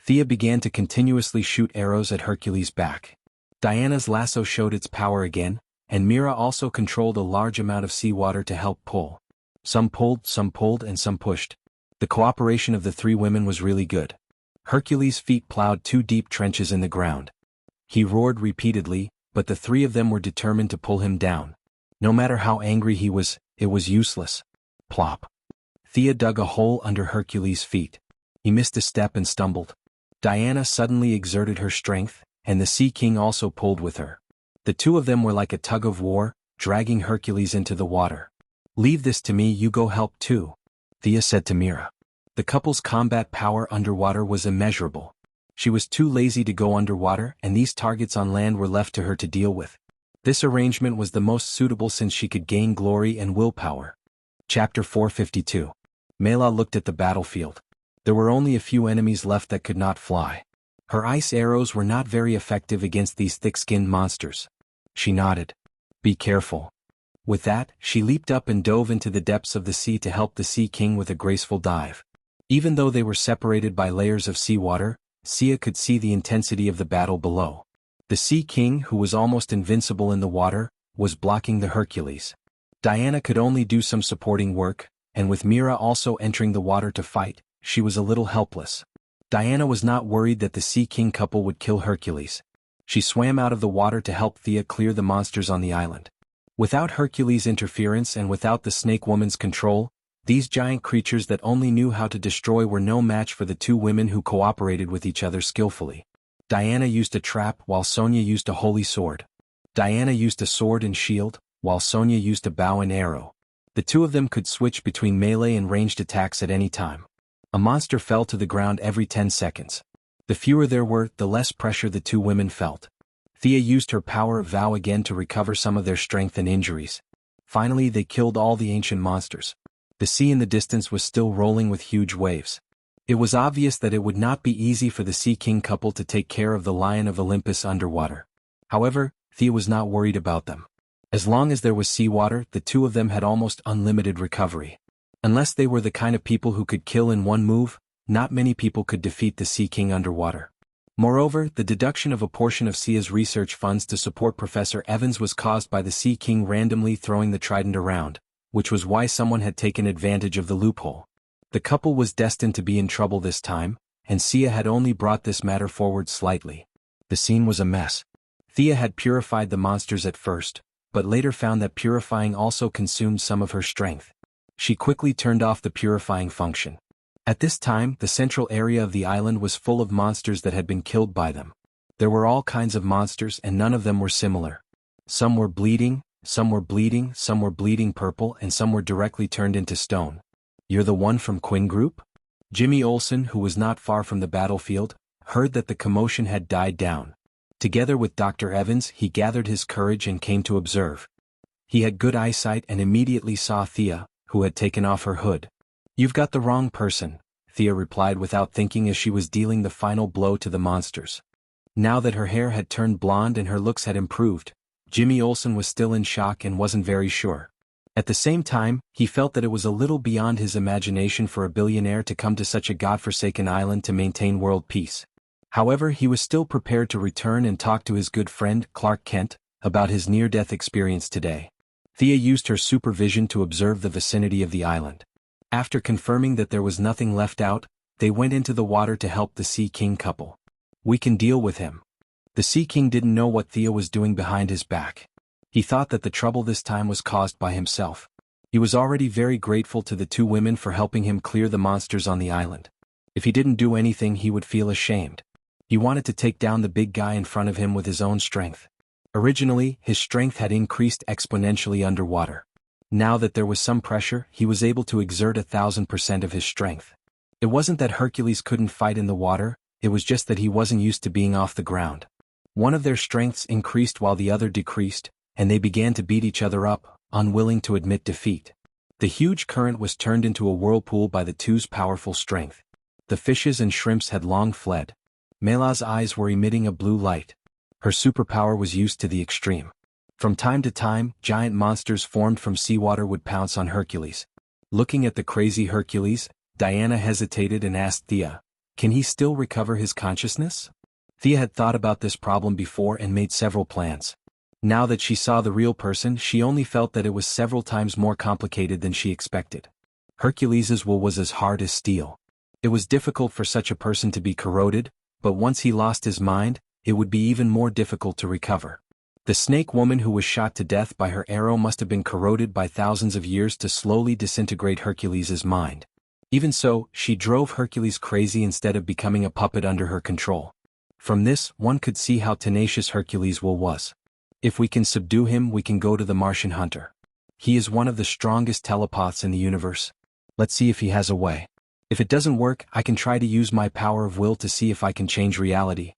Thea began to continuously shoot arrows at Hercules' back. Diana's lasso showed its power again, and Mira also controlled a large amount of seawater to help pull. Some pulled, and some pushed. The cooperation of the three women was really good. Hercules' feet plowed 2 deep trenches in the ground. He roared repeatedly, but the three of them were determined to pull him down. No matter how angry he was, it was useless. Plop. Thea dug a hole under Hercules' feet. He missed a step and stumbled. Diana suddenly exerted her strength, and the Sea King also pulled with her. The two of them were like a tug of war, dragging Hercules into the water. "Leave this to me, you go help too," Thea said to Mira. The couple's combat power underwater was immeasurable. She was too lazy to go underwater and these targets on land were left to her to deal with. This arrangement was the most suitable since she could gain glory and willpower. Chapter 452. Mela looked at the battlefield. There were only a few enemies left that could not fly. Her ice arrows were not very effective against these thick-skinned monsters. She nodded. "Be careful." With that, she leaped up and dove into the depths of the sea to help the Sea King with a graceful dive. Even though they were separated by layers of seawater, Sia could see the intensity of the battle below. The Sea King, who was almost invincible in the water, was blocking the Hercules. Diana could only do some supporting work, and with Mira also entering the water to fight, she was a little helpless. Diana was not worried that the Sea King couple would kill Hercules. She swam out of the water to help Thea clear the monsters on the island. Without Hercules' interference and without the Snake Woman's control, these giant creatures that only knew how to destroy were no match for the two women who cooperated with each other skillfully. Diana used a trap while Sonia used a holy sword. Diana used a sword and shield, while Sonia used a bow and arrow. The two of them could switch between melee and ranged attacks at any time. A monster fell to the ground every 10 seconds. The fewer there were, the less pressure the two women felt. Thea used her power of vow again to recover some of their strength and injuries. Finally, they killed all the ancient monsters. The sea in the distance was still rolling with huge waves. It was obvious that it would not be easy for the Sea King couple to take care of the Lion of Olympus underwater. However, Thea was not worried about them. As long as there was seawater, the two of them had almost unlimited recovery. Unless they were the kind of people who could kill in one move, not many people could defeat the Sea King underwater. Moreover, the deduction of a portion of Sia's research funds to support Professor Evans was caused by the Sea King randomly throwing the trident around, which was why someone had taken advantage of the loophole. The couple was destined to be in trouble this time, and Sia had only brought this matter forward slightly. The scene was a mess. Thea had purified the monsters at first, but later found that purifying also consumed some of her strength. She quickly turned off the purifying function. At this time, the central area of the island was full of monsters that had been killed by them. There were all kinds of monsters and none of them were similar. Some were bleeding, some were bleeding purple and some were directly turned into stone. "You're the one from Quinn Group?" Jimmy Olsen, who was not far from the battlefield, heard that the commotion had died down. Together with Dr. Evans, he gathered his courage and came to observe. He had good eyesight and immediately saw Thea, who had taken off her hood. "You've got the wrong person," Thea replied without thinking as she was dealing the final blow to the monsters. Now that her hair had turned blonde and her looks had improved, Jimmy Olsen was still in shock and wasn't very sure. At the same time, he felt that it was a little beyond his imagination for a billionaire to come to such a godforsaken island to maintain world peace. However, he was still prepared to return and talk to his good friend, Clark Kent, about his near-death experience today. Thea used her supervision to observe the vicinity of the island. After confirming that there was nothing left out, they went into the water to help the Sea King couple. "We can deal with him." The Sea King didn't know what Thea was doing behind his back. He thought that the trouble this time was caused by himself. He was already very grateful to the two women for helping him clear the monsters on the island. If he didn't do anything, he would feel ashamed. He wanted to take down the big guy in front of him with his own strength. Originally, his strength had increased exponentially underwater. Now that there was some pressure, he was able to exert 1,000% of his strength. It wasn't that Hercules couldn't fight in the water, it was just that he wasn't used to being off the ground. One of their strengths increased while the other decreased, and they began to beat each other up, unwilling to admit defeat. The huge current was turned into a whirlpool by the two's powerful strength. The fishes and shrimps had long fled. Mela's eyes were emitting a blue light. Her superpower was used to the extreme. From time to time, giant monsters formed from seawater would pounce on Hercules. Looking at the crazy Hercules, Diana hesitated and asked Thea, "Can he still recover his consciousness?" Thea had thought about this problem before and made several plans. Now that she saw the real person, she only felt that it was several times more complicated than she expected. Hercules's will was as hard as steel. It was difficult for such a person to be corroded, but once he lost his mind, it would be even more difficult to recover. The snake woman who was shot to death by her arrow must have been corroded by thousands of years to slowly disintegrate Hercules's mind. Even so, she drove Hercules crazy instead of becoming a puppet under her control. From this, one could see how tenacious Hercules' will was. If we can subdue him, we can go to the Martian hunter. He is one of the strongest telepaths in the universe. Let's see if he has a way. If it doesn't work, I can try to use my power of will to see if I can change reality.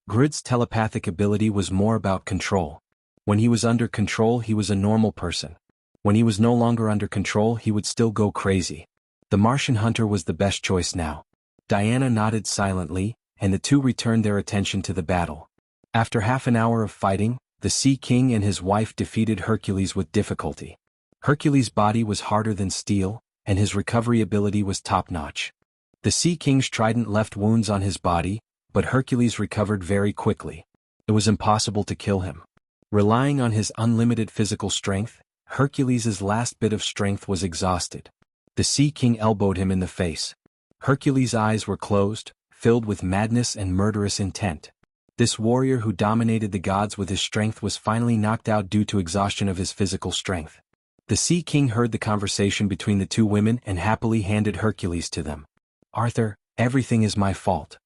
Grid's telepathic ability was more about control. When he was under control, he was a normal person. When he was no longer under control, he would still go crazy. The Martian hunter was the best choice now. Diana nodded silently, and the two returned their attention to the battle. After half an hour of fighting, the Sea King and his wife defeated Hercules with difficulty. Hercules' body was harder than steel, and his recovery ability was top-notch. The Sea King's trident left wounds on his body, but Hercules recovered very quickly. It was impossible to kill him. Relying on his unlimited physical strength, Hercules' last bit of strength was exhausted. The Sea King elbowed him in the face. Hercules' eyes were closed, filled with madness and murderous intent. This warrior who dominated the gods with his strength was finally knocked out due to exhaustion of his physical strength. The Sea King heard the conversation between the two women and happily handed Hercules to them. "Arthur, everything is my fault."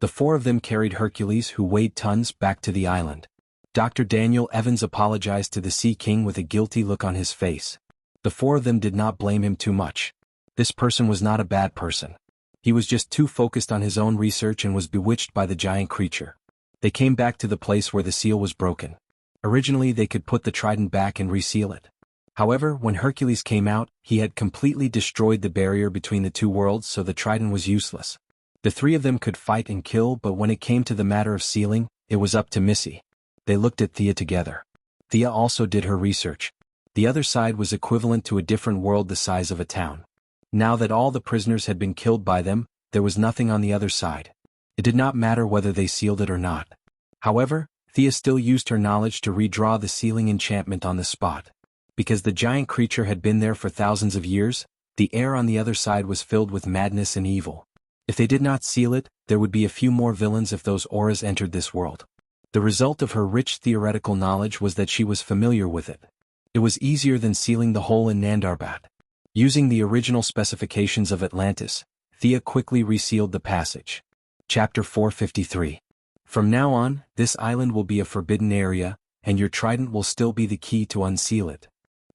The four of them carried Hercules, who weighed tons, back to the island. Dr. Daniel Evans apologized to the Sea King with a guilty look on his face. The four of them did not blame him too much. This person was not a bad person. He was just too focused on his own research and was bewitched by the giant creature. They came back to the place where the seal was broken. Originally they could put the trident back and reseal it. However, when Hercules came out, he had completely destroyed the barrier between the two worlds, so the trident was useless. The three of them could fight and kill, but when it came to the matter of sealing, it was up to Missy. They looked at Thea together. Thea also did her research. The other side was equivalent to a different world the size of a town. Now that all the prisoners had been killed by them, there was nothing on the other side. It did not matter whether they sealed it or not. However, Thea still used her knowledge to redraw the sealing enchantment on the spot. Because the giant creature had been there for thousands of years, the air on the other side was filled with madness and evil. If they did not seal it, there would be a few more villains if those auras entered this world. The result of her rich theoretical knowledge was that she was familiar with it. It was easier than sealing the hole in Nandarbat. Using the original specifications of Atlantis, Thea quickly resealed the passage. Chapter 453. From now on, this island will be a forbidden area, and your trident will still be the key to unseal it.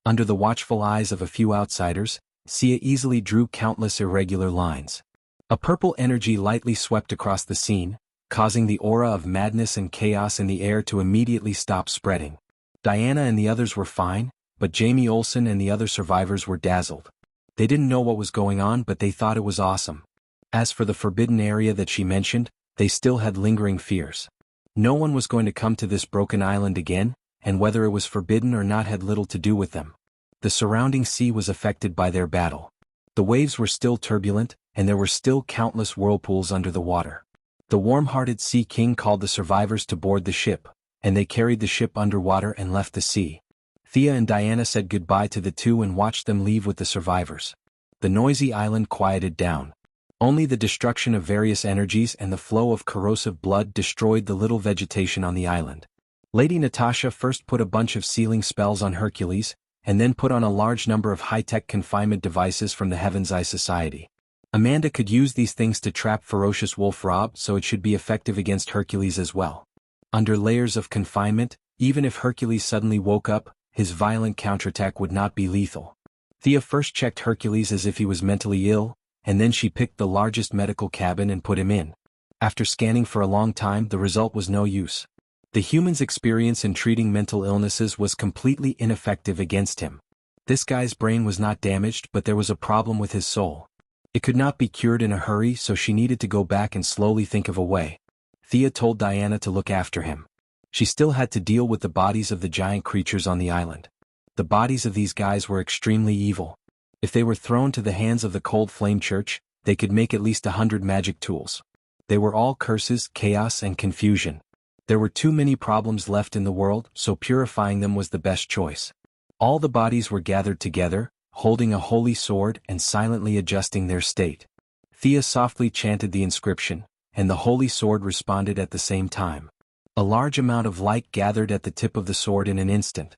Under the watchful eyes of a few outsiders, Sia easily drew countless irregular lines. A purple energy lightly swept across the scene, causing the aura of madness and chaos in the air to immediately stop spreading. Diana and the others were fine, but Jamie Olsen and the other survivors were dazzled. They didn't know what was going on, but they thought it was awesome. As for the forbidden area that she mentioned, they still had lingering fears. No one was going to come to this broken island again, and whether it was forbidden or not had little to do with them. The surrounding sea was affected by their battle. The waves were still turbulent, and there were still countless whirlpools under the water. The warm-hearted Sea King called the survivors to board the ship, and they carried the ship underwater and left the sea. Thea and Diana said goodbye to the two and watched them leave with the survivors. The noisy island quieted down. Only the destruction of various energies and the flow of corrosive blood destroyed the little vegetation on the island. Lady Natasha first put a bunch of sealing spells on Hercules, and then put on a large number of high-tech confinement devices from the Heaven's Eye Society. Amanda could use these things to trap ferocious Wolf Rob, so it should be effective against Hercules as well. Under layers of confinement, even if Hercules suddenly woke up, his violent counterattack would not be lethal. Thea first checked Hercules as if he was mentally ill, and then she picked the largest medical cabin and put him in. After scanning for a long time, the result was no use. The human's experience in treating mental illnesses was completely ineffective against him. This guy's brain was not damaged, but there was a problem with his soul. It could not be cured in a hurry, so she needed to go back and slowly think of a way. Thea told Diana to look after him. She still had to deal with the bodies of the giant creatures on the island. The bodies of these guys were extremely evil. If they were thrown to the hands of the Cold Flame Church, they could make at least 100 magic tools. They were all curses, chaos, and confusion. There were too many problems left in the world, so purifying them was the best choice. All the bodies were gathered together, holding a holy sword and silently adjusting their state. Thea softly chanted the inscription, and the holy sword responded at the same time. A large amount of light gathered at the tip of the sword in an instant.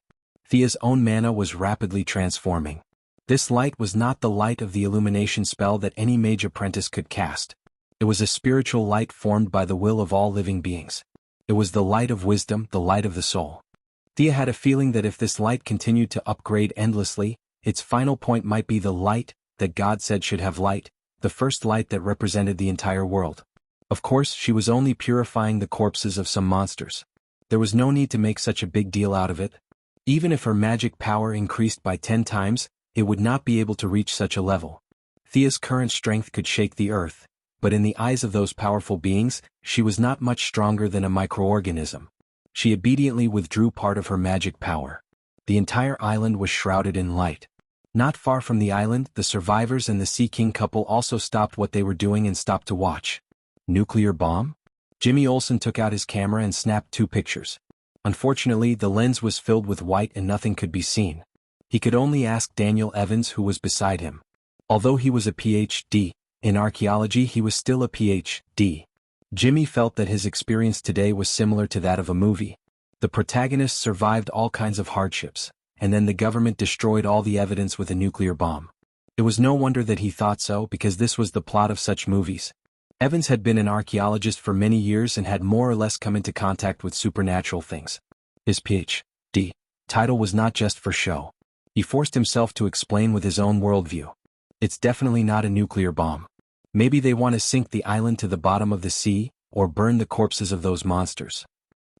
Thea's own mana was rapidly transforming. This light was not the light of the illumination spell that any mage apprentice could cast. It was a spiritual light formed by the will of all living beings. It was the light of wisdom, the light of the soul. Thea had a feeling that if this light continued to upgrade endlessly, its final point might be the light that God said should have light, the first light that represented the entire world. Of course, she was only purifying the corpses of some monsters. There was no need to make such a big deal out of it. Even if her magic power increased by 10 times, it would not be able to reach such a level. Thea's current strength could shake the earth, but in the eyes of those powerful beings, she was not much stronger than a microorganism. She obediently withdrew part of her magic power. The entire island was shrouded in light. Not far from the island, the survivors and the Sea King couple also stopped what they were doing and stopped to watch. Nuclear bomb? Jimmy Olsen took out his camera and snapped 2 pictures. Unfortunately, the lens was filled with white and nothing could be seen. He could only ask Daniel Evans, who was beside him. Although he was a PhD in archaeology, he was still a PhD. Jimmy felt that his experience today was similar to that of a movie. The protagonist survived all kinds of hardships, and then the government destroyed all the evidence with a nuclear bomb. It was no wonder that he thought so, because this was the plot of such movies. Evans had been an archaeologist for many years and had more or less come into contact with supernatural things. His PhD title was not just for show. He forced himself to explain with his own worldview. It's definitely not a nuclear bomb. Maybe they want to sink the island to the bottom of the sea, or burn the corpses of those monsters.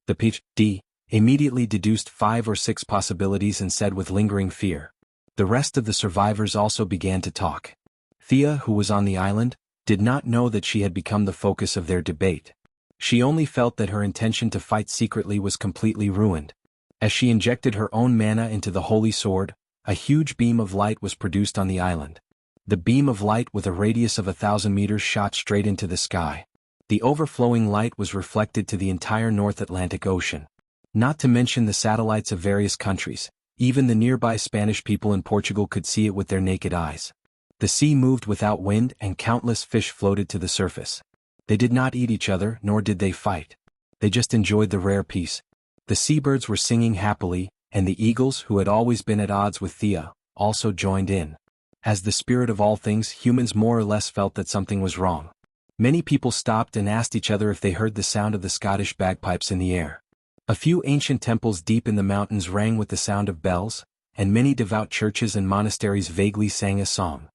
The PhD immediately deduced 5 or 6 possibilities and said with lingering fear. The rest of the survivors also began to talk. Thea, who was on the island, did not know that she had become the focus of their debate. She only felt that her intention to fight secretly was completely ruined. As she injected her own mana into the holy sword, a huge beam of light was produced on the island. The beam of light with a radius of 1,000 meters shot straight into the sky. The overflowing light was reflected to the entire North Atlantic Ocean. Not to mention the satellites of various countries. Even the nearby Spanish people in Portugal could see it with their naked eyes. The sea moved without wind and countless fish floated to the surface. They did not eat each other, nor did they fight. They just enjoyed the rare peace. The seabirds were singing happily, and the eagles, who had always been at odds with Thea, also joined in. As the spirit of all things, humans more or less felt that something was wrong. Many people stopped and asked each other if they heard the sound of the Scottish bagpipes in the air. A few ancient temples deep in the mountains rang with the sound of bells, and many devout churches and monasteries vaguely sang a song.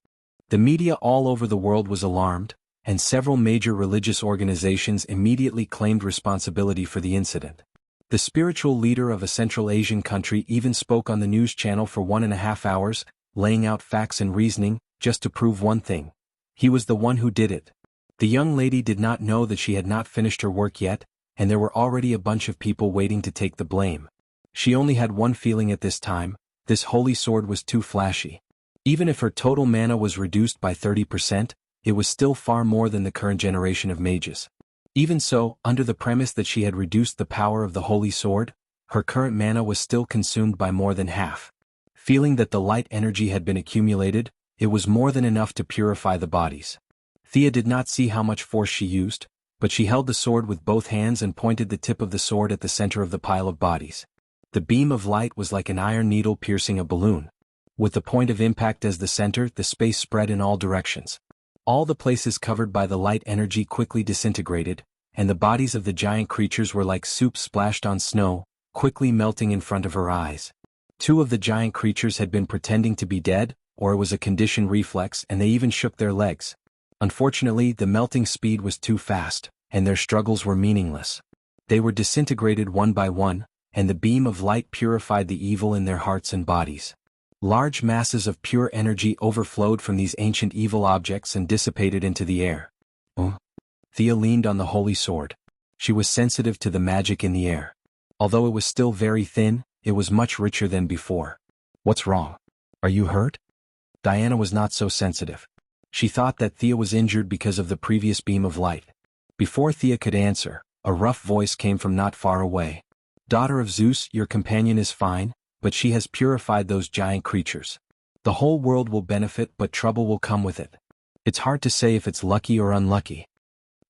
The media all over the world was alarmed, and several major religious organizations immediately claimed responsibility for the incident. The spiritual leader of a Central Asian country even spoke on the news channel for 1.5 hours, laying out facts and reasoning, just to prove one thing. He was the one who did it. The young lady did not know that she had not finished her work yet, and there were already a bunch of people waiting to take the blame. She only had one feeling at this time: this holy sword was too flashy. Even if her total mana was reduced by 30%, it was still far more than the current generation of mages. Even so, under the premise that she had reduced the power of the holy sword, her current mana was still consumed by more than half. Feeling that the light energy had been accumulated, it was more than enough to purify the bodies. Thea did not see how much force she used, but she held the sword with both hands and pointed the tip of the sword at the center of the pile of bodies. The beam of light was like an iron needle piercing a balloon. With the point of impact as the center, the space spread in all directions. All the places covered by the light energy quickly disintegrated, and the bodies of the giant creatures were like soup splashed on snow, quickly melting in front of her eyes. 2 of the giant creatures had been pretending to be dead, or it was a conditioned reflex, and they even shook their legs. Unfortunately, the melting speed was too fast. and their struggles were meaningless. They were disintegrated one by one, and the beam of light purified the evil in their hearts and bodies. Large masses of pure energy overflowed from these ancient evil objects and dissipated into the air. Oh. Thea leaned on the holy sword. She was sensitive to the magic in the air. Although it was still very thin, it was much richer than before. What's wrong? Are you hurt? Diana was not so sensitive. She thought that Thea was injured because of the previous beam of light. Before Thea could answer, a rough voice came from not far away. Daughter of Zeus, your companion is fine, but she has purified those giant creatures. The whole world will benefit, but trouble will come with it. It's hard to say if it's lucky or unlucky.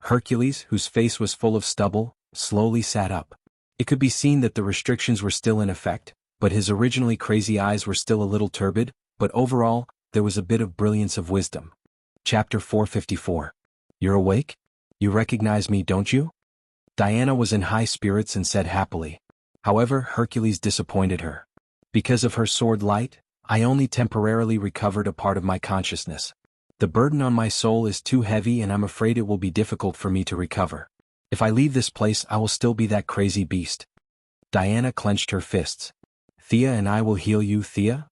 Hercules, whose face was full of stubble, slowly sat up. It could be seen that the restrictions were still in effect, but his originally crazy eyes were still a little turbid, but overall, there was a bit of brilliance of wisdom. Chapter 454. You're awake? You recognize me, don't you? Diana was in high spirits and said happily. However, Hercules disappointed her. Because of her sword light, I only temporarily recovered a part of my consciousness. The burden on my soul is too heavy and I'm afraid it will be difficult for me to recover. If I leave this place I will still be that crazy beast. Diana clenched her fists. Thea and I will heal you, Thea?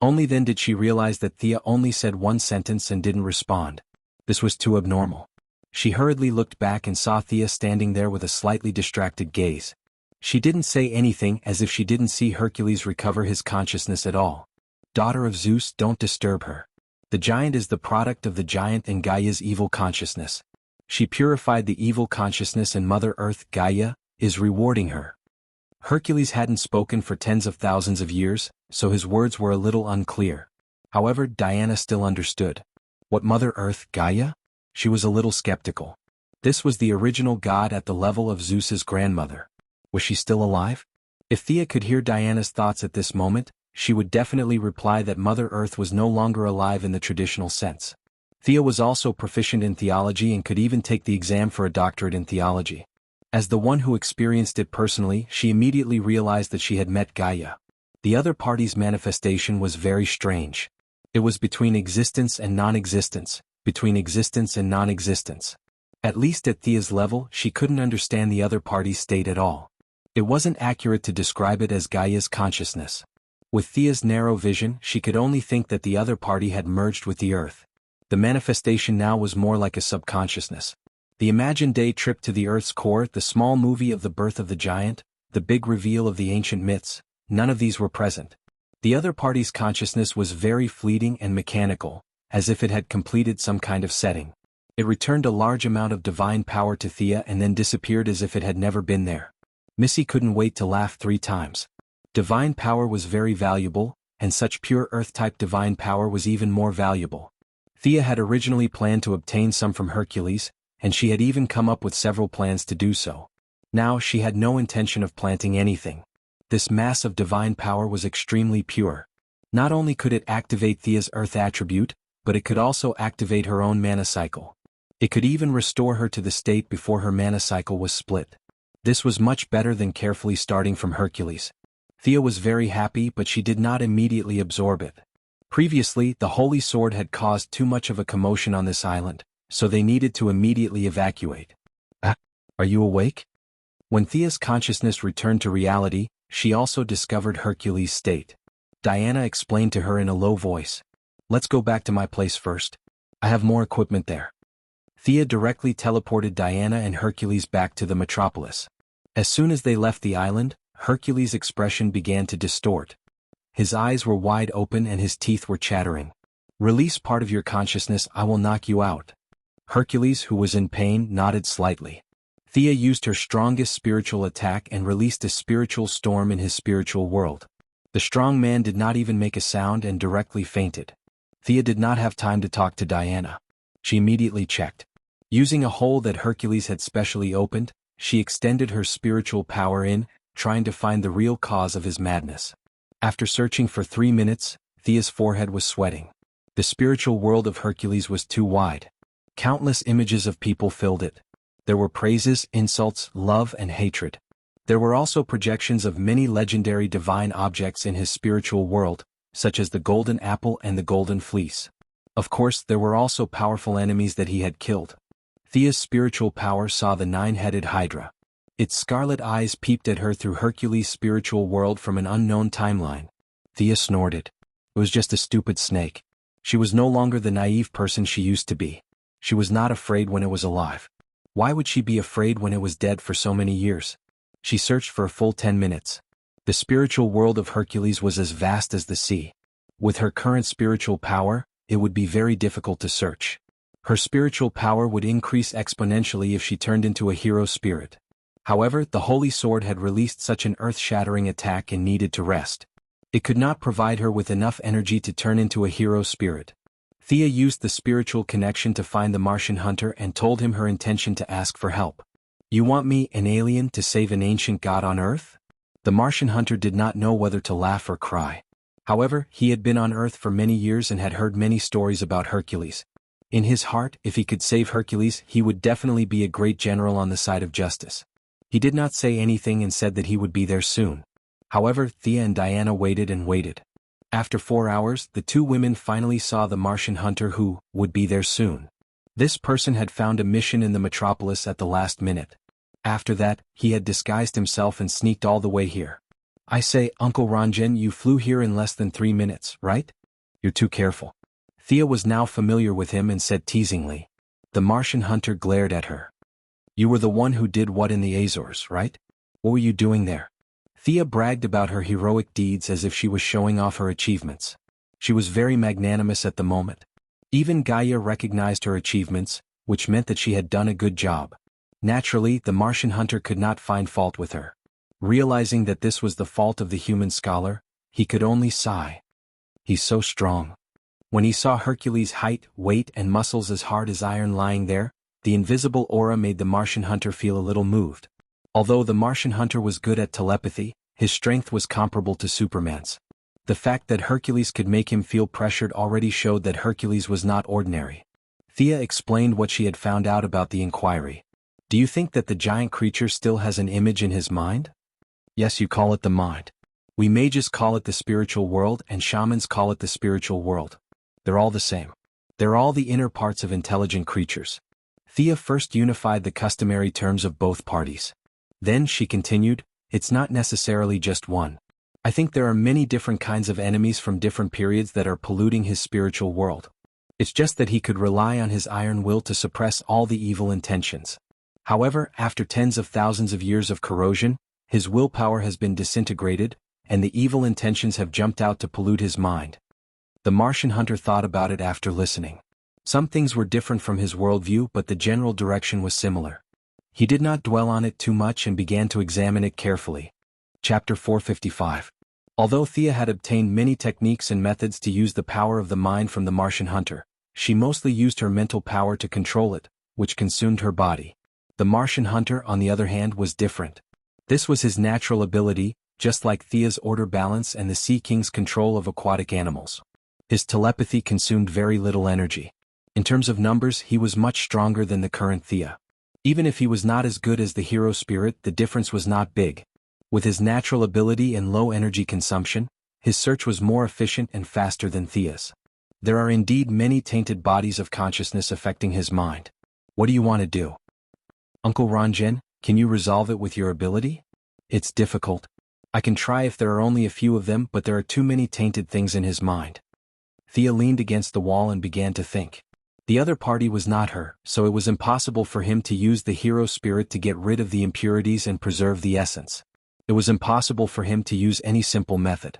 Only then did she realize that Thea only said one sentence and didn't respond. This was too abnormal. She hurriedly looked back and saw Thea standing there with a slightly distracted gaze. She didn't say anything, as if she didn't see Hercules recover his consciousness at all. Daughter of Zeus, don't disturb her. The giant is the product of the giant and Gaia's evil consciousness. She purified the evil consciousness and Mother Earth, Gaia, is rewarding her. Hercules hadn't spoken for tens of thousands of years, so his words were a little unclear. However, Diana still understood. What Mother Earth, Gaia? She was a little skeptical. This was the original god at the level of Zeus's grandmother. Was she still alive? If Thea could hear Diana's thoughts at this moment, she would definitely reply that Mother Earth was no longer alive in the traditional sense. Thea was also proficient in theology and could even take the exam for a doctorate in theology. As the one who experienced it personally, she immediately realized that she had met Gaia. The other party's manifestation was very strange. It was between existence and non-existence, between existence and non-existence. At least at Thea's level, she couldn't understand the other party's state at all. It wasn't accurate to describe it as Gaia's consciousness. With Thea's narrow vision, she could only think that the other party had merged with the Earth. The manifestation now was more like a subconsciousness. The imagined day trip to the Earth's core, the small movie of the birth of the giant, the big reveal of the ancient myths, none of these were present. The other party's consciousness was very fleeting and mechanical, as if it had completed some kind of setting. It returned a large amount of divine power to Thea and then disappeared as if it had never been there. Missy couldn't wait to laugh 3 times. Divine power was very valuable, and such pure Earth-type divine power was even more valuable. Thea had originally planned to obtain some from Hercules, and she had even come up with several plans to do so. Now she had no intention of planting anything. This mass of divine power was extremely pure. Not only could it activate Thea's Earth attribute, but it could also activate her own mana cycle. It could even restore her to the state before her mana cycle was split. This was much better than carefully starting from Hercules. Thea was very happy, but she did not immediately absorb it. Previously, the Holy Sword had caused too much of a commotion on this island, so they needed to immediately evacuate. Are you awake? When Thea's consciousness returned to reality, she also discovered Hercules' state. Diana explained to her in a low voice. Let's go back to my place first. I have more equipment there. Thea directly teleported Diana and Hercules back to the metropolis. As soon as they left the island, Hercules' expression began to distort. His eyes were wide open and his teeth were chattering. Release part of your consciousness, I will knock you out. Hercules, who was in pain, nodded slightly. Thea used her strongest spiritual attack and released a spiritual storm in his spiritual world. The strong man did not even make a sound and directly fainted. Thea did not have time to talk to Diana. She immediately checked. Using a hole that Hercules had specially opened, she extended her spiritual power in, trying to find the real cause of his madness. After searching for 3 minutes, Thea's forehead was sweating. The spiritual world of Hercules was too wide. Countless images of people filled it. There were praises, insults, love, and hatred. There were also projections of many legendary divine objects in his spiritual world, such as the golden apple and the golden fleece. Of course, there were also powerful enemies that he had killed. Thea's spiritual power saw the nine-headed hydra. Its scarlet eyes peeped at her through Hercules' spiritual world from an unknown timeline. Thea snorted. It was just a stupid snake. She was no longer the naive person she used to be. She was not afraid when it was alive. Why would she be afraid when it was dead for so many years? She searched for a full 10 minutes. The spiritual world of Hercules was as vast as the sea. With her current spiritual power, it would be very difficult to search. Her spiritual power would increase exponentially if she turned into a hero spirit. However, the Holy Sword had released such an earth-shattering attack and needed to rest. It could not provide her with enough energy to turn into a hero spirit. Thea used the spiritual connection to find the Martian hunter and told him her intention to ask for help. "You want me, an alien, to save an ancient god on Earth?" The Martian hunter did not know whether to laugh or cry. However, he had been on Earth for many years and had heard many stories about Hercules. In his heart, if he could save Hercules, he would definitely be a great general on the side of justice. He did not say anything and said that he would be there soon. However, Thea and Diana waited and waited. After 4 hours, the two women finally saw the Martian hunter who would be there soon. This person had found a mission in the metropolis at the last minute. After that, he had disguised himself and sneaked all the way here. "I say, Uncle Ranjan, you flew here in less than 3 minutes, right? You're too careful." Thea was now familiar with him and said teasingly. The Martian hunter glared at her. "You were the one who did what in the Azores, right? What were you doing there?" Thea bragged about her heroic deeds as if she was showing off her achievements. She was very magnanimous at the moment. Even Gaia recognized her achievements, which meant that she had done a good job. Naturally, the Martian hunter could not find fault with her. Realizing that this was the fault of the human scholar, he could only sigh. He's so strong. When he saw Hercules' height, weight, and muscles as hard as iron lying there, the invisible aura made the Martian hunter feel a little moved. Although the Martian hunter was good at telepathy, his strength was comparable to Superman's. The fact that Hercules could make him feel pressured already showed that Hercules was not ordinary. Thea explained what she had found out about the inquiry. "Do you think that the giant creature still has an image in his mind?" "Yes, you call it the mind. We mages call it the spiritual world and shamans call it the spiritual world. They're all the same. They're all the inner parts of intelligent creatures." Thea first unified the customary terms of both parties. Then she continued, "It's not necessarily just one. I think there are many different kinds of enemies from different periods that are polluting his spiritual world. It's just that he could rely on his iron will to suppress all the evil intentions. However, after tens of thousands of years of corrosion, his willpower has been disintegrated, and the evil intentions have jumped out to pollute his mind." The Martian hunter thought about it after listening. Some things were different from his worldview, but the general direction was similar. He did not dwell on it too much and began to examine it carefully. Chapter 455. Although Thea had obtained many techniques and methods to use the power of the mind from the Martian hunter, she mostly used her mental power to control it, which consumed her body. The Martian hunter, on the other hand, was different. This was his natural ability, just like Thea's order balance and the Sea King's control of aquatic animals. His telepathy consumed very little energy. In terms of numbers, he was much stronger than the current Thea. Even if he was not as good as the hero spirit, the difference was not big. With his natural ability and low energy consumption, his search was more efficient and faster than Thea's. There are indeed many tainted bodies of consciousness affecting his mind. What do you want to do? Uncle Ranjan, can you resolve it with your ability? It's difficult. I can try if there are only a few of them, but there are too many tainted things in his mind. Thea leaned against the wall and began to think. The other party was not her, so it was impossible for him to use the hero spirit to get rid of the impurities and preserve the essence. It was impossible for him to use any simple method.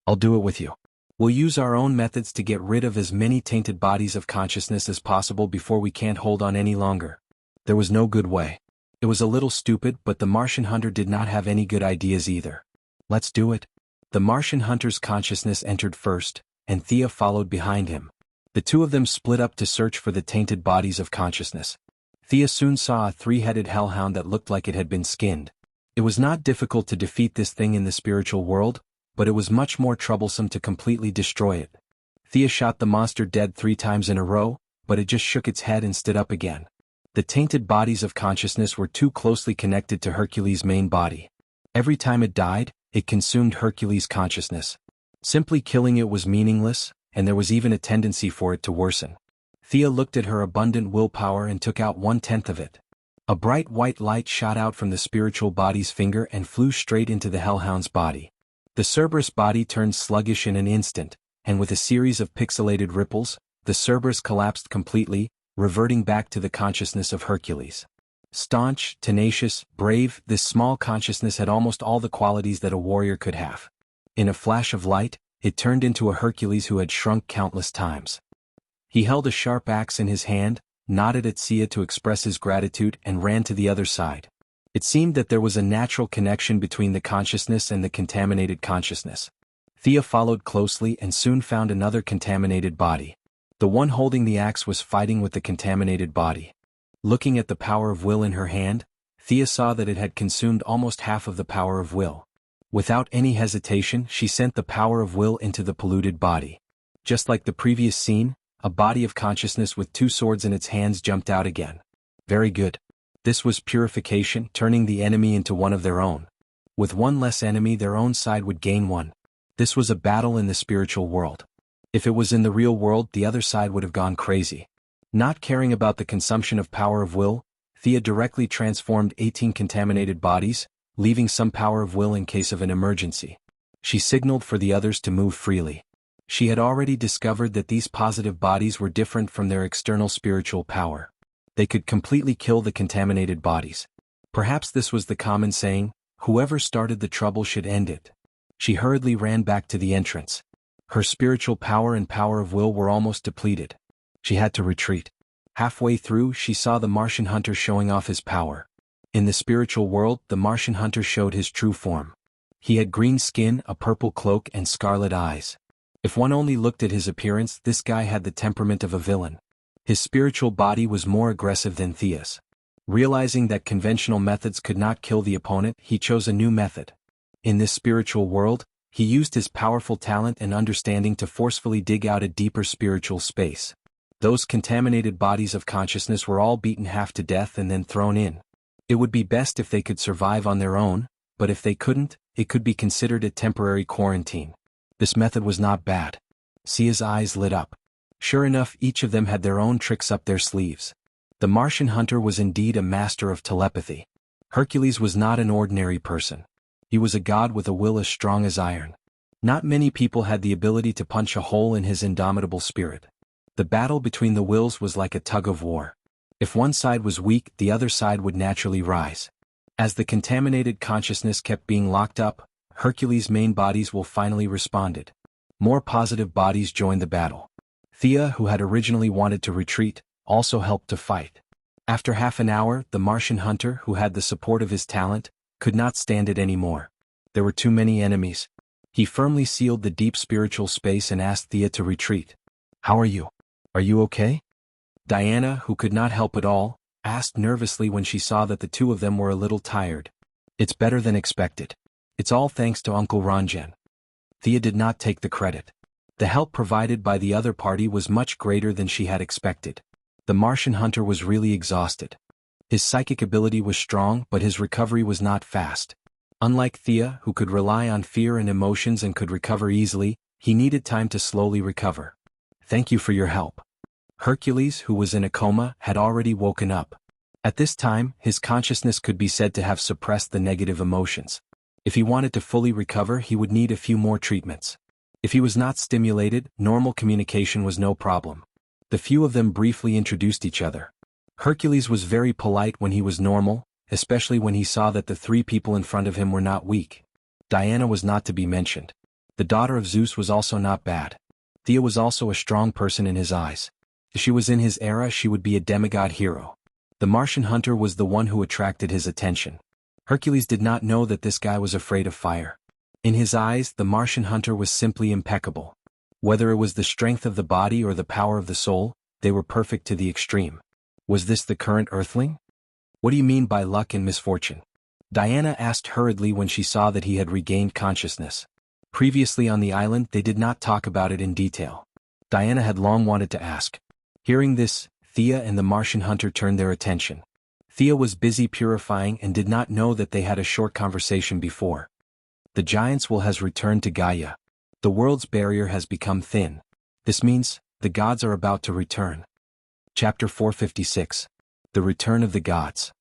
"I'll do it with you. We'll use our own methods to get rid of as many tainted bodies of consciousness as possible before we can't hold on any longer." There was no good way. It was a little stupid, but the Martian hunter did not have any good ideas either. "Let's do it." The Martian hunter's consciousness entered first, and Thea followed behind him. The two of them split up to search for the tainted bodies of consciousness. Thea soon saw a three-headed hellhound that looked like it had been skinned. It was not difficult to defeat this thing in the spiritual world, but it was much more troublesome to completely destroy it. Thea shot the monster dead 3 times in a row, but it just shook its head and stood up again. The tainted bodies of consciousness were too closely connected to Hercules' main body. Every time it died, it consumed Hercules' consciousness. Simply killing it was meaningless, and there was even a tendency for it to worsen. Thea looked at her abundant willpower and took out 1/10 of it. A bright white light shot out from the spiritual body's finger and flew straight into the hellhound's body. The Cerberus body turned sluggish in an instant, and with a series of pixelated ripples, the Cerberus collapsed completely, reverting back to the consciousness of Hercules. Staunch, tenacious, brave, this small consciousness had almost all the qualities that a warrior could have. In a flash of light, it turned into a Hercules who had shrunk countless times. He held a sharp axe in his hand, nodded at Sia to express his gratitude and ran to the other side. It seemed that there was a natural connection between the consciousness and the contaminated consciousness. Thea followed closely and soon found another contaminated body. The one holding the axe was fighting with the contaminated body. Looking at the power of will in her hand, Thea saw that it had consumed almost half of the power of will. Without any hesitation, she sent the power of will into the polluted body. Just like the previous scene, a body of consciousness with 2 swords in its hands jumped out again. Very good. This was purification, turning the enemy into one of their own. With one less enemy, their own side would gain one. This was a battle in the spiritual world. If it was in the real world, the other side would have gone crazy. Not caring about the consumption of power of will, Thea directly transformed 18 contaminated bodies, leaving some power of will in case of an emergency. She signaled for the others to move freely. She had already discovered that these positive bodies were different from their external spiritual power. They could completely kill the contaminated bodies. Perhaps this was the common saying, whoever started the trouble should end it. She hurriedly ran back to the entrance. Her spiritual power and power of will were almost depleted. She had to retreat. Halfway through, she saw the Martian hunter showing off his power. In the spiritual world, the Martian hunter showed his true form. He had green skin, a purple cloak, and scarlet eyes. If one only looked at his appearance, this guy had the temperament of a villain. His spiritual body was more aggressive than Thea's. Realizing that conventional methods could not kill the opponent, he chose a new method. In this spiritual world, he used his powerful talent and understanding to forcefully dig out a deeper spiritual space. Those contaminated bodies of consciousness were all beaten half to death and then thrown in. It would be best if they could survive on their own, but if they couldn't, it could be considered a temporary quarantine. This method was not bad. Sia's eyes lit up. Sure enough, each of them had their own tricks up their sleeves. The Martian hunter was indeed a master of telepathy. Hercules was not an ordinary person. He was a god with a will as strong as iron. Not many people had the ability to punch a hole in his indomitable spirit. The battle between the wills was like a tug of war. If one side was weak, the other side would naturally rise. As the contaminated consciousness kept being locked up, Hercules' main bodies will finally responded. More positive bodies joined the battle. Thea, who had originally wanted to retreat, also helped to fight. After half an hour, the Martian hunter, who had the support of his talent, could not stand it anymore. There were too many enemies. He firmly sealed the deep spiritual space and asked Thea to retreat. "How are you? Are you okay?" Diana, who could not help at all, asked nervously when she saw that the two of them were a little tired. "It's better than expected. It's all thanks to Uncle Ranjan." Thea did not take the credit. The help provided by the other party was much greater than she had expected. The Martian hunter was really exhausted. His psychic ability was strong, but his recovery was not fast. Unlike Thea, who could rely on fear and emotions and could recover easily, he needed time to slowly recover. "Thank you for your help." Hercules, who was in a coma, had already woken up. At this time, his consciousness could be said to have suppressed the negative emotions. If he wanted to fully recover, he would need a few more treatments. If he was not stimulated, normal communication was no problem. The few of them briefly introduced each other. Hercules was very polite when he was normal, especially when he saw that the 3 people in front of him were not weak. Diana was not to be mentioned. The daughter of Zeus was also not bad. Thea was also a strong person in his eyes. If she was in his era, she would be a demigod hero. The Martian hunter was the one who attracted his attention. Hercules did not know that this guy was afraid of fire. In his eyes, the Martian hunter was simply impeccable. Whether it was the strength of the body or the power of the soul, they were perfect to the extreme. Was this the current Earthling? "What do you mean by luck and misfortune?" Diana asked hurriedly when she saw that he had regained consciousness. Previously on the island, they did not talk about it in detail. Diana had long wanted to ask. Hearing this, Thea and the Martian hunter turned their attention. Thea was busy purifying and did not know that they had a short conversation before. "The giant's will has returned to Gaia. The world's barrier has become thin. This means, the gods are about to return." Chapter 456. The Return of the Gods.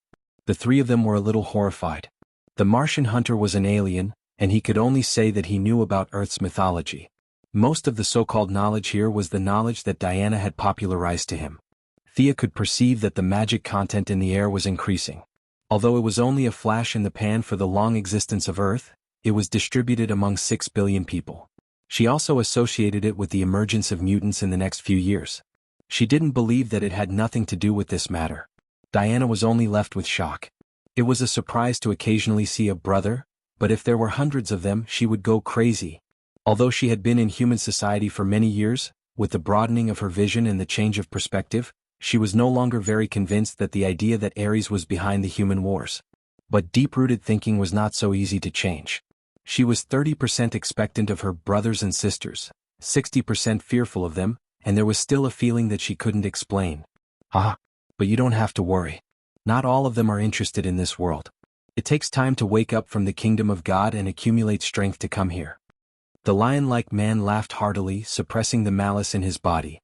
The three of them were a little horrified. The Martian hunter was an alien, and he could only say that he knew about Earth's mythology. Most of the so-called knowledge here was the knowledge that Diana had popularized to him. Thea could perceive that the magic content in the air was increasing. Although it was only a flash in the pan for the long existence of Earth, it was distributed among 6 billion people. She also associated it with the emergence of mutants in the next few years. She didn't believe that it had nothing to do with this matter. Diana was only left with shock. It was a surprise to occasionally see a brother, but if there were hundreds of them she would go crazy. Although she had been in human society for many years, with the broadening of her vision and the change of perspective, she was no longer very convinced that the idea that Ares was behind the human wars. But deep-rooted thinking was not so easy to change. She was 30% expectant of her brothers and sisters, 60% fearful of them, and there was still a feeling that she couldn't explain. But you don't have to worry. Not all of them are interested in this world. It takes time to wake up from the kingdom of God and accumulate strength to come here. The lion-like man laughed heartily, suppressing the malice in his body.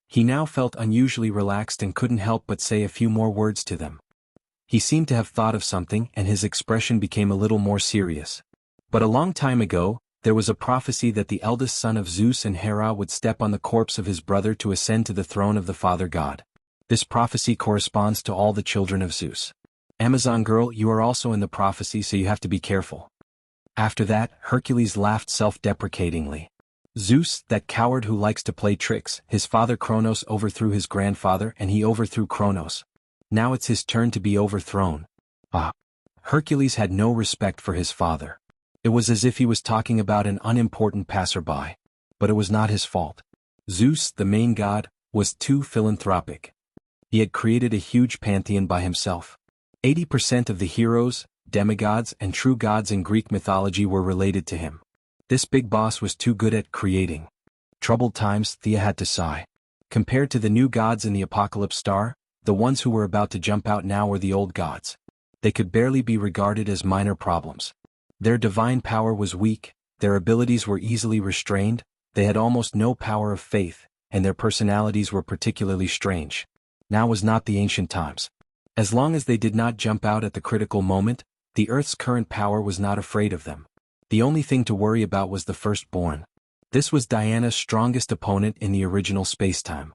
He now felt unusually relaxed and couldn't help but say a few more words to them. He seemed to have thought of something, and his expression became a little more serious. But a long time ago, there was a prophecy that the eldest son of Zeus and Hera would step on the corpse of his brother to ascend to the throne of the Father God. This prophecy corresponds to all the children of Zeus. Amazon girl, you are also in the prophecy, so you have to be careful. After that, Hercules laughed self-deprecatingly. Zeus, that coward who likes to play tricks, his father Kronos overthrew his grandfather and he overthrew Kronos. Now it's his turn to be overthrown. Hercules had no respect for his father. It was as if he was talking about an unimportant passerby. But it was not his fault. Zeus, the main god, was too philanthropic. He had created a huge pantheon by himself. 80% of the heroes, demigods, and true gods in Greek mythology were related to him. This big boss was too good at creating. Troubled times, Thea had to sigh. Compared to the new gods in the Apocalypse Star, the ones who were about to jump out now were the old gods. They could barely be regarded as minor problems. Their divine power was weak, their abilities were easily restrained, they had almost no power of faith, and their personalities were particularly strange. Now was not the ancient times. As long as they did not jump out at the critical moment, the Earth's current power was not afraid of them. The only thing to worry about was the firstborn. This was Diana's strongest opponent in the original spacetime.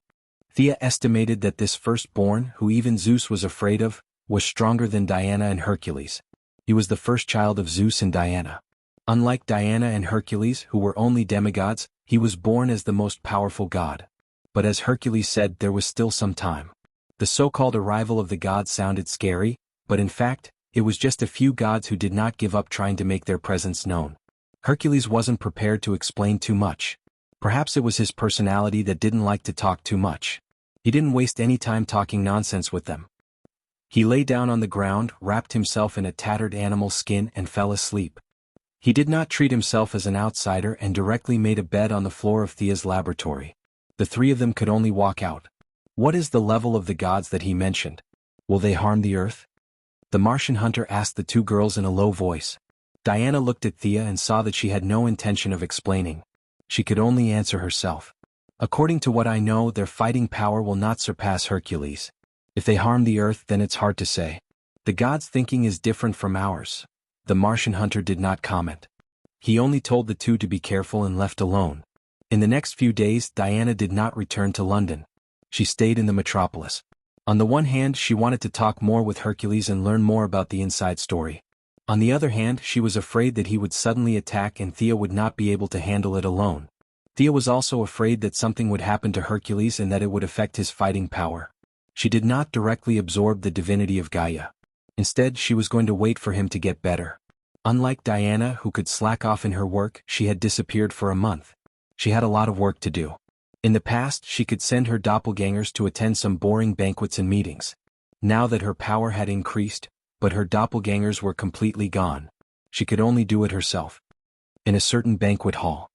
Thea estimated that this firstborn, who even Zeus was afraid of, was stronger than Diana and Hercules. He was the first child of Zeus and Diana. Unlike Diana and Hercules, who were only demigods, he was born as the most powerful god. But as Hercules said, there was still some time. The so-called arrival of the gods sounded scary, but in fact, it was just a few gods who did not give up trying to make their presence known. Hercules wasn't prepared to explain too much. Perhaps it was his personality that didn't like to talk too much. He didn't waste any time talking nonsense with them. He lay down on the ground, wrapped himself in a tattered animal skin and fell asleep. He did not treat himself as an outsider and directly made a bed on the floor of Thea's laboratory. The three of them could only walk out. What is the level of the gods that he mentioned? Will they harm the Earth? The Martian hunter asked the two girls in a low voice. Diana looked at Thea and saw that she had no intention of explaining. She could only answer herself. According to what I know, their fighting power will not surpass Hercules. If they harm the Earth, then it's hard to say. The gods' thinking is different from ours. The Martian hunter did not comment. He only told the two to be careful and left alone. In the next few days, Diana did not return to London. She stayed in the metropolis. On the one hand, she wanted to talk more with Hercules and learn more about the inside story. On the other hand, she was afraid that he would suddenly attack and Thea would not be able to handle it alone. Thea was also afraid that something would happen to Hercules and that it would affect his fighting power. She did not directly absorb the divinity of Gaia. Instead, she was going to wait for him to get better. Unlike Diana, who could slack off in her work, she had disappeared for a month. She had a lot of work to do. In the past, she could send her doppelgangers to attend some boring banquets and meetings. Now that her power had increased, but her doppelgangers were completely gone, she could only do it herself. In a certain banquet hall.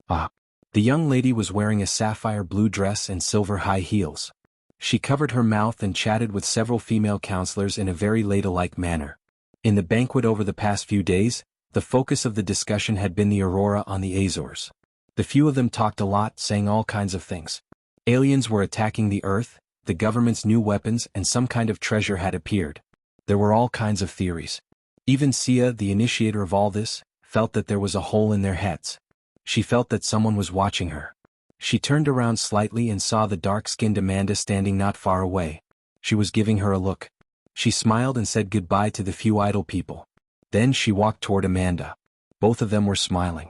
The young lady was wearing a sapphire blue dress and silver high heels. She covered her mouth and chatted with several female counselors in a very ladylike manner. In the banquet over the past few days, the focus of the discussion had been the aurora on the Azores. The few of them talked a lot, saying all kinds of things. Aliens were attacking the Earth, the government's new weapons and some kind of treasure had appeared. There were all kinds of theories. Even Sia, the initiator of all this, felt that there was a hole in their heads. She felt that someone was watching her. She turned around slightly and saw the dark-skinned Amanda standing not far away. She was giving her a look. She smiled and said goodbye to the few idle people. Then she walked toward Amanda. Both of them were smiling.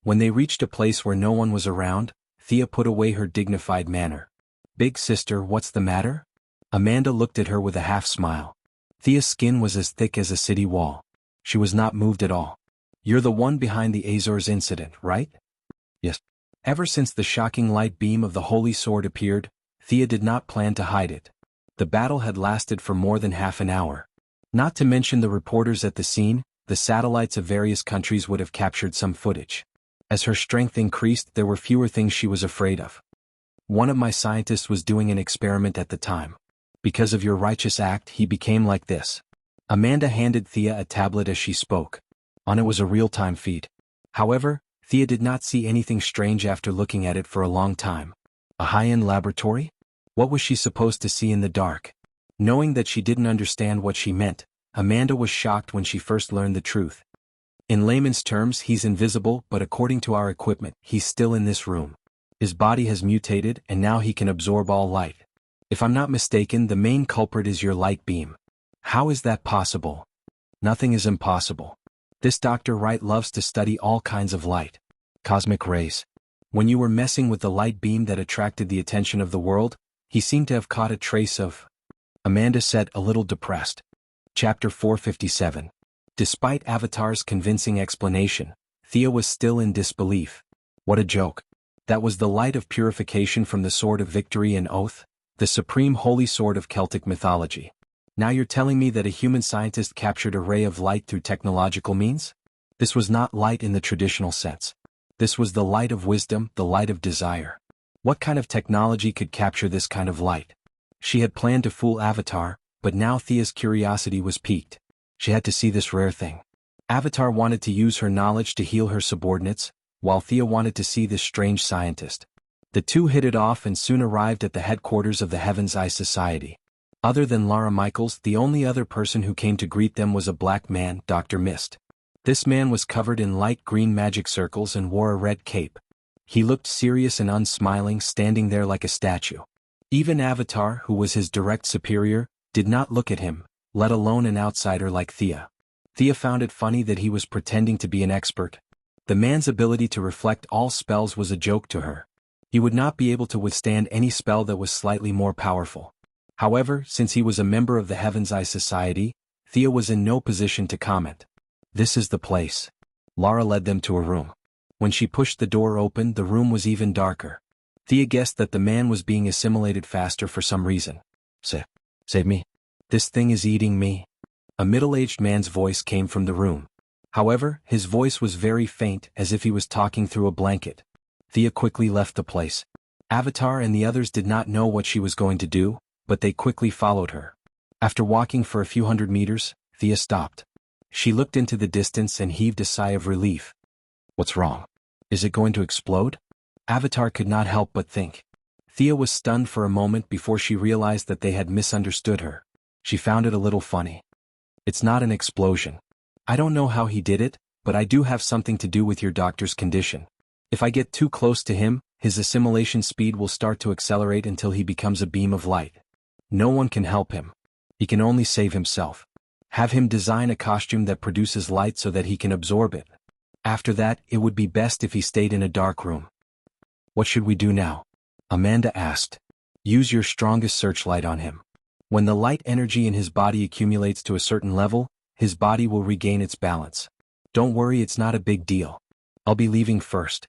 When they reached a place where no one was around, Thea put away her dignified manner. "Big sister, what's the matter?" Amanda looked at her with a half-smile. Thea's skin was as thick as a city wall. She was not moved at all. "You're the one behind the Azores incident, right?" "Yes." Ever since the shocking light beam of the Holy Sword appeared, Thea did not plan to hide it. The battle had lasted for more than half an hour. Not to mention the reporters at the scene, the satellites of various countries would have captured some footage. As her strength increased, there were fewer things she was afraid of. "One of my scientists was doing an experiment at the time. Because of your righteous act, he became like this." Amanda handed Thea a tablet as she spoke. On it was a real-time feed. However, Thea did not see anything strange after looking at it for a long time. A high-end laboratory? What was she supposed to see in the dark? Knowing that she didn't understand what she meant, Amanda was shocked when she first learned the truth. "In layman's terms, he's invisible, but according to our equipment, he's still in this room. His body has mutated and now he can absorb all light. If I'm not mistaken, the main culprit is your light beam." "How is that possible?" "Nothing is impossible. This Dr. Wright loves to study all kinds of light. Cosmic rays. When you were messing with the light beam that attracted the attention of the world, he seemed to have caught a trace of..." Amanda said, a little depressed. Chapter 457. Despite Avatar's convincing explanation, Thea was still in disbelief. What a joke. That was the light of purification from the Sword of Victory and Oath, the supreme holy sword of Celtic mythology. Now you're telling me that a human scientist captured a ray of light through technological means? This was not light in the traditional sense. This was the light of wisdom, the light of desire. What kind of technology could capture this kind of light? She had planned to fool Avatar, but now Thea's curiosity was piqued. She had to see this rare thing. Avatar wanted to use her knowledge to heal her subordinates, while Thea wanted to see this strange scientist. The two hit it off and soon arrived at the headquarters of the Heaven's Eye Society. Other than Lara Michaels, the only other person who came to greet them was a black man, Dr. Mist. This man was covered in light green magic circles and wore a red cape. He looked serious and unsmiling, standing there like a statue. Even Avatar, who was his direct superior, did not look at him, let alone an outsider like Thea. Thea found it funny that he was pretending to be an expert. The man's ability to reflect all spells was a joke to her. He would not be able to withstand any spell that was slightly more powerful. However, since he was a member of the Heaven's Eye Society, Thea was in no position to comment. "This is the place." Lara led them to a room. When she pushed the door open, the room was even darker. Thea guessed that the man was being assimilated faster for some reason. Save me. This thing is eating me." A middle-aged man's voice came from the room. However, his voice was very faint, as if he was talking through a blanket. Thea quickly left the place. Avatar and the others did not know what she was going to do, but they quickly followed her. After walking for a few hundred meters, Thea stopped. She looked into the distance and heaved a sigh of relief. "What's wrong? Is it going to explode?" Avatar could not help but think. Thea was stunned for a moment before she realized that they had misunderstood her. She found it a little funny. "It's not an explosion. I don't know how he did it, but I do have something to do with your doctor's condition. If I get too close to him, his assimilation speed will start to accelerate until he becomes a beam of light. No one can help him. He can only save himself. Have him design a costume that produces light so that he can absorb it. After that, it would be best if he stayed in a dark room." "What should we do now?" Amanda asked. "Use your strongest searchlight on him. When the light energy in his body accumulates to a certain level, his body will regain its balance. Don't worry, it's not a big deal. I'll be leaving first,"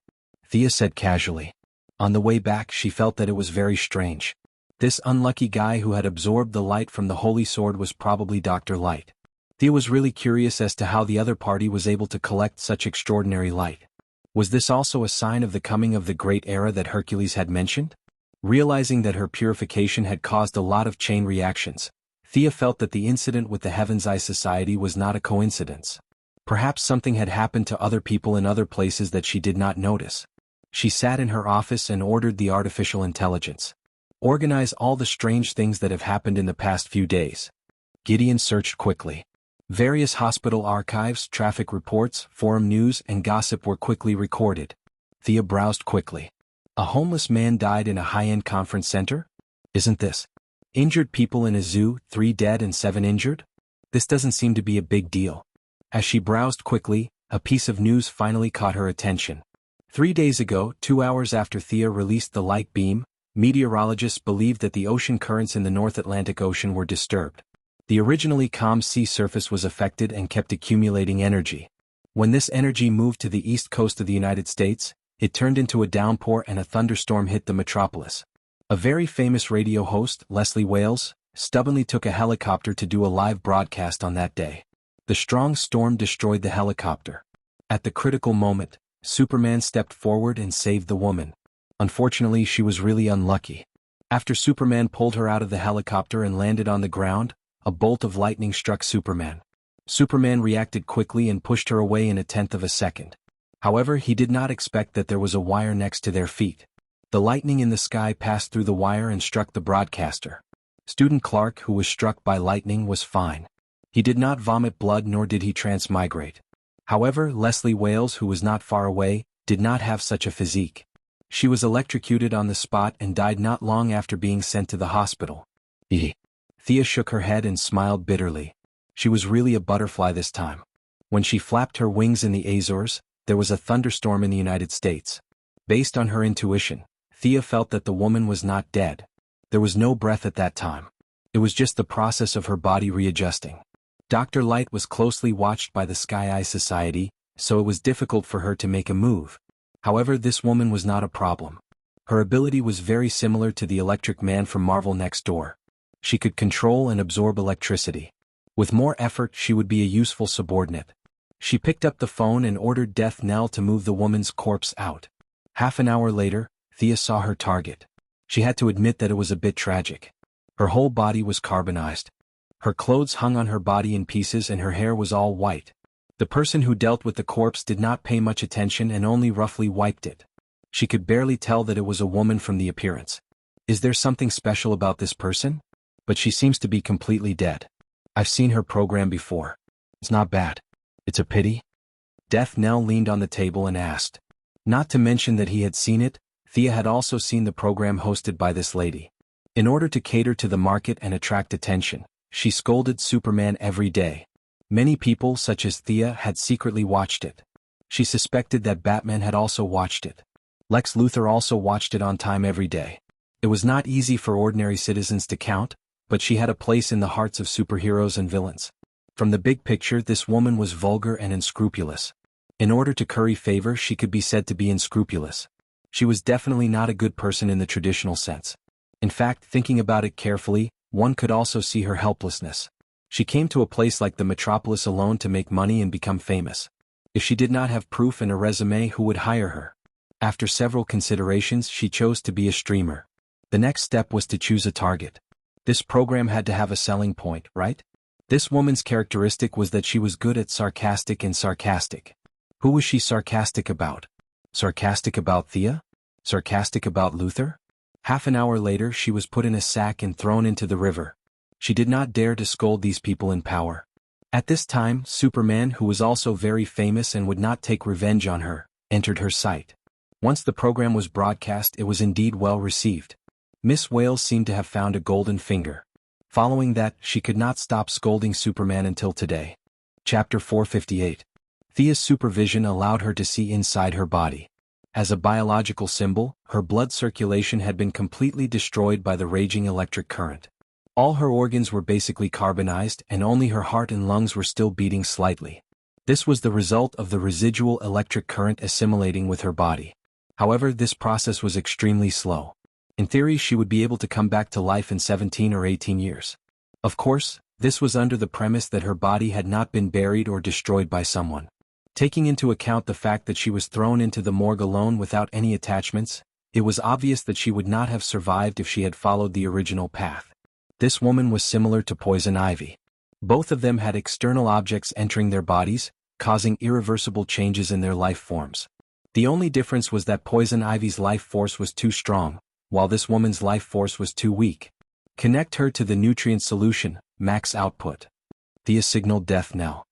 Thea said casually. On the way back, she felt that it was very strange. This unlucky guy who had absorbed the light from the Holy Sword was probably Dr. Light. Thea was really curious as to how the other party was able to collect such extraordinary light. Was this also a sign of the coming of the great era that Hercules had mentioned? Realizing that her purification had caused a lot of chain reactions, Thea felt that the incident with the Heaven's Eye Society was not a coincidence. Perhaps something had happened to other people in other places that she did not notice. She sat in her office and ordered the artificial intelligence. Organize all the strange things that have happened in the past few days. Gideon searched quickly. Various hospital archives, traffic reports, forum news, and gossip were quickly recorded. Thea browsed quickly. A homeless man died in a high-end conference center? Isn't this? Injured people in a zoo, 3 dead and 7 injured? This doesn't seem to be a big deal. As she browsed quickly, a piece of news finally caught her attention. 3 days ago, 2 hours after Thea released the light beam, meteorologists believed that the ocean currents in the North Atlantic Ocean were disturbed. The originally calm sea surface was affected and kept accumulating energy. When this energy moved to the east coast of the United States, it turned into a downpour and a thunderstorm hit the metropolis. A very famous radio host, Leslie Wales, stubbornly took a helicopter to do a live broadcast on that day. The strong storm destroyed the helicopter. At the critical moment, Superman stepped forward and saved the woman. Unfortunately, she was really unlucky. After Superman pulled her out of the helicopter and landed on the ground, a bolt of lightning struck Superman. Superman reacted quickly and pushed her away in a tenth of a second. However, he did not expect that there was a wire next to their feet. The lightning in the sky passed through the wire and struck the broadcaster. Student Clark, who was struck by lightning, was fine. He did not vomit blood nor did he transmigrate. However, Leslie Wales, who was not far away, did not have such a physique. She was electrocuted on the spot and died not long after being sent to the hospital. Thea shook her head and smiled bitterly. She was really a butterfly this time. When she flapped her wings in the Azores, there was a thunderstorm in the United States. Based on her intuition, Thea felt that the woman was not dead. There was no breath at that time. It was just the process of her body readjusting. Dr. Light was closely watched by the Sky Eye Society, so it was difficult for her to make a move. However, this woman was not a problem. Her ability was very similar to the Electric Man from Marvel Next Door. She could control and absorb electricity. With more effort, she would be a useful subordinate. She picked up the phone and ordered Death Knell to move the woman's corpse out. Half an hour later, Thea saw her target. She had to admit that it was a bit tragic. Her whole body was carbonized. Her clothes hung on her body in pieces and her hair was all white. The person who dealt with the corpse did not pay much attention and only roughly wiped it. She could barely tell that it was a woman from the appearance. Is there something special about this person? But she seems to be completely dead. I've seen her program before. It's not bad. It's a pity. Death Knell leaned on the table and asked. Not to mention that he had seen it, Thea had also seen the program hosted by this lady. In order to cater to the market and attract attention, she scolded Superman every day. Many people, such as Thea, had secretly watched it. She suspected that Batman had also watched it. Lex Luthor also watched it on time every day. It was not easy for ordinary citizens to count, but she had a place in the hearts of superheroes and villains. From the big picture, this woman was vulgar and unscrupulous. In order to curry favor, she could be said to be unscrupulous. She was definitely not a good person in the traditional sense. In fact, thinking about it carefully, one could also see her helplessness. She came to a place like the metropolis alone to make money and become famous. If she did not have proof and a resume, who would hire her? After several considerations, she chose to be a streamer. The next step was to choose a target. This program had to have a selling point, right? This woman's characteristic was that she was good at sarcastic and sarcastic. Who was she sarcastic about? Sarcastic about Thea? Sarcastic about Luthor? Half an hour later, she was put in a sack and thrown into the river. She did not dare to scold these people in power. At this time, Superman, who was also very famous and would not take revenge on her, entered her sight. Once the program was broadcast, it was indeed well received. Miss Wales seemed to have found a golden finger. Following that, she could not stop scolding Superman until today. Chapter 458. Thea's supervision allowed her to see inside her body. As a biological symbol, her blood circulation had been completely destroyed by the raging electric current. All her organs were basically carbonized and only her heart and lungs were still beating slightly. This was the result of the residual electric current assimilating with her body. However, this process was extremely slow. In theory, she would be able to come back to life in 17 or 18 years. Of course, this was under the premise that her body had not been buried or destroyed by someone. Taking into account the fact that she was thrown into the morgue alone without any attachments, it was obvious that she would not have survived if she had followed the original path. This woman was similar to Poison Ivy. Both of them had external objects entering their bodies, causing irreversible changes in their life forms. The only difference was that Poison Ivy's life force was too strong, while this woman's life force was too weak. Connect her to the nutrient solution, max output. Thea signaled death knell.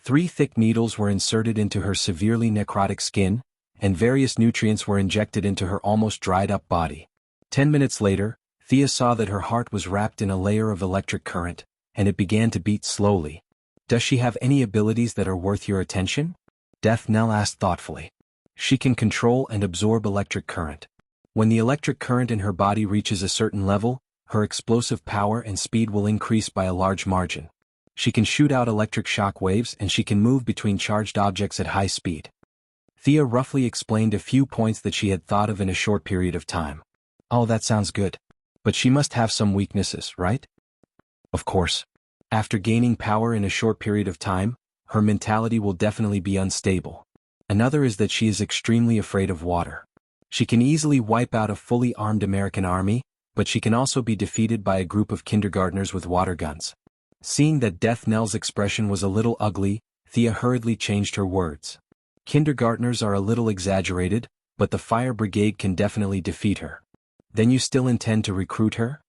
3 thick needles were inserted into her severely necrotic skin, and various nutrients were injected into her almost dried-up body. 10 minutes later, Thea saw that her heart was wrapped in a layer of electric current, and it began to beat slowly. Does she have any abilities that are worth your attention? Death Knell asked thoughtfully. She can control and absorb electric current. When the electric current in her body reaches a certain level, her explosive power and speed will increase by a large margin. She can shoot out electric shock waves and she can move between charged objects at high speed. Thea roughly explained a few points that she had thought of in a short period of time. Oh, that sounds good. But she must have some weaknesses, right? Of course. After gaining power in a short period of time, her mentality will definitely be unstable. Another is that she is extremely afraid of water. She can easily wipe out a fully armed American army, but she can also be defeated by a group of kindergartners with water guns. Seeing that Death Knell's expression was a little ugly, Thea hurriedly changed her words. Kindergartners are a little exaggerated, but the fire brigade can definitely defeat her. Then you still intend to recruit her?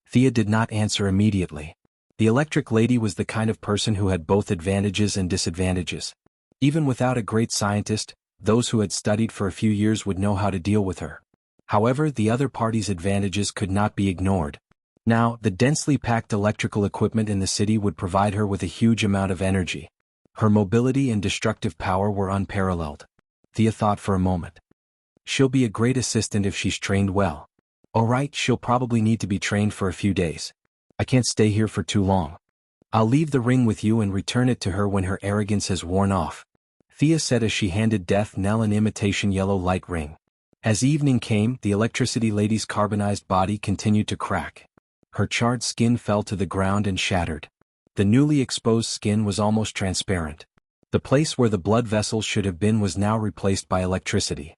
Thea did not answer immediately. The electric lady was the kind of person who had both advantages and disadvantages. Even without a great scientist, those who had studied for a few years would know how to deal with her. However, the other party's advantages could not be ignored. Now, the densely packed electrical equipment in the city would provide her with a huge amount of energy. Her mobility and destructive power were unparalleled. Thea thought for a moment. She'll be a great assistant if she's trained well. Alright, she'll probably need to be trained for a few days. I can't stay here for too long. I'll leave the ring with you and return it to her when her arrogance has worn off. Thea said as she handed Death Knell an imitation yellow light ring. As evening came, the electricity lady's carbonized body continued to crack. Her charred skin fell to the ground and shattered. The newly exposed skin was almost transparent. The place where the blood vessels should have been was now replaced by electricity.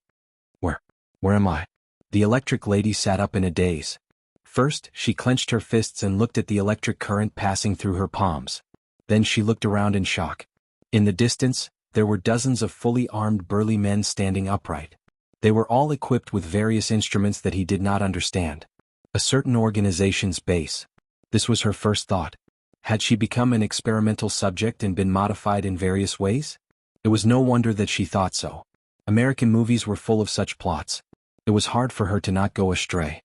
Where am I? The electric lady sat up in a daze. First, she clenched her fists and looked at the electric current passing through her palms. Then she looked around in shock. In the distance, there were dozens of fully armed burly men standing upright. They were all equipped with various instruments that he did not understand. A certain organization's base. This was her first thought. Had she become an experimental subject and been modified in various ways? It was no wonder that she thought so. American movies were full of such plots. It was hard for her to not go astray.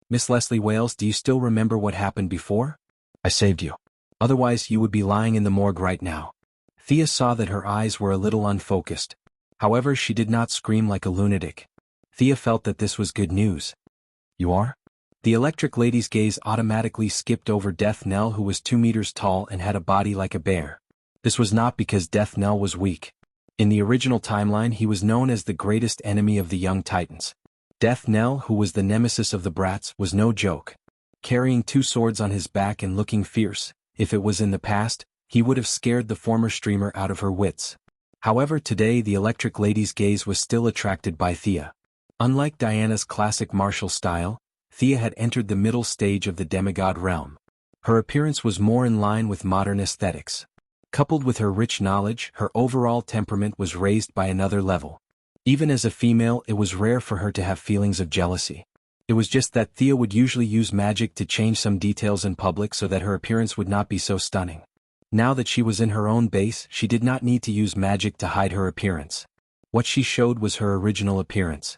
Miss Leslie Wales, do you still remember what happened before? I saved you. Otherwise you would be lying in the morgue right now. Thea saw that her eyes were a little unfocused. However, she did not scream like a lunatic. Thea felt that this was good news. You are? The electric lady's gaze automatically skipped over Death Knell, who was 2 meters tall and had a body like a bear. This was not because Death Knell was weak. In the original timeline, he was known as the greatest enemy of the young Titans. Death Knell, who was the nemesis of the brats, was no joke. Carrying 2 swords on his back and looking fierce, if it was in the past, he would have scared the former streamer out of her wits. However, today the electric lady's gaze was still attracted by Thea. Unlike Diana's classic martial style, Thea had entered the middle stage of the demigod realm. Her appearance was more in line with modern aesthetics. Coupled with her rich knowledge, her overall temperament was raised by another level. Even as a female, it was rare for her to have feelings of jealousy. It was just that Thea would usually use magic to change some details in public so that her appearance would not be so stunning. Now that she was in her own base, she did not need to use magic to hide her appearance. What she showed was her original appearance.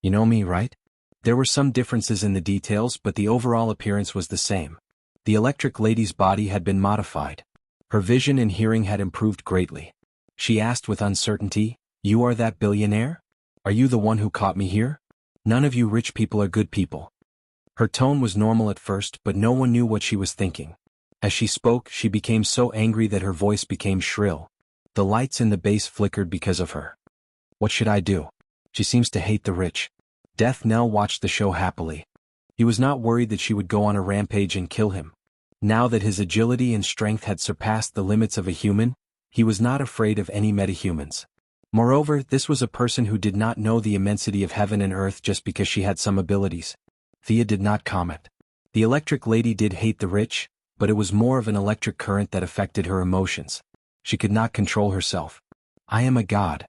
You know me, right? There were some differences in the details, but the overall appearance was the same. The electric lady's body had been modified. Her vision and hearing had improved greatly. She asked with uncertainty, "You are that billionaire? Are you the one who caught me here? None of you rich people are good people." Her tone was normal at first, but no one knew what she was thinking. As she spoke, she became so angry that her voice became shrill. The lights in the base flickered because of her. What should I do? She seems to hate the rich. Death Knell watched the show happily. He was not worried that she would go on a rampage and kill him. Now that his agility and strength had surpassed the limits of a human, he was not afraid of any metahumans. Moreover, this was a person who did not know the immensity of heaven and earth just because she had some abilities. Thea did not comment. The electric lady did hate the rich, but it was more of an electric current that affected her emotions. She could not control herself. I am a god.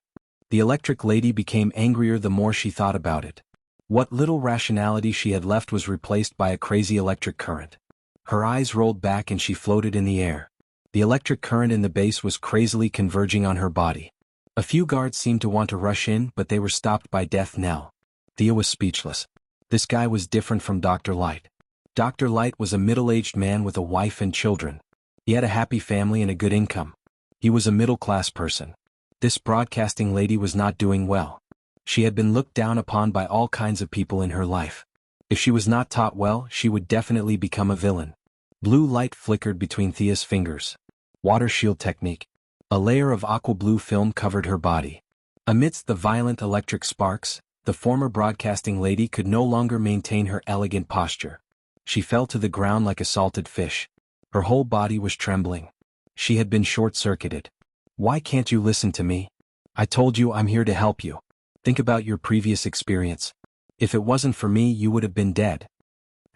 The electric lady became angrier the more she thought about it. What little rationality she had left was replaced by a crazy electric current. Her eyes rolled back and she floated in the air. The electric current in the base was crazily converging on her body. A few guards seemed to want to rush in, but they were stopped by death knell. Thea was speechless. This guy was different from Dr. Light. Dr. Light was a middle-aged man with a wife and children. He had a happy family and a good income. He was a middle-class person. This broadcasting lady was not doing well. She had been looked down upon by all kinds of people in her life. If she was not taught well, she would definitely become a villain. Blue light flickered between Thea's fingers. Water shield technique. A layer of aqua blue film covered her body. Amidst the violent electric sparks, the former broadcasting lady could no longer maintain her elegant posture. She fell to the ground like a salted fish. Her whole body was trembling. She had been short-circuited. Why can't you listen to me? I told you I'm here to help you. Think about your previous experience. If it wasn't for me, you would have been dead.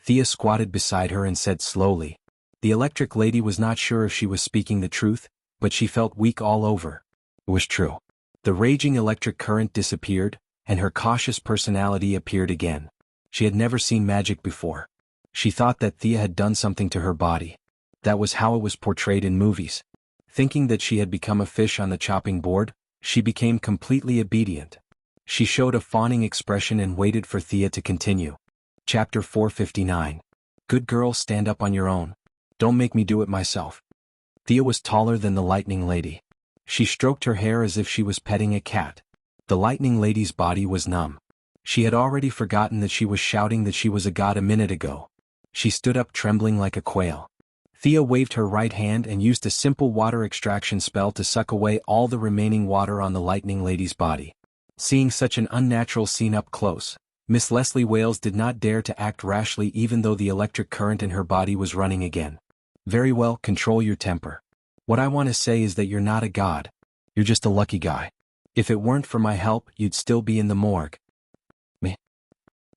Thea squatted beside her and said slowly. The electric lady was not sure if she was speaking the truth, but she felt weak all over. It was true. The raging electric current disappeared, and her cautious personality appeared again. She had never seen magic before. She thought that Thea had done something to her body. That was how it was portrayed in movies. Thinking that she had become a fish on the chopping board, she became completely obedient. She showed a fawning expression and waited for Thea to continue. Chapter 459. Good girl, stand up on your own. Don't make me do it myself. Thea was taller than the lightning lady. She stroked her hair as if she was petting a cat. The lightning lady's body was numb. She had already forgotten that she was shouting that she was a god a minute ago. She stood up trembling like a quail. Thea waved her right hand and used a simple water extraction spell to suck away all the remaining water on the lightning lady's body. Seeing such an unnatural scene up close, Miss Leslie Wales did not dare to act rashly even though the electric current in her body was running again. Very well, control your temper. What I want to say is that you're not a god. You're just a lucky guy. If it weren't for my help, you'd still be in the morgue. Meh.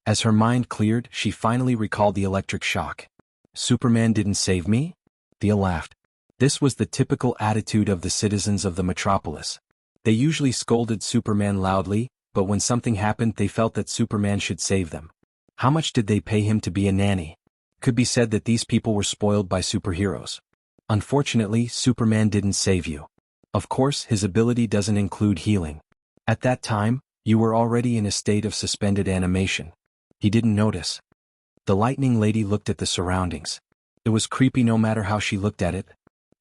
As her mind cleared, she finally recalled the electric shock. Superman didn't save me? Thea laughed. This was the typical attitude of the citizens of the metropolis. They usually scolded Superman loudly, but when something happened they felt that Superman should save them. How much did they pay him to be a nanny? Could be said that these people were spoiled by superheroes. Unfortunately, Superman didn't save you. Of course, his ability doesn't include healing. At that time, you were already in a state of suspended animation. He didn't notice. The lightning lady looked at the surroundings. It was creepy no matter how she looked at it.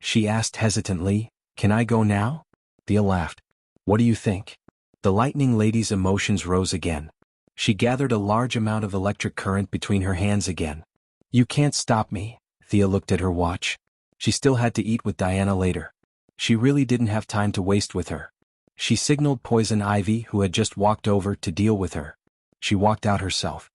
She asked hesitantly, "Can I go now?" Thea laughed. "What do you think?" The lightning lady's emotions rose again. She gathered a large amount of electric current between her hands again. "You can't stop me." Thea looked at her watch. She still had to eat with Diana later. She really didn't have time to waste with her. She signaled Poison Ivy, who had just walked over, to deal with her. She walked out herself.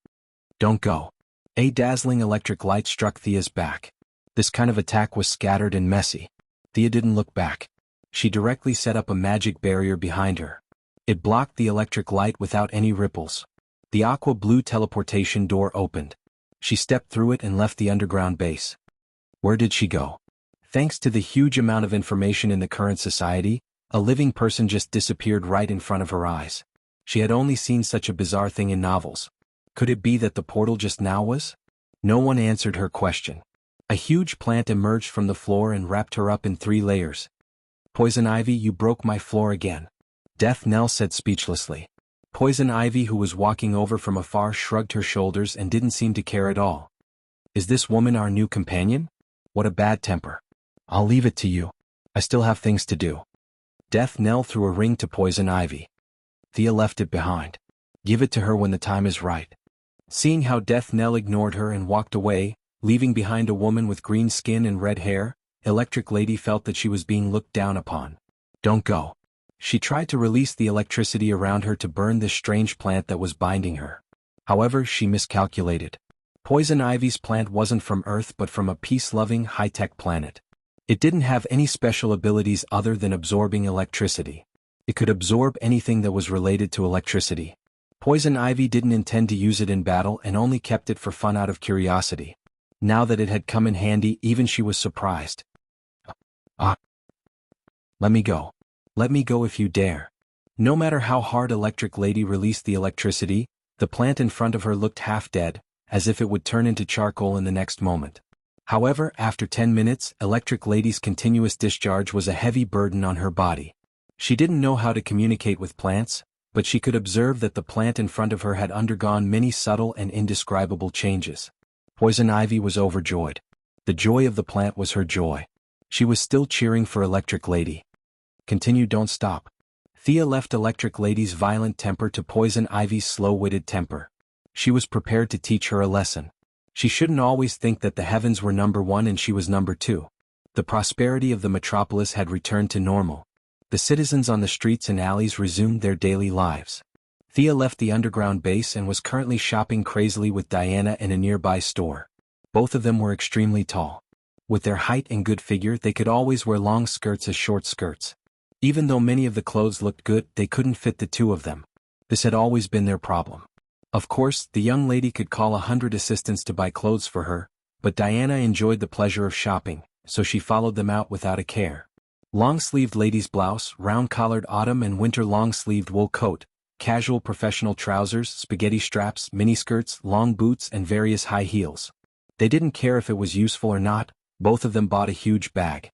"Don't go." A dazzling electric light struck Thea's back. This kind of attack was scattered and messy. Thea didn't look back. She directly set up a magic barrier behind her. It blocked the electric light without any ripples. The aqua blue teleportation door opened. She stepped through it and left the underground base. Where did she go? Thanks to the huge amount of information in the current society, a living person just disappeared right in front of her eyes. She had only seen such a bizarre thing in novels. Could it be that the portal just now was? No one answered her question. A huge plant emerged from the floor and wrapped her up in 3 layers. "Poison Ivy, you broke my floor again." Death Knell said speechlessly. Poison Ivy, who was walking over from afar, shrugged her shoulders and didn't seem to care at all. "Is this woman our new companion? What a bad temper. I'll leave it to you. I still have things to do." Death Knell threw a ring to Poison Ivy. Thea left it behind. "Give it to her when the time is right." Seeing how Death Knell ignored her and walked away, leaving behind a woman with green skin and red hair, Electric Lady felt that she was being looked down upon. "Don't go." She tried to release the electricity around her to burn this strange plant that was binding her. However, she miscalculated. Poison Ivy's plant wasn't from Earth but from a peace-loving, high-tech planet. It didn't have any special abilities other than absorbing electricity. It could absorb anything that was related to electricity. Poison Ivy didn't intend to use it in battle and only kept it for fun out of curiosity. Now that it had come in handy, even she was surprised. Let me go. Let me go if you dare." No matter how hard Electric Lady released the electricity, The plant in front of her looked half dead, as if it would turn into charcoal in the next moment. However, after 10 minutes, Electric Lady's continuous discharge was a heavy burden on her body. She didn't know how to communicate with plants, but she could observe that the plant in front of her had undergone many subtle and indescribable changes. Poison Ivy was overjoyed. The joy of the plant was her joy. She was still cheering for Electric Lady. Continue, don't stop. Thea left Electric Lady's violent temper to Poison Ivy's slow-witted temper. She was prepared to teach her a lesson. She shouldn't always think that the heavens were number one and she was number two. The prosperity of the metropolis had returned to normal. The citizens on the streets and alleys resumed their daily lives. Thea left the underground base and was currently shopping crazily with Diana in a nearby store. Both of them were extremely tall. With their height and good figure, they could always wear long skirts as short skirts. Even though many of the clothes looked good, they couldn't fit the two of them. This had always been their problem. Of course, the young lady could call 100 assistants to buy clothes for her, but Diana enjoyed the pleasure of shopping, so she followed them out without a care. Long-sleeved ladies' blouse, round-collared autumn and winter long-sleeved wool coat, casual professional trousers, spaghetti straps, miniskirts, long boots and various high heels. They didn't care if it was useful or not, both of them bought a huge bag.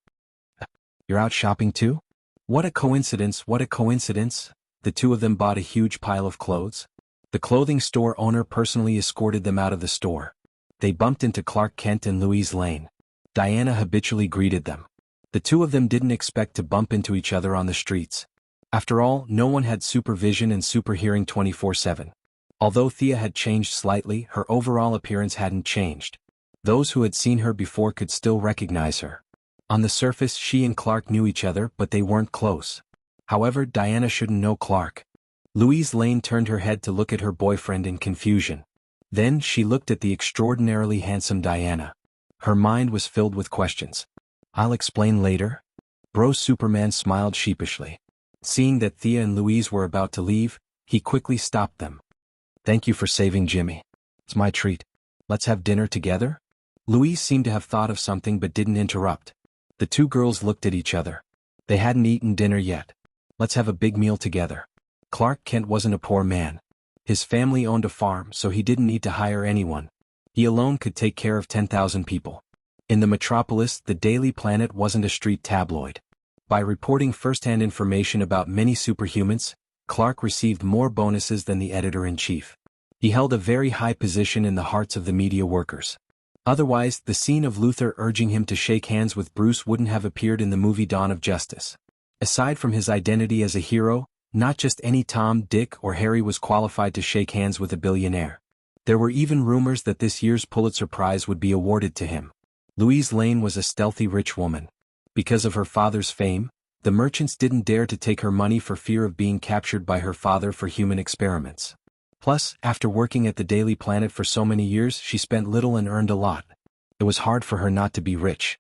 You're out shopping too? What a coincidence, what a coincidence. The two of them bought a huge pile of clothes. The clothing store owner personally escorted them out of the store. They bumped into Clark Kent and Louise Lane. Diana habitually greeted them. The two of them didn't expect to bump into each other on the streets. After all, no one had supervision and superhearing 24/7. Although Thea had changed slightly, her overall appearance hadn't changed. Those who had seen her before could still recognize her. On the surface, she and Clark knew each other, but they weren't close. However, Diana shouldn't know Clark. Louise Lane turned her head to look at her boyfriend in confusion. Then she looked at the extraordinarily handsome Diana. Her mind was filled with questions. I'll explain later. Bro Superman smiled sheepishly. Seeing that Thea and Louise were about to leave, he quickly stopped them. Thank you for saving Jimmy. It's my treat. Let's have dinner together? Louise seemed to have thought of something but didn't interrupt. The two girls looked at each other. They hadn't eaten dinner yet. Let's have a big meal together. Clark Kent wasn't a poor man. His family owned a farm, so he didn't need to hire anyone. He alone could take care of 10,000 people. In the metropolis, the Daily Planet wasn't a street tabloid. By reporting first-hand information about many superhumans, Clark received more bonuses than the editor-in-chief. He held a very high position in the hearts of the media workers. Otherwise, the scene of Luthor urging him to shake hands with Bruce wouldn't have appeared in the movie Dawn of Justice. Aside from his identity as a hero, not just any Tom, Dick, or Harry was qualified to shake hands with a billionaire. There were even rumors that this year's Pulitzer Prize would be awarded to him. Louise Lane was a stealthy rich woman. Because of her father's fame, the merchants didn't dare to take her money for fear of being captured by her father for human experiments. Plus, after working at the Daily Planet for so many years, she spent little and earned a lot. It was hard for her not to be rich.